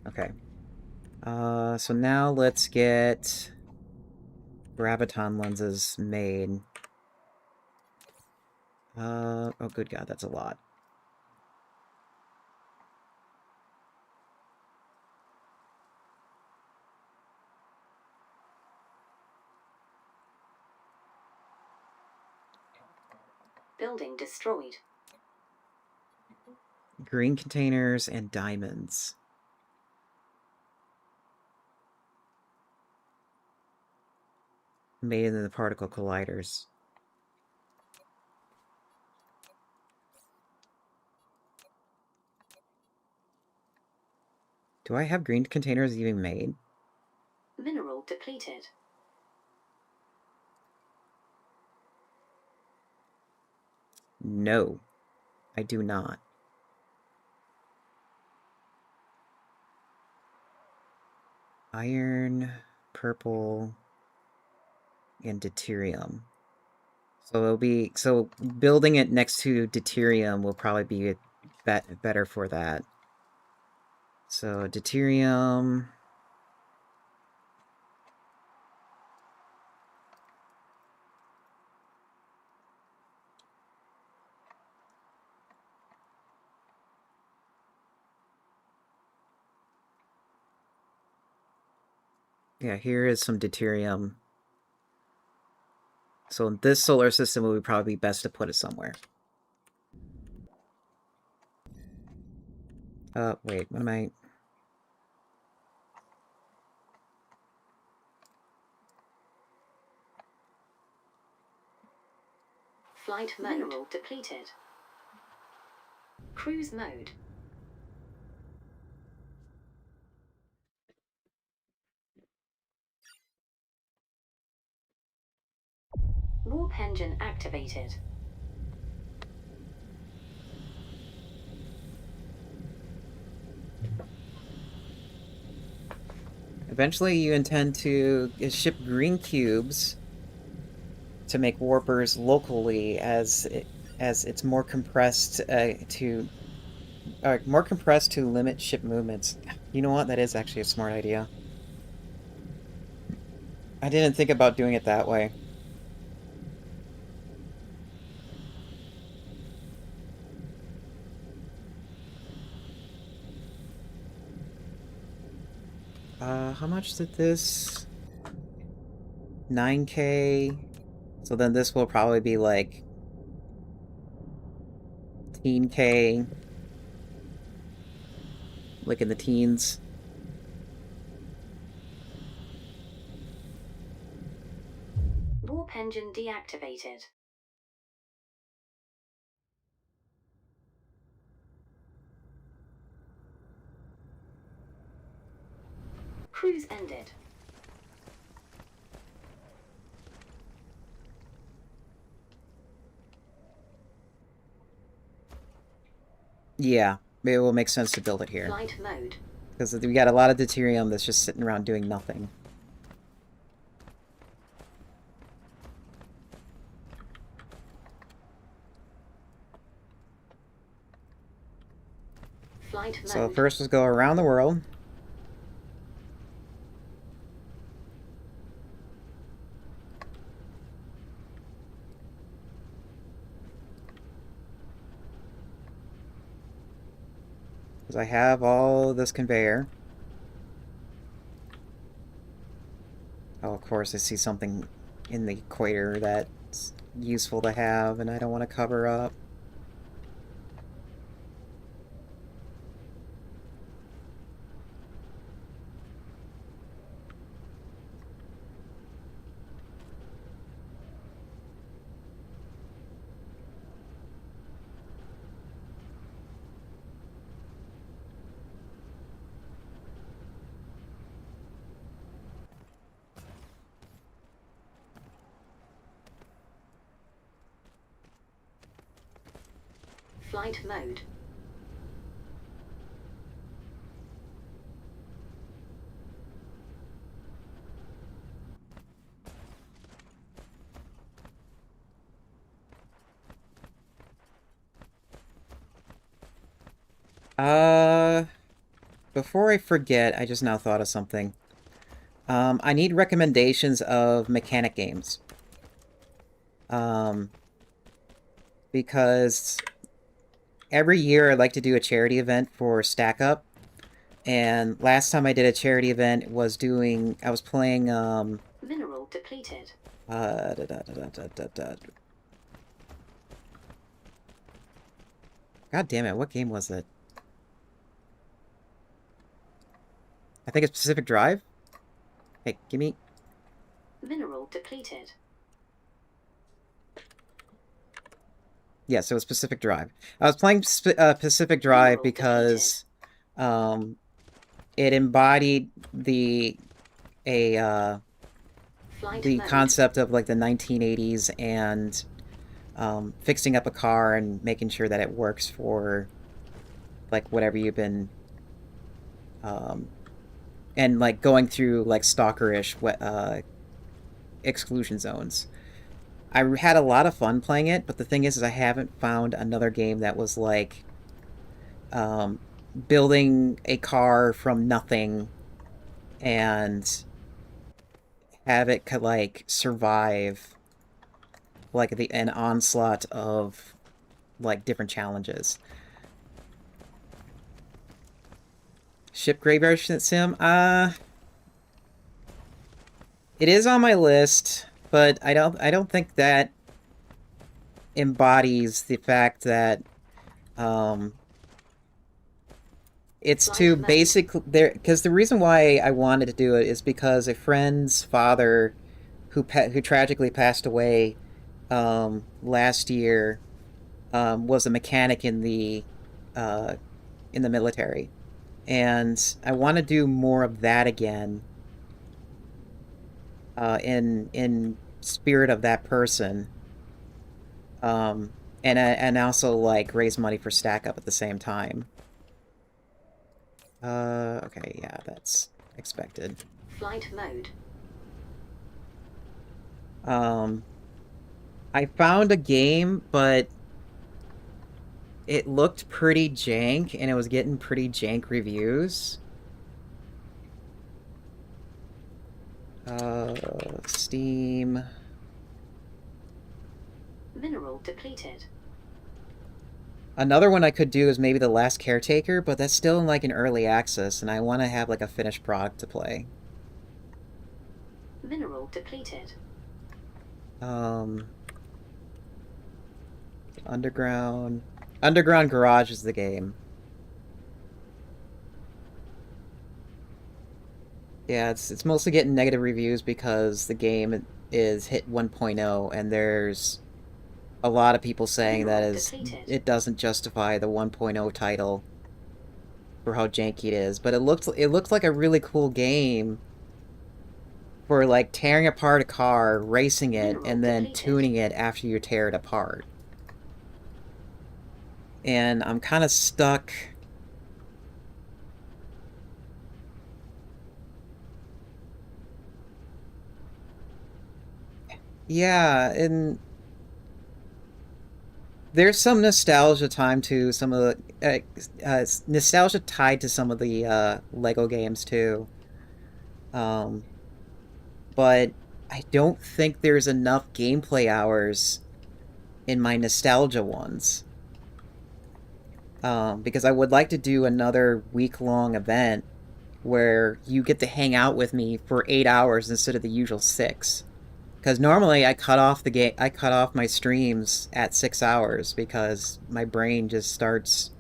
Speaker 1: Okay. So now let's get graviton lenses made. Oh good god, that's a lot.
Speaker 2: Building destroyed.
Speaker 1: Green containers and diamonds. Made in the particle colliders. Do I have green containers even made?
Speaker 2: Mineral depleted.
Speaker 1: No, I do not. Iron, purple, and deuterium. So it'll be building it next to deuterium will probably be better for that. So deuterium. Yeah, here is some deuterium. So in this solar system, it would probably be best to put it somewhere. Wait, what am I...
Speaker 2: Flight mode. Mineral depleted. Cruise mode. Warp engine activated.
Speaker 1: Eventually, you intend to ship green cubes to make warpers locally, as it's more compressed to limit ship movements. You know what? That is actually a smart idea. I didn't think about doing it that way. How much did this? 9K. So then this will probably be like 10K. Like in the teens.
Speaker 2: Warp engine deactivated. Cruise ended.
Speaker 1: Yeah, maybe it will make sense to build it here.
Speaker 2: Flight mode.
Speaker 1: Because we got a lot of deuterium that's just sitting around doing nothing.
Speaker 2: Flight mode.
Speaker 1: So first let's go around the world. Because I have all this conveyor. Oh, of course, I see something in the equator that's useful to have, and I don't want to cover up.
Speaker 2: Flight mode.
Speaker 1: Before I forget, I just now thought of something. I need recommendations of mechanic games. Because every year I like to do a charity event for Stack Up. And last time I did a charity event was I was playing,
Speaker 2: Mineral depleted.
Speaker 1: God damn it, what game was it? I think it's Pacific Drive? Hey, give me...
Speaker 2: Mineral depleted.
Speaker 1: Yes, it was Pacific Drive. I was playing Pacific Drive because it embodied the
Speaker 2: Flight
Speaker 1: the
Speaker 2: mode.
Speaker 1: concept of like the 1980s and fixing up a car and making sure that it works for like whatever you've been and like going through like stalkerish exclusion zones. I had a lot of fun playing it, but the thing is I haven't found another game that was like building a car from nothing and have it could like survive like an onslaught of like different challenges. Ship Graveyard Sim? It is on my list, but I don't think that embodies the fact that it's too basic there, because the reason why I wanted to do it is because a friend's father who tragically passed away last year was a mechanic in the military, and I want to do more of that again. In spirit of that person, and also like raise money for Stack Up at the same time. Okay, yeah, that's expected.
Speaker 2: Flight mode.
Speaker 1: I found a game, but it looked pretty jank, and it was getting pretty jank reviews. Steam.
Speaker 2: Mineral depleted.
Speaker 1: Another one I could do is maybe The Last Caretaker, but that's still in like an early access, and I want to have like a finished product to play.
Speaker 2: Mineral depleted.
Speaker 1: Underground Garage is the game. Yeah, it's mostly getting negative reviews because the game is hit 1.0, and there's a lot of people saying that it doesn't justify the 1.0 title for how janky it is. But it looked like a really cool game for like tearing apart a car, racing it, and then tuning it after you tear it apart. And I'm kind of stuck. Yeah, and there's some nostalgia time to some of the nostalgia tied to some of the Lego games too. But I don't think there's enough gameplay hours in my nostalgia ones. Because I would like to do another week-long event where you get to hang out with me for 8 hours instead of the usual 6. Because normally I cut off my streams at 6 hours because my brain just starts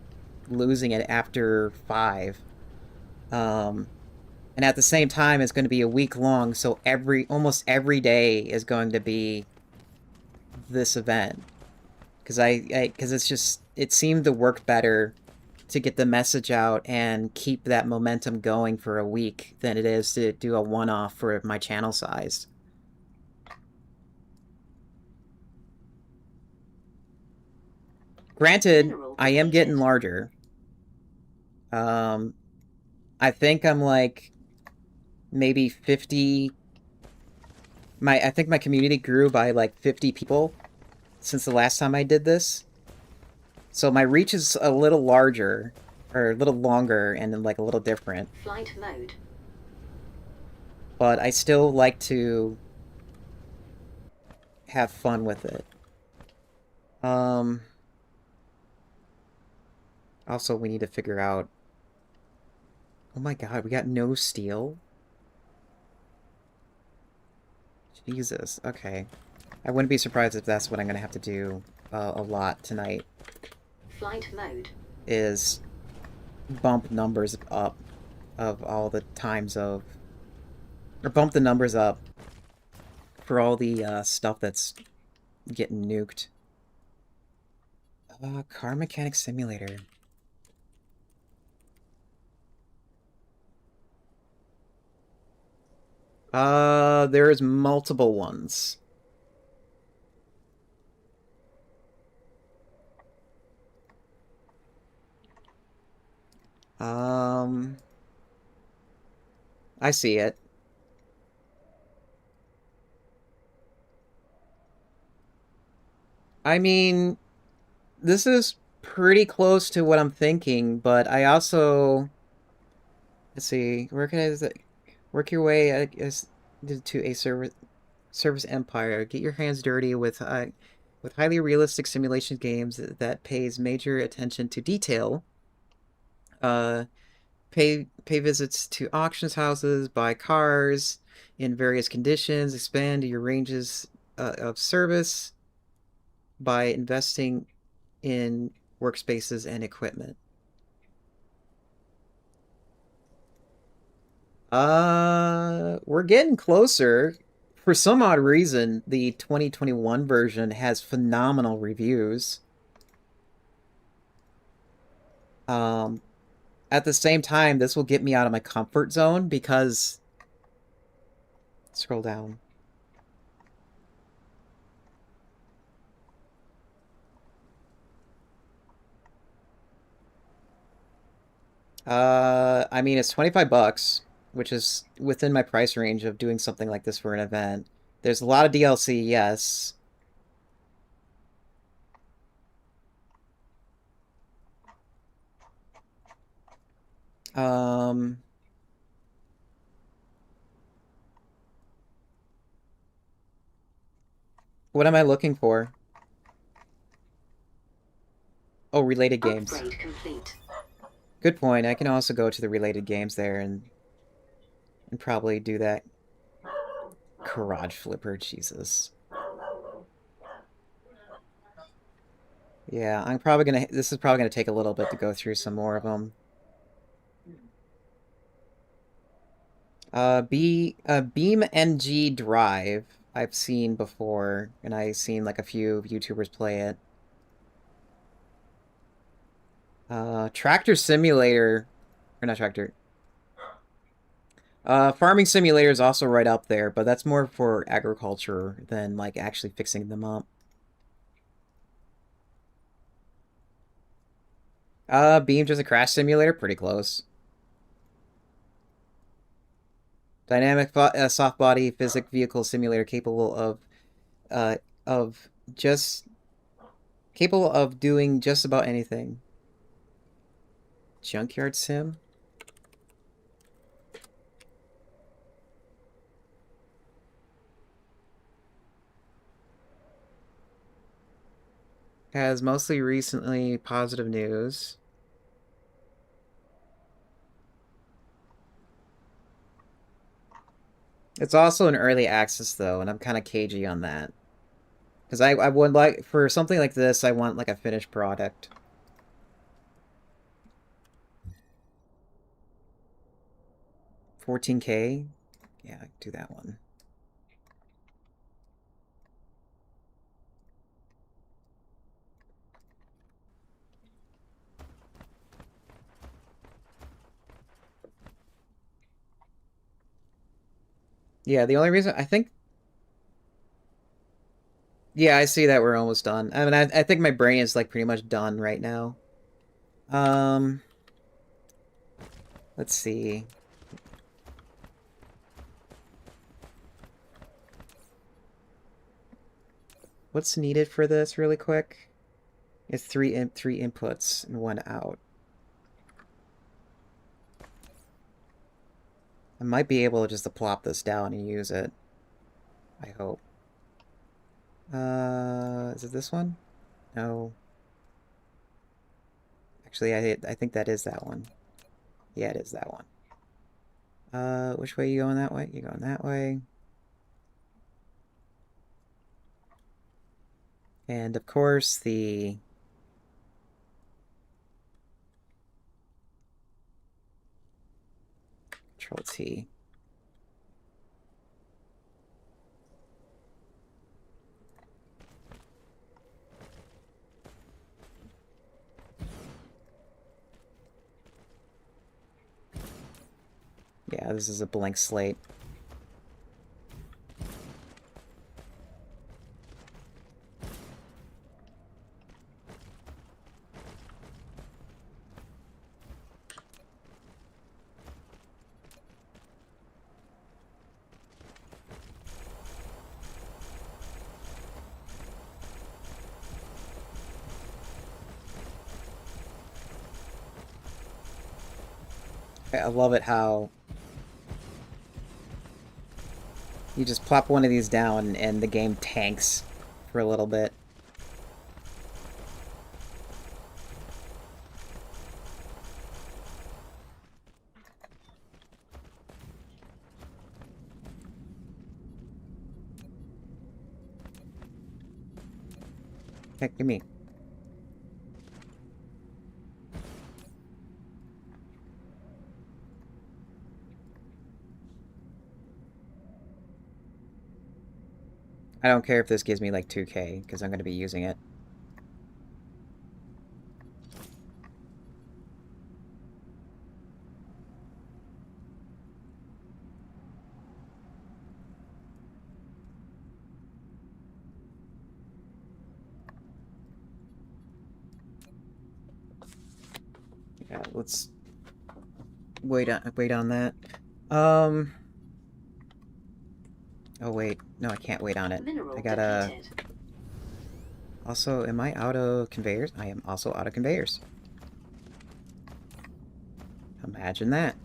Speaker 1: losing it after 5. And at the same time, it's going to be a week long, so almost every day is going to be this event. Because it seemed to work better to get the message out and keep that momentum going for a week than it is to do a one-off for my channel size. Granted, I am getting larger. I think I'm like maybe 50. I think my community grew by like 50 people since the last time I did this. So my reach is a little larger, or a little longer, and like a little different.
Speaker 2: Flight mode.
Speaker 1: But I still like to have fun with it. Also, we need to figure out... Oh my god, we got no steel? Jesus, okay. I wouldn't be surprised if that's what I'm gonna have to do a lot tonight.
Speaker 2: Flight mode.
Speaker 1: Is bump numbers up of all the times of... Or bump the numbers up for all the stuff that's getting nuked. Car Mechanic Simulator. There's multiple ones. I see it. I mean, this is pretty close to what I'm thinking, but I also... Let's see, where can I... Work your way to a service empire. Get your hands dirty with highly realistic simulation games that pays major attention to detail. Pay visits to auctions houses, buy cars in various conditions, expand your ranges of service by investing in workspaces and equipment. We're getting closer for some odd reason, the 2021 version has phenomenal reviews. At the same time, this will get me out of my comfort zone because... Scroll down. I mean, it's 25 bucks, which is within my price range of doing something like this for an event. There's a lot of DLC, yes. Um... What am I looking for? Oh, related games.
Speaker 2: Upgrade complete.
Speaker 1: Good point. I can also go to the related games there and probably do that. Garage Flipper, Jesus. Yeah, I'm probably gonna... This is probably gonna take a little bit to go through some more of them. Beam NG Drive, I've seen before, and I've seen like a few YouTubers play it. Tractor Simulator, or not Tractor. Farming Simulator is also right up there, but that's more for agriculture than like actually fixing them up. Beam just a crash simulator, pretty close. Dynamic soft body physics vehicle simulator capable of doing just about anything. Junkyard sim? Has mostly recently positive news. It's also an early access, though, and I'm kind of cagey on that. Because I would like, for something like this, I want, like, a finished product. $14K? Yeah, do that one. Yeah, the only reason, I think... Yeah, I see that we're almost done. I mean, I think my brain is, like, pretty much done right now. Let's see. What's needed for this, really quick? It's three inputs and one out. I might be able just to plop this down and use it. I hope. Is it this one? No. Actually, I think that is that one. Yeah, it is that one. Which way are you going that way? You're going that way. And of course, the... Control T. Yeah, this is a blank slate. I love it how you just plop one of these down and the game tanks for a little bit. Heck, give me. I don't care if this gives me like 2k, because I'm going to be using it. Yeah, let's wait on that. Oh wait, no, I can't wait on it.
Speaker 2: Mineral
Speaker 1: I gotta.
Speaker 2: depleted.
Speaker 1: Also, am I out of conveyors? I am also out of conveyors. Imagine that.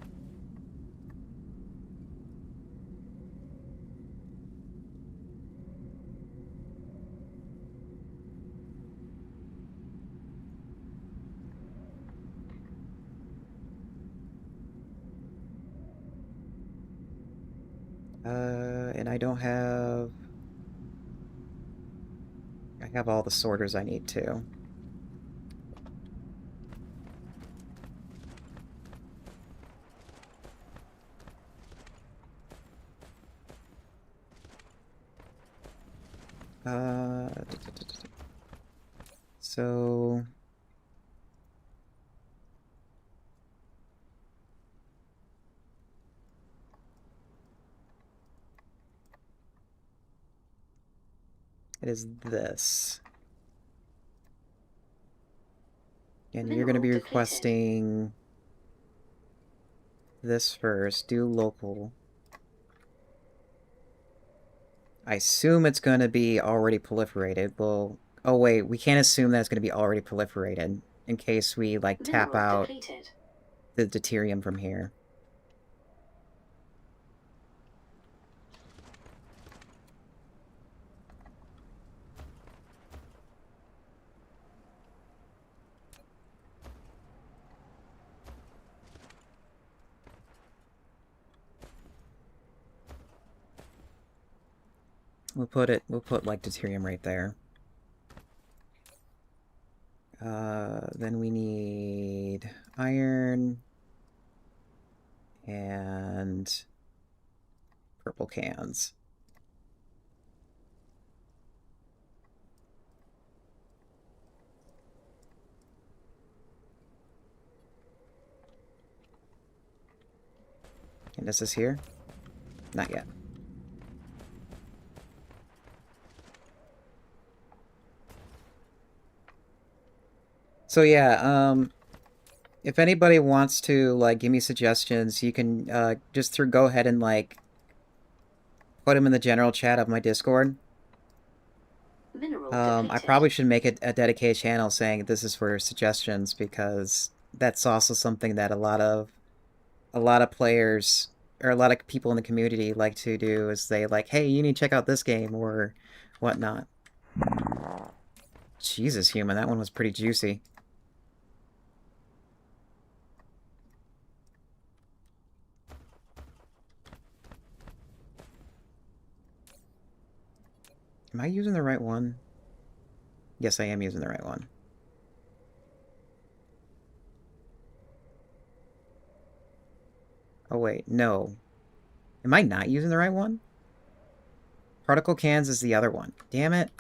Speaker 1: And I don't have... I have all the sorters I need to. So... It is this. And you're going to be
Speaker 2: Mineral
Speaker 1: requesting this first. Do local. I assume it's going to be already proliferated. Well, oh wait, we can't assume that it's going to be already proliferated in case we, like, tap
Speaker 2: Mineral
Speaker 1: out
Speaker 2: depleted.
Speaker 1: the deuterium from here. We'll put, like, deuterium right there. Then we need iron and purple cans. And is this here? Not yet. So yeah, if anybody wants to, like, give me suggestions, you can, just go ahead and, like, put them in the general chat of my Discord.
Speaker 2: Mineral
Speaker 1: I
Speaker 2: depleted.
Speaker 1: probably should make a dedicated channel saying this is for suggestions, because that's also something that a lot of players, or a lot of people in the community like to do, is they like, hey, you need to check out this game, or whatnot. Jesus, human, that one was pretty juicy. Am I using the right one? Yes, I am using the right one. Oh wait, no. Am I not using the right one? Particle cans is the other one. Damn it.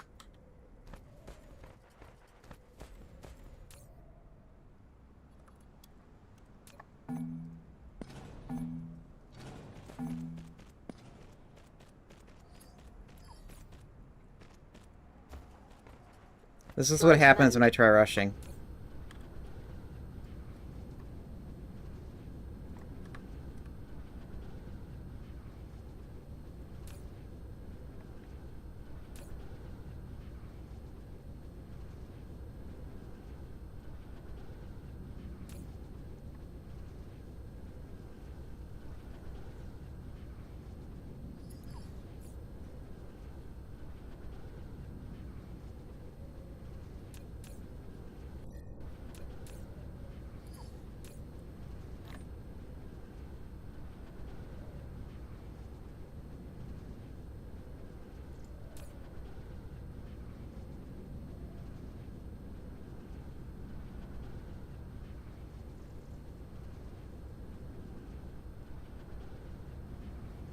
Speaker 1: This is what happens when I try rushing.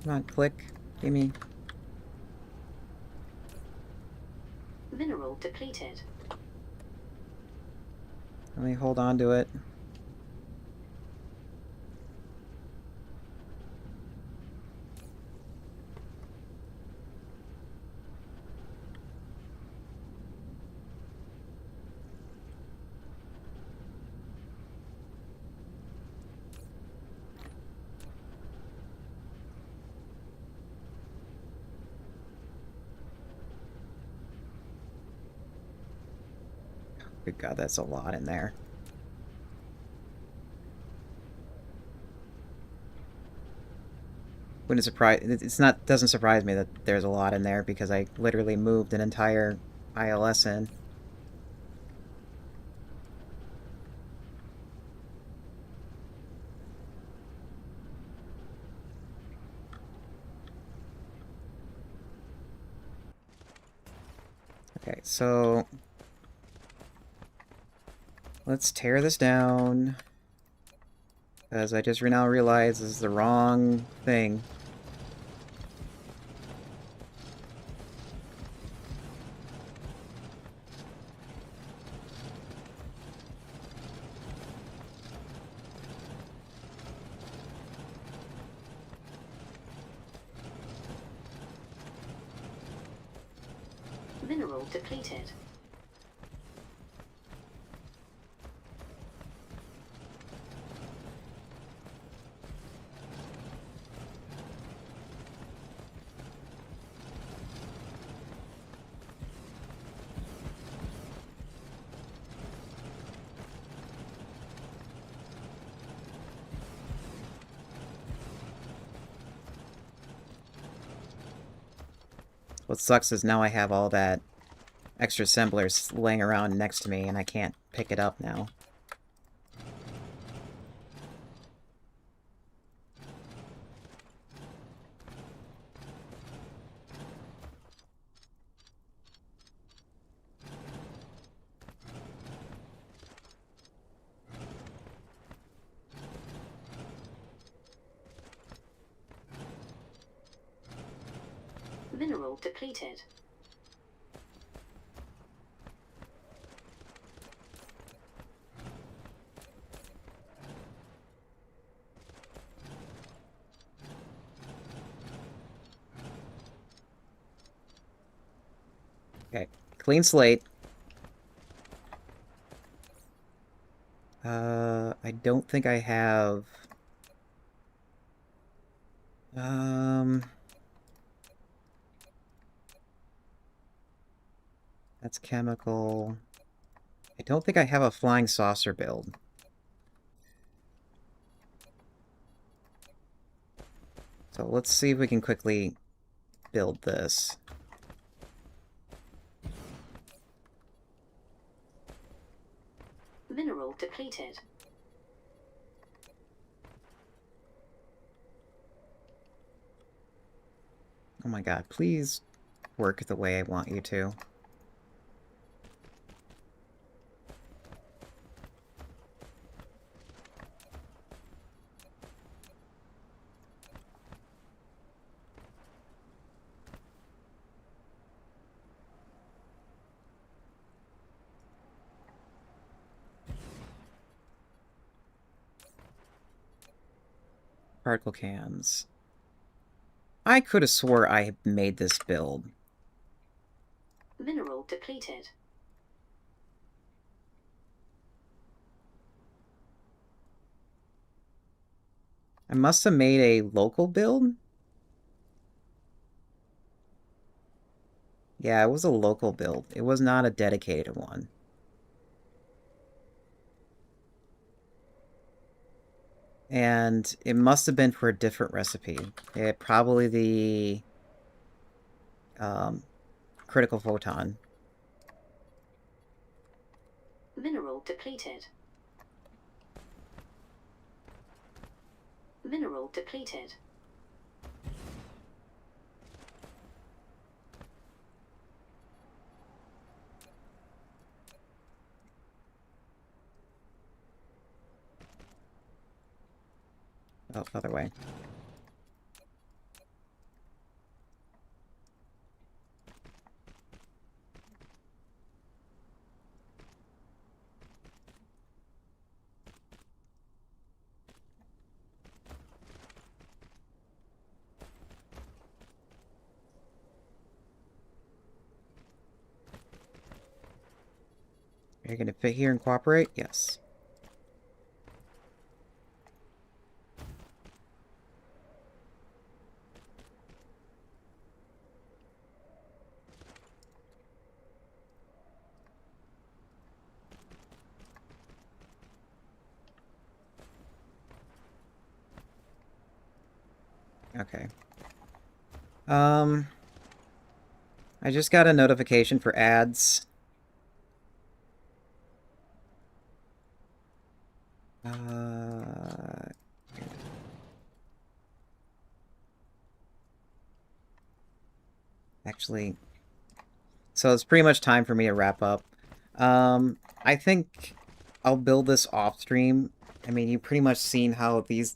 Speaker 1: Come on, click. Give me.
Speaker 2: Mineral depleted.
Speaker 1: Let me hold on to it. Good God, that's a lot in there. Wouldn't surprise. It's not. Doesn't surprise me that there's a lot in there because I literally moved an entire ILS in. Okay, so let's tear this down. Because I just now realized this is the wrong thing.
Speaker 2: Mineral depleted.
Speaker 1: What sucks is now I have all that extra assemblers laying around next to me and I can't pick it up now.
Speaker 2: Mineral depleted.
Speaker 1: Okay, clean slate. I don't think I have... That's chemical. I don't think I have a flying saucer build. So let's see if we can quickly build this.
Speaker 2: Mineral depleted.
Speaker 1: Oh my god, please work the way I want you to. Particle cans. I could have swore I made this build.
Speaker 2: Mineral depleted.
Speaker 1: I must have made a local build? Yeah, it was a local build. It was not a dedicated one. And it must have been for a different recipe. Probably the critical photon.
Speaker 2: Mineral depleted. Mineral depleted.
Speaker 1: Oh, other way. Are you gonna fit here and cooperate? Yes. Okay. I just got a notification for ads. Actually, so it's pretty much time for me to wrap up. I think I'll build this off stream. I mean, you've pretty much seen how this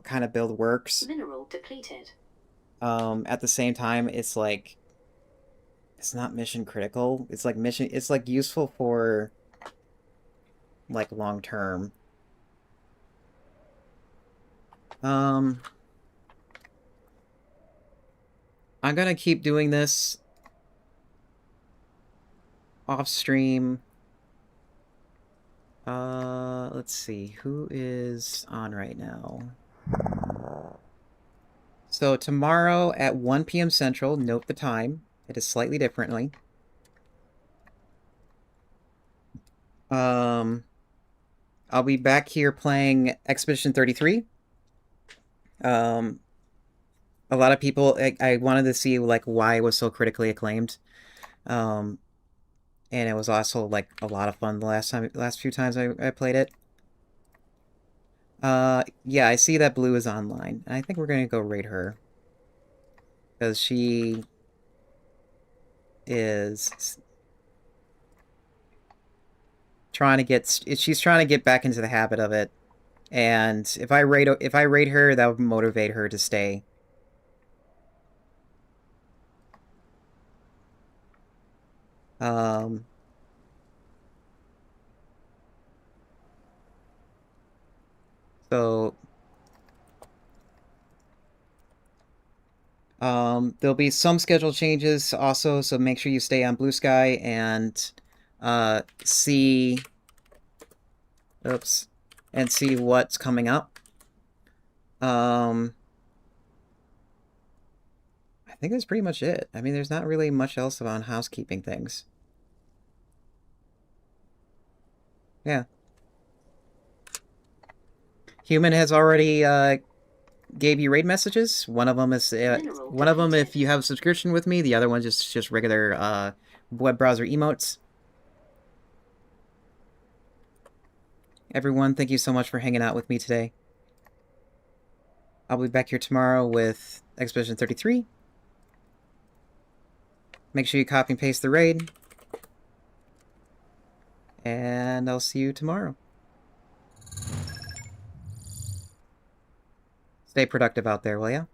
Speaker 1: kind of build works.
Speaker 2: Mineral depleted.
Speaker 1: At the same time, it's like it's not mission critical. It's like useful for like long term. I'm gonna keep doing this off stream. Let's see, who is on right now? So tomorrow at 1 p.m. Central, note the time. It is slightly differently. I'll be back here playing Expedition 33. A lot of people, I wanted to see like why it was so critically acclaimed. And it was also like a lot of fun the last few times I played it. Yeah, I see that Blue is online. I think we're gonna go raid her. Because she is she's trying to get back into the habit of it. And if I raid her, that would motivate her to stay. So there'll be some schedule changes also, so make sure you stay on Blue Sky and see what's coming up. I think that's pretty much it. I mean, there's not really much else about housekeeping things. Yeah. Human has already gave you raid messages. One of them is if you have a subscription with me. The other one just regular web browser emotes. Everyone, thank you so much for hanging out with me today. I'll be back here tomorrow with Expedition 33. Make sure you copy and paste the raid. And I'll see you tomorrow. Stay productive out there, will ya?